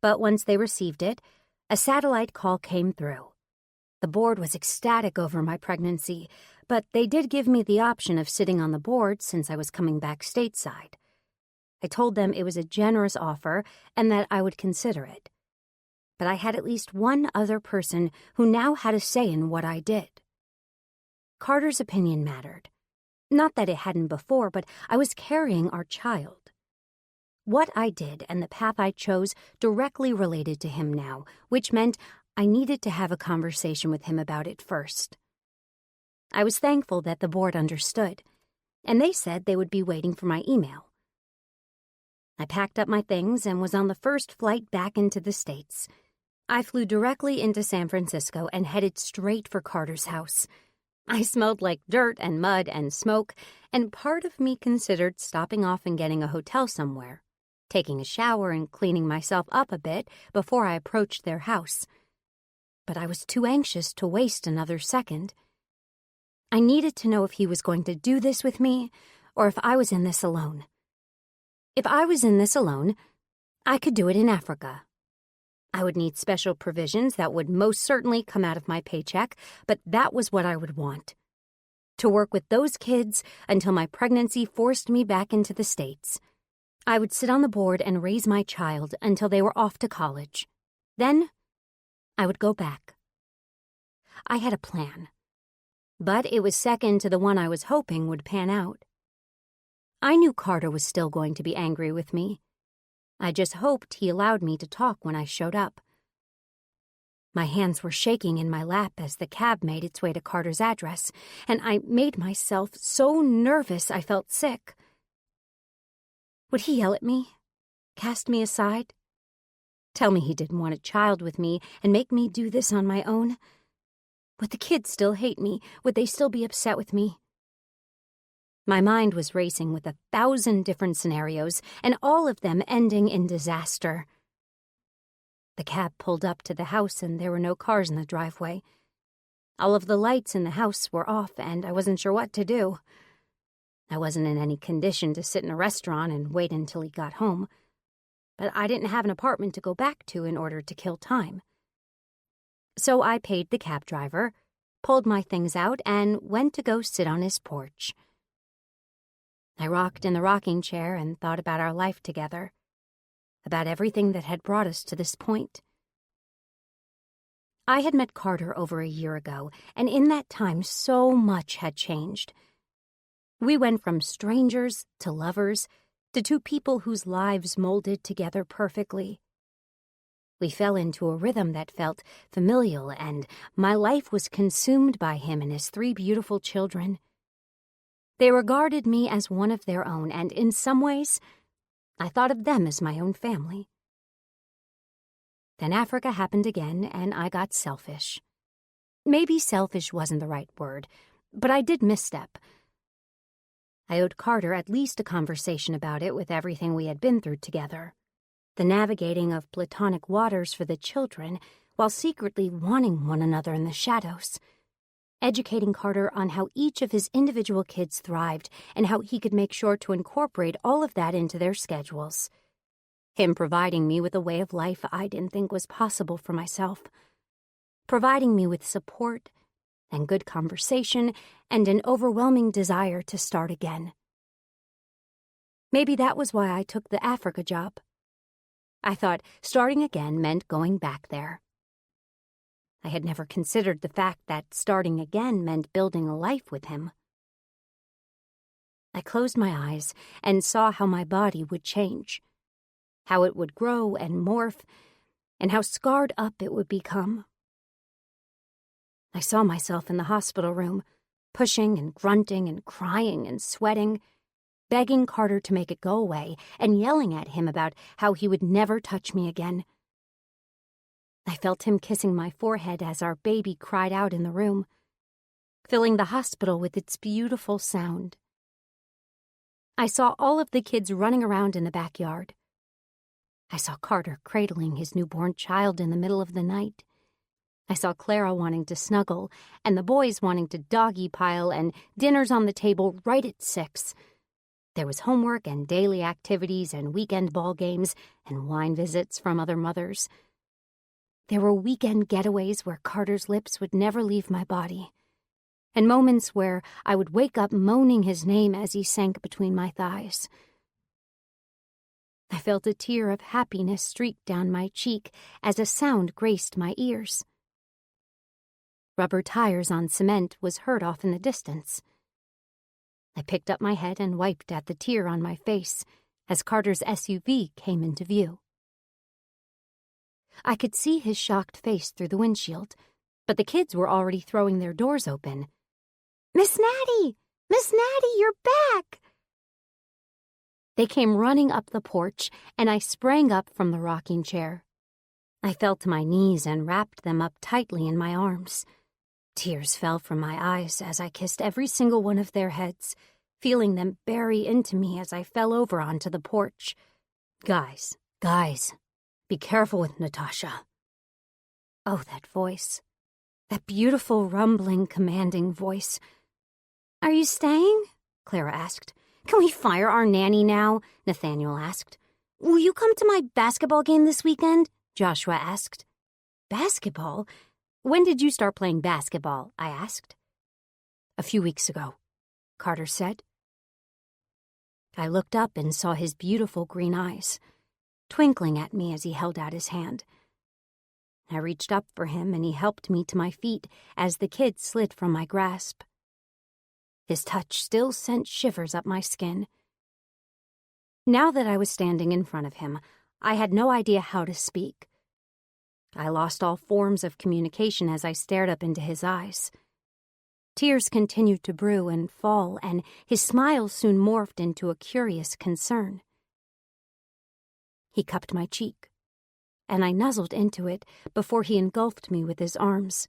but once they received it, a satellite call came through. The board was ecstatic over my pregnancy, but they did give me the option of sitting on the board since I was coming back stateside. I told them it was a generous offer and that I would consider it. But I had at least one other person who now had a say in what I did. Carter's opinion mattered. Not that it hadn't before, but I was carrying our child. What I did and the path I chose directly related to him now, which meant I needed to have a conversation with him about it first. I was thankful that the board understood, and they said they would be waiting for my email. I packed up my things and was on the first flight back into the States. I flew directly into San Francisco and headed straight for Carter's house. I smelled like dirt and mud and smoke, and part of me considered stopping off and getting a hotel somewhere, taking a shower and cleaning myself up a bit before I approached their house. But I was too anxious to waste another second. I needed to know if he was going to do this with me, or if I was in this alone. If I was in this alone, I could do it in Africa. I would need special provisions that would most certainly come out of my paycheck, but that was what I would want. To work with those kids until my pregnancy forced me back into the States. I would sit on the board and raise my child until they were off to college. Then, I would go back. I had a plan, but it was second to the one I was hoping would pan out. I knew Carter was still going to be angry with me. I just hoped he allowed me to talk when I showed up. My hands were shaking in my lap as the cab made its way to Carter's address, and I made myself so nervous I felt sick. Would he yell at me? Cast me aside? Tell me he didn't want a child with me and make me do this on my own? Would the kids still hate me? Would they still be upset with me? My mind was racing with 1,000 different scenarios, and all of them ending in disaster. The cab pulled up to the house, and there were no cars in the driveway. All of the lights in the house were off, and I wasn't sure what to do. I wasn't in any condition to sit in a restaurant and wait until he got home, but I didn't have an apartment to go back to in order to kill time. So I paid the cab driver, pulled my things out, and went to go sit on his porch. I rocked in the rocking chair and thought about our life together, about everything that had brought us to this point. I had met Carter over a year ago, and in that time so much had changed. We went from strangers to lovers to two people whose lives molded together perfectly. We fell into a rhythm that felt familial, and my life was consumed by him and his 3 beautiful children. They regarded me as one of their own, and in some ways, I thought of them as my own family. And Africa happened again, and I got selfish. Maybe selfish wasn't the right word, but I did misstep. I owed Carter at least a conversation about it with everything we had been through together. The navigating of platonic waters for the children while secretly wanting one another in the shadows. Educating Carter on how each of his individual kids thrived and how he could make sure to incorporate all of that into their schedules. Him providing me with a way of life I didn't think was possible for myself. Providing me with support and good conversation and an overwhelming desire to start again. Maybe that was why I took the Africa job. I thought starting again meant going back there. I had never considered the fact that starting again meant building a life with him. I closed my eyes and saw how my body would change, how it would grow and morph, and how scarred up it would become. I saw myself in the hospital room, pushing and grunting and crying and sweating, begging Carter to make it go away and yelling at him about how he would never touch me again. I felt him kissing my forehead as our baby cried out in the room, filling the hospital with its beautiful sound. I saw all of the kids running around in the backyard. I saw Carter cradling his newborn child in the middle of the night. I saw Clara wanting to snuggle, and the boys wanting to doggy pile, and dinners on the table right at 6. There was homework and daily activities and weekend ball games and wine visits from other mothers. There were weekend getaways where Carter's lips would never leave my body, and moments where I would wake up moaning his name as he sank between my thighs. I felt a tear of happiness streak down my cheek as a sound graced my ears. Rubber tires on cement was heard off in the distance. I picked up my head and wiped at the tear on my face as Carter's SUV came into view. I could see his shocked face through the windshield, but the kids were already throwing their doors open. "Miss Natty! Miss Natty, you're back!" They came running up the porch, and I sprang up from the rocking chair. I fell to my knees and wrapped them up tightly in my arms. Tears fell from my eyes as I kissed every single one of their heads, feeling them bury into me as I fell over onto the porch. Guys, be careful with Natasha." Oh, that voice. That beautiful, rumbling, commanding voice. "Are you staying?" Clara asked. "Can we fire our nanny now?" Nathaniel asked. "Will you come to my basketball game this weekend?" Joshua asked. "Basketball? When did you start playing basketball?" I asked. "A few weeks ago," Carter said. I looked up and saw his beautiful green eyes, twinkling at me as he held out his hand. I reached up for him, and he helped me to my feet as the kid slid from my grasp. His touch still sent shivers up my skin. Now that I was standing in front of him, I had no idea how to speak. I lost all forms of communication as I stared up into his eyes. Tears continued to brew and fall, and his smile soon morphed into a curious concern. He cupped my cheek, and I nuzzled into it before he engulfed me with his arms.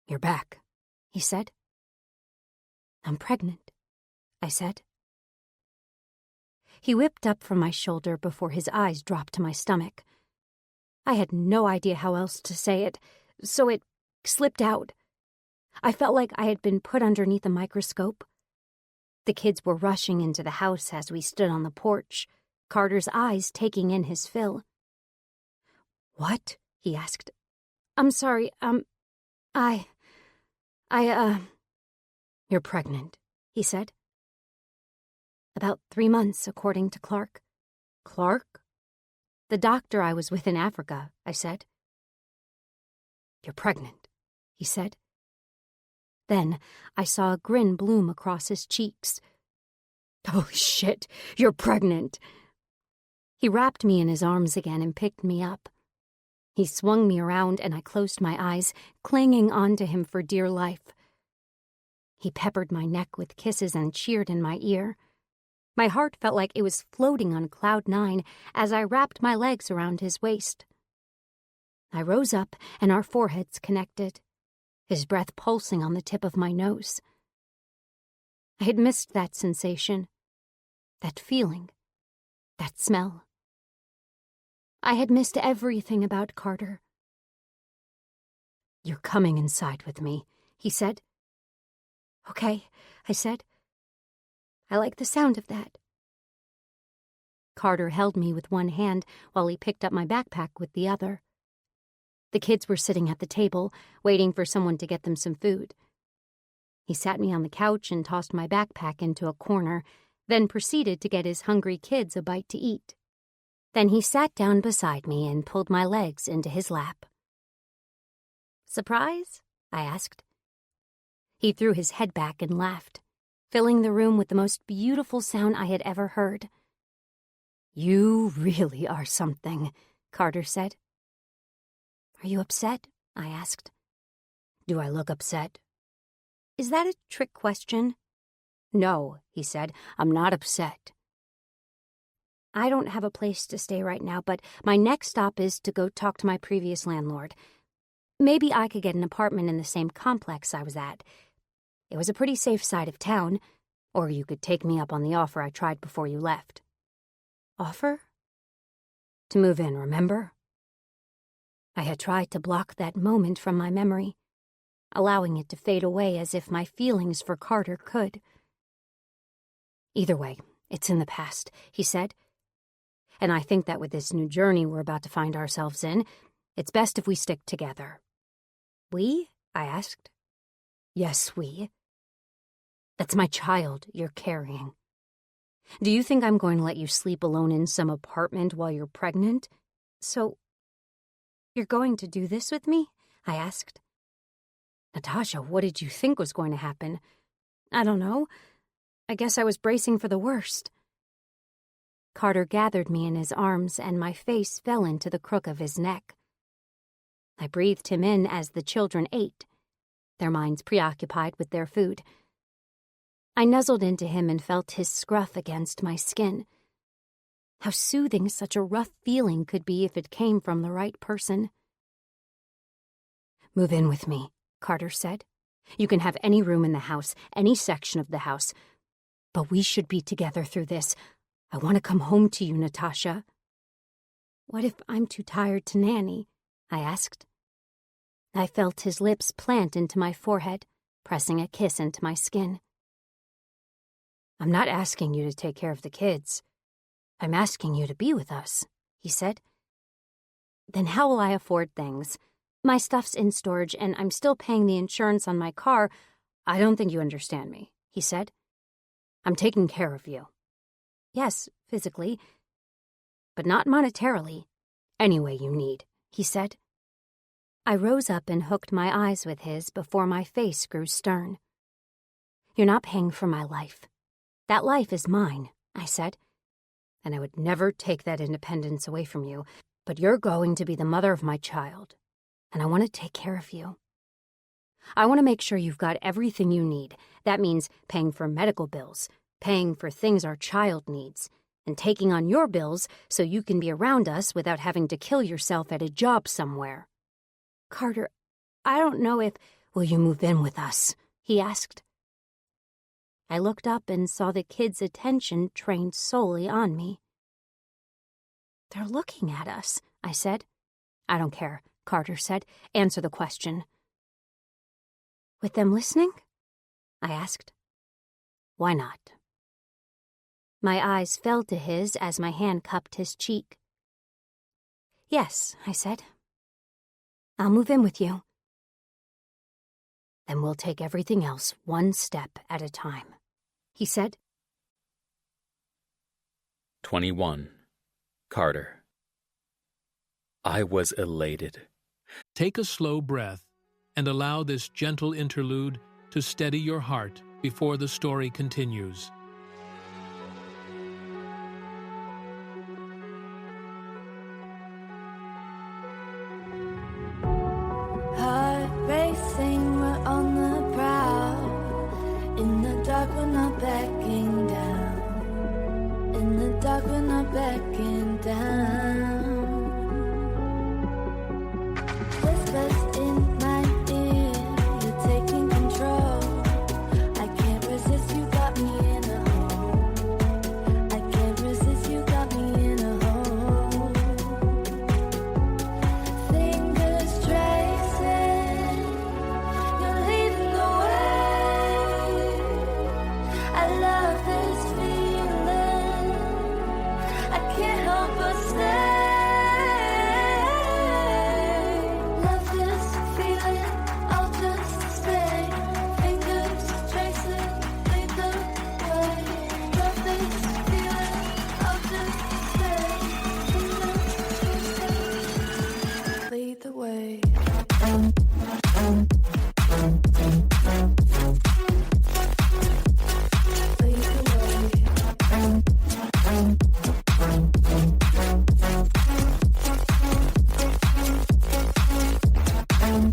"You're back," he said. "I'm pregnant," I said. He whipped up from my shoulder before his eyes dropped to my stomach. I had no idea how else to say it, so it slipped out. I felt like I had been put underneath a microscope. The kids were rushing into the house as we stood on the porch, Carter's eyes taking in his fill. "What?" he asked. "I'm sorry, You're pregnant," he said. "About 3 months, according to Clark." "Clark?" "The doctor I was with in Africa," I said. "You're pregnant," he said. Then I saw a grin bloom across his cheeks. "Holy shit, you're pregnant!" He wrapped me in his arms again and picked me up. He swung me around and I closed my eyes, clinging onto him for dear life. He peppered my neck with kisses and cheered in my ear. My heart felt like it was floating on cloud 9 as I wrapped my legs around his waist. I rose up and our foreheads connected, his breath pulsing on the tip of my nose. I had missed that sensation, that feeling, that smell. I had missed everything about Carter. "You're coming inside with me," he said. "Okay," I said. I like the sound of that. Carter held me with one hand while he picked up my backpack with the other. The kids were sitting at the table, waiting for someone to get them some food. He sat me on the couch and tossed my backpack into a corner, then proceeded to get his hungry kids a bite to eat. Then he sat down beside me and pulled my legs into his lap. "Surprise?" I asked. He threw his head back and laughed, filling the room with the most beautiful sound I had ever heard. "You really are something," Carter said. "Are you upset?" I asked. "Do I look upset?" "Is that a trick question?" "No," he said. "I'm not upset." "I don't have a place to stay right now, but my next stop is to go talk to my previous landlord. Maybe I could get an apartment in the same complex I was at. It was a pretty safe side of town, or you could take me up on the offer I tried before you left." "Offer?" "To move in, remember?" I had tried to block that moment from my memory, allowing it to fade away as if my feelings for Carter could. "Either way, it's in the past," he said. "And I think that with this new journey we're about to find ourselves in, it's best if we stick together." "We?" I asked. "Yes, we. That's my child you're carrying. Do you think I'm going to let you sleep alone in some apartment while you're pregnant? So, you're going to do this with me?" I asked. "Natasha, what did you think was going to happen?" "I don't know. I guess I was bracing for the worst." Carter gathered me in his arms and my face fell into the crook of his neck. I breathed him in as the children ate, their minds preoccupied with their food. I nuzzled into him and felt his scruff against my skin. How soothing such a rough feeling could be if it came from the right person. "Move in with me," Carter said. "You can have any room in the house, any section of the house. But we should be together through this. I want to come home to you, Natasha." "What if I'm too tired to nanny?" I asked. I felt his lips plant into my forehead, pressing a kiss into my skin. "I'm not asking you to take care of the kids. I'm asking you to be with us," he said. "Then how will I afford things? My stuff's in storage and I'm still paying the insurance on my car." "I don't think you understand me," he said. "I'm taking care of you." "Yes, physically, but not monetarily." "Any way you need," he said. I rose up and hooked my eyes with his before my face grew stern. "You're not paying for my life. That life is mine," I said. "And I would never take that independence away from you, but you're going to be the mother of my child, and I want to take care of you. I want to make sure you've got everything you need. That means paying for medical bills, paying for things our child needs, and taking on your bills so you can be around us without having to kill yourself at a job somewhere." "Carter, I don't know if—" "Will you move in with us?" he asked. I looked up and saw the kids' attention trained solely on me. "They're looking at us," I said. "I don't care," Carter said. "Answer the question." "With them listening?" I asked. "Why not?" My eyes fell to his as my hand cupped his cheek. "Yes," I said. "I'll move in with you." "Then we'll take everything else one step at a time," he said. 21. Carter. I was elated. Take a slow breath and allow this gentle interlude to steady your heart before the story continues. Heart racing, we're on the prowl. In the dark, we're not backing down. not backing down. Whispers in my ear, you're taking control. I can't resist, you got me in a hole. I can't resist, you got me in a hole. Fingers tracing, you're leading the way. I love this feeling, I can't help but stay. Love this feeling, I'll just stay. Fingers tracing, lead the way. Love this feeling, I'll just stay. Fingers tracing, lead the way. Lead the way.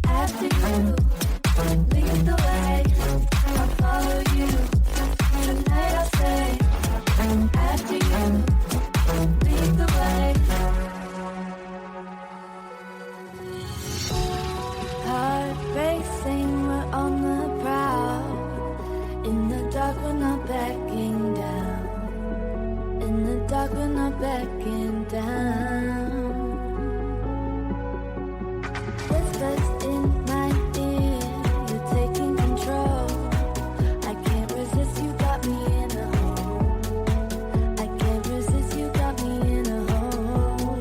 After you, lead the way. I'll follow you. Tonight I'll say. After you, lead the way. Heart racing, we're on the prowl. In the dark, we're not backing down. In the dark, we're not backing down. Whispers in my ear, you're taking control. I can't resist, you got me in a hole. I can't resist, you got me in a hole.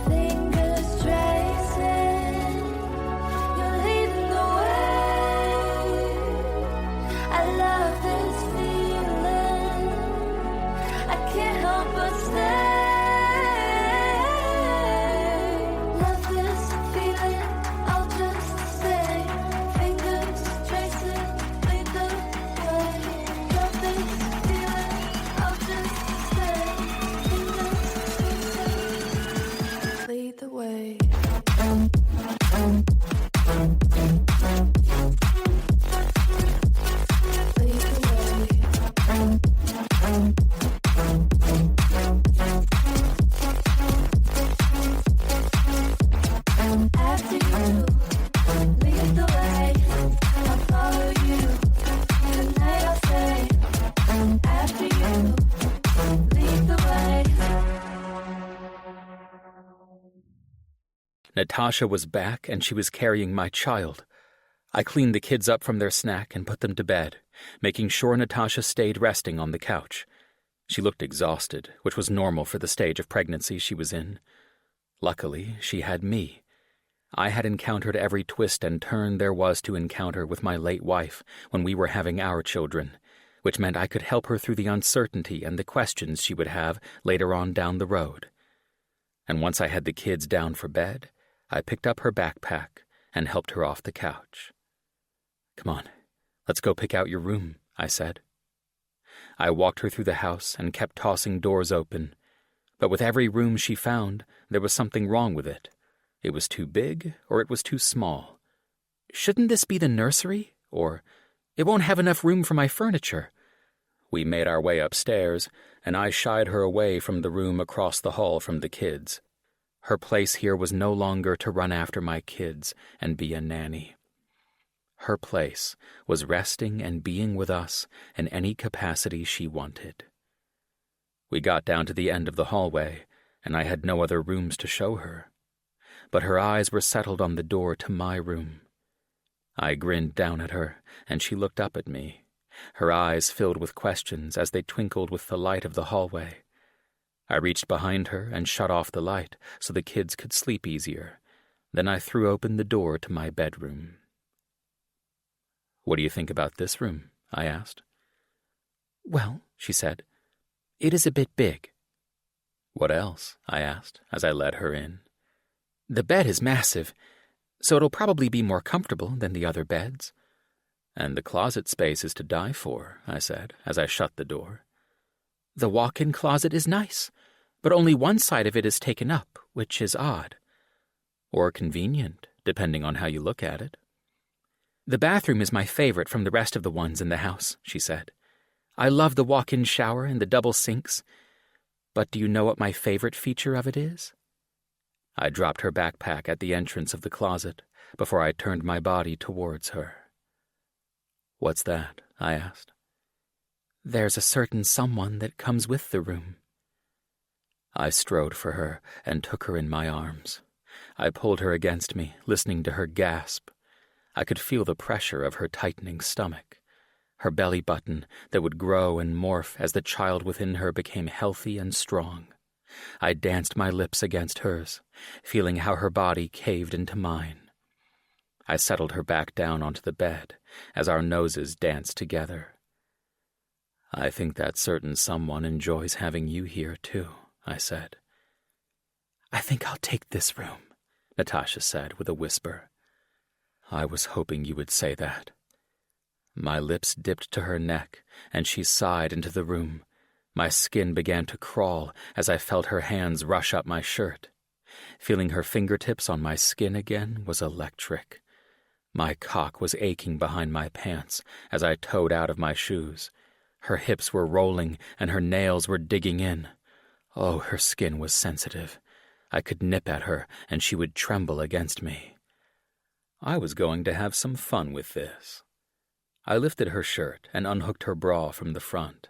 Fingers tracing, you're leading the way. I love this feeling, I can't help but stay. Love this feeling, I'll just stay. Fingers tracing, lead the way. Love this feeling, I'll just stay. Fingers tracing, lead the way. Lead the way. After you, lead the way. I'll follow you. Tonight I'll say. After you, lead the way. Natasha was back, and she was carrying my child. I cleaned the kids up from their snack and put them to bed, making sure Natasha stayed resting on the couch. She looked exhausted, which was normal for the stage of pregnancy she was in. Luckily, she had me. I had encountered every twist and turn there was to encounter with my late wife when we were having our children, which meant I could help her through the uncertainty and the questions she would have later on down the road. And once I had the kids down for bed, I picked up her backpack and helped her off the couch. "Come on, let's go pick out your room," I said. I walked her through the house and kept tossing doors open, but with every room she found, there was something wrong with it. It was too big or it was too small. "Shouldn't this be the nursery?" Or, "It won't have enough room for my furniture." We made our way upstairs, and I shied her away from the room across the hall from the kids. Her place here was no longer to run after my kids and be a nanny. Her place was resting and being with us in any capacity she wanted. We got down to the end of the hallway, and I had no other rooms to show her. But her eyes were settled on the door to my room. I grinned down at her, and she looked up at me, her eyes filled with questions as they twinkled with the light of the hallway. I reached behind her and shut off the light so the kids could sleep easier. Then I threw open the door to my bedroom. "What do you think about this room?" I asked. "Well," she said, "it is a bit big." "What else?" I asked as I led her in. "The bed is massive, so it'll probably be more comfortable than the other beds." "And the closet space is to die for," I said as I shut the door. "The walk-in closet is nice, but only one side of it is taken up, which is odd. Or convenient, depending on how you look at it." "The bathroom is my favorite from the rest of the ones in the house," she said. I love the walk-in shower and the double sinks. But do you know what my favorite feature of it is? I dropped her backpack at the entrance of the closet before I turned my body towards her. What's that? I asked. There's a certain someone that comes with the room. I strode for her and took her in my arms. I pulled her against me, listening to her gasp. I could feel the pressure of her tightening stomach, her belly button that would grow and morph as the child within her became healthy and strong. I danced my lips against hers, feeling how her body caved into mine. I settled her back down onto the bed as our noses danced together. I think that certain someone enjoys having you here, too, I said. I think I'll take this room, Natasha said with a whisper. I was hoping you would say that. My lips dipped to her neck, and she sighed into the room. My skin began to crawl as I felt her hands rush up my shirt. Feeling her fingertips on my skin again was electric. My cock was aching behind my pants as I towed out of my shoes. Her hips were rolling and her nails were digging in. Oh, her skin was sensitive. I could nip at her and she would tremble against me. I was going to have some fun with this. I lifted her shirt and unhooked her bra from the front.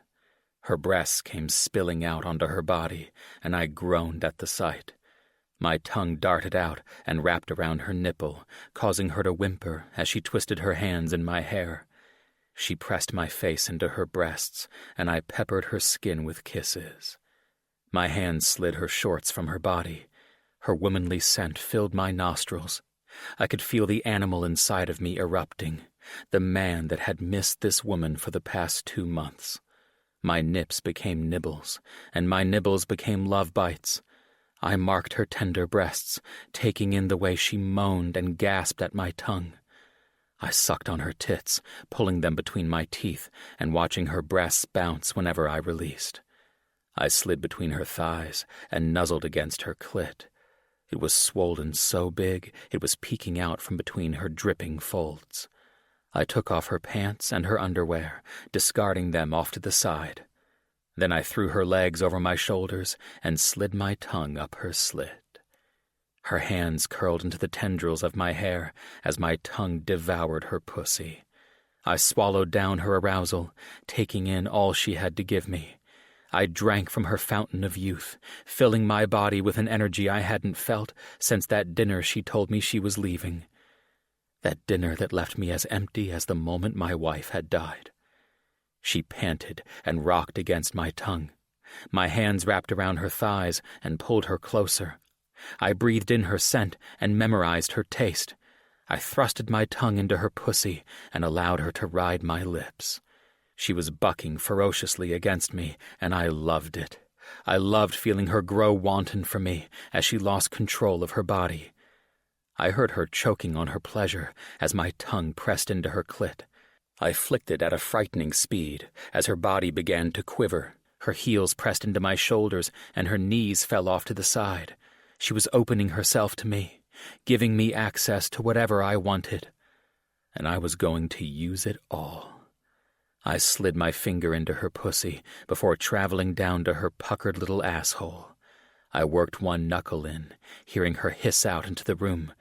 Her breasts came spilling out onto her body, and I groaned at the sight. My tongue darted out and wrapped around her nipple, causing her to whimper as she twisted her hands in my hair. She pressed my face into her breasts, and I peppered her skin with kisses. My hands slid her shorts from her body. Her womanly scent filled my nostrils. I could feel the animal inside of me erupting, the man that had missed this woman for the past 2 months. My nips became nibbles, and my nibbles became love bites. I marked her tender breasts, taking in the way she moaned and gasped at my tongue. I sucked on her tits, pulling them between my teeth and watching her breasts bounce whenever I released. I slid between her thighs and nuzzled against her clit. It was swollen so big it was peeking out from between her dripping folds. I took off her pants and her underwear, discarding them off to the side. Then I threw her legs over my shoulders and slid my tongue up her slit. Her hands curled into the tendrils of my hair as my tongue devoured her pussy. I swallowed down her arousal, taking in all she had to give me. I drank from her fountain of youth, filling my body with an energy I hadn't felt since that dinner she told me she was leaving. That dinner that left me as empty as the moment my wife had died. She panted and rocked against my tongue. My hands wrapped around her thighs and pulled her closer. I breathed in her scent and memorized her taste. I thrusted my tongue into her pussy and allowed her to ride my lips. She was bucking ferociously against me, and I loved it. I loved feeling her grow wanton for me as she lost control of her body. I heard her choking on her pleasure as my tongue pressed into her clit. I flicked it at a frightening speed as her body began to quiver. Her heels pressed into my shoulders and her knees fell off to the side. She was opening herself to me, giving me access to whatever I wanted. And I was going to use it all. I slid my finger into her pussy before traveling down to her puckered little asshole. I worked one knuckle in, hearing her hiss out into the room.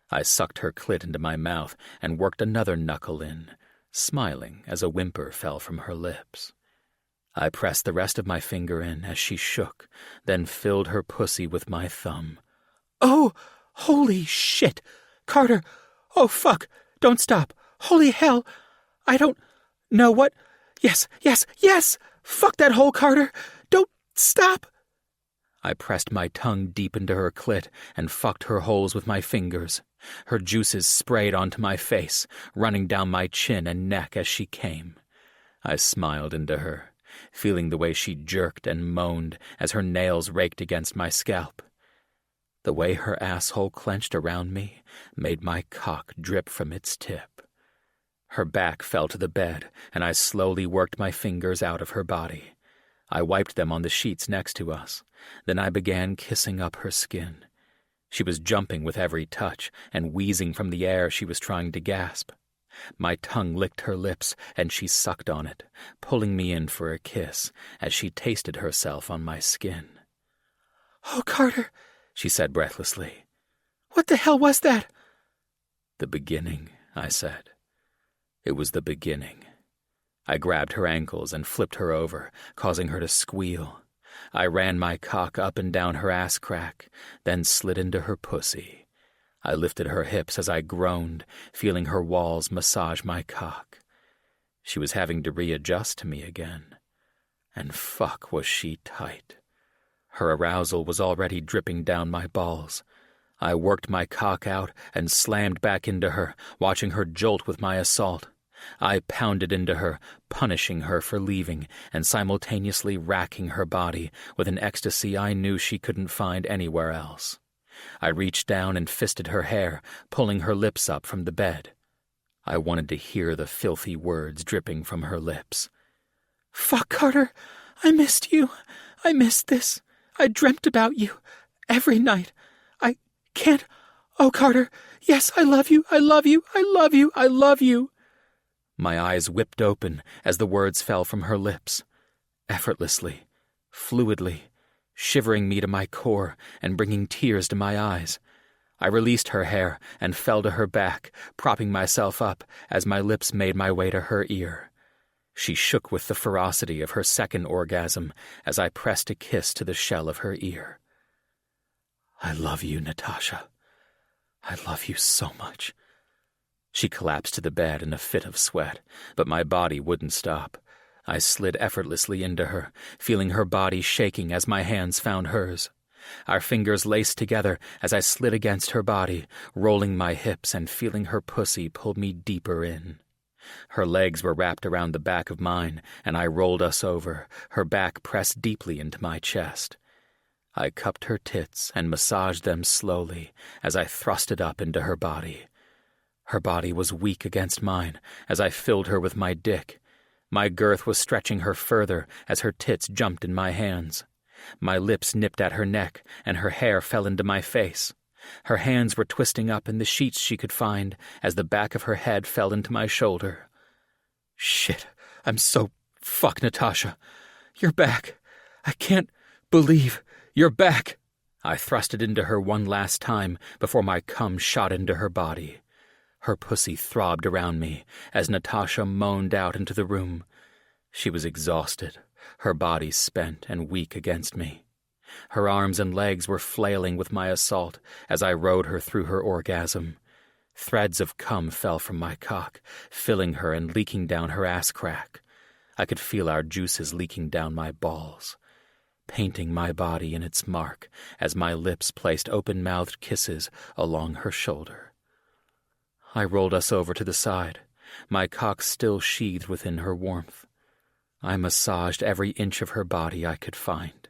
I sucked her clit into my mouth and worked another knuckle in, smiling as a whimper fell from her lips. I pressed the rest of my finger in as she shook, then filled her pussy with my thumb. Oh, holy shit! Carter! Oh, fuck! Don't stop! Holy hell! I don't know what... Yes! Fuck that hole, Carter! Don't stop! I pressed my tongue deep into her clit and fucked her holes with my fingers. Her juices sprayed onto my face, running down my chin and neck as she came. I smiled into her, feeling the way she jerked and moaned as her nails raked against my scalp. The way her asshole clenched around me made my cock drip from its tip. Her back fell to the bed, and I slowly worked my fingers out of her body. I wiped them on the sheets next to us. Then I began kissing up her skin. She was jumping with every touch and wheezing from the air she was trying to gasp. My tongue licked her lips, and she sucked on it, pulling me in for a kiss as she tasted herself on my skin. "Oh, Carter," she said breathlessly. "what the hell was that?" "The beginning," I said. It was the beginning. I grabbed her ankles and flipped her over, causing her to squeal. I ran my cock up and down her ass crack, then slid into her pussy. I lifted her hips as I groaned, feeling her walls massage my cock. She was having to readjust to me again. And fuck was she tight. Her arousal was already dripping down my balls. I worked my cock out and slammed back into her, watching her jolt with my assault. I pounded into her, punishing her for leaving and simultaneously racking her body with an ecstasy I knew she couldn't find anywhere else. I reached down and fisted her hair, pulling her lips up from the bed. I wanted to hear the filthy words dripping from her lips. "Fuck, Carter. I missed you. I missed this. I dreamt about you. Every night. I can't. Oh, Carter. Yes, I love you. I love you. I love you. I love you." My eyes whipped open as the words fell from her lips. Effortlessly, fluidly, shivering me to my core and bringing tears to my eyes. I released her hair and fell to her back, propping myself up as my lips made my way to her ear. She shook with the ferocity of her second orgasm as I pressed a kiss to the shell of her ear. "I love you, Natasha. I love you so much." She collapsed to the bed in a fit of sweat, but my body wouldn't stop. I slid effortlessly into her, feeling her body shaking as my hands found hers. Our fingers laced together as I slid against her body, rolling my hips and feeling her pussy pull me deeper in. Her legs were wrapped around the back of mine, and I rolled us over, her back pressed deeply into my chest. I cupped her tits and massaged them slowly as I thrusted up into her body. Her body was weak against mine as I filled her with my dick. My girth was stretching her further as her tits jumped in my hands. My lips nipped at her neck, and her hair fell into my face. Her hands were twisting up in the sheets she could find as the back of her head fell into my shoulder. "Shit, I'm so... Fuck, Natasha. You're back. I can't believe you're back." I thrusted into her one last time before my cum shot into her body. Her pussy throbbed around me as Natasha moaned out into the room. She was exhausted, her body spent and weak against me. Her arms and legs were flailing with my assault as I rode her through her orgasm. Threads of cum fell from my cock, filling her and leaking down her ass crack. I could feel our juices leaking down my balls, painting my body in its mark as my lips placed open-mouthed kisses along her shoulder. I rolled us over to the side, my cock still sheathed within her warmth. I massaged every inch of her body I could find.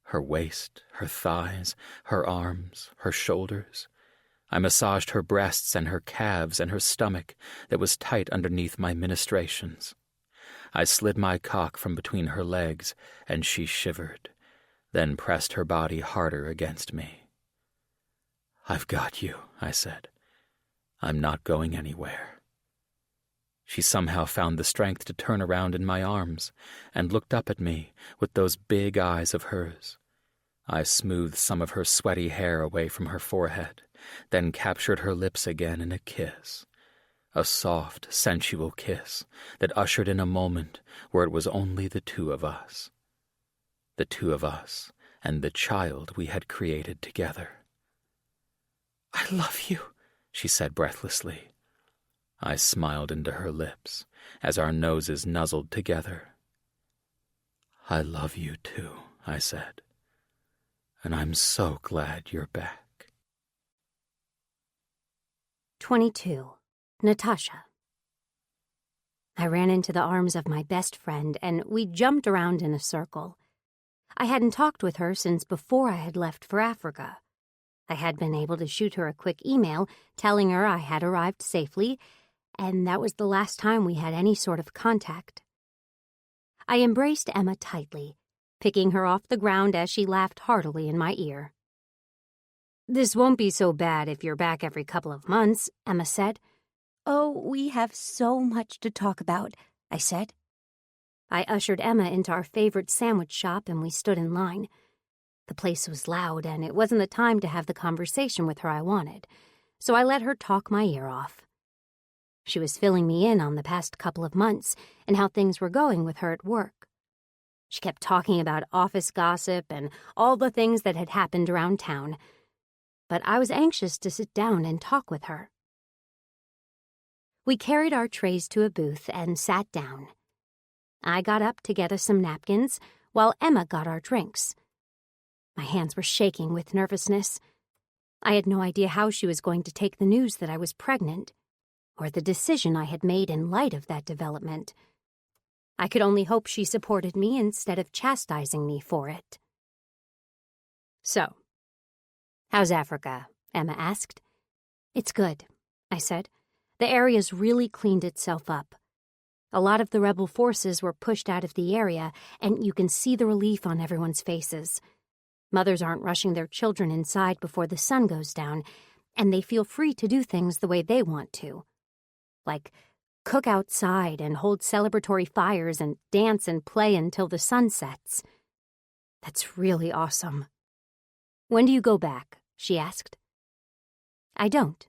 Her waist, her thighs, her arms, her shoulders. I massaged her breasts and her calves and her stomach that was tight underneath my ministrations. I slid my cock from between her legs, and she shivered, then pressed her body harder against me. "I've got you," I said. "I'm not going anywhere." She somehow found the strength to turn around in my arms and looked up at me with those big eyes of hers. I smoothed some of her sweaty hair away from her forehead, then captured her lips again in a kiss. A soft, sensual kiss that ushered in a moment where it was only the two of us. The two of us and the child we had created together. "I love you," she said breathlessly. I smiled into her lips as our noses nuzzled together. "I love you too," I said, "and I'm so glad you're back." 22. Natasha. I ran into the arms of my best friend, and we jumped around in a circle. I hadn't talked with her since before I had left for Africa. I had been able to shoot her a quick email telling her I had arrived safely, and that was the last time we had any sort of contact. I embraced Emma tightly, picking her off the ground as she laughed heartily in my ear. "This won't be so bad if you're back every couple of months," Emma said. Oh, we have so much to talk about, I said. I ushered Emma into our favorite sandwich shop and we stood in line. The place was loud and it wasn't the time to have the conversation with her I wanted, so I let her talk my ear off. She was filling me in on the past couple of months and how things were going with her at work. She kept talking about office gossip and all the things that had happened around town, but I was anxious to sit down and talk with her. We carried our trays to a booth and sat down. I got up to get us some napkins while Emma got our drinks. My hands were shaking with nervousness. I had no idea how she was going to take the news that I was pregnant, or the decision I had made in light of that development. I could only hope she supported me instead of chastising me for it. "So, how's Africa?" Emma asked. "It's good," I said. "The area's really cleaned itself up. A lot of the rebel forces were pushed out of the area, and you can see the relief on everyone's faces. Mothers aren't rushing their children inside before the sun goes down, and they feel free to do things the way they want to. Like cook outside and hold celebratory fires and dance and play until the sun sets. That's really awesome." "When do you go back?" she asked. "I don't."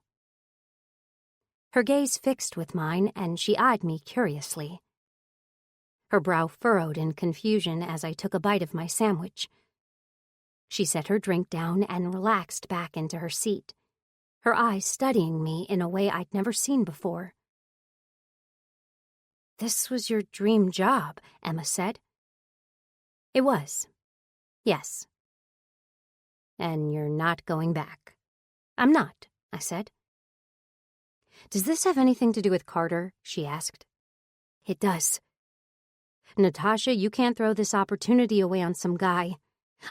Her gaze fixed with mine, and she eyed me curiously. Her brow furrowed in confusion as I took a bite of my sandwich. She set her drink down and relaxed back into her seat, her eyes studying me in a way I'd never seen before. "This was your dream job," Emma said. "It was. Yes." "And you're not going back?" "I'm not," I said. "Does this have anything to do with Carter?" she asked. "It does. Natasha, you can't throw this opportunity away on some guy.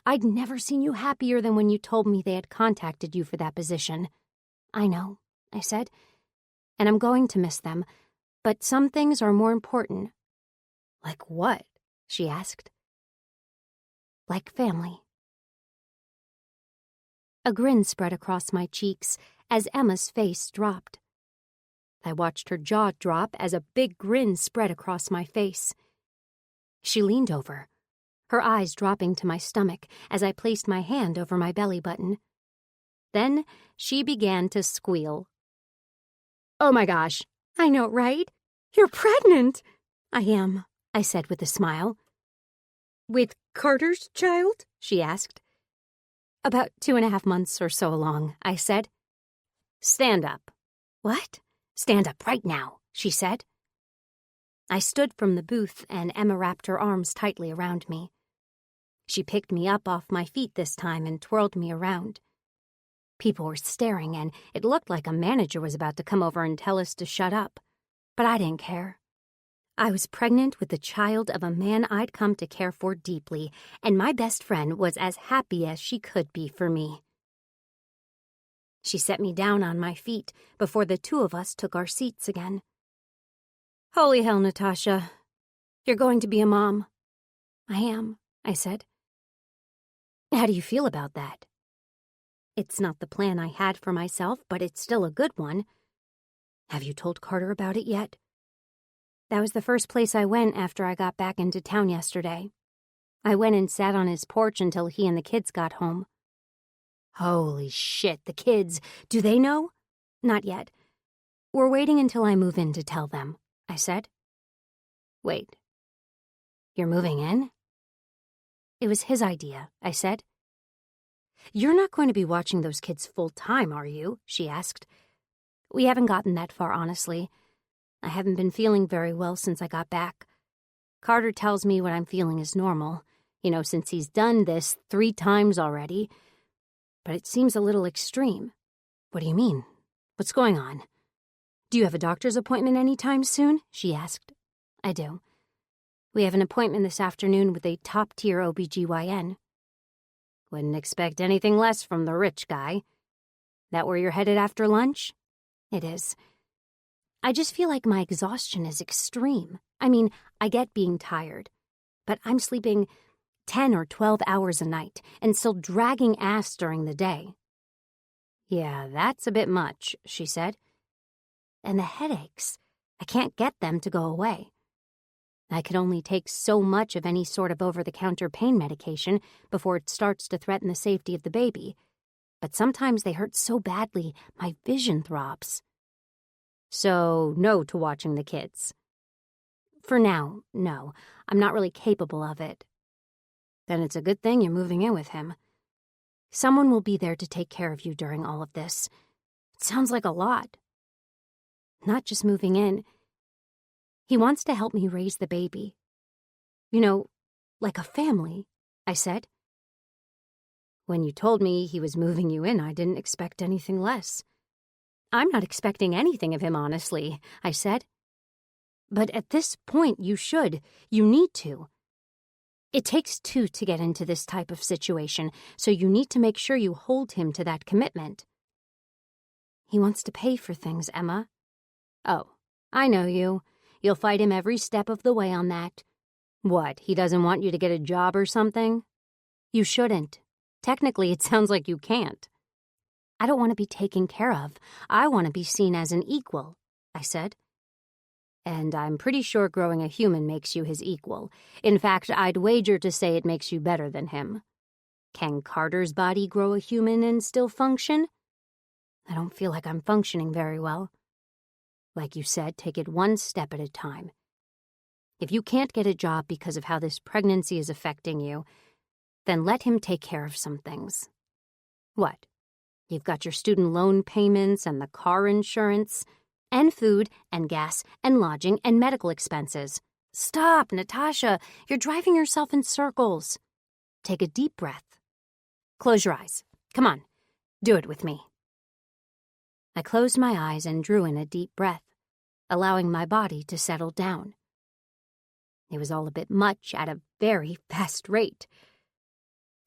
I'd never seen you happier than when you told me they had contacted you for that position." "I know," I said, "and I'm going to miss them, but some things are more important." "Like what?" she asked. "Like family." A grin spread across my cheeks as Emma's face dropped. I watched her jaw drop as a big grin spread across my face. She leaned over, her eyes dropping to my stomach as I placed my hand over my belly button. Then she began to squeal. "Oh my gosh, I know, right? You're pregnant!" "I am," I said with a smile. "With Carter's child?" she asked. "About 2.5 months or so along," I said. "Stand up." "What?" "Stand up right now," she said. I stood from the booth and Emma wrapped her arms tightly around me. She picked me up off my feet this time and twirled me around. People were staring and it looked like a manager was about to come over and tell us to shut up, but I didn't care. I was pregnant with the child of a man I'd come to care for deeply, and my best friend was as happy as she could be for me. She set me down on my feet before the two of us took our seats again. "Holy hell, Natasha. You're going to be a mom." "I am," I said. "How do you feel about that?" "It's not the plan I had for myself, but it's still a good one." "Have you told Carter about it yet?" "That was the first place I went after I got back into town yesterday. I went and sat on his porch until he and the kids got home." "Holy shit, the kids. Do they know?" "Not yet. We're waiting until I move in to tell them," I said. "Wait. You're moving in?" "It was his idea," I said. "You're not going to be watching those kids full time, are you?" she asked. "We haven't gotten that far, honestly. I haven't been feeling very well since I got back. Carter tells me what I'm feeling is normal, since he's done this 3 times already. But it seems a little extreme." "What do you mean? What's going on?" "Do you have a doctor's appointment anytime soon?" she asked. "I do. We have an appointment this afternoon with a top-tier OBGYN. "Wouldn't expect anything less from the rich guy. That where you're headed after lunch?" "It is. I just feel like my exhaustion is extreme. I mean, I get being tired, but I'm sleeping 10 or 12 hours a night and still dragging ass during the day." "Yeah, that's a bit much," she said. And the headaches, I can't get them to go away. I can only take so much of any sort of over-the-counter pain medication before it starts to threaten the safety of the baby. But sometimes they hurt so badly, my vision throbs. So, no to watching the kids. For now, no. I'm not really capable of it. Then it's a good thing you're moving in with him. Someone will be there to take care of you during all of this. It sounds like a lot. Not just moving in. He wants to help me raise the baby. You know, like a family, I said. When you told me he was moving you in, I didn't expect anything less. I'm not expecting anything of him, honestly, I said. But at this point, you should. You need to. It takes two to get into this type of situation, so you need to make sure you hold him to that commitment. He wants to pay for things, Emma. Oh, I know you. You'll fight him every step of the way on that. What, he doesn't want you to get a job or something? You shouldn't. Technically, it sounds like you can't. I don't want to be taken care of. I want to be seen as an equal, I said. And I'm pretty sure growing a human makes you his equal. In fact, I'd wager to say it makes you better than him. Can Carter's body grow a human and still function? I don't feel like I'm functioning very well. Like you said, take it one step at a time. If you can't get a job because of how this pregnancy is affecting you, then let him take care of some things. What? You've got your student loan payments and the car insurance, and food and gas and lodging and medical expenses. Stop, Natasha. You're driving yourself in circles. Take a deep breath. Close your eyes. Come on. Do it with me. I closed my eyes and drew in a deep breath, allowing my body to settle down. It was all a bit much at a very fast rate.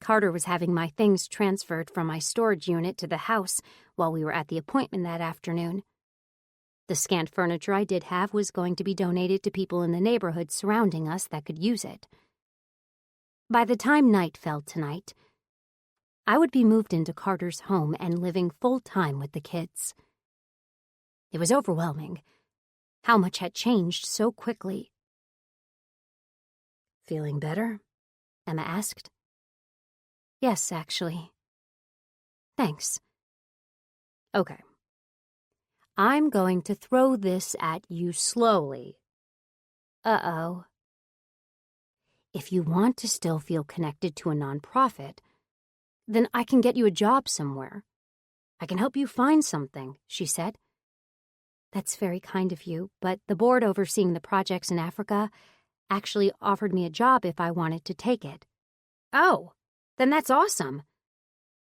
Carter was having my things transferred from my storage unit to the house while we were at the appointment that afternoon. The scant furniture I did have was going to be donated to people in the neighborhood surrounding us that could use it. By the time night fell tonight, I would be moved into Carter's home and living full-time with the kids. It was overwhelming. How much had changed so quickly. Feeling better? Emma asked. Yes, actually. Thanks. Okay. I'm going to throw this at you slowly. Uh-oh. If you want to still feel connected to a nonprofit, then I can get you a job somewhere. I can help you find something, she said. That's very kind of you, but the board overseeing the projects in Africa actually offered me a job if I wanted to take it. Oh, then that's awesome.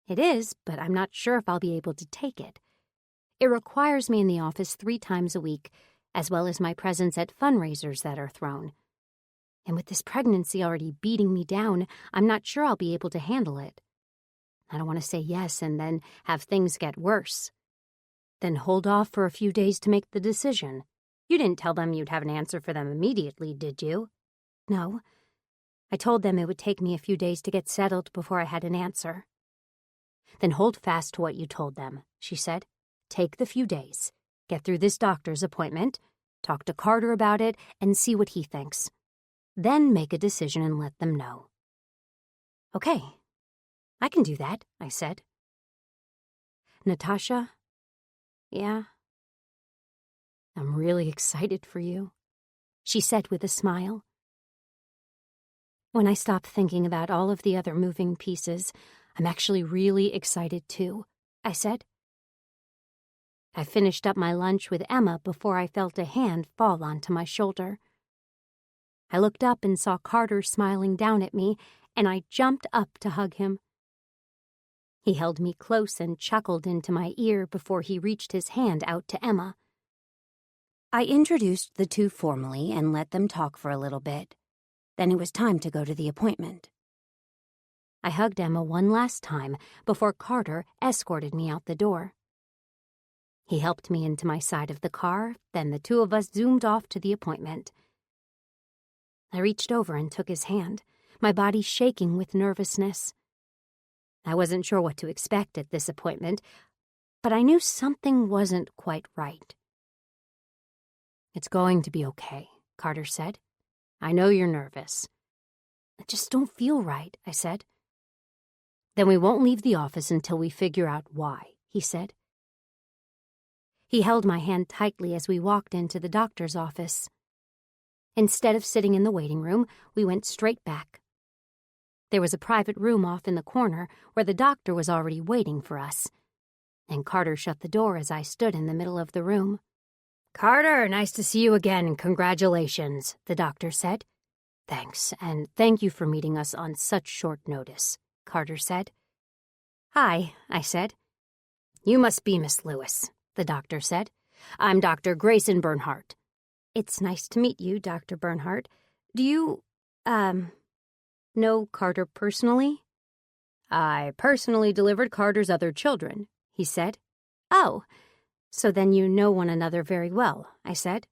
It is, but I'm not sure if I'll be able to take it. It requires me in the office 3 times a week, as well as my presence at fundraisers that are thrown. And with this pregnancy already beating me down, I'm not sure I'll be able to handle it. I don't want to say yes and then have things get worse. Then hold off for a few days to make the decision. You didn't tell them you'd have an answer for them immediately, did you? No. I told them it would take me a few days to get settled before I had an answer. Then hold fast to what you told them, she said. Take the few days. Get through this doctor's appointment. Talk to Carter about it and see what he thinks. Then make a decision and let them know. Okay. I can do that, I said. Natasha? Yeah? I'm really excited for you, she said with a smile. When I stop thinking about all of the other moving pieces, I'm actually really excited too, I said. I finished up my lunch with Emma before I felt a hand fall onto my shoulder. I looked up and saw Carter smiling down at me, and I jumped up to hug him. He held me close and chuckled into my ear before he reached his hand out to Emma. I introduced the two formally and let them talk for a little bit. Then it was time to go to the appointment. I hugged Emma one last time before Carter escorted me out the door. He helped me into my side of the car, then the two of us zoomed off to the appointment. I reached over and took his hand, my body shaking with nervousness. I wasn't sure what to expect at this appointment, but I knew something wasn't quite right. "It's going to be okay," Carter said. "I know you're nervous." "I just don't feel right," I said. "Then we won't leave the office until we figure out why," he said. He held my hand tightly as we walked into the doctor's office. Instead of sitting in the waiting room, we went straight back. There was a private room off in the corner where the doctor was already waiting for us, and Carter shut the door as I stood in the middle of the room. "Carter, nice to see you again. Congratulations," the doctor said. "Thanks, and thank you for meeting us on such short notice," Carter said. "Hi," I said. "You must be Miss Lewis," the doctor said. "I'm Dr. Grayson Bernhardt." "It's nice to meet you, Dr. Bernhardt. Do you, know Carter personally?" "I personally delivered Carter's other children," he said. "Oh, so then you know one another very well," I said.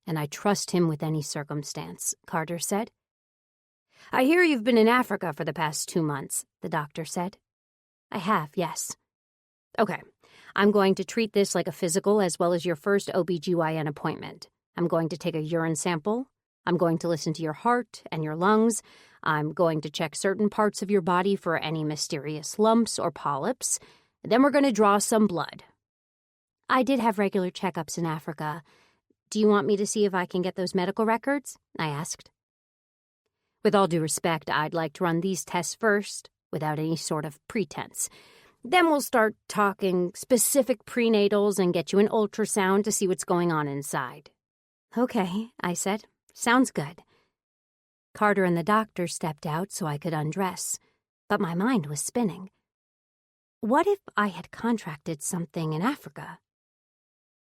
"And I trust him with any circumstance," Carter said. "I hear you've been in Africa for the past 2 months," the doctor said. "I have, yes." "Okay, I'm going to treat this like a physical as well as your first OBGYN appointment. I'm going to take a urine sample. I'm going to listen to your heart and your lungs. I'm going to check certain parts of your body for any mysterious lumps or polyps. Then we're going to draw some blood." "I did have regular checkups in Africa. Do you want me to see if I can get those medical records?" I asked. "With all due respect, I'd like to run these tests first, without any sort of pretense. Then we'll start talking specific prenatals and get you an ultrasound to see what's going on inside." "Okay," I said. "Sounds good." Carter and the doctor stepped out so I could undress, but my mind was spinning. What if I had contracted something in Africa?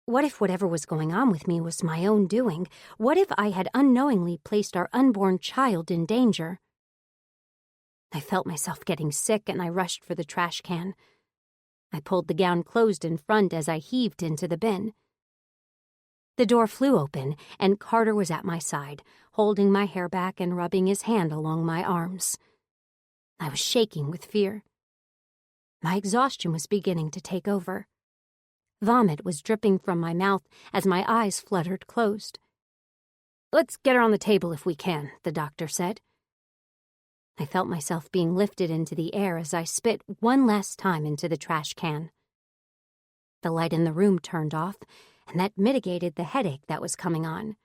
What if whatever was going on with me was my own doing? What if I had unknowingly placed our unborn child in danger? I felt myself getting sick, and I rushed for the trash can. I pulled the gown closed in front as I heaved into the bin. The door flew open, and Carter was at my side, holding my hair back and rubbing his hand along my arms. I was shaking with fear. My exhaustion was beginning to take over. Vomit was dripping from my mouth as my eyes fluttered closed. "Let's get her on the table if we can," the doctor said. I felt myself being lifted into the air as I spit one last time into the trash can. The light in the room turned off, and that mitigated the headache that was coming on.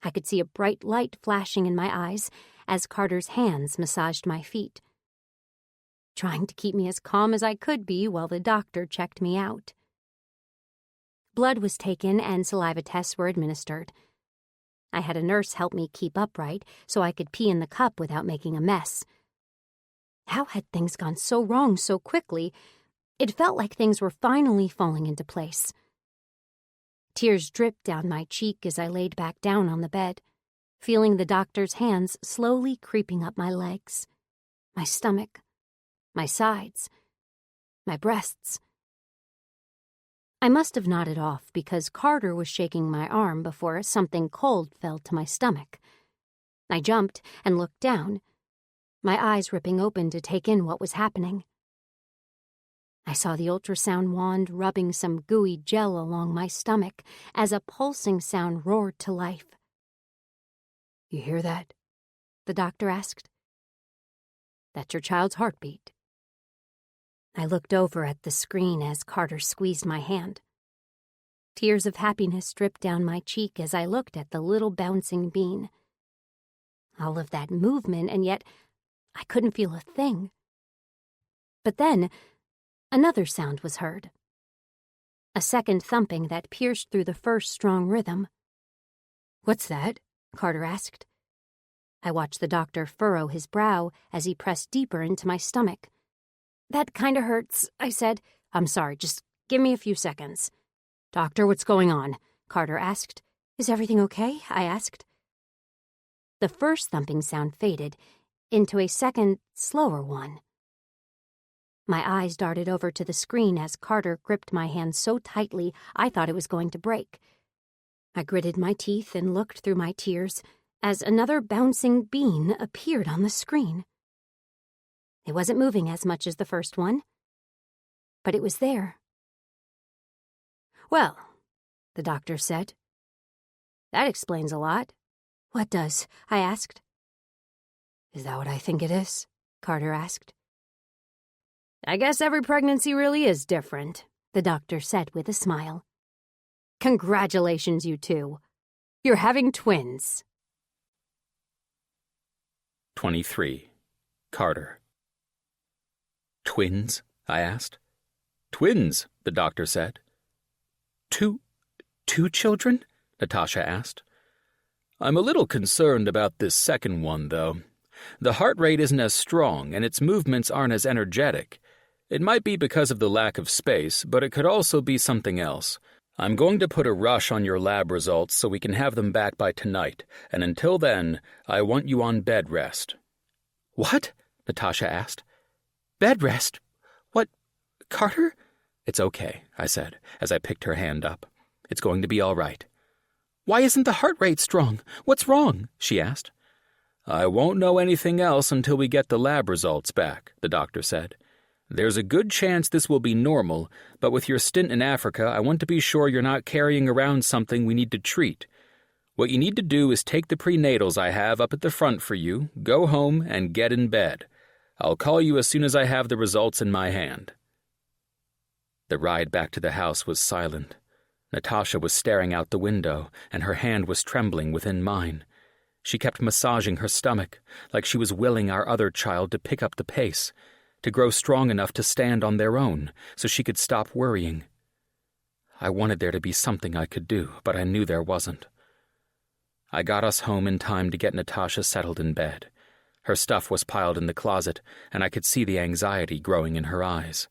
I could see a bright light flashing in my eyes as Carter's hands massaged my feet, trying to keep me as calm as I could be while the doctor checked me out. Blood was taken and saliva tests were administered. I had a nurse help me keep upright so I could pee in the cup without making a mess. How had things gone so wrong so quickly? It felt like things were finally falling into place. Tears dripped down my cheek as I laid back down on the bed, feeling the doctor's hands slowly creeping up my legs, my stomach, my sides, my breasts. I must have nodded off because Carter was shaking my arm before something cold fell to my stomach. I jumped and looked down, my eyes ripping open to take in what was happening. I saw the ultrasound wand rubbing some gooey gel along my stomach as a pulsing sound roared to life. "You hear that?" the doctor asked. "That's your child's heartbeat." I looked over at the screen as Carter squeezed my hand. Tears of happiness dripped down my cheek as I looked at the little bouncing bean. All of that movement, and yet I couldn't feel a thing. But then another sound was heard. A second thumping that pierced through the first strong rhythm. "What's that?" Carter asked. I watched the doctor furrow his brow as he pressed deeper into my stomach. "That kinda hurts," I said. "I'm sorry, just give me a few seconds." "Doctor, what's going on?" Carter asked. "Is everything okay?" I asked. The first thumping sound faded into a second, slower one. My eyes darted over to the screen as Carter gripped my hand so tightly I thought it was going to break. I gritted my teeth and looked through my tears as another bouncing bean appeared on the screen. It wasn't moving as much as the first one, but it was there. "Well," the doctor said, That explains a lot. What does? I asked. Is that what I think it is? Carter asked. I guess every pregnancy really is different, the doctor said with a smile. Congratulations, you two. You're having twins. 23. Carter. Twins? I asked. Twins, the doctor said. Two children? Natasha asked. I'm a little concerned about this second one, though. The heart rate isn't as strong, and its movements aren't as energetic. It might be because of the lack of space, but it could also be something else. I'm going to put a rush on your lab results so we can have them back by tonight, and until then, I want you on bed rest. What? Natasha asked. Bed rest? What? Carter? It's okay, I said, as I picked her hand up. It's going to be all right. Why isn't the heart rate strong? What's wrong? She asked. I won't know anything else until we get the lab results back, the doctor said. There's a good chance this will be normal, but with your stint in Africa, I want to be sure you're not carrying around something we need to treat. What you need to do is take the prenatals I have up at the front for you, go home, and get in bed. I'll call you as soon as I have the results in my hand. The ride back to the house was silent. Natasha was staring out the window, and her hand was trembling within mine. She kept massaging her stomach, like she was willing our other child to pick up the pace, to grow strong enough to stand on their own, so she could stop worrying. I wanted there to be something I could do, but I knew there wasn't. I got us home in time to get Natasha settled in bed. Her stuff was piled in the closet, and I could see the anxiety growing in her eyes.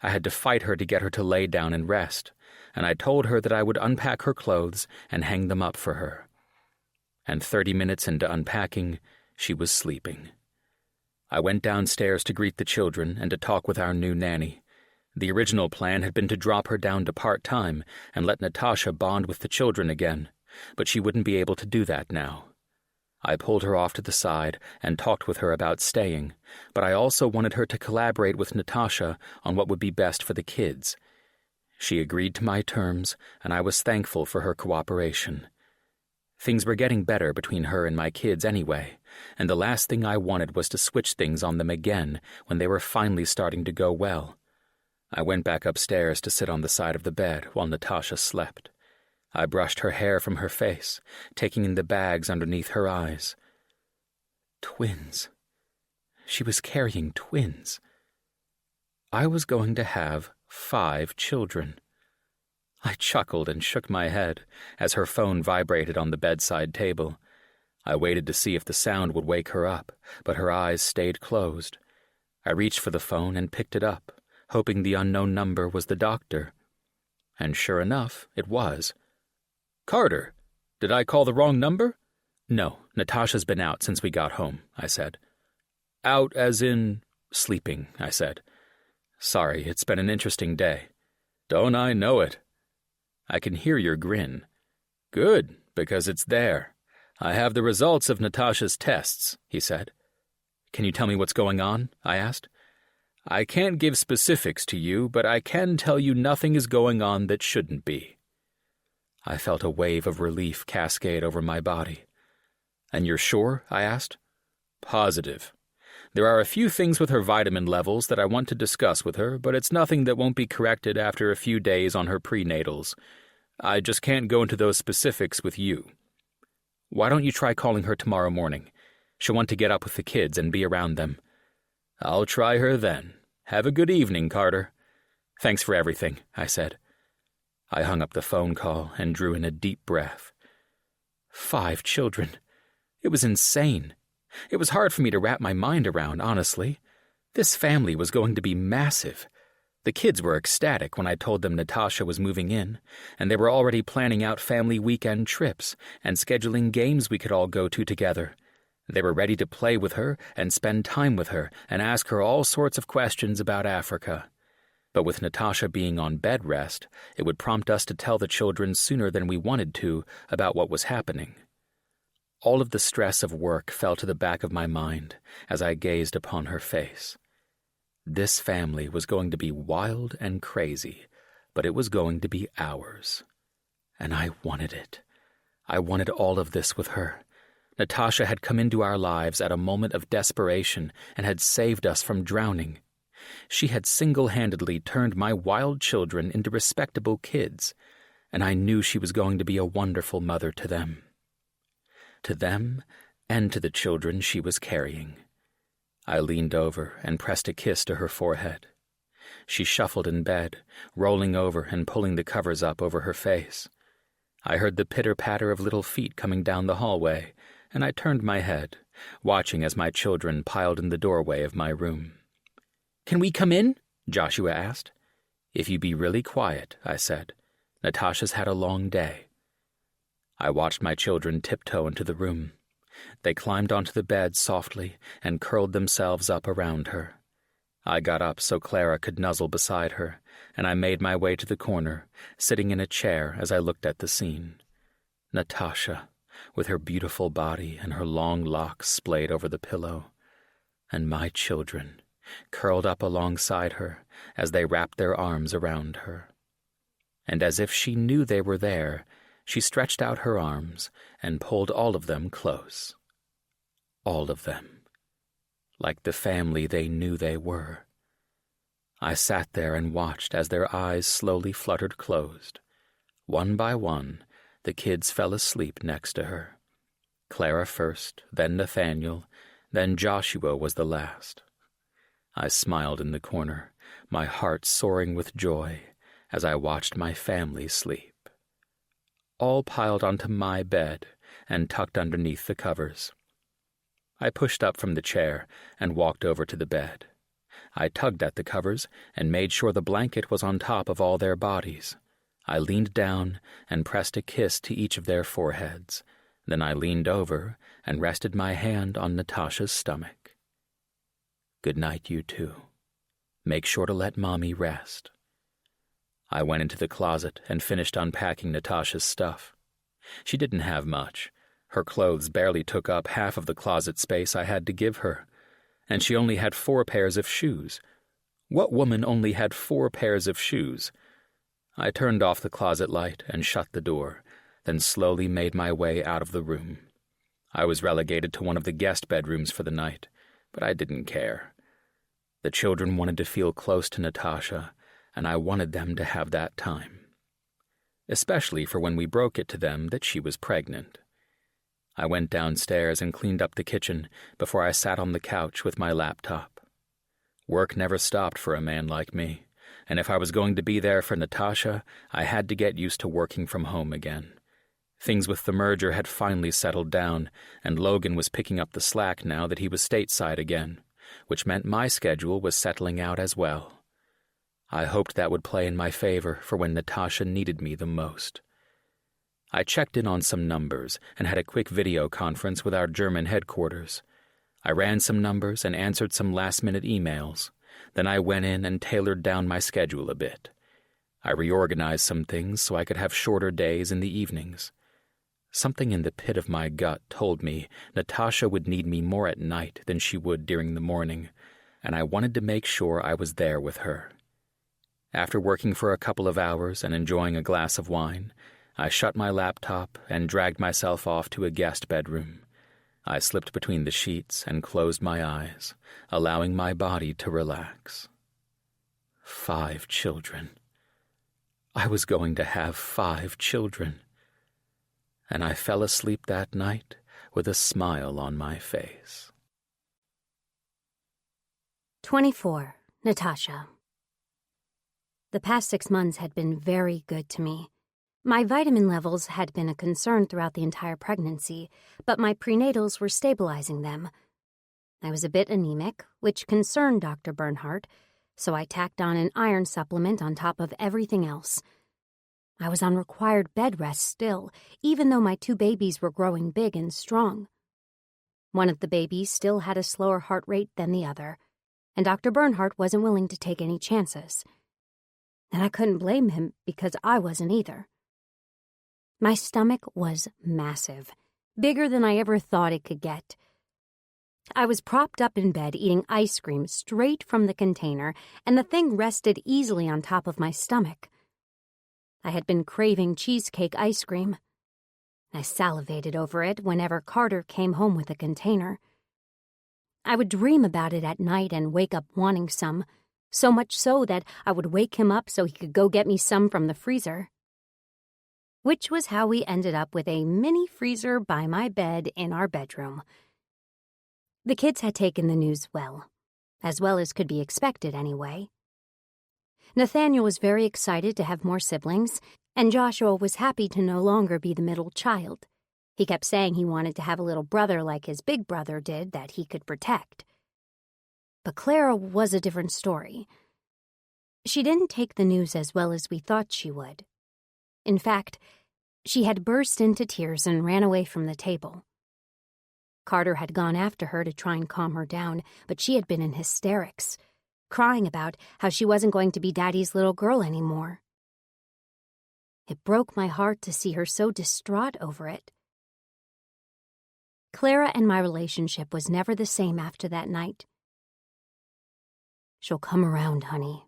I had to fight her to get her to lay down and rest, and I told her that I would unpack her clothes and hang them up for her. And 30 minutes into unpacking, she was sleeping. I went downstairs to greet the children and to talk with our new nanny. The original plan had been to drop her down to part-time and let Natasha bond with the children again, but she wouldn't be able to do that now. I pulled her off to the side and talked with her about staying, but I also wanted her to collaborate with Natasha on what would be best for the kids. She agreed to my terms, and I was thankful for her cooperation. Things were getting better between her and my kids anyway, and the last thing I wanted was to switch things on them again when they were finally starting to go well. I went back upstairs to sit on the side of the bed while Natasha slept. I brushed her hair from her face, taking in the bags underneath her eyes. Twins. She was carrying twins. I was going to have 5 children. I chuckled and shook my head as her phone vibrated on the bedside table. I waited to see if the sound would wake her up, but her eyes stayed closed. I reached for the phone and picked it up, hoping the unknown number was the doctor. And sure enough, it was. Carter, did I call the wrong number? No, Natasha's been out since we got home, I said. Out as in sleeping, I said. Sorry, it's been an interesting day. Don't I know it? I can hear your grin. Good, because it's there. I have the results of Natasha's tests, he said. Can you tell me what's going on? I asked. I can't give specifics to you, but I can tell you nothing is going on that shouldn't be. I felt a wave of relief cascade over my body. And you're sure? I asked. Positive. There are a few things with her vitamin levels that I want to discuss with her, but it's nothing that won't be corrected after a few days on her prenatals. I just can't go into those specifics with you. Why don't you try calling her tomorrow morning? She'll want to get up with the kids and be around them. I'll try her then. Have a good evening, Carter. Thanks for everything, I said. I hung up the phone call and drew in a deep breath. 5 children. It was insane. It was hard for me to wrap my mind around, honestly. This family was going to be massive. The kids were ecstatic when I told them Natasha was moving in, and they were already planning out family weekend trips and scheduling games we could all go to together. They were ready to play with her and spend time with her and ask her all sorts of questions about Africa. But with Natasha being on bed rest, it would prompt us to tell the children sooner than we wanted to about what was happening. All of the stress of work fell to the back of my mind as I gazed upon her face. This family was going to be wild and crazy, but it was going to be ours. And I wanted it. I wanted all of this with her. Natasha had come into our lives at a moment of desperation and had saved us from drowning. She had single-handedly turned my wild children into respectable kids, and I knew she was going to be a wonderful mother to them. To them and to the children she was carrying. I leaned over and pressed a kiss to her forehead. She shuffled in bed, rolling over and pulling the covers up over her face. I heard the pitter-patter of little feet coming down the hallway, and I turned my head, watching as my children piled in the doorway of my room. "Can we come in?" Joshua asked. "If you be really quiet," I said. "Natasha's had a long day." I watched my children tiptoe into the room. They climbed onto the bed softly and curled themselves up around her. I got up so Clara could nuzzle beside her, and I made my way to the corner, sitting in a chair as I looked at the scene. Natasha, with her beautiful body and her long locks splayed over the pillow, and my children, curled up alongside her as they wrapped their arms around her. And as if she knew they were there, she stretched out her arms and pulled all of them close. All of them. Like the family they knew they were. I sat there and watched as their eyes slowly fluttered closed. One by one, the kids fell asleep next to her. Clara first, then Nathaniel, then Joshua was the last. I smiled in the corner, my heart soaring with joy as I watched my family sleep. All piled onto my bed and tucked underneath the covers. I pushed up from the chair and walked over to the bed. I tugged at the covers and made sure the blanket was on top of all their bodies. I leaned down and pressed a kiss to each of their foreheads. Then I leaned over and rested my hand on Natasha's stomach. "Good night, you two. Make sure to let Mommy rest." I went into the closet and finished unpacking Natasha's stuff. She didn't have much. Her clothes barely took up half of the closet space I had to give her, and she only had 4 pairs of shoes. What woman only had 4 pairs of shoes? I turned off the closet light and shut the door, then slowly made my way out of the room. I was relegated to one of the guest bedrooms for the night, but I didn't care. The children wanted to feel close to Natasha, and I wanted them to have that time. Especially for when we broke it to them that she was pregnant. I went downstairs and cleaned up the kitchen before I sat on the couch with my laptop. Work never stopped for a man like me, and if I was going to be there for Natasha, I had to get used to working from home again. Things with the merger had finally settled down, and Logan was picking up the slack now that he was stateside again, which meant my schedule was settling out as well. I hoped that would play in my favor for when Natasha needed me the most. I checked in on some numbers and had a quick video conference with our German headquarters. I ran some numbers and answered some last-minute emails. Then I went in and tailored down my schedule a bit. I reorganized some things so I could have shorter days in the evenings. Something in the pit of my gut told me Natasha would need me more at night than she would during the morning, and I wanted to make sure I was there with her. After working for a couple of hours and enjoying a glass of wine, I shut my laptop and dragged myself off to a guest bedroom. I slipped between the sheets and closed my eyes, allowing my body to relax. 5 children. I was going to have 5 children. And I fell asleep that night with a smile on my face. 24. Natasha. The past 6 months had been very good to me. My vitamin levels had been a concern throughout the entire pregnancy, but my prenatals were stabilizing them. I was a bit anemic, which concerned Dr. Bernhardt, so I tacked on an iron supplement on top of everything else. I was on required bed rest still, even though my 2 babies were growing big and strong. One of the babies still had a slower heart rate than the other, and Dr. Bernhardt wasn't willing to take any chances. And I couldn't blame him because I wasn't either. My stomach was massive, bigger than I ever thought it could get. I was propped up in bed eating ice cream straight from the container, and the thing rested easily on top of my stomach. I had been craving cheesecake ice cream. I salivated over it whenever Carter came home with a container. I would dream about it at night and wake up wanting some, so much so that I would wake him up so he could go get me some from the freezer. Which was how we ended up with a mini freezer by my bed in our bedroom. The kids had taken the news well as could be expected anyway. Nathaniel was very excited to have more siblings, and Joshua was happy to no longer be the middle child. He kept saying he wanted to have a little brother like his big brother did that he could protect. But Clara was a different story. She didn't take the news as well as we thought she would. In fact, she had burst into tears and ran away from the table. Carter had gone after her to try and calm her down, but she had been in hysterics, crying about how she wasn't going to be Daddy's little girl anymore. It broke my heart to see her so distraught over it. Clara and my relationship was never the same after that night. "She'll come around, honey.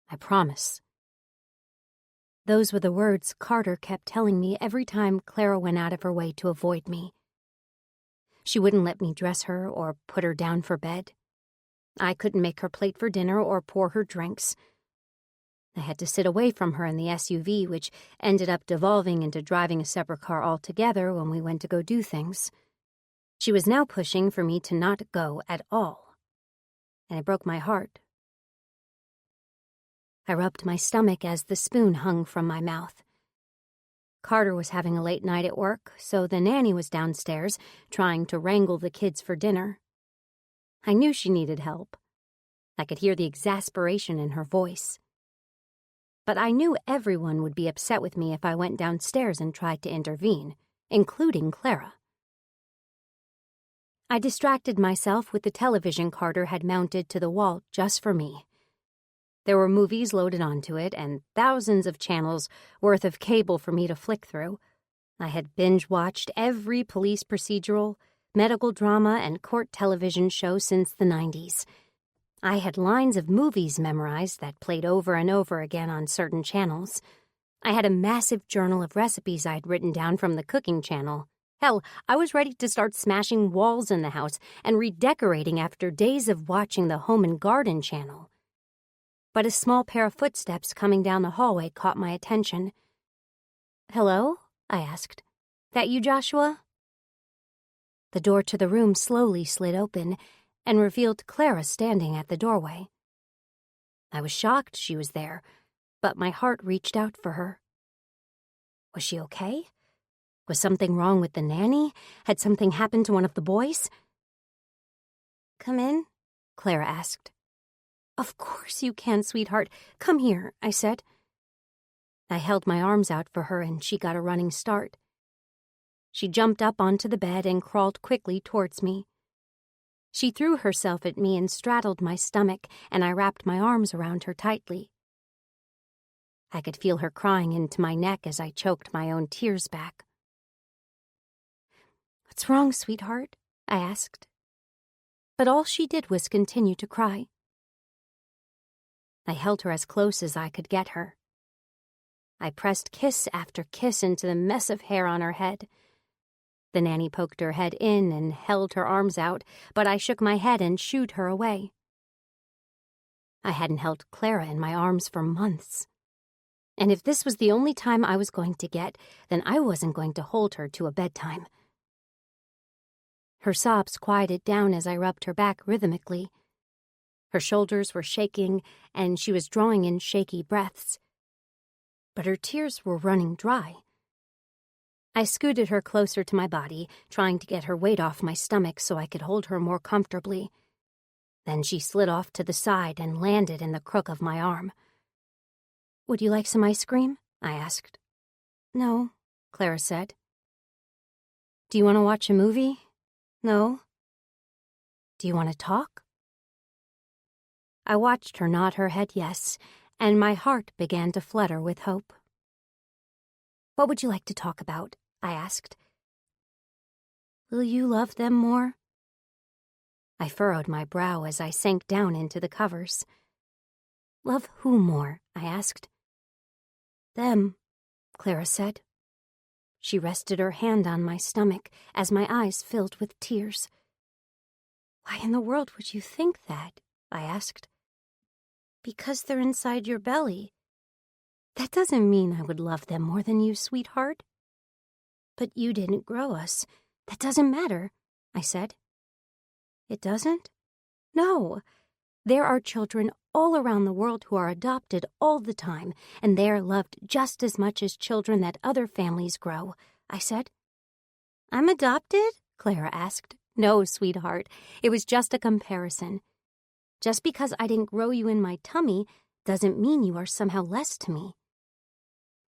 I promise." Those were the words Carter kept telling me every time Clara went out of her way to avoid me. She wouldn't let me dress her or put her down for bed. I couldn't make her plate for dinner or pour her drinks. I had to sit away from her in the SUV, which ended up devolving into driving a separate car altogether when we went to go do things. She was now pushing for me to not go at all, and it broke my heart. I rubbed my stomach as the spoon hung from my mouth. Carter was having a late night at work, so the nanny was downstairs trying to wrangle the kids for dinner. I knew she needed help. I could hear the exasperation in her voice. But I knew everyone would be upset with me if I went downstairs and tried to intervene, including Clara. I distracted myself with the television Carter had mounted to the wall just for me. There were movies loaded onto it and thousands of channels worth of cable for me to flick through. I had binge-watched every police procedural, medical drama, and court television show since the 90s. I had lines of movies memorized that played over and over again on certain channels. I had a massive journal of recipes I'd written down from the cooking channel. Hell, I was ready to start smashing walls in the house and redecorating after days of watching the Home and Garden channel. But a small pair of footsteps coming down the hallway caught my attention. "Hello?" I asked. "That you, Joshua?" The door to the room slowly slid open and revealed Clara standing at the doorway. I was shocked she was there, but my heart reached out for her. Was she okay? Was something wrong with the nanny? Had something happened to one of the boys? "Come in?" Clara asked. "Of course you can, sweetheart. Come here," I said. I held my arms out for her and she got a running start. She jumped up onto the bed and crawled quickly towards me. She threw herself at me and straddled my stomach, and I wrapped my arms around her tightly. I could feel her crying into my neck as I choked my own tears back. "What's wrong, sweetheart?" I asked. But all she did was continue to cry. I held her as close as I could get her. I pressed kiss after kiss into the mess of hair on her head. The nanny poked her head in and held her arms out, but I shook my head and shooed her away. I hadn't held Clara in my arms for months. And if this was the only time I was going to get, then I wasn't going to hold her to a bedtime. Her sobs quieted down as I rubbed her back rhythmically. Her shoulders were shaking, and she was drawing in shaky breaths. But her tears were running dry. I scooted her closer to my body, trying to get her weight off my stomach so I could hold her more comfortably. Then she slid off to the side and landed in the crook of my arm. "Would you like some ice cream?" I asked. "No," Clara said. "Do you want to watch a movie?" "No." "Do you want to talk?" I watched her nod her head yes, and my heart began to flutter with hope. "What would you like to talk about?" I asked. "Will you love them more?" I furrowed my brow as I sank down into the covers. "Love who more?" I asked. "Them," Clara said. She rested her hand on my stomach as my eyes filled with tears. "Why in the world would you think that?" I asked. "Because they're inside your belly. That doesn't mean I would love them more than you, sweetheart." "But you didn't grow us. That doesn't matter," I said. "It doesn't? No. There are children all around the world who are adopted all the time, and they are loved just as much as children that other families grow," I said. "I'm adopted?" Clara asked. "No, sweetheart. It was just a comparison. Just because I didn't grow you in my tummy doesn't mean you are somehow less to me.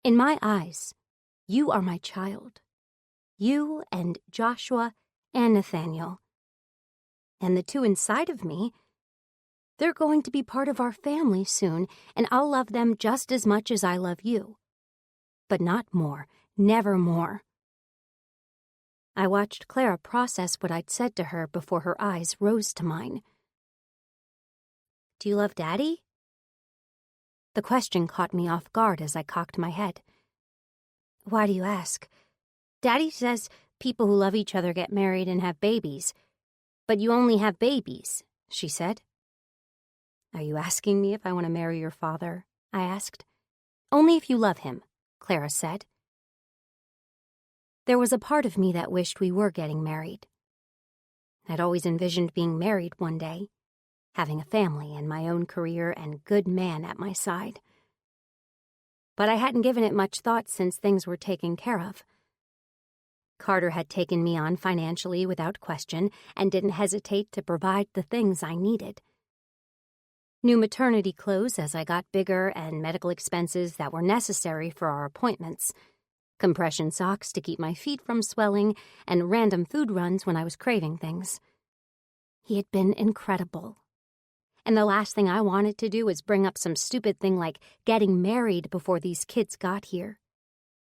In my eyes, you are my child. You and Joshua and Nathaniel. And the two inside of me, they're going to be part of our family soon, and I'll love them just as much as I love you. But not more, never more." I watched Clara process what I'd said to her before her eyes rose to mine. "Do you love Daddy?" The question caught me off guard as I cocked my head. "Why do you ask?" "Daddy says people who love each other get married and have babies. But you only have babies," she said. "Are you asking me if I want to marry your father?" I asked. "Only if you love him," Clara said. There was a part of me that wished we were getting married. I'd always envisioned being married one day, having a family and my own career and good man at my side. But I hadn't given it much thought since things were taken care of. Carter had taken me on financially without question and didn't hesitate to provide the things I needed. New maternity clothes as I got bigger and medical expenses that were necessary for our appointments, compression socks to keep my feet from swelling, and random food runs when I was craving things. He had been incredible. And the last thing I wanted to do was bring up some stupid thing like getting married before these kids got here.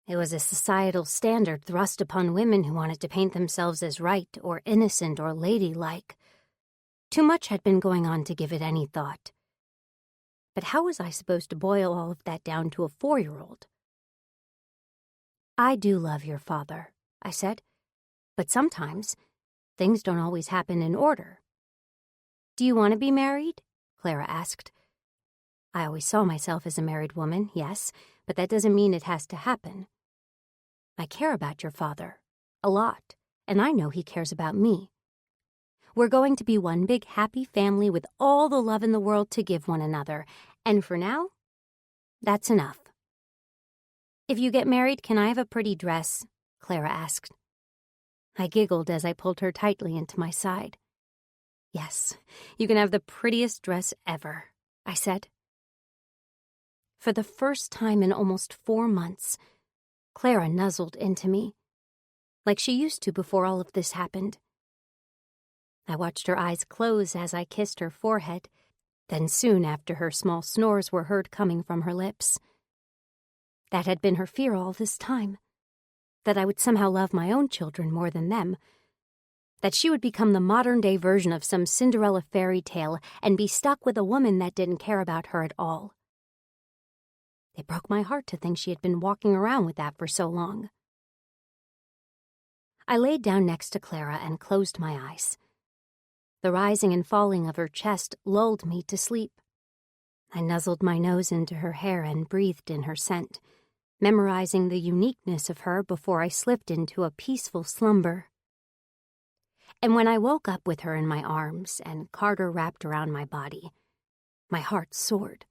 It was a societal standard thrust upon women who wanted to paint themselves as right or innocent or ladylike. Too much had been going on to give it any thought. But how was I supposed to boil all of that down to a 4-year-old? "I do love your father," I said, "but sometimes things don't always happen in order." "Do you want to be married?" Clara asked. I always saw myself as a married woman, yes, but that doesn't mean it has to happen. I care about your father, a lot, and I know he cares about me. We're going to be one big happy family with all the love in the world to give one another, and for now, that's enough. "If you get married, can I have a pretty dress?" Clara asked. I giggled as I pulled her tightly into my side. "Yes, you can have the prettiest dress ever," I said. For the first time in almost 4 months, Clara nuzzled into me, like she used to before all of this happened. I watched her eyes close as I kissed her forehead, then soon after her small snores were heard coming from her lips. That had been her fear all this time, that I would somehow love my own children more than them, that she would become the modern-day version of some Cinderella fairy tale and be stuck with a woman that didn't care about her at all. It broke my heart to think she had been walking around with that for so long. I laid down next to Clara and closed my eyes. The rising and falling of her chest lulled me to sleep. I nuzzled my nose into her hair and breathed in her scent, memorizing the uniqueness of her before I slipped into a peaceful slumber. And when I woke up with her in my arms and Carter wrapped around my body, my heart soared.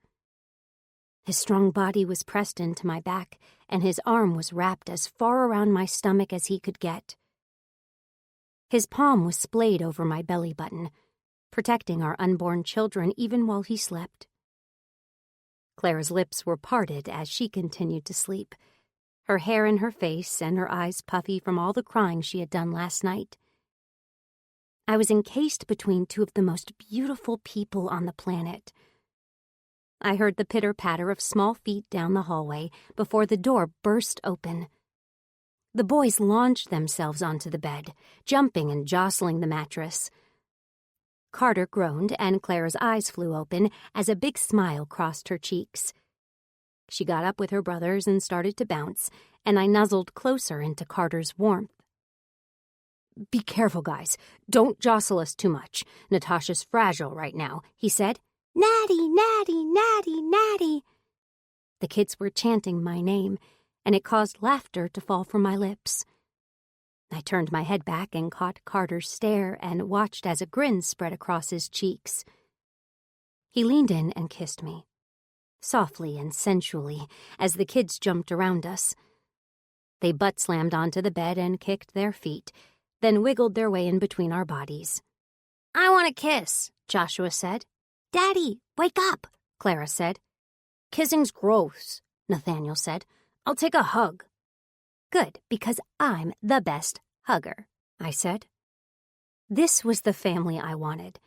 His strong body was pressed into my back, and his arm was wrapped as far around my stomach as he could get. His palm was splayed over my belly button, protecting our unborn children even while he slept. Clara's lips were parted as she continued to sleep, her hair in her face and her eyes puffy from all the crying she had done last night. I was encased between two of the most beautiful people on the planet. I heard the pitter-patter of small feet down the hallway before the door burst open. The boys launched themselves onto the bed, jumping and jostling the mattress. Carter groaned, and Clara's eyes flew open as a big smile crossed her cheeks. She got up with her brothers and started to bounce, and I nuzzled closer into Carter's warmth. "Be careful, guys. Don't jostle us too much. Natasha's fragile right now," he said. "Natty, Natty, Natty, Natty." The kids were chanting my name, and it caused laughter to fall from my lips. I turned my head back and caught Carter's stare and watched as a grin spread across his cheeks. He leaned in and kissed me, softly and sensually, as the kids jumped around us. They butt-slammed onto the bed and kicked their feet, then wiggled their way in between our bodies. "I want a kiss," Joshua said. "Daddy, wake up," Clara said. "Kissing's gross," Nathaniel said. "I'll take a hug." "Good, because I'm the best hugger," I said. This was the family I wanted.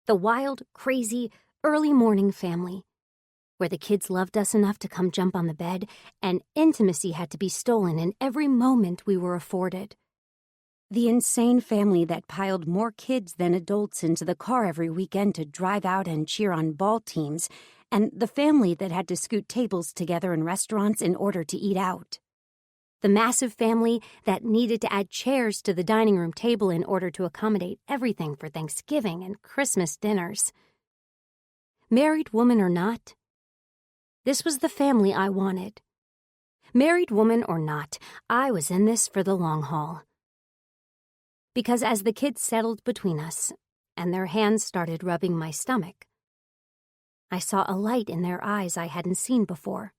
The wild, crazy, early morning family, where the kids loved us enough to come jump on the bed, and intimacy had to be stolen in every moment we were afforded. The insane family that piled more kids than adults into the car every weekend to drive out and cheer on ball teams, and the family that had to scoot tables together in restaurants in order to eat out. The massive family that needed to add chairs to the dining room table in order to accommodate everything for Thanksgiving and Christmas dinners. Married woman or not, this was the family I wanted. Married woman or not, I was in this for the long haul. Because as the kids settled between us, and their hands started rubbing my stomach, I saw a light in their eyes I hadn't seen before.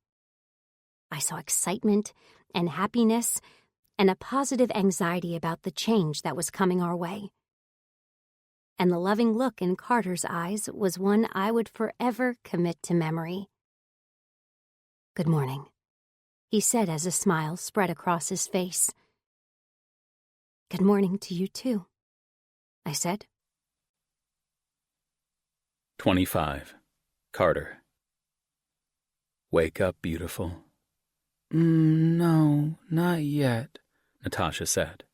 I saw excitement and happiness and a positive anxiety about the change that was coming our way. And the loving look in Carter's eyes was one I would forever commit to memory. "Good morning," he said as a smile spread across his face. "Good morning to you too," I said. 25. Carter. "Wake up, beautiful." No, not yet," Natasha said.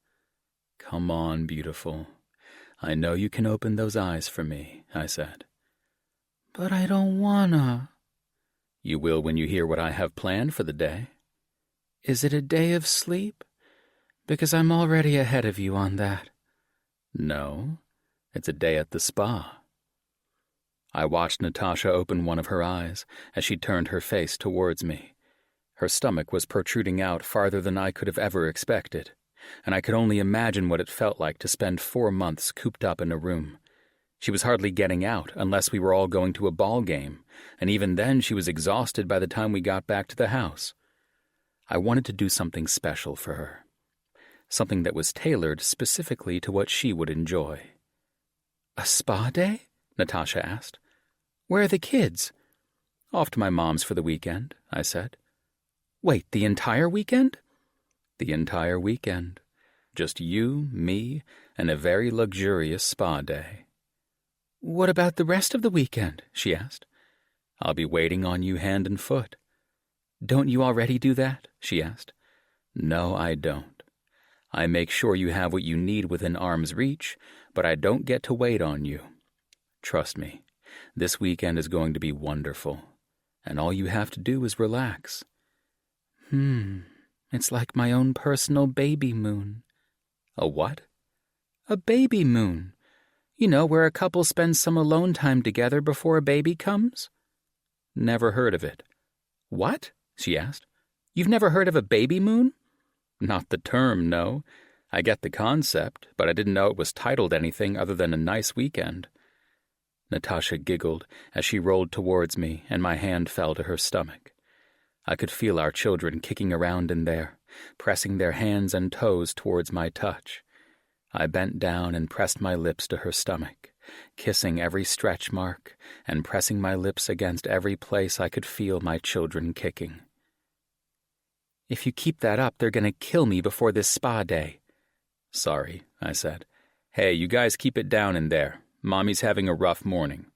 "Come on, beautiful. I know you can open those eyes for me," I said. "But I don't wanna." "You will when you hear what I have planned for the day." "Is it a day of sleep? Because I'm already ahead of you on that." "No, it's a day at the spa." I watched Natasha open one of her eyes as she turned her face towards me. Her stomach was protruding out farther than I could have ever expected, and I could only imagine what it felt like to spend 4 months cooped up in a room. She was hardly getting out unless we were all going to a ball game, and even then she was exhausted by the time we got back to the house. I wanted to do something special for her, something that was tailored specifically to what she would enjoy. "A spa day?" Natasha asked. "Where are the kids?" "Off to my mom's for the weekend," I said. "Wait, the entire weekend?" "The entire weekend. Just you, me, and a very luxurious spa day." "What about the rest of the weekend?" she asked. "I'll be waiting on you hand and foot." "Don't you already do that?" she asked. "No, I don't. I make sure you have what you need within arm's reach, but I don't get to wait on you. Trust me, this weekend is going to be wonderful, and all you have to do is relax." It's like my own personal baby moon." "A what?" "A baby moon. You know, where a couple spends some alone time together before a baby comes?" "Never heard of it." "What?" she asked. "You've never heard of a baby moon?" "Not the term, no. I get the concept, but I didn't know it was titled anything other than a nice weekend." Natasha giggled as she rolled towards me, and my hand fell to her stomach. I could feel our children kicking around in there, pressing their hands and toes towards my touch. I bent down and pressed my lips to her stomach, kissing every stretch mark and pressing my lips against every place I could feel my children kicking. "If you keep that up, they're going to kill me before this spa day." "Sorry," I said. "Hey, you guys keep it down in there. Mommy's having a rough morning."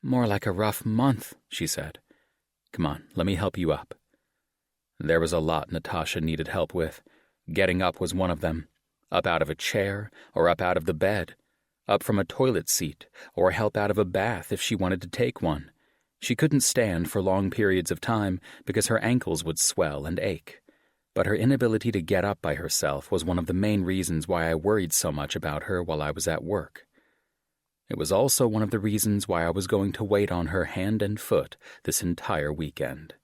"More like a rough month," she said. "Come on, let me help you up." There was a lot Natasha needed help with. Getting up was one of them. Up out of a chair, or up out of the bed. Up from a toilet seat, or help out of a bath if she wanted to take one. She couldn't stand for long periods of time because her ankles would swell and ache. But her inability to get up by herself was one of the main reasons why I worried so much about her while I was at work. It was also one of the reasons why I was going to wait on her hand and foot this entire weekend.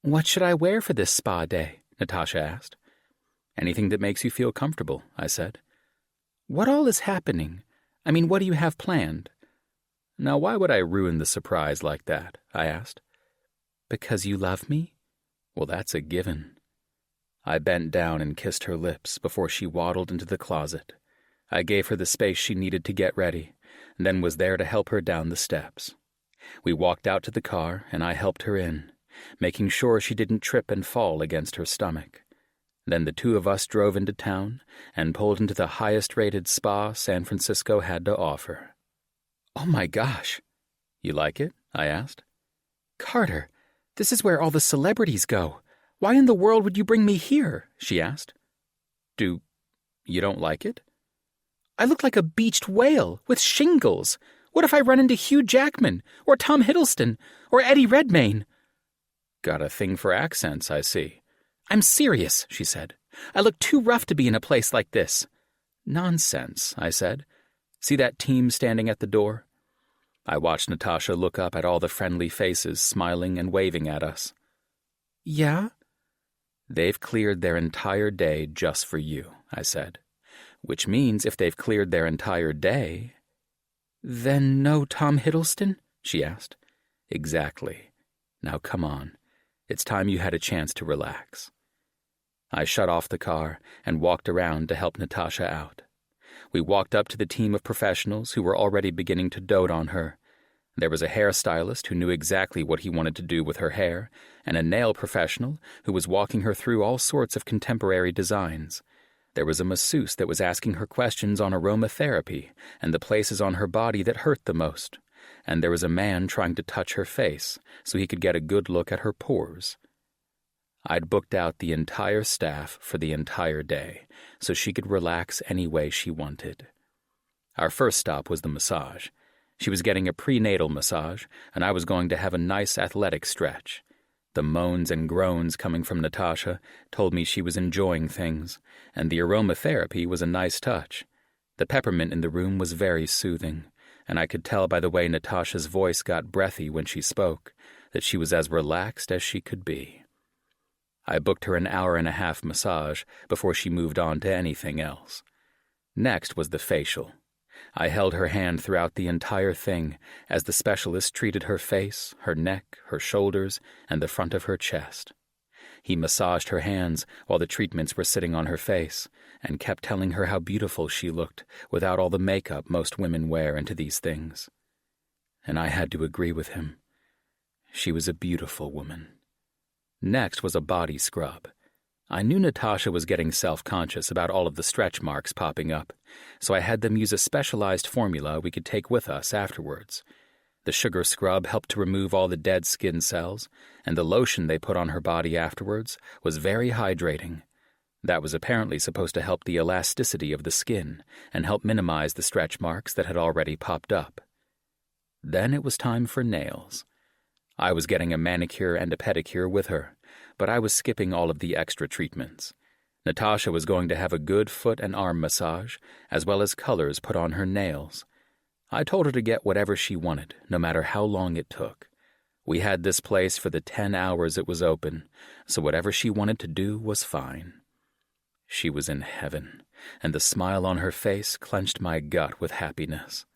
"What should I wear for this spa day?" Natasha asked. "Anything that makes you feel comfortable," I said. "What all is happening? I mean, what do you have planned?" "Now, why would I ruin the surprise like that?" I asked. "Because you love me?" "Well, that's a given." I bent down and kissed her lips before she waddled into the closet. I gave her the space she needed to get ready, and then was there to help her down the steps. We walked out to the car, and I helped her in, making sure she didn't trip and fall against her stomach. Then the two of us drove into town and pulled into the highest-rated spa San Francisco had to offer. "Oh my gosh." "You like it?" I asked. "Carter, this is where all the celebrities go. Why in the world would you bring me here?" she asked. You don't like it?" "I look like a beached whale with shingles. What if I run into Hugh Jackman, or Tom Hiddleston, or Eddie Redmayne?" "Got a thing for accents, I see." "I'm serious," she said. "I look too rough to be in a place like this." "Nonsense," I said. "See that team standing at the door?" I watched Natasha look up at all the friendly faces smiling and waving at us. "Yeah?" "They've cleared their entire day just for you," I said. "Which means if they've cleared their entire day—" "Then no Tom Hiddleston?" she asked. "Exactly. Now come on. It's time you had a chance to relax." I shut off the car and walked around to help Natasha out. We walked up to the team of professionals who were already beginning to dote on her. There was a hairstylist who knew exactly what he wanted to do with her hair, and a nail professional who was walking her through all sorts of contemporary designs. There was a masseuse that was asking her questions on aromatherapy and the places on her body that hurt the most. And there was a man trying to touch her face so he could get a good look at her pores. I'd booked out the entire staff for the entire day so she could relax any way she wanted. Our first stop was the massage. She was getting a prenatal massage, and I was going to have a nice athletic stretch. The moans and groans coming from Natasha told me she was enjoying things, and the aromatherapy was a nice touch. The peppermint in the room was very soothing, and I could tell by the way Natasha's voice got breathy when she spoke that she was as relaxed as she could be. I booked her an 1.5-hour massage before she moved on to anything else. Next was the facial. I held her hand throughout the entire thing as the specialist treated her face, her neck, her shoulders, and the front of her chest. He massaged her hands while the treatments were sitting on her face and kept telling her how beautiful she looked without all the makeup most women wear into these things. And I had to agree with him. She was a beautiful woman. Next was a body scrub. I knew Natasha was getting self-conscious about all of the stretch marks popping up, so I had them use a specialized formula we could take with us afterwards. The sugar scrub helped to remove all the dead skin cells, and the lotion they put on her body afterwards was very hydrating. That was apparently supposed to help the elasticity of the skin and help minimize the stretch marks that had already popped up. Then it was time for nails. I was getting a manicure and a pedicure with her, but I was skipping all of the extra treatments. Natasha was going to have a good foot and arm massage, as well as colors put on her nails. I told her to get whatever she wanted, no matter how long it took. We had this place for the 10 hours it was open, so whatever she wanted to do was fine. She was in heaven, and the smile on her face clenched my gut with happiness.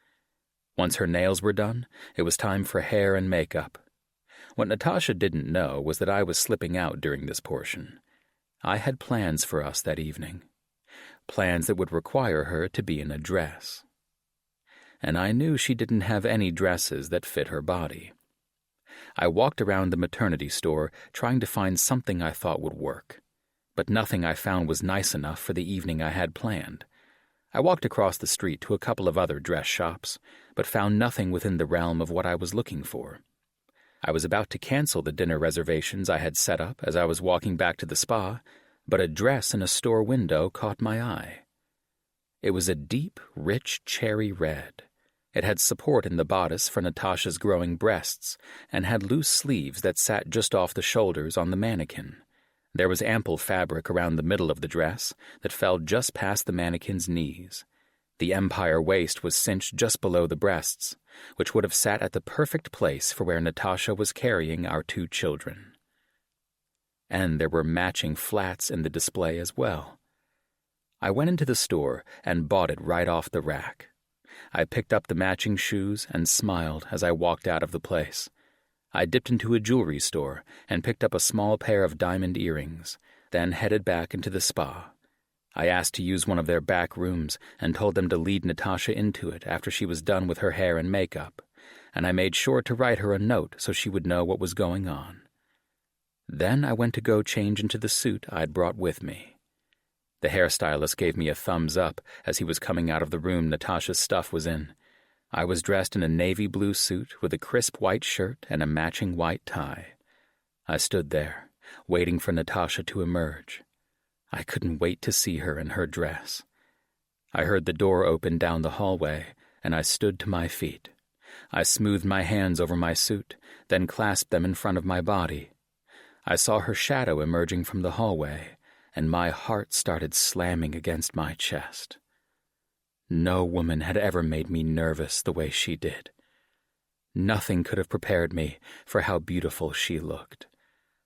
Once her nails were done, it was time for hair and makeup. What Natasha didn't know was that I was slipping out during this portion. I had plans for us that evening. Plans that would require her to be in a dress. And I knew she didn't have any dresses that fit her body. I walked around the maternity store trying to find something I thought would work, but nothing I found was nice enough for the evening I had planned. I walked across the street to a couple of other dress shops, but found nothing within the realm of what I was looking for. I was about to cancel the dinner reservations I had set up as I was walking back to the spa, but a dress in a store window caught my eye. It was a deep, rich cherry red. It had support in the bodice for Natasha's growing breasts and had loose sleeves that sat just off the shoulders on the mannequin. There was ample fabric around the middle of the dress that fell just past the mannequin's knees. The empire waist was cinched just below the breasts, which would have sat at the perfect place for where Natasha was carrying our 2 children. And there were matching flats in the display as well. I went into the store and bought it right off the rack. I picked up the matching shoes and smiled as I walked out of the place. I dipped into a jewelry store and picked up a small pair of diamond earrings, then headed back into the spa. I asked to use one of their back rooms and told them to lead Natasha into it after she was done with her hair and makeup, and I made sure to write her a note so she would know what was going on. Then I went to go change into the suit I'd brought with me. The hairstylist gave me a thumbs up as he was coming out of the room Natasha's stuff was in. I was dressed in a navy blue suit with a crisp white shirt and a matching white tie. I stood there, waiting for Natasha to emerge. I couldn't wait to see her in her dress. I heard the door open down the hallway, and I stood to my feet. I smoothed my hands over my suit, then clasped them in front of my body. I saw her shadow emerging from the hallway, and my heart started slamming against my chest. No woman had ever made me nervous the way she did. Nothing could have prepared me for how beautiful she looked.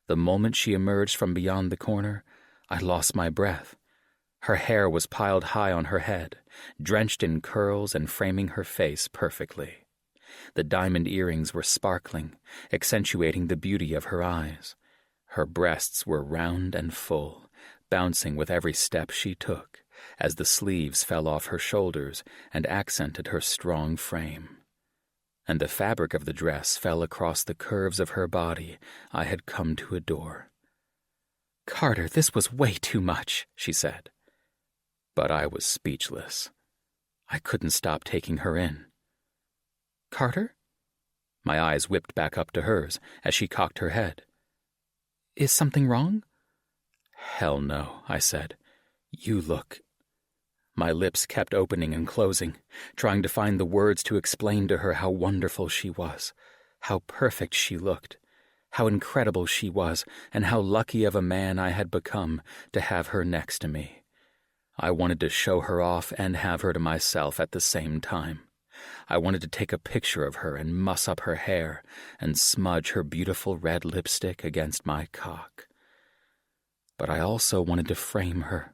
The moment she emerged from beyond the corner, I lost my breath. Her hair was piled high on her head, drenched in curls and framing her face perfectly. The diamond earrings were sparkling, accentuating the beauty of her eyes. Her breasts were round and full, bouncing with every step she took, as the sleeves fell off her shoulders and accented her strong frame. And the fabric of the dress fell across the curves of her body I had come to adore. "Carter, this was way too much," she said. But I was speechless. I couldn't stop taking her in. "Carter?" My eyes whipped back up to hers as she cocked her head. "Is something wrong?" "Hell no," I said. "You look—" My lips kept opening and closing, trying to find the words to explain to her how wonderful she was, how perfect she looked, how incredible she was, and how lucky of a man I had become to have her next to me. I wanted to show her off and have her to myself at the same time. I wanted to take a picture of her and muss up her hair and smudge her beautiful red lipstick against my cock. But I also wanted to frame her,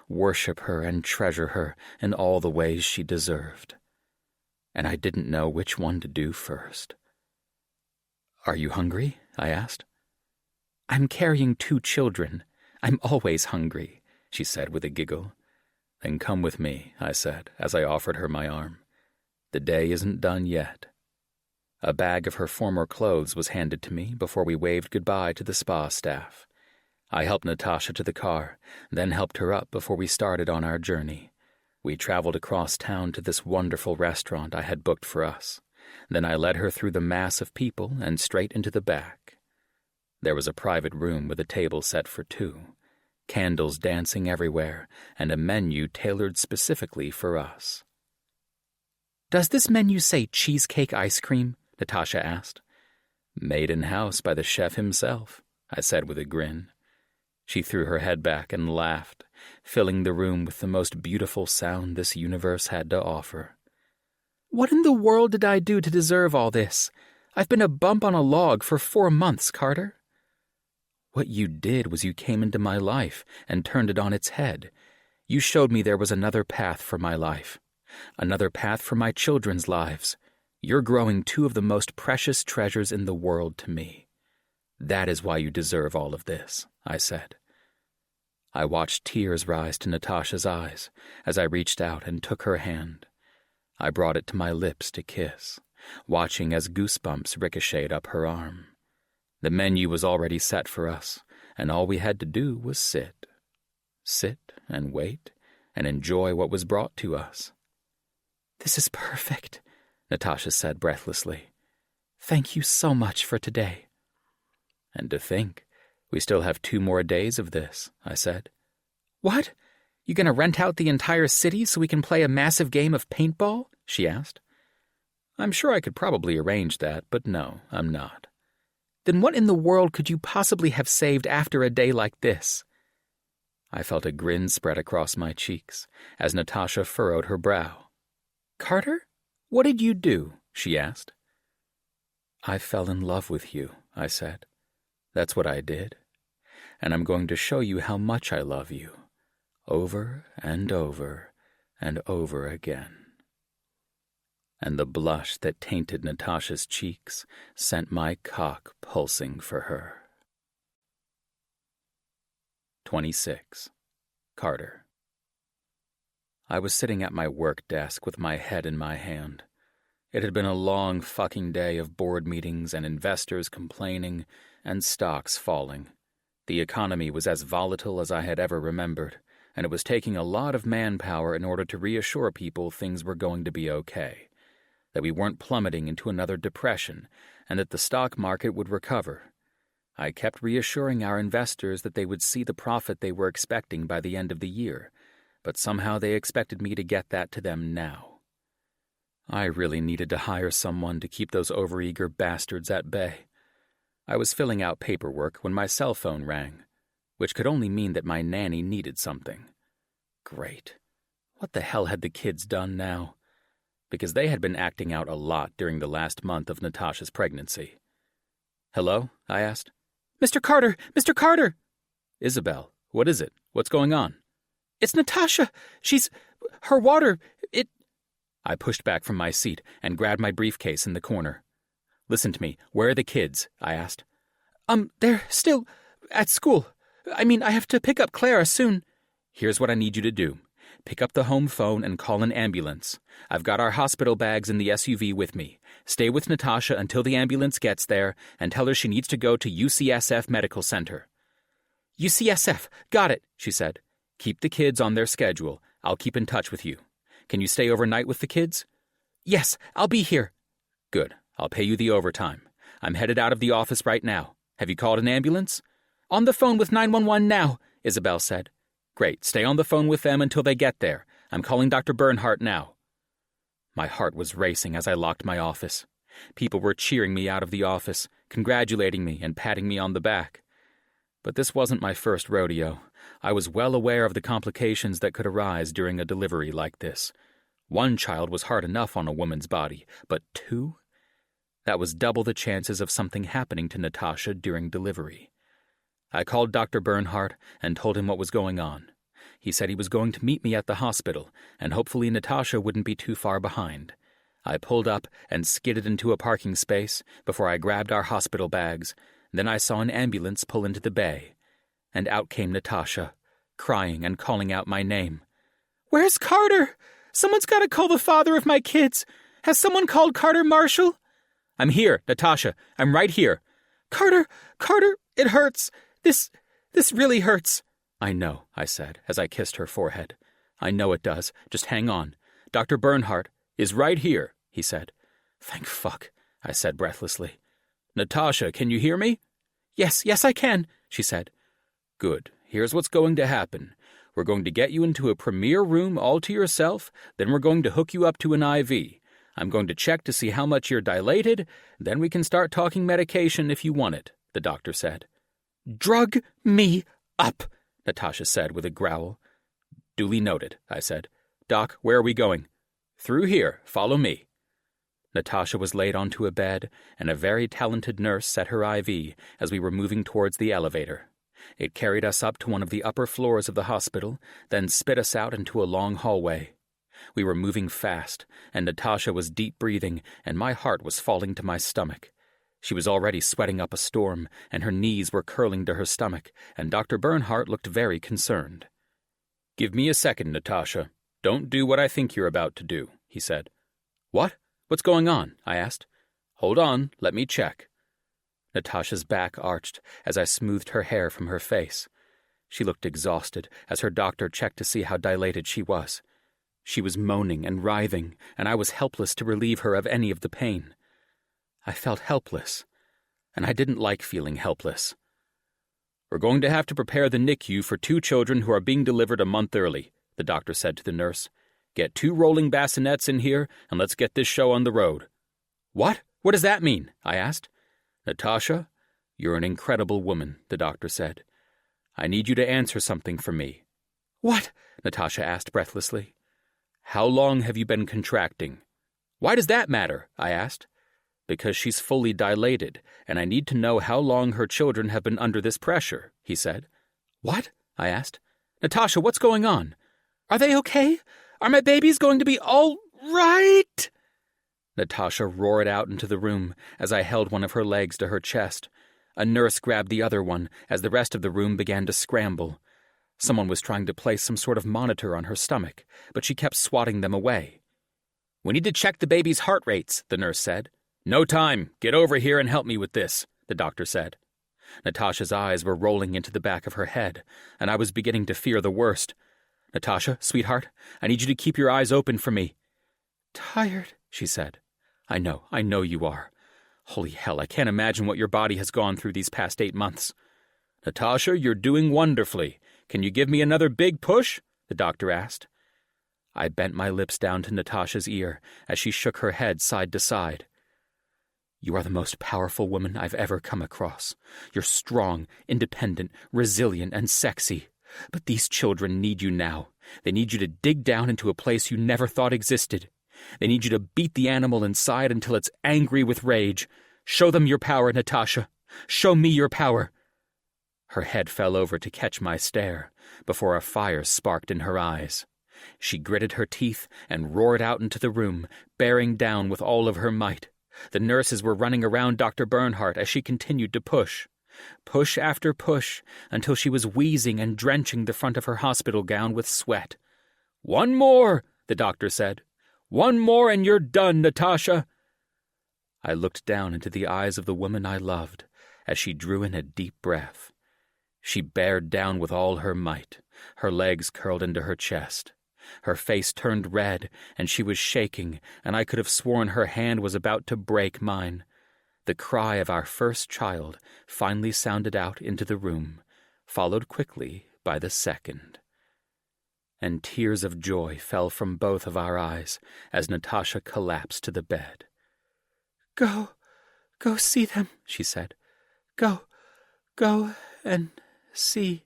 worship her and treasure her in all the ways she deserved. And I didn't know which one to do first. "Are you hungry?" I asked. "I'm carrying 2 children. I'm always hungry," she said with a giggle. "Then come with me," I said, as I offered her my arm. "The day isn't done yet." A bag of her former clothes was handed to me before we waved goodbye to the spa staff. I helped Natasha to the car, then helped her up before we started on our journey. We traveled across town to this wonderful restaurant I had booked for us. Then I led her through the mass of people and straight into the back. There was a private room with a table set for 2, candles dancing everywhere, and a menu tailored specifically for us. "Does this menu say cheesecake ice cream?" Natasha asked. "Made in-house by the chef himself," I said with a grin. She threw her head back and laughed, filling the room with the most beautiful sound this universe had to offer. "What in the world did I do to deserve all this? I've been a bump on a log for 4 months, Carter." "What you did was you came into my life and turned it on its head. You showed me there was another path for my life, another path for my children's lives. You're growing 2 of the most precious treasures in the world to me. That is why you deserve all of this," I said. I watched tears rise to Natasha's eyes as I reached out and took her hand. I brought it to my lips to kiss, watching as goosebumps ricocheted up her arm. The menu was already set for us, and all we had to do was sit and wait and enjoy what was brought to us. "This is perfect," Natasha said breathlessly. "Thank you so much for today." "And to think, we still have 2 more days of this," I said. "What? You gonna rent out the entire city so we can play a massive game of paintball?" she asked. "I'm sure I could probably arrange that, but no, I'm not." then what in the world could you possibly have saved after a day like this? I felt a grin spread across my cheeks as Natasha furrowed her brow. Carter, what did you do? She asked. I fell in love with you, I said. That's what I did. And I'm going to show you how much I love you, over and over and over again. And the blush that tainted Natasha's cheeks sent my cock pulsing for her. 26. Carter. I was sitting at my work desk with my head in my hand. It had been a long fucking day of board meetings and investors complaining and stocks falling. The economy was as volatile as I had ever remembered, and it was taking a lot of manpower in order to reassure people things were going to be okay, that we weren't plummeting into another depression, and that the stock market would recover. I kept reassuring our investors that they would see the profit they were expecting by the end of the year, but somehow they expected me to get that to them now. I really needed to hire someone to keep those overeager bastards at bay. I was filling out paperwork when my cell phone rang, which could only mean that my nanny needed something. Great. What the hell had the kids done now? Because they had been acting out a lot during the last month of Natasha's pregnancy. Hello? I asked. Mr. Carter! Mr. Carter! Isabel, what is it? What's going on? It's Natasha! Her water, I pushed back from my seat and grabbed my briefcase in the corner. Listen to me. Where are the kids? I asked. They're still at school. I have to pick up Clara soon. Here's what I need you to do. Pick up the home phone and call an ambulance. I've got our hospital bags in the SUV with me. Stay with Natasha until the ambulance gets there and tell her she needs to go to UCSF Medical Center. UCSF, got it, she said. Keep the kids on their schedule. I'll keep in touch with you. Can you stay overnight with the kids? Yes, I'll be here. Good. I'll pay you the overtime. I'm headed out of the office right now. Have you called an ambulance? On the phone with 911 now, Isabel said. Great. Stay on the phone with them until they get there. I'm calling Dr. Bernhardt now. My heart was racing as I locked my office. People were cheering me out of the office, congratulating me and patting me on the back. But this wasn't my first rodeo. I was well aware of the complications that could arise during a delivery like this. 1 child was hard enough on a woman's body, but 2? That was double the chances of something happening to Natasha during delivery. I called Dr. Bernhardt and told him what was going on. He said he was going to meet me at the hospital, and hopefully Natasha wouldn't be too far behind. I pulled up and skidded into a parking space before I grabbed our hospital bags. Then I saw an ambulance pull into the bay. And out came Natasha, crying and calling out my name. Where's Carter? Someone's got to call the father of my kids. Has someone called Carter Marshall? I'm here, Natasha. I'm right here. Carter, it hurts. This really hurts. I know, I said, as I kissed her forehead. I know it does. Just hang on. Dr. Bernhardt is right here, he said. Thank fuck, I said breathlessly. Natasha, can you hear me? Yes, I can, she said. Good. Here's what's going to happen. We're going to get you into a premier room all to yourself, then we're going to hook you up to an IV. I'm going to check to see how much you're dilated, then we can start talking medication if you want it, the doctor said. Drug me up, Natasha said with a growl. Duly noted, I said. Doc, where are we going? Through here. Follow me. Natasha was laid onto a bed, and a very talented nurse set her IV as we were moving towards the elevator. It carried us up to one of the upper floors of the hospital, then spit us out into a long hallway. We were moving fast, and Natasha was deep breathing, and my heart was falling to my stomach. She was already sweating up a storm, and her knees were curling to her stomach, and Dr. Bernhardt looked very concerned. Give me a second, Natasha. Don't do what I think you're about to do, he said. What? What's going on? I asked. Hold on, let me check. Natasha's back arched as I smoothed her hair from her face. She looked exhausted as her doctor checked to see how dilated she was. She was moaning and writhing, and I was helpless to relieve her of any of the pain. I felt helpless, and I didn't like feeling helpless. We're going to have to prepare the NICU for 2 children who are being delivered a month early, the doctor said to the nurse. Get 2 rolling bassinets in here, and let's get this show on the road. What? What does that mean? I asked. Natasha, "You're an incredible woman," the doctor said. "I need you to answer something for me." "What?" Natasha asked breathlessly. "How long have you been contracting?" "Why does that matter?" I asked. "Because she's fully dilated, and I need to know how long her children have been under this pressure," he said. "What?" I asked. "Natasha, what's going on? Are they okay? Are my babies going to be all right?" Natasha roared out into the room as I held one of her legs to her chest. A nurse grabbed the other one as the rest of the room began to scramble. Someone was trying to place some sort of monitor on her stomach, but she kept swatting them away. "We need to check the baby's heart rates," the nurse said. "No time. Get over here and help me with this," the doctor said. Natasha's eyes were rolling into the back of her head, and I was beginning to fear the worst. "Natasha, sweetheart, I need you to keep your eyes open for me." "Tired," she said. I know you are. Holy hell, I can't imagine what your body has gone through these past 8 months." "Natasha, you're doing wonderfully. Can you give me another big push?" the doctor asked. I bent my lips down to Natasha's ear as she shook her head side to side. "You are the most powerful woman I've ever come across. You're strong, independent, resilient, and sexy. But these children need you now. They need you to dig down into a place you never thought existed. They need you to beat the animal inside until it's angry with rage. Show them your power, Natasha. Show me your power." Her head fell over to catch my stare before a fire sparked in her eyes. She gritted her teeth and roared out into the room, bearing down with all of her might. The nurses were running around Dr. Bernhardt as she continued to push. Push after push, until she was wheezing and drenching the front of her hospital gown with sweat. "One more," the doctor said. "One more and you're done, Natasha." I looked down into the eyes of the woman I loved as she drew in a deep breath. She bared down with all her might, her legs curled into her chest. Her face turned red, and she was shaking, and I could have sworn her hand was about to break mine. The cry of our first child finally sounded out into the room, followed quickly by the second. And tears of joy fell from both of our eyes as Natasha collapsed to the bed. Go see them," she said. Go and see."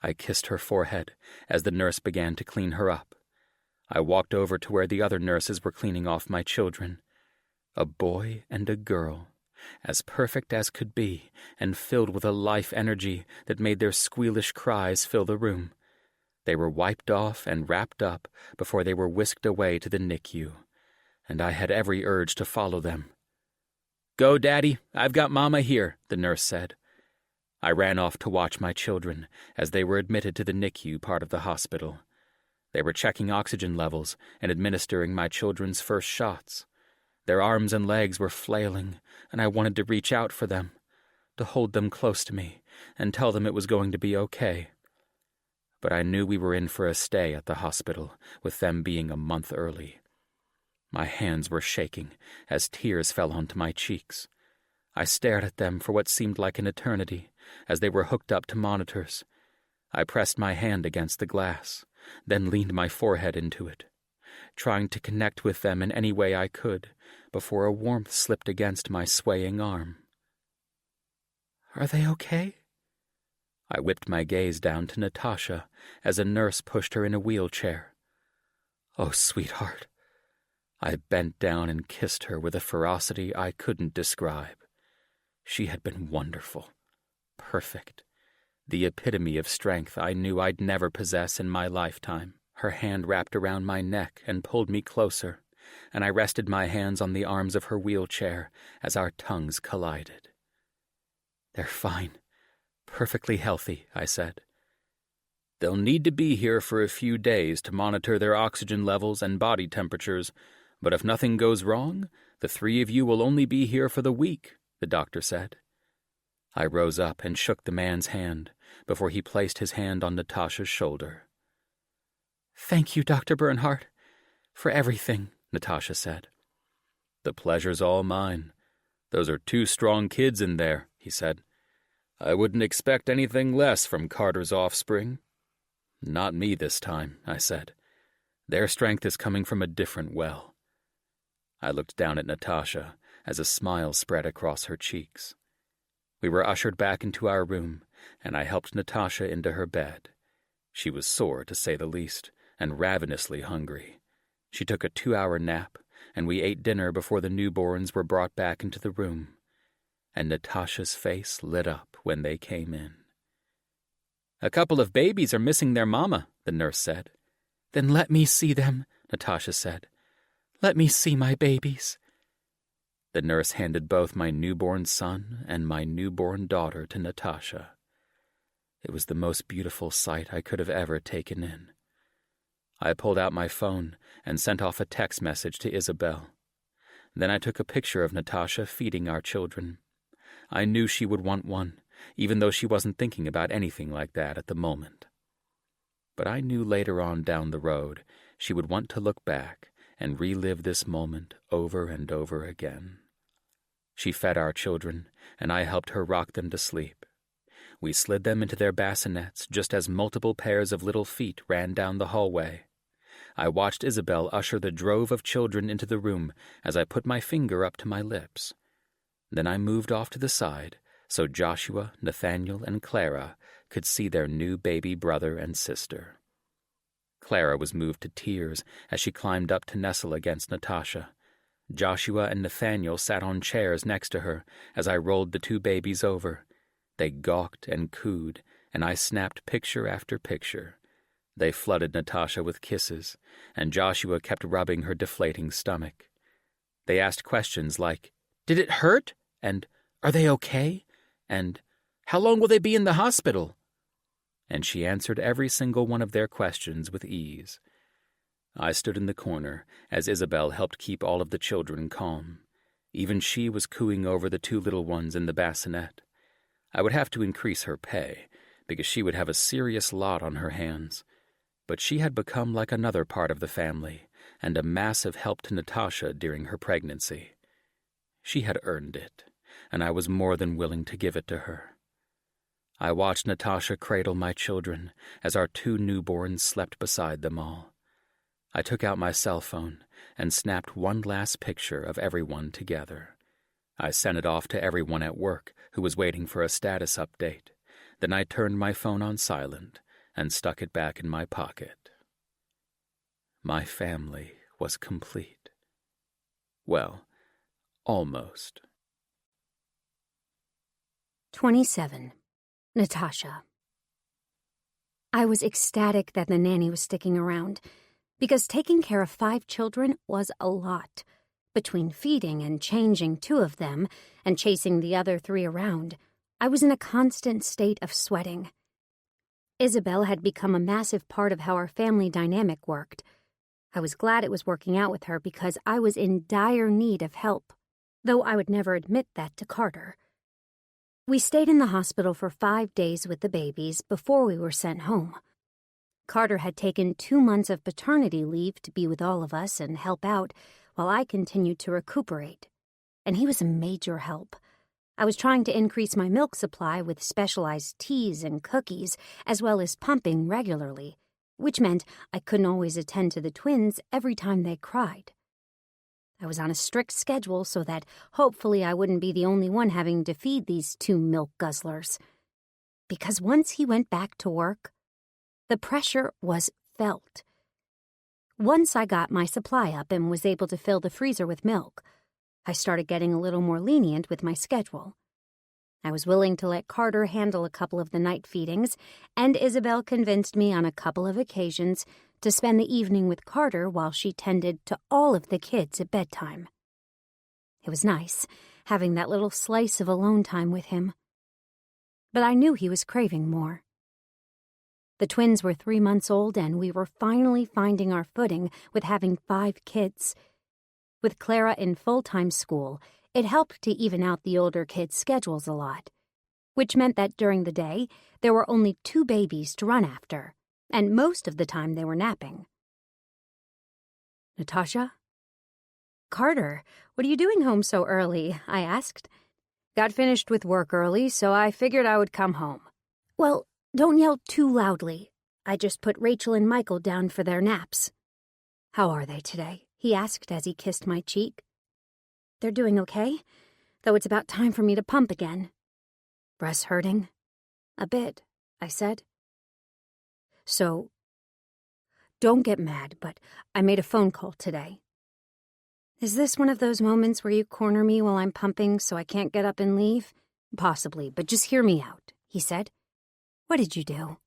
I kissed her forehead as the nurse began to clean her up. I walked over to where the other nurses were cleaning off my children. A boy and a girl, as perfect as could be, and filled with a life energy that made their squealish cries fill the room. They were wiped off and wrapped up before they were whisked away to the NICU, and I had every urge to follow them. "Go, Daddy, I've got Mama here," the nurse said. I ran off to watch my children as they were admitted to the NICU part of the hospital. They were checking oxygen levels and administering my children's first shots. Their arms and legs were flailing, and I wanted to reach out for them, to hold them close to me and tell them it was going to be okay. But I knew we were in for a stay at the hospital, with them being a month early. My hands were shaking as tears fell onto my cheeks. I stared at them for what seemed like an eternity as they were hooked up to monitors. I pressed my hand against the glass, then leaned my forehead into it, trying to connect with them in any way I could before a warmth slipped against my swaying arm. "Are they okay?" I whipped my gaze down to Natasha as a nurse pushed her in a wheelchair. "Oh, sweetheart." I bent down and kissed her with a ferocity I couldn't describe. She had been wonderful, perfect, the epitome of strength I knew I'd never possess in my lifetime. Her hand wrapped around my neck and pulled me closer, and I rested my hands on the arms of her wheelchair as our tongues collided. "They're fine, perfectly healthy," I said. "They'll need to be here for a few days to monitor their oxygen levels and body temperatures, but if nothing goes wrong, the 3 of you will only be here for the week," the doctor said. I rose up and shook the man's hand before he placed his hand on Natasha's shoulder. "Thank you, Dr. Bernhardt, for everything," Natasha said. "The pleasure's all mine. Those are 2 strong kids in there," he said. "I wouldn't expect anything less from Carter's offspring." "Not me this time," I said. "Their strength is coming from a different well." I looked down at Natasha as a smile spread across her cheeks. We were ushered back into our room, and I helped Natasha into her bed. She was sore, to say the least, and ravenously hungry. She took a 2-hour nap, and we ate dinner before the newborns were brought back into the room. And Natasha's face lit up when they came in. "A couple of babies are missing their mama," the nurse said. "Then let me see them," Natasha said. "Let me see my babies." The nurse handed both my newborn son and my newborn daughter to Natasha. It was the most beautiful sight I could have ever taken in. I pulled out my phone and sent off a text message to Isabel. Then I took a picture of Natasha feeding our children. I knew she would want one, even though she wasn't thinking about anything like that at the moment. But I knew later on down the road she would want to look back and relive this moment over and over again. She fed our children, and I helped her rock them to sleep. We slid them into their bassinets just as multiple pairs of little feet ran down the hallway. I watched Isabel usher the drove of children into the room as I put my finger up to my lips. Then I moved off to the side so Joshua, Nathaniel, and Clara could see their new baby brother and sister. Clara was moved to tears as she climbed up to nestle against Natasha. Joshua and Nathaniel sat on chairs next to her as I rolled the two babies over. They gawked and cooed, and I snapped picture after picture. They flooded Natasha with kisses, and Joshua kept rubbing her deflating stomach. They asked questions like, "Did it hurt?" and "Are they okay?" and "How long will they be in the hospital?" And she answered every single one of their questions with ease. I stood in the corner as Isabel helped keep all of the children calm. Even she was cooing over the two little ones in the bassinet. I would have to increase her pay, because she would have a serious lot on her hands. But she had become like another part of the family, and a massive help to Natasha during her pregnancy. She had earned it, and I was more than willing to give it to her. I watched Natasha cradle my children as our two newborns slept beside them all. I took out my cell phone and snapped one last picture of everyone together. I sent it off to everyone at work who was waiting for a status update. Then I turned my phone on silent and stuck it back in my pocket. My family was complete. Well, almost. 27. Natasha. I was ecstatic that the nanny was sticking around, because taking care of 5 children was a lot. Between feeding and changing 2 of them and chasing the other 3 around, I was in a constant state of sweating. Isabel had become a massive part of how our family dynamic worked. I was glad it was working out with her because I was in dire need of help, though I would never admit that to Carter. We stayed in the hospital for 5 days with the babies before we were sent home. Carter had taken 2 months of paternity leave to be with all of us and help out while I continued to recuperate, and he was a major help. I was trying to increase my milk supply with specialized teas and cookies, as well as pumping regularly, which meant I couldn't always attend to the twins every time they cried. I was on a strict schedule so that hopefully I wouldn't be the only one having to feed these 2 milk guzzlers. Because once he went back to work, the pressure was felt. Once I got my supply up and was able to fill the freezer with milk, I started getting a little more lenient with my schedule. I was willing to let Carter handle a couple of the night feedings, and Isabel convinced me on a couple of occasions to spend the evening with Carter while she tended to all of the kids at bedtime. It was nice, having that little slice of alone time with him. But I knew he was craving more. The twins were 3 months old, and we were finally finding our footing with having 5 kids. With Clara in full-time school, it helped to even out the older kids' schedules a lot, which meant that during the day, there were only 2 babies to run after, and most of the time they were napping. "Natasha?" "Carter, what are you doing home so early?" I asked. "Got finished with work early, so I figured I would come home." "Well, don't yell too loudly. I just put Rachel and Michael down for their naps." "How are they today?" he asked as he kissed my cheek. "They're doing okay, though it's about time for me to pump again." Breasts hurting? A bit, I said. So, don't get mad, but I made a phone call today. Is this one of those moments where you corner me while I'm pumping so I can't get up and leave? Possibly, but just hear me out, he said. What did you do?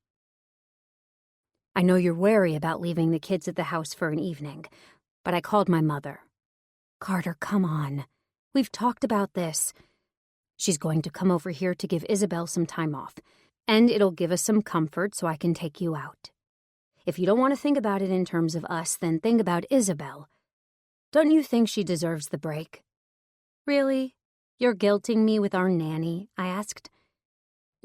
I know you're wary about leaving the kids at the house for an evening, but I called my mother. Carter, come on. We've talked about this. She's going to come over here to give Isabel some time off, and it'll give us some comfort so I can take you out. If you don't want to think about it in terms of us, then think about Isabel. Don't you think she deserves the break? Really? You're guilting me with our nanny? I asked.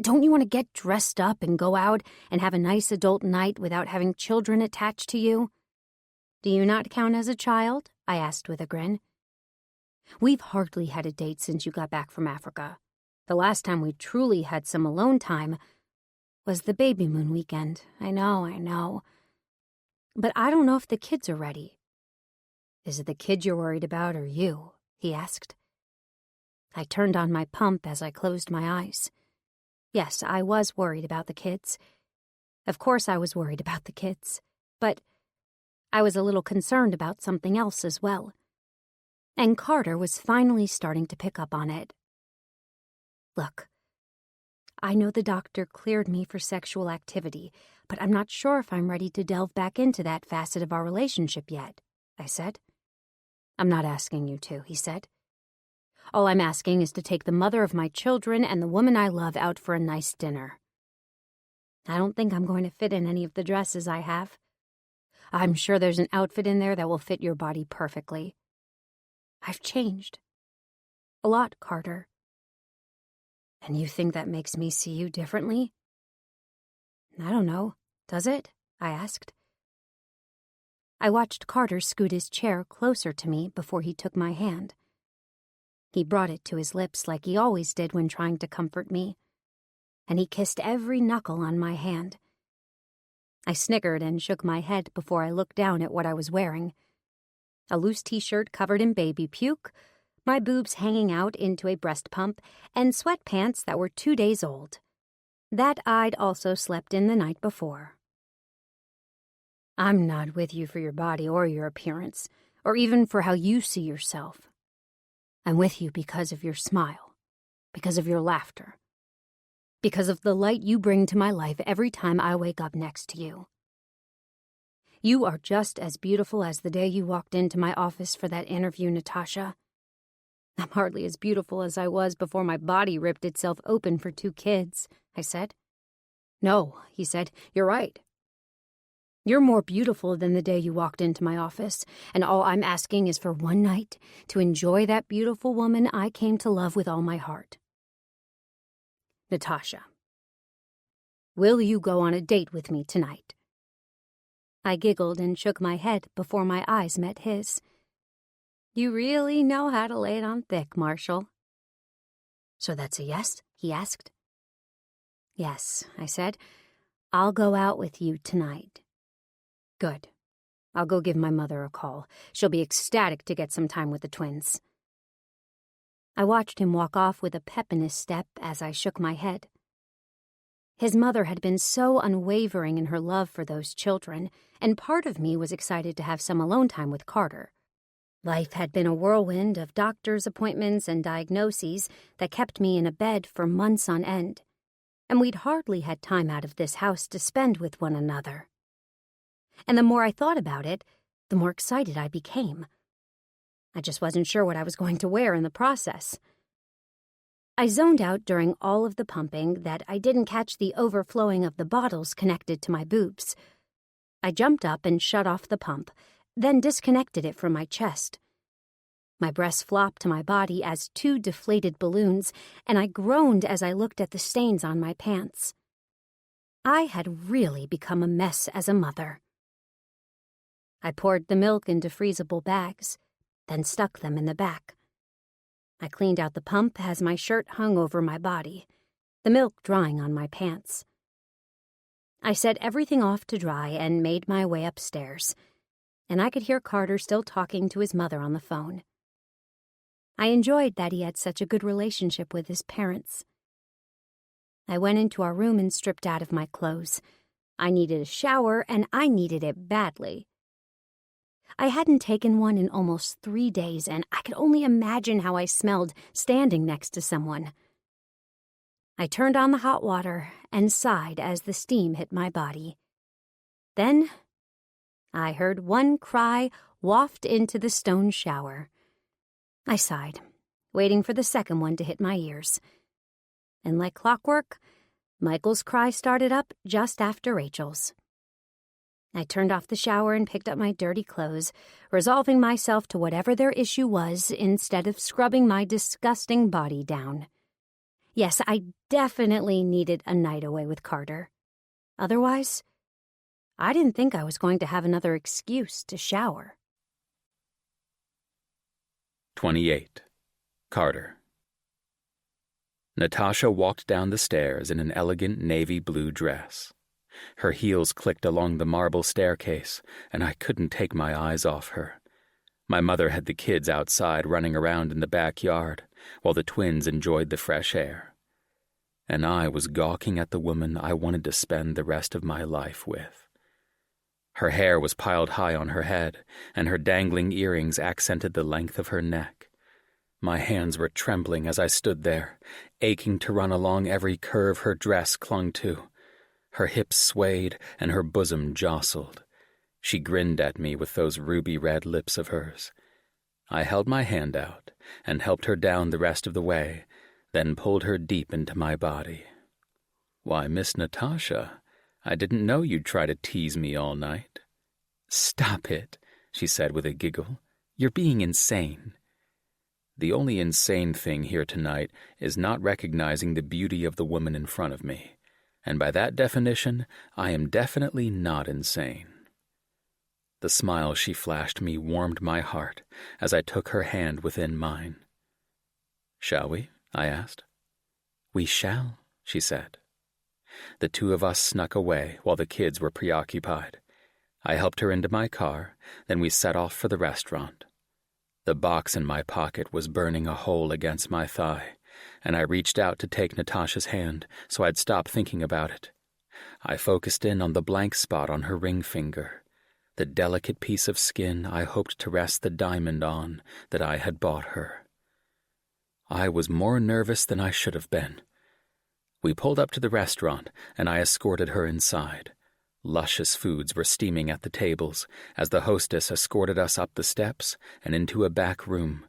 Don't you want to get dressed up and go out and have a nice adult night without having children attached to you? Do you not count as a child? I asked with a grin. We've hardly had a date since you got back from Africa. The last time we truly had some alone time was the baby moon weekend. I know. But I don't know if the kids are ready. Is it the kid you're worried about or you? He asked. I turned on my pump as I closed my eyes. Yes, I was worried about the kids. Of course I was worried about the kids, but I was a little concerned about something else as well. And Carter was finally starting to pick up on it. Look, I know the doctor cleared me for sexual activity, but I'm not sure if I'm ready to delve back into that facet of our relationship yet, I said. I'm not asking you to, he said. All I'm asking is to take the mother of my children and the woman I love out for a nice dinner. I don't think I'm going to fit in any of the dresses I have. I'm sure there's an outfit in there that will fit your body perfectly. I've changed. A lot, Carter. And you think that makes me see you differently? I don't know. Does it? I asked. I watched Carter scoot his chair closer to me before he took my hand. He brought it to his lips like he always did when trying to comfort me, and he kissed every knuckle on my hand. I snickered and shook my head before I looked down at what I was wearing. A loose t-shirt covered in baby puke, my boobs hanging out into a breast pump, and sweatpants that were 2 days old. That I'd also slept in the night before. I'm not with you for your body or your appearance, or even for how you see yourself. I'm with you because of your smile, because of your laughter, because of the light you bring to my life every time I wake up next to you. You are just as beautiful as the day you walked into my office for that interview, Natasha. I'm hardly as beautiful as I was before my body ripped itself open for 2 kids, I said. No, he said, you're right. You're more beautiful than the day you walked into my office, and all I'm asking is for one night to enjoy that beautiful woman I came to love with all my heart. Natasha, will you go on a date with me tonight? I giggled and shook my head before my eyes met his. You really know how to lay it on thick, Marshall. So that's a yes? He asked. Yes, I said. I'll go out with you tonight. Good. I'll go give my mother a call. She'll be ecstatic to get some time with the twins. I watched him walk off with a pep in his step as I shook my head. His mother had been so unwavering in her love for those children, and part of me was excited to have some alone time with Carter. Life had been a whirlwind of doctor's appointments and diagnoses that kept me in a bed for months on end, and we'd hardly had time out of this house to spend with one another. And the more I thought about it, the more excited I became. I just wasn't sure what I was going to wear in the process. I zoned out during all of the pumping that I didn't catch the overflowing of the bottles connected to my boobs. I jumped up and shut off the pump, then disconnected it from my chest. My breasts flopped to my body as 2 deflated balloons, and I groaned as I looked at the stains on my pants. I had really become a mess as a mother. I poured the milk into freezable bags, then stuck them in the back. I cleaned out the pump as my shirt hung over my body, the milk drying on my pants. I set everything off to dry and made my way upstairs, and I could hear Carter still talking to his mother on the phone. I enjoyed that he had such a good relationship with his parents. I went into our room and stripped out of my clothes. I needed a shower, and I needed it badly. I hadn't taken one in almost 3 days, and I could only imagine how I smelled standing next to someone. I turned on the hot water and sighed as the steam hit my body. Then I heard one cry waft into the stone shower. I sighed, waiting for the second one to hit my ears. And like clockwork, Michael's cry started up just after Rachel's. I turned off the shower and picked up my dirty clothes, resolving myself to whatever their issue was instead of scrubbing my disgusting body down. Yes, I definitely needed a night away with Carter. Otherwise, I didn't think I was going to have another excuse to shower. 28. Carter. Natasha walked down the stairs in an elegant navy blue dress. Her heels clicked along the marble staircase, and I couldn't take my eyes off her. My mother had the kids outside running around in the backyard, while the twins enjoyed the fresh air. And I was gawking at the woman I wanted to spend the rest of my life with. Her hair was piled high on her head, and her dangling earrings accented the length of her neck. My hands were trembling as I stood there, aching to run along every curve her dress clung to. Her hips swayed and her bosom jostled. She grinned at me with those ruby-red lips of hers. I held my hand out and helped her down the rest of the way, then pulled her deep into my body. "Why, Miss Natasha, I didn't know you'd try to tease me all night." "Stop it," she said with a giggle. "You're being insane." The only insane thing here tonight is not recognizing the beauty of the woman in front of me, and by that definition, I am definitely not insane. The smile she flashed me warmed my heart as I took her hand within mine. "Shall we?" I asked. "We shall," she said. The two of us snuck away while the kids were preoccupied. I helped her into my car, then we set off for the restaurant. The box in my pocket was burning a hole against my thigh, and I reached out to take Natasha's hand so I'd stop thinking about it. I focused in on the blank spot on her ring finger, the delicate piece of skin I hoped to rest the diamond on that I had bought her. I was more nervous than I should have been. We pulled up to the restaurant, and I escorted her inside. Luscious foods were steaming at the tables as the hostess escorted us up the steps and into a back room,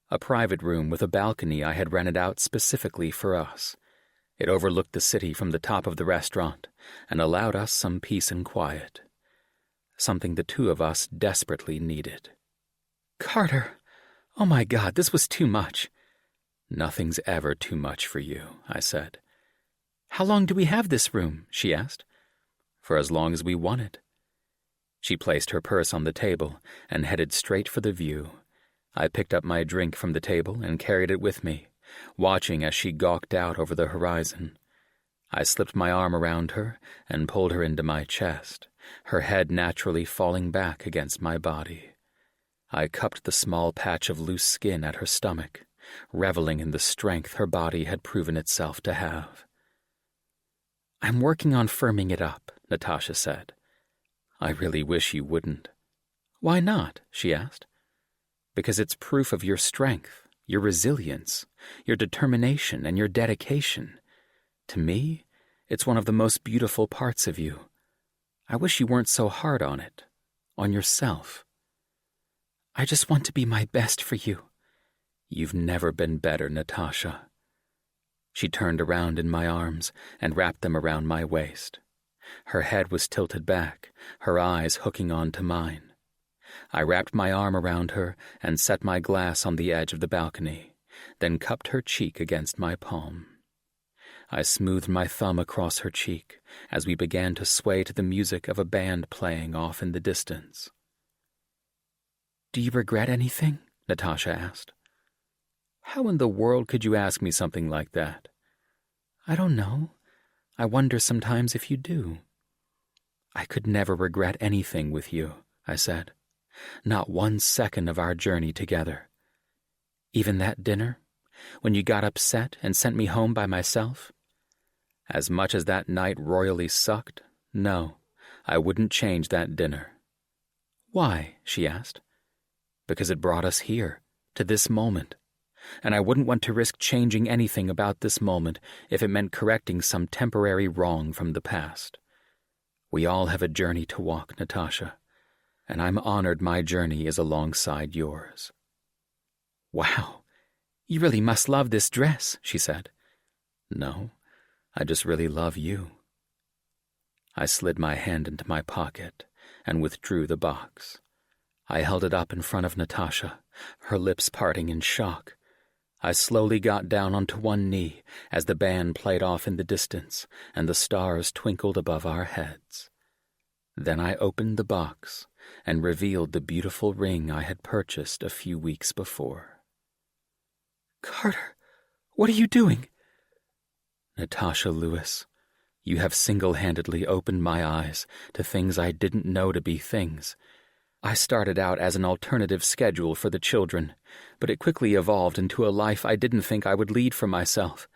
a private room with a balcony I had rented out specifically for us. It overlooked the city from the top of the restaurant and allowed us some peace and quiet, something the two of us desperately needed. "Carter, oh my God, this was too much." "Nothing's ever too much for you," I said. "How long do we have this room?" she asked. "For as long as we want it." She placed her purse on the table and headed straight for the view. I picked up my drink from the table and carried it with me, watching as she gawked out over the horizon. I slipped my arm around her and pulled her into my chest, her head naturally falling back against my body. I cupped the small patch of loose skin at her stomach, reveling in the strength her body had proven itself to have. "I'm working on firming it up," Natasha said. "I really wish you wouldn't." "Why not?" she asked. "Because it's proof of your strength, your resilience, your determination, and your dedication. To me, it's one of the most beautiful parts of you. I wish you weren't so hard on it, on yourself." "I just want to be my best for you." "You've never been better, Natasha." She turned around in my arms and wrapped them around my waist. Her head was tilted back, her eyes hooking onto mine. I wrapped my arm around her and set my glass on the edge of the balcony, then cupped her cheek against my palm. I smoothed my thumb across her cheek as we began to sway to the music of a band playing off in the distance. "Do you regret anything?" Natasha asked. "How in the world could you ask me something like that?" "I don't know. I wonder sometimes if you do." "I could never regret anything with you," I said. "Not 1 second of our journey together. Even that dinner, when you got upset and sent me home by myself? As much as that night royally sucked, no, I wouldn't change that dinner. Why? She asked. Because it brought us here, to this moment, and I wouldn't want to risk changing anything about this moment if it meant correcting some temporary wrong from the past. We all have a journey to walk, Natasha, and I'm honored my journey is alongside yours. Wow, you really must love this dress, she said. No, I just really love you. I slid my hand into my pocket and withdrew the box. I held it up in front of Natasha, her lips parting in shock. I slowly got down onto one knee as the band played off in the distance and the stars twinkled above our heads. Then I opened the box and revealed the beautiful ring I had purchased a few weeks before. Carter, what are you doing? Natasha Lewis, you have single-handedly opened my eyes to things I didn't know to be things. I started out as an alternative schedule for the children, but it quickly evolved into a life I didn't think I would lead for myself.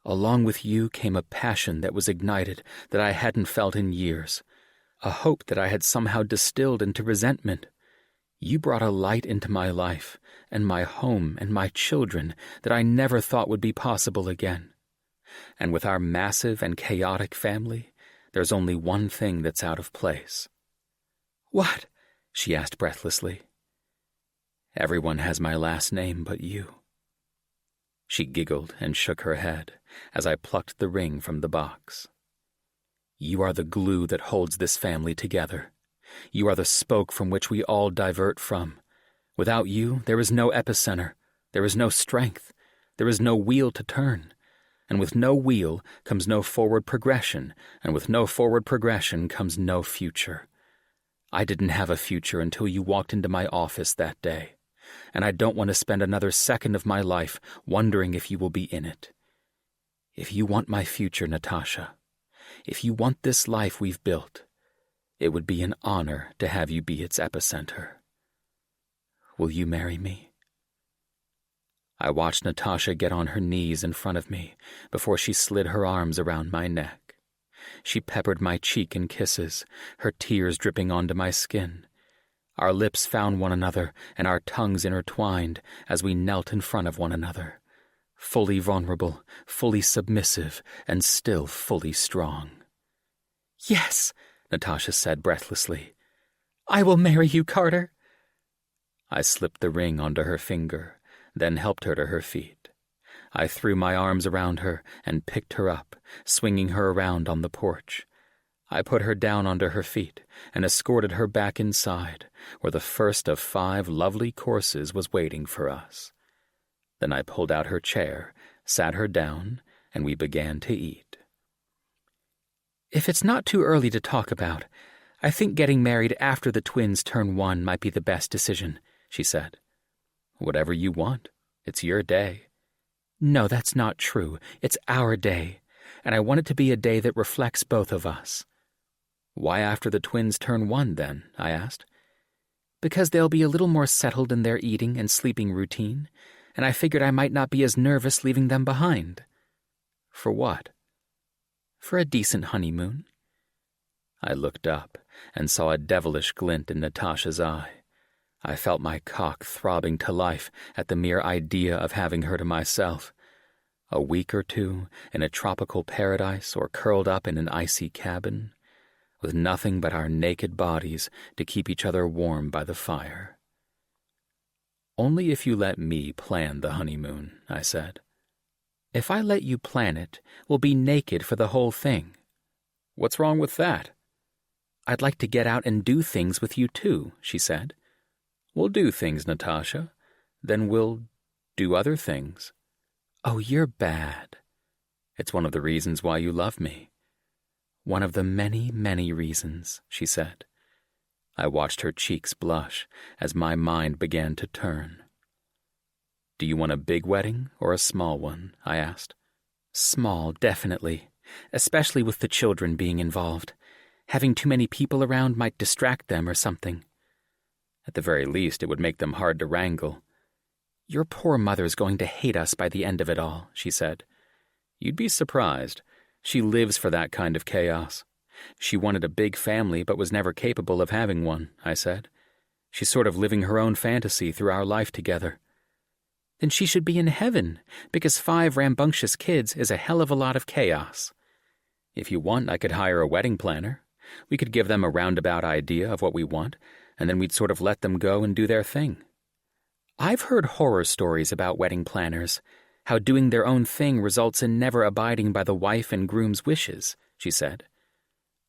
Along with you came a passion that was ignited that I hadn't felt in years, a hope that I had somehow distilled into resentment. You brought a light into my life and my home and my children that I never thought would be possible again. And with our massive and chaotic family, there's only one thing that's out of place. What? She asked breathlessly. Everyone has my last name but you. She giggled and shook her head as I plucked the ring from the box. You are the glue that holds this family together. You are the spoke from which we all divert from. Without you, there is no epicenter, there is no strength, there is no wheel to turn. And with no wheel comes no forward progression, and with no forward progression comes no future. I didn't have a future until you walked into my office that day, and I don't want to spend another second of my life wondering if you will be in it. If you want my future, Natasha, if you want this life we've built, it would be an honor to have you be its epicenter. Will you marry me? I watched Natasha get on her knees in front of me before she slid her arms around my neck. She peppered my cheek in kisses, her tears dripping onto my skin. Our lips found one another and our tongues intertwined as we knelt in front of one another, fully vulnerable, fully submissive, and still fully strong. Yes, Natasha said breathlessly. I will marry you, Carter. I slipped the ring onto her finger, then helped her to her feet. I threw my arms around her and picked her up, swinging her around on the porch. I put her down onto her feet and escorted her back inside, where the first of 5 lovely courses was waiting for us. Then I pulled out her chair, sat her down, and we began to eat. If it's not too early to talk about, I think getting married after the twins turn 1 might be the best decision, she said. Whatever you want. It's your day. No, that's not true. It's our day, and I want it to be a day that reflects both of us. Why after the twins turn 1, then? I asked. Because they'll be a little more settled in their eating and sleeping routine, and I figured I might not be as nervous leaving them behind. For what? For a decent honeymoon. I looked up and saw a devilish glint in Natasha's eye. I felt my cock throbbing to life at the mere idea of having her to myself. A week or 2 in a tropical paradise or curled up in an icy cabin, with nothing but our naked bodies to keep each other warm by the fire. Only if you let me plan the honeymoon, I said. If I let you plan it, we'll be naked for the whole thing. What's wrong with that? I'd like to get out and do things with you too, she said. We'll do things, Natasha. Then we'll do other things. Oh, you're bad. It's one of the reasons why you love me. One of the many, many reasons, she said. I watched her cheeks blush as my mind began to turn. Do you want a big wedding or a small one? I asked. Small, definitely, especially with the children being involved. Having too many people around might distract them or something. At the very least, it would make them hard to wrangle. Your poor mother's going to hate us by the end of it all, she said. You'd be surprised. She lives for that kind of chaos. She wanted a big family but was never capable of having one, I said. She's sort of living her own fantasy through our life together. Then she should be in heaven, because 5 rambunctious kids is a hell of a lot of chaos. If you want, I could hire a wedding planner. We could give them a roundabout idea of what we want, and then we'd sort of let them go and do their thing. I've heard horror stories about wedding planners, how doing their own thing results in never abiding by the wife and groom's wishes, she said.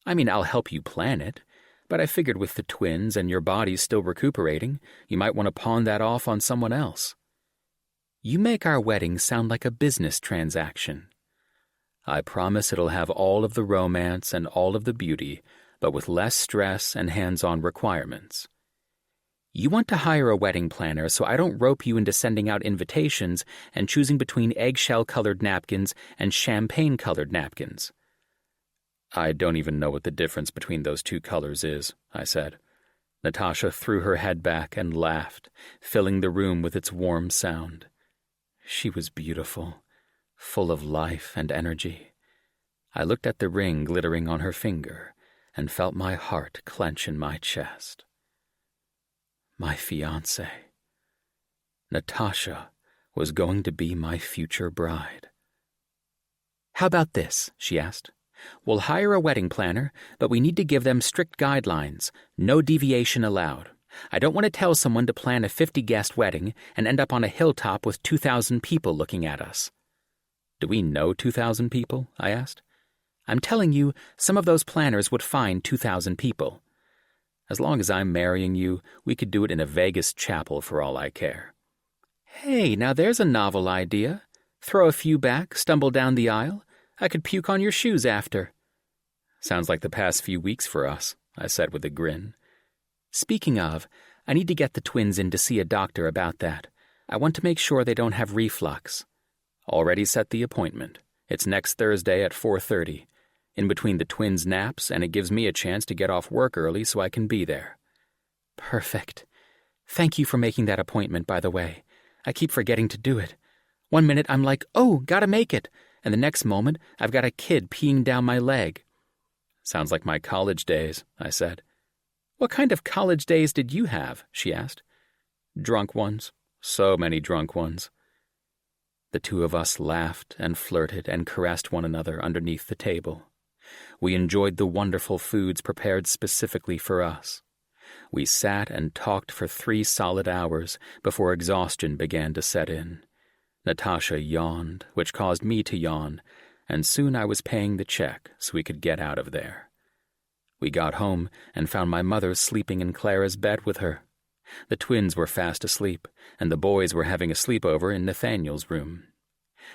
I mean, I'll help you plan it, but I figured with the twins and your body still recuperating, you might want to pawn that off on someone else. You make our wedding sound like a business transaction. I promise it'll have all of the romance and all of the beauty, but with less stress and hands-on requirements. You want to hire a wedding planner so I don't rope you into sending out invitations and choosing between eggshell-colored napkins and champagne-colored napkins. I don't even know what the difference between those 2 colors is, I said. Natasha threw her head back and laughed, filling the room with its warm sound. She was beautiful, full of life and energy. I looked at the ring glittering on her finger and felt my heart clench in my chest. My fiancée. Natasha was going to be my future bride. How about this? She asked. We'll hire a wedding planner, but we need to give them strict guidelines, no deviation allowed. I don't want to tell someone to plan a 50-guest wedding and end up on a hilltop with 2,000 people looking at us. Do we know 2,000 people? I asked. I'm telling you, some of those planners would find 2,000 people. As long as I'm marrying you, we could do it in a Vegas chapel for all I care. Hey, now there's a novel idea. Throw a few back, stumble down the aisle. I could puke on your shoes after. Sounds like the past few weeks for us, I said with a grin. Speaking of, I need to get the twins in to see a doctor about that. I want to make sure they don't have reflux. Already set the appointment. It's next Thursday at 4:30. In between the twins' naps, and it gives me a chance to get off work early so I can be there. Perfect. Thank you for making that appointment, by the way. I keep forgetting to do it. One minute I'm like, oh, gotta make it. And the next moment, I've got a kid peeing down my leg. Sounds like my college days, I said. What kind of college days did you have? She asked. Drunk ones. So many drunk ones. The 2 of us laughed and flirted and caressed one another underneath the table. We enjoyed the wonderful foods prepared specifically for us. We sat and talked for 3 solid hours before exhaustion began to set in. Natasha yawned, which caused me to yawn, and soon I was paying the check so we could get out of there. We got home and found my mother sleeping in Clara's bed with her. The twins were fast asleep, and the boys were having a sleepover in Nathaniel's room.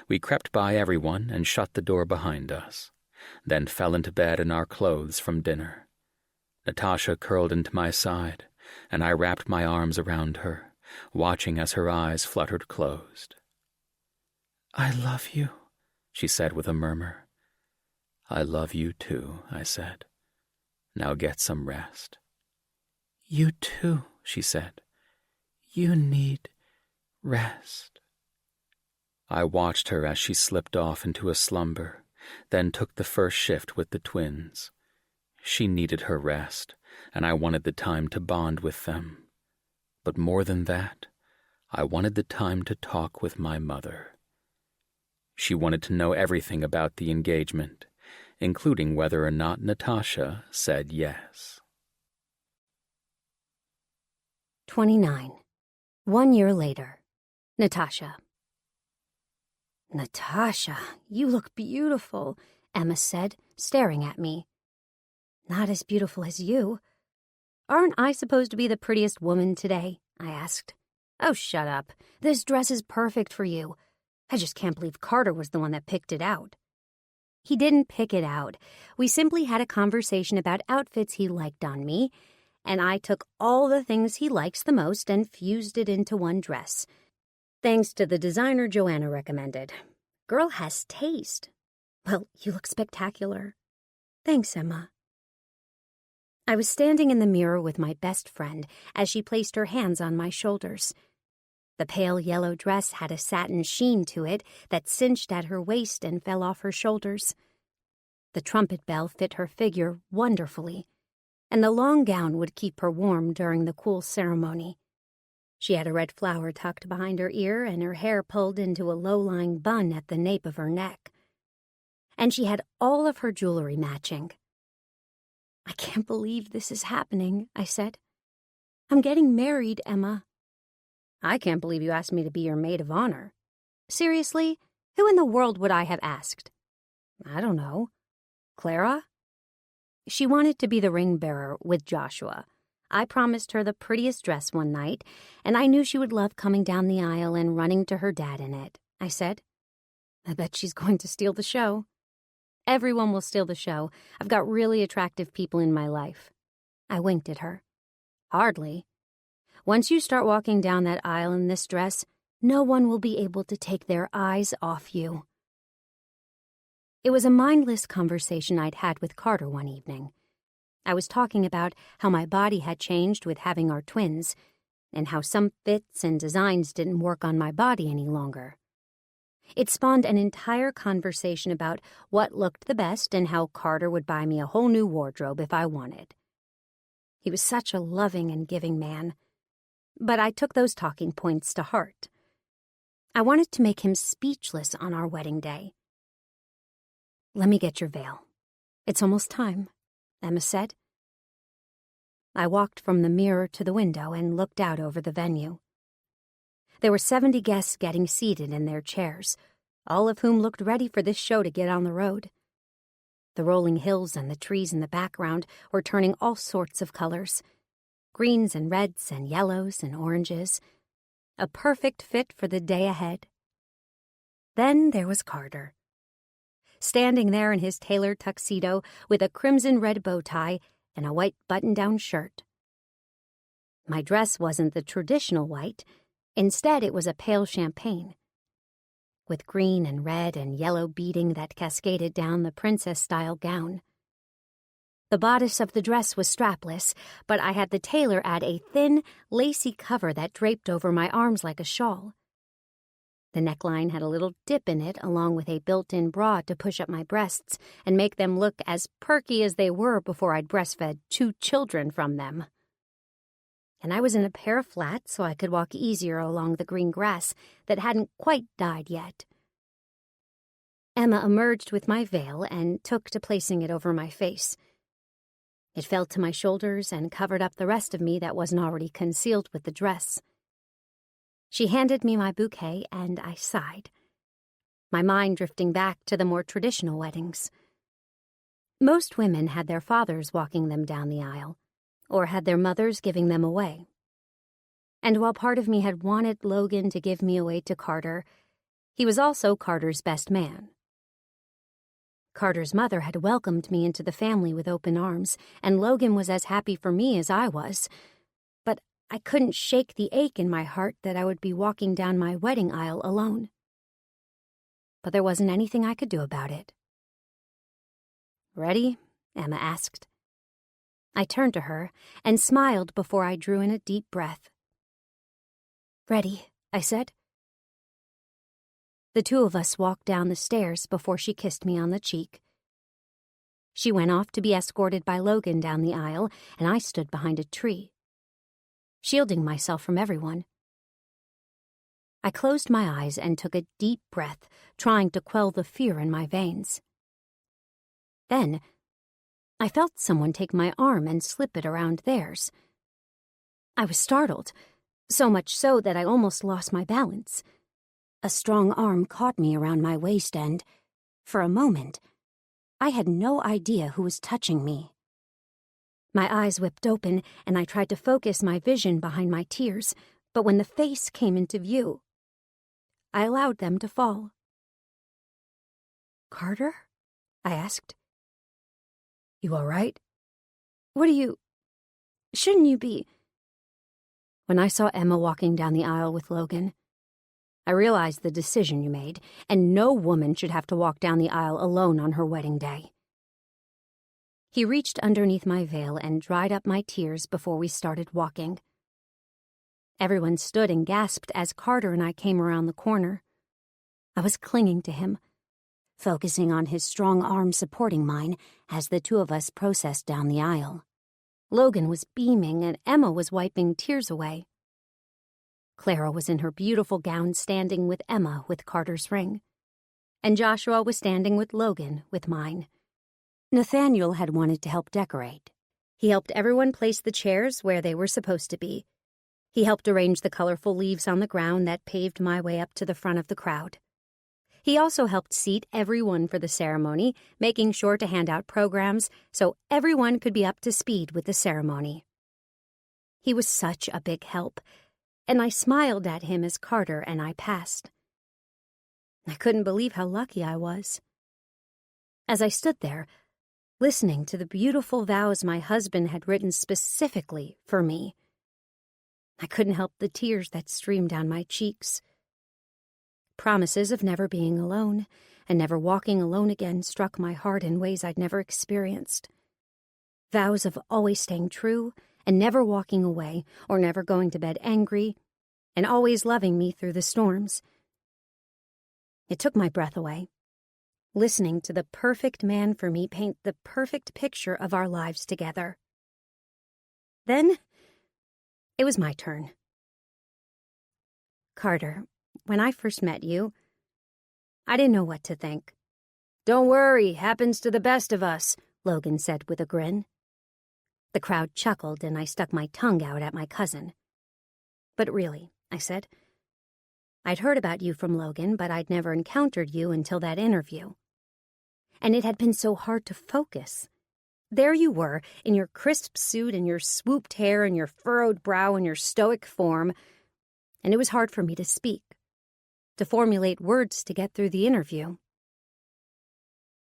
We crept by everyone and shut the door behind us, then fell into bed in our clothes from dinner. Natasha curled into my side, and I wrapped my arms around her, watching as her eyes fluttered closed. I love you, she said with a murmur. I love you too, I said. Now get some rest. You too, she said. You need rest. I watched her as she slipped off into a slumber, then took the first shift with the twins. She needed her rest, and I wanted the time to bond with them. But more than that, I wanted the time to talk with my mother. She wanted to know everything about the engagement, including whether or not Natasha said yes. 29. 1 year later. Natasha. Natasha, you look beautiful, Emma said, staring at me. Not as beautiful as you. Aren't I supposed to be the prettiest woman today? I asked. Oh, shut up. This dress is perfect for you. I just can't believe Carter was the one that picked it out. He didn't pick it out. We simply had a conversation about outfits he liked on me, and I took all the things he likes the most and fused it into one dress. Thanks to the designer Joanna recommended. Girl has taste. Well, you look spectacular. Thanks, Emma. I was standing in the mirror with my best friend as she placed her hands on my shoulders. The pale yellow dress had a satin sheen to it that cinched at her waist and fell off her shoulders. The trumpet bell fit her figure wonderfully, and the long gown would keep her warm during the cool ceremony. She had a red flower tucked behind her ear and her hair pulled into a low-lying bun at the nape of her neck. And she had all of her jewelry matching. "I can't believe this is happening," I said. "I'm getting married, Emma." "I can't believe you asked me to be your maid of honor." "Seriously? Who in the world would I have asked?" "I don't know. Clara?" She wanted to be the ring bearer with Joshua. I promised her the prettiest dress one night, and I knew she would love coming down the aisle and running to her dad in it, I said. "I bet she's going to steal the show." "Everyone will steal the show. I've got really attractive people in my life." I winked at her. "Hardly. Once you start walking down that aisle in this dress, no one will be able to take their eyes off you." It was a mindless conversation I'd had with Carter one evening. I was talking about how my body had changed with having our twins, and how some fits and designs didn't work on my body any longer. It spawned an entire conversation about what looked the best and how Carter would buy me a whole new wardrobe if I wanted. He was such a loving and giving man, but I took those talking points to heart. I wanted to make him speechless on our wedding day. "Let me get your veil. It's almost time," Emma said. I walked from the mirror to the window and looked out over the venue. There were 70 guests getting seated in their chairs, all of whom looked ready for this show to get on the road. The rolling hills and the trees in the background were turning all sorts of colors, greens and reds and yellows and oranges, a perfect fit for the day ahead. Then there was Carter, standing there in his tailored tuxedo with a crimson-red bow tie and a white button-down shirt. My dress wasn't the traditional white. Instead, it was a pale champagne, with green and red and yellow beading that cascaded down the princess-style gown. The bodice of the dress was strapless, but I had the tailor add a thin, lacy cover that draped over my arms like a shawl. The neckline had a little dip in it, along with a built-in bra to push up my breasts and make them look as perky as they were before I'd breastfed 2 children from them. And I was in a pair of flats so I could walk easier along the green grass that hadn't quite died yet. Emma emerged with my veil and took to placing it over my face. It fell to my shoulders and covered up the rest of me that wasn't already concealed with the dress. She handed me my bouquet, and I sighed, my mind drifting back to the more traditional weddings. Most women had their fathers walking them down the aisle, or had their mothers giving them away. And while part of me had wanted Logan to give me away to Carter, he was also Carter's best man. Carter's mother had welcomed me into the family with open arms, and Logan was as happy for me as I was. But I couldn't shake the ache in my heart that I would be walking down my wedding aisle alone. But there wasn't anything I could do about it. "Ready?" Emma asked. I turned to her and smiled before I drew in a deep breath. "Ready," I said. The 2 of us walked down the stairs before she kissed me on the cheek. She went off to be escorted by Logan down the aisle, and I stood behind a tree, shielding myself from everyone. I closed my eyes and took a deep breath, trying to quell the fear in my veins. Then I felt someone take my arm and slip it around theirs. I was startled, so much so that I almost lost my balance. A strong arm caught me around my waist and, for a moment, I had no idea who was touching me. My eyes whipped open, and I tried to focus my vision behind my tears, but when the face came into view, I allowed them to fall. "Carter?" I asked. "You all right?" "What are you... Shouldn't you be..." When I saw Emma walking down the aisle with Logan, I realized the decision you made, and no woman should have to walk down the aisle alone on her wedding day. He reached underneath my veil and dried up my tears before we started walking. Everyone stood and gasped as Carter and I came around the corner. I was clinging to him, focusing on his strong arm supporting mine as the two of us processed down the aisle. Logan was beaming and Emma was wiping tears away. Clara was in her beautiful gown standing with Emma with Carter's ring, and Joshua was standing with Logan with mine. Nathaniel had wanted to help decorate. He helped everyone place the chairs where they were supposed to be. He helped arrange the colorful leaves on the ground that paved my way up to the front of the crowd. He also helped seat everyone for the ceremony, making sure to hand out programs so everyone could be up to speed with the ceremony. He was such a big help, and I smiled at him as Carter and I passed. I couldn't believe how lucky I was. As I stood there, listening to the beautiful vows my husband had written specifically for me, I couldn't help the tears that streamed down my cheeks. Promises of never being alone and never walking alone again struck my heart in ways I'd never experienced. Vows of always staying true and never walking away or never going to bed angry and always loving me through the storms. It took my breath away, listening to the perfect man for me paint the perfect picture of our lives together. Then, it was my turn. Carter, when I first met you, I didn't know what to think. "Don't worry, happens to the best of us," Logan said with a grin. The crowd chuckled and I stuck my tongue out at my cousin. "But really," I said, "I'd heard about you from Logan, but I'd never encountered you until that interview. And it had been so hard to focus. There you were, in your crisp suit and your swooped hair and your furrowed brow and your stoic form, and it was hard for me to speak, to formulate words to get through the interview."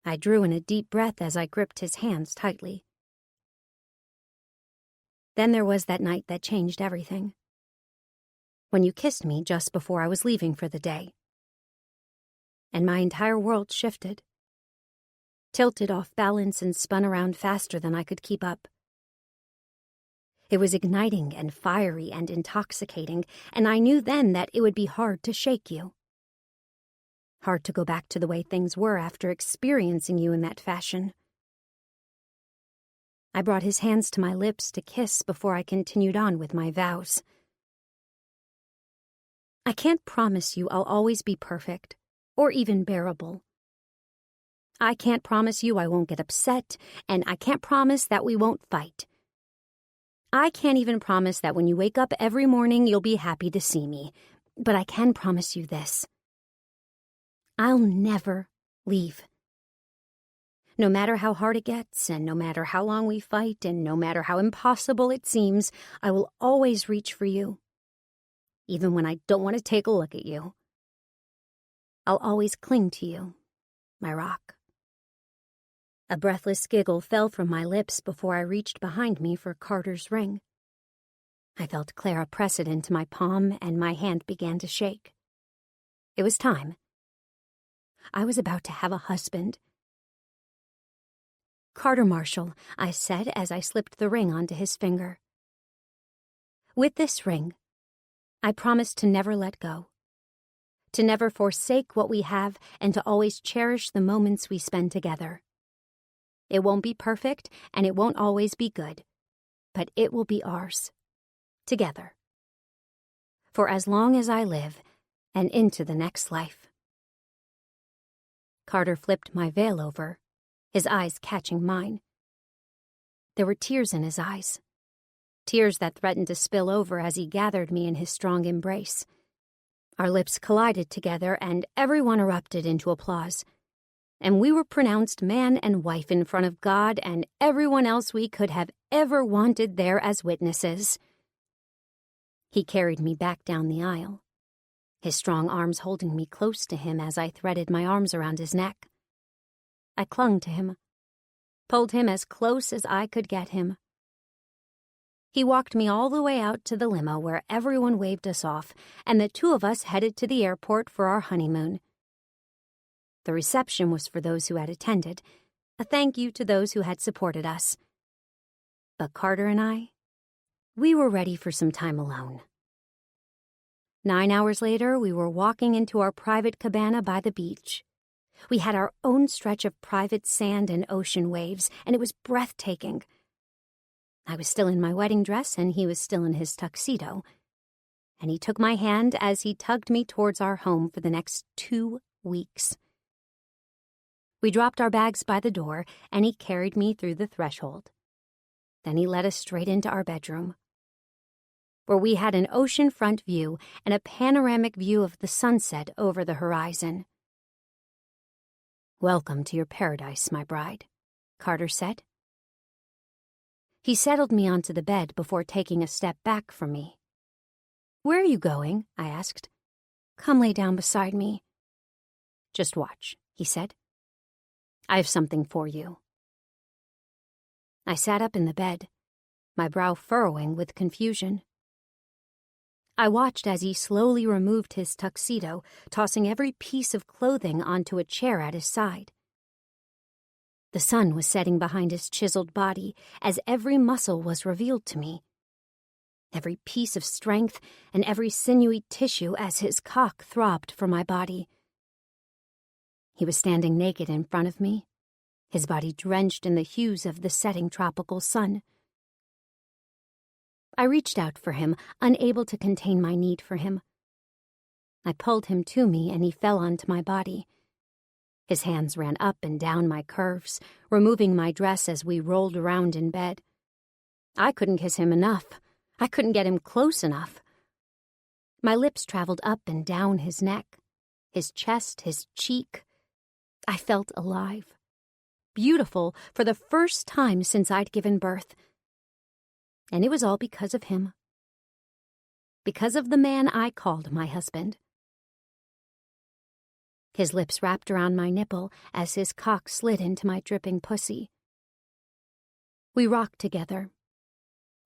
I drew in a deep breath as I gripped his hands tightly. Then there was that night that changed everything. When you kissed me just before I was leaving for the day. And my entire world shifted, tilted off balance and spun around faster than I could keep up. It was igniting and fiery and intoxicating, and I knew then that it would be hard to shake you. Hard to go back to the way things were after experiencing you in that fashion. I brought his hands to my lips to kiss before I continued on with my vows. I can't promise you I'll always be perfect, or even bearable. I can't promise you I won't get upset, and I can't promise that we won't fight. I can't even promise that when you wake up every morning you'll be happy to see me, but I can promise you this. I'll never leave. No matter how hard it gets, and no matter how long we fight, and no matter how impossible it seems, I will always reach for you, even when I don't want to take a look at you. I'll always cling to you, my rock. A breathless giggle fell from my lips before I reached behind me for Carter's ring. I felt Clara press it into my palm, and my hand began to shake. It was time. I was about to have a husband. "Carter Marshall," I said as I slipped the ring onto his finger. "With this ring, I promise to never let go, to never forsake what we have, and to always cherish the moments we spend together. It won't be perfect, and it won't always be good, but it will be ours, together, for as long as I live and into the next life." Carter flipped my veil over, his eyes catching mine. There were tears in his eyes, tears that threatened to spill over as he gathered me in his strong embrace. Our lips collided together, and everyone erupted into applause. And we were pronounced man and wife in front of God and everyone else we could have ever wanted there as witnesses. He carried me back down the aisle, his strong arms holding me close to him as I threaded my arms around his neck. I clung to him, pulled him as close as I could get him. He walked me all the way out to the limo where everyone waved us off, and the two of us headed to the airport for our honeymoon. The reception was for those who had attended, a thank you to those who had supported us. But Carter and I, we were ready for some time alone. 9 hours later, we were walking into our private cabana by the beach. We had our own stretch of private sand and ocean waves, and it was breathtaking. I was still in my wedding dress, and he was still in his tuxedo. And he took my hand as he tugged me towards our home for the next 2 weeks. We dropped our bags by the door, and he carried me through the threshold. Then he led us straight into our bedroom, where we had an oceanfront view and a panoramic view of the sunset over the horizon. "Welcome to your paradise, my bride," Carter said. He settled me onto the bed before taking a step back from me. "Where are you going?" I asked. "Come lay down beside me." "Just watch," he said. "I have something for you." I sat up in the bed, my brow furrowing with confusion. I watched as he slowly removed his tuxedo, tossing every piece of clothing onto a chair at his side. The sun was setting behind his chiseled body as every muscle was revealed to me, every piece of strength and every sinewy tissue as his cock throbbed for my body. He was standing naked in front of me, his body drenched in the hues of the setting tropical sun. I reached out for him, unable to contain my need for him. I pulled him to me, and he fell onto my body. His hands ran up and down my curves, removing my dress as we rolled around in bed. I couldn't kiss him enough. I couldn't get him close enough. My lips traveled up and down his neck, his chest, his cheek. I felt alive, beautiful for the first time since I'd given birth. And it was all because of him. Because of the man I called my husband. His lips wrapped around my nipple as his cock slid into my dripping pussy. We rocked together,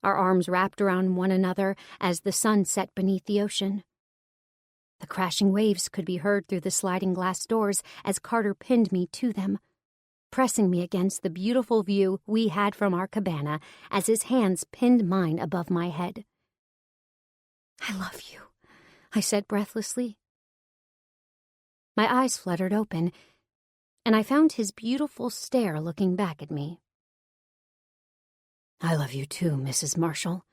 our arms wrapped around one another as the sun set beneath the ocean. The crashing waves could be heard through the sliding glass doors as Carter pinned me to them, pressing me against the beautiful view we had from our cabana as his hands pinned mine above my head. "I love you," I said breathlessly. My eyes fluttered open, and I found his beautiful stare looking back at me. "I love you too, Mrs. Marshall."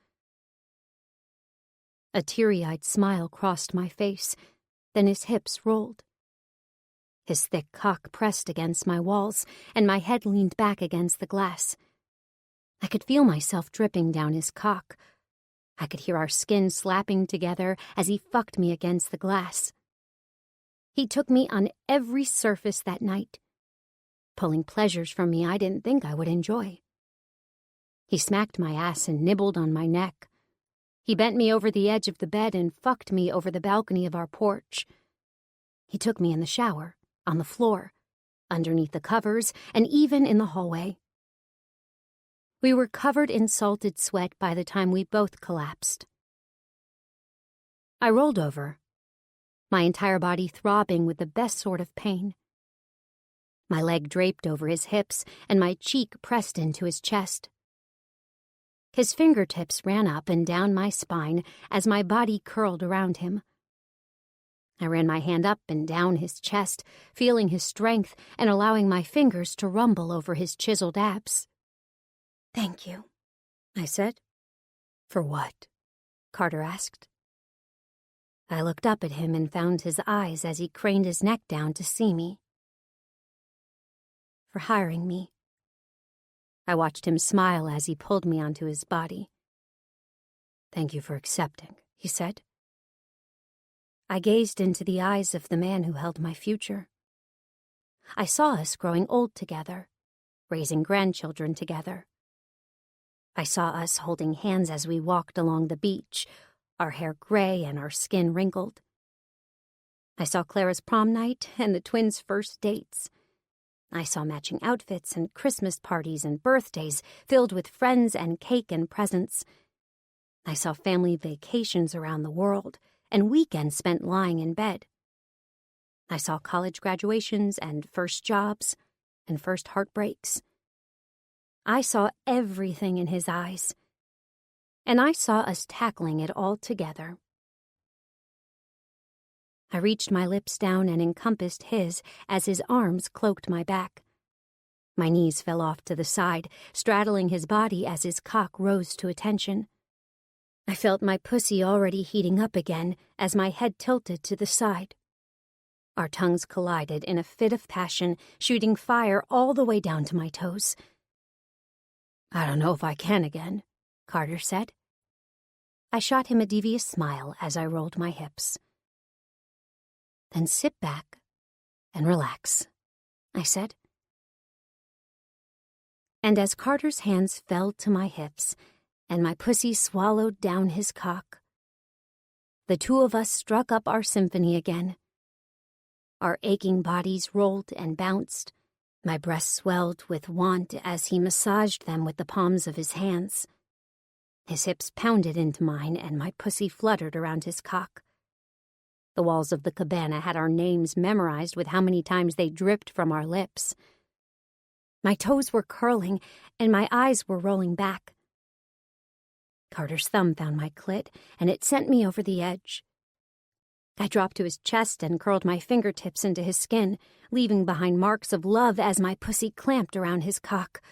A teary-eyed smile crossed my face, then his hips rolled. His thick cock pressed against my walls, and my head leaned back against the glass. I could feel myself dripping down his cock. I could hear our skin slapping together as he fucked me against the glass. He took me on every surface that night, pulling pleasures from me I didn't think I would enjoy. He smacked my ass and nibbled on my neck. He bent me over the edge of the bed and fucked me over the balcony of our porch. He took me in the shower, on the floor, underneath the covers, and even in the hallway. We were covered in salted sweat by the time we both collapsed. I rolled over, my entire body throbbing with the best sort of pain. My leg draped over his hips, and my cheek pressed into his chest. His fingertips ran up and down my spine as my body curled around him. I ran my hand up and down his chest, feeling his strength and allowing my fingers to rumble over his chiseled abs. "Thank you," I said. "For what?" Carter asked. I looked up at him and found his eyes as he craned his neck down to see me. "For hiring me." I watched him smile as he pulled me onto his body. "Thank you for accepting," he said. I gazed into the eyes of the man who held my future. I saw us growing old together, raising grandchildren together. I saw us holding hands as we walked along the beach, our hair gray and our skin wrinkled. I saw Clara's prom night and the twins' first dates. I saw matching outfits and Christmas parties and birthdays filled with friends and cake and presents. I saw family vacations around the world and weekends spent lying in bed. I saw college graduations and first jobs and first heartbreaks. I saw everything in his eyes, and I saw us tackling it all together. I reached my lips down and encompassed his as his arms cloaked my back. My knees fell off to the side, straddling his body as his cock rose to attention. I felt my pussy already heating up again as my head tilted to the side. Our tongues collided in a fit of passion, shooting fire all the way down to my toes. "I don't know if I can again," Carter said. I shot him a devious smile as I rolled my hips. "Then sit back and relax," I said. And as Carter's hands fell to my hips and my pussy swallowed down his cock, the two of us struck up our symphony again. Our aching bodies rolled and bounced. My breasts swelled with want as he massaged them with the palms of his hands. His hips pounded into mine and my pussy fluttered around his cock. The walls of the cabana had our names memorized with how many times they dripped from our lips. My toes were curling and my eyes were rolling back. Carter's thumb found my clit and it sent me over the edge. I dropped to his chest and curled my fingertips into his skin, leaving behind marks of love as my pussy clamped around his cock.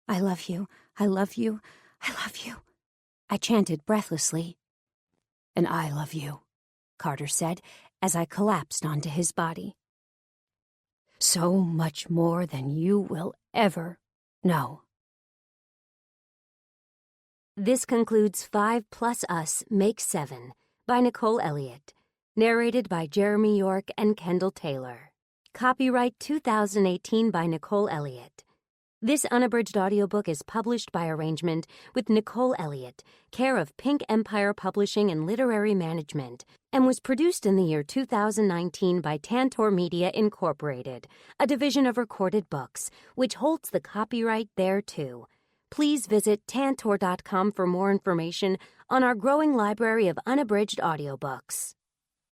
"I love you, I love you, I love you," I chanted breathlessly. "And I love you," Carter said as I collapsed onto his body. "So much more than you will ever know." This concludes 5+Us Make 7 by Nicole Elliot, narrated by Jeremy York and Kendall Taylor. Copyright 2018 by Nicole Elliot. This unabridged audiobook is published by arrangement with Nicole Elliot, care of Pink Empire Publishing and Literary Management, and was produced in the year 2019 by Tantor Media Incorporated, a division of Recorded Books, which holds the copyright thereto. Please visit tantor.com for more information on our growing library of unabridged audiobooks.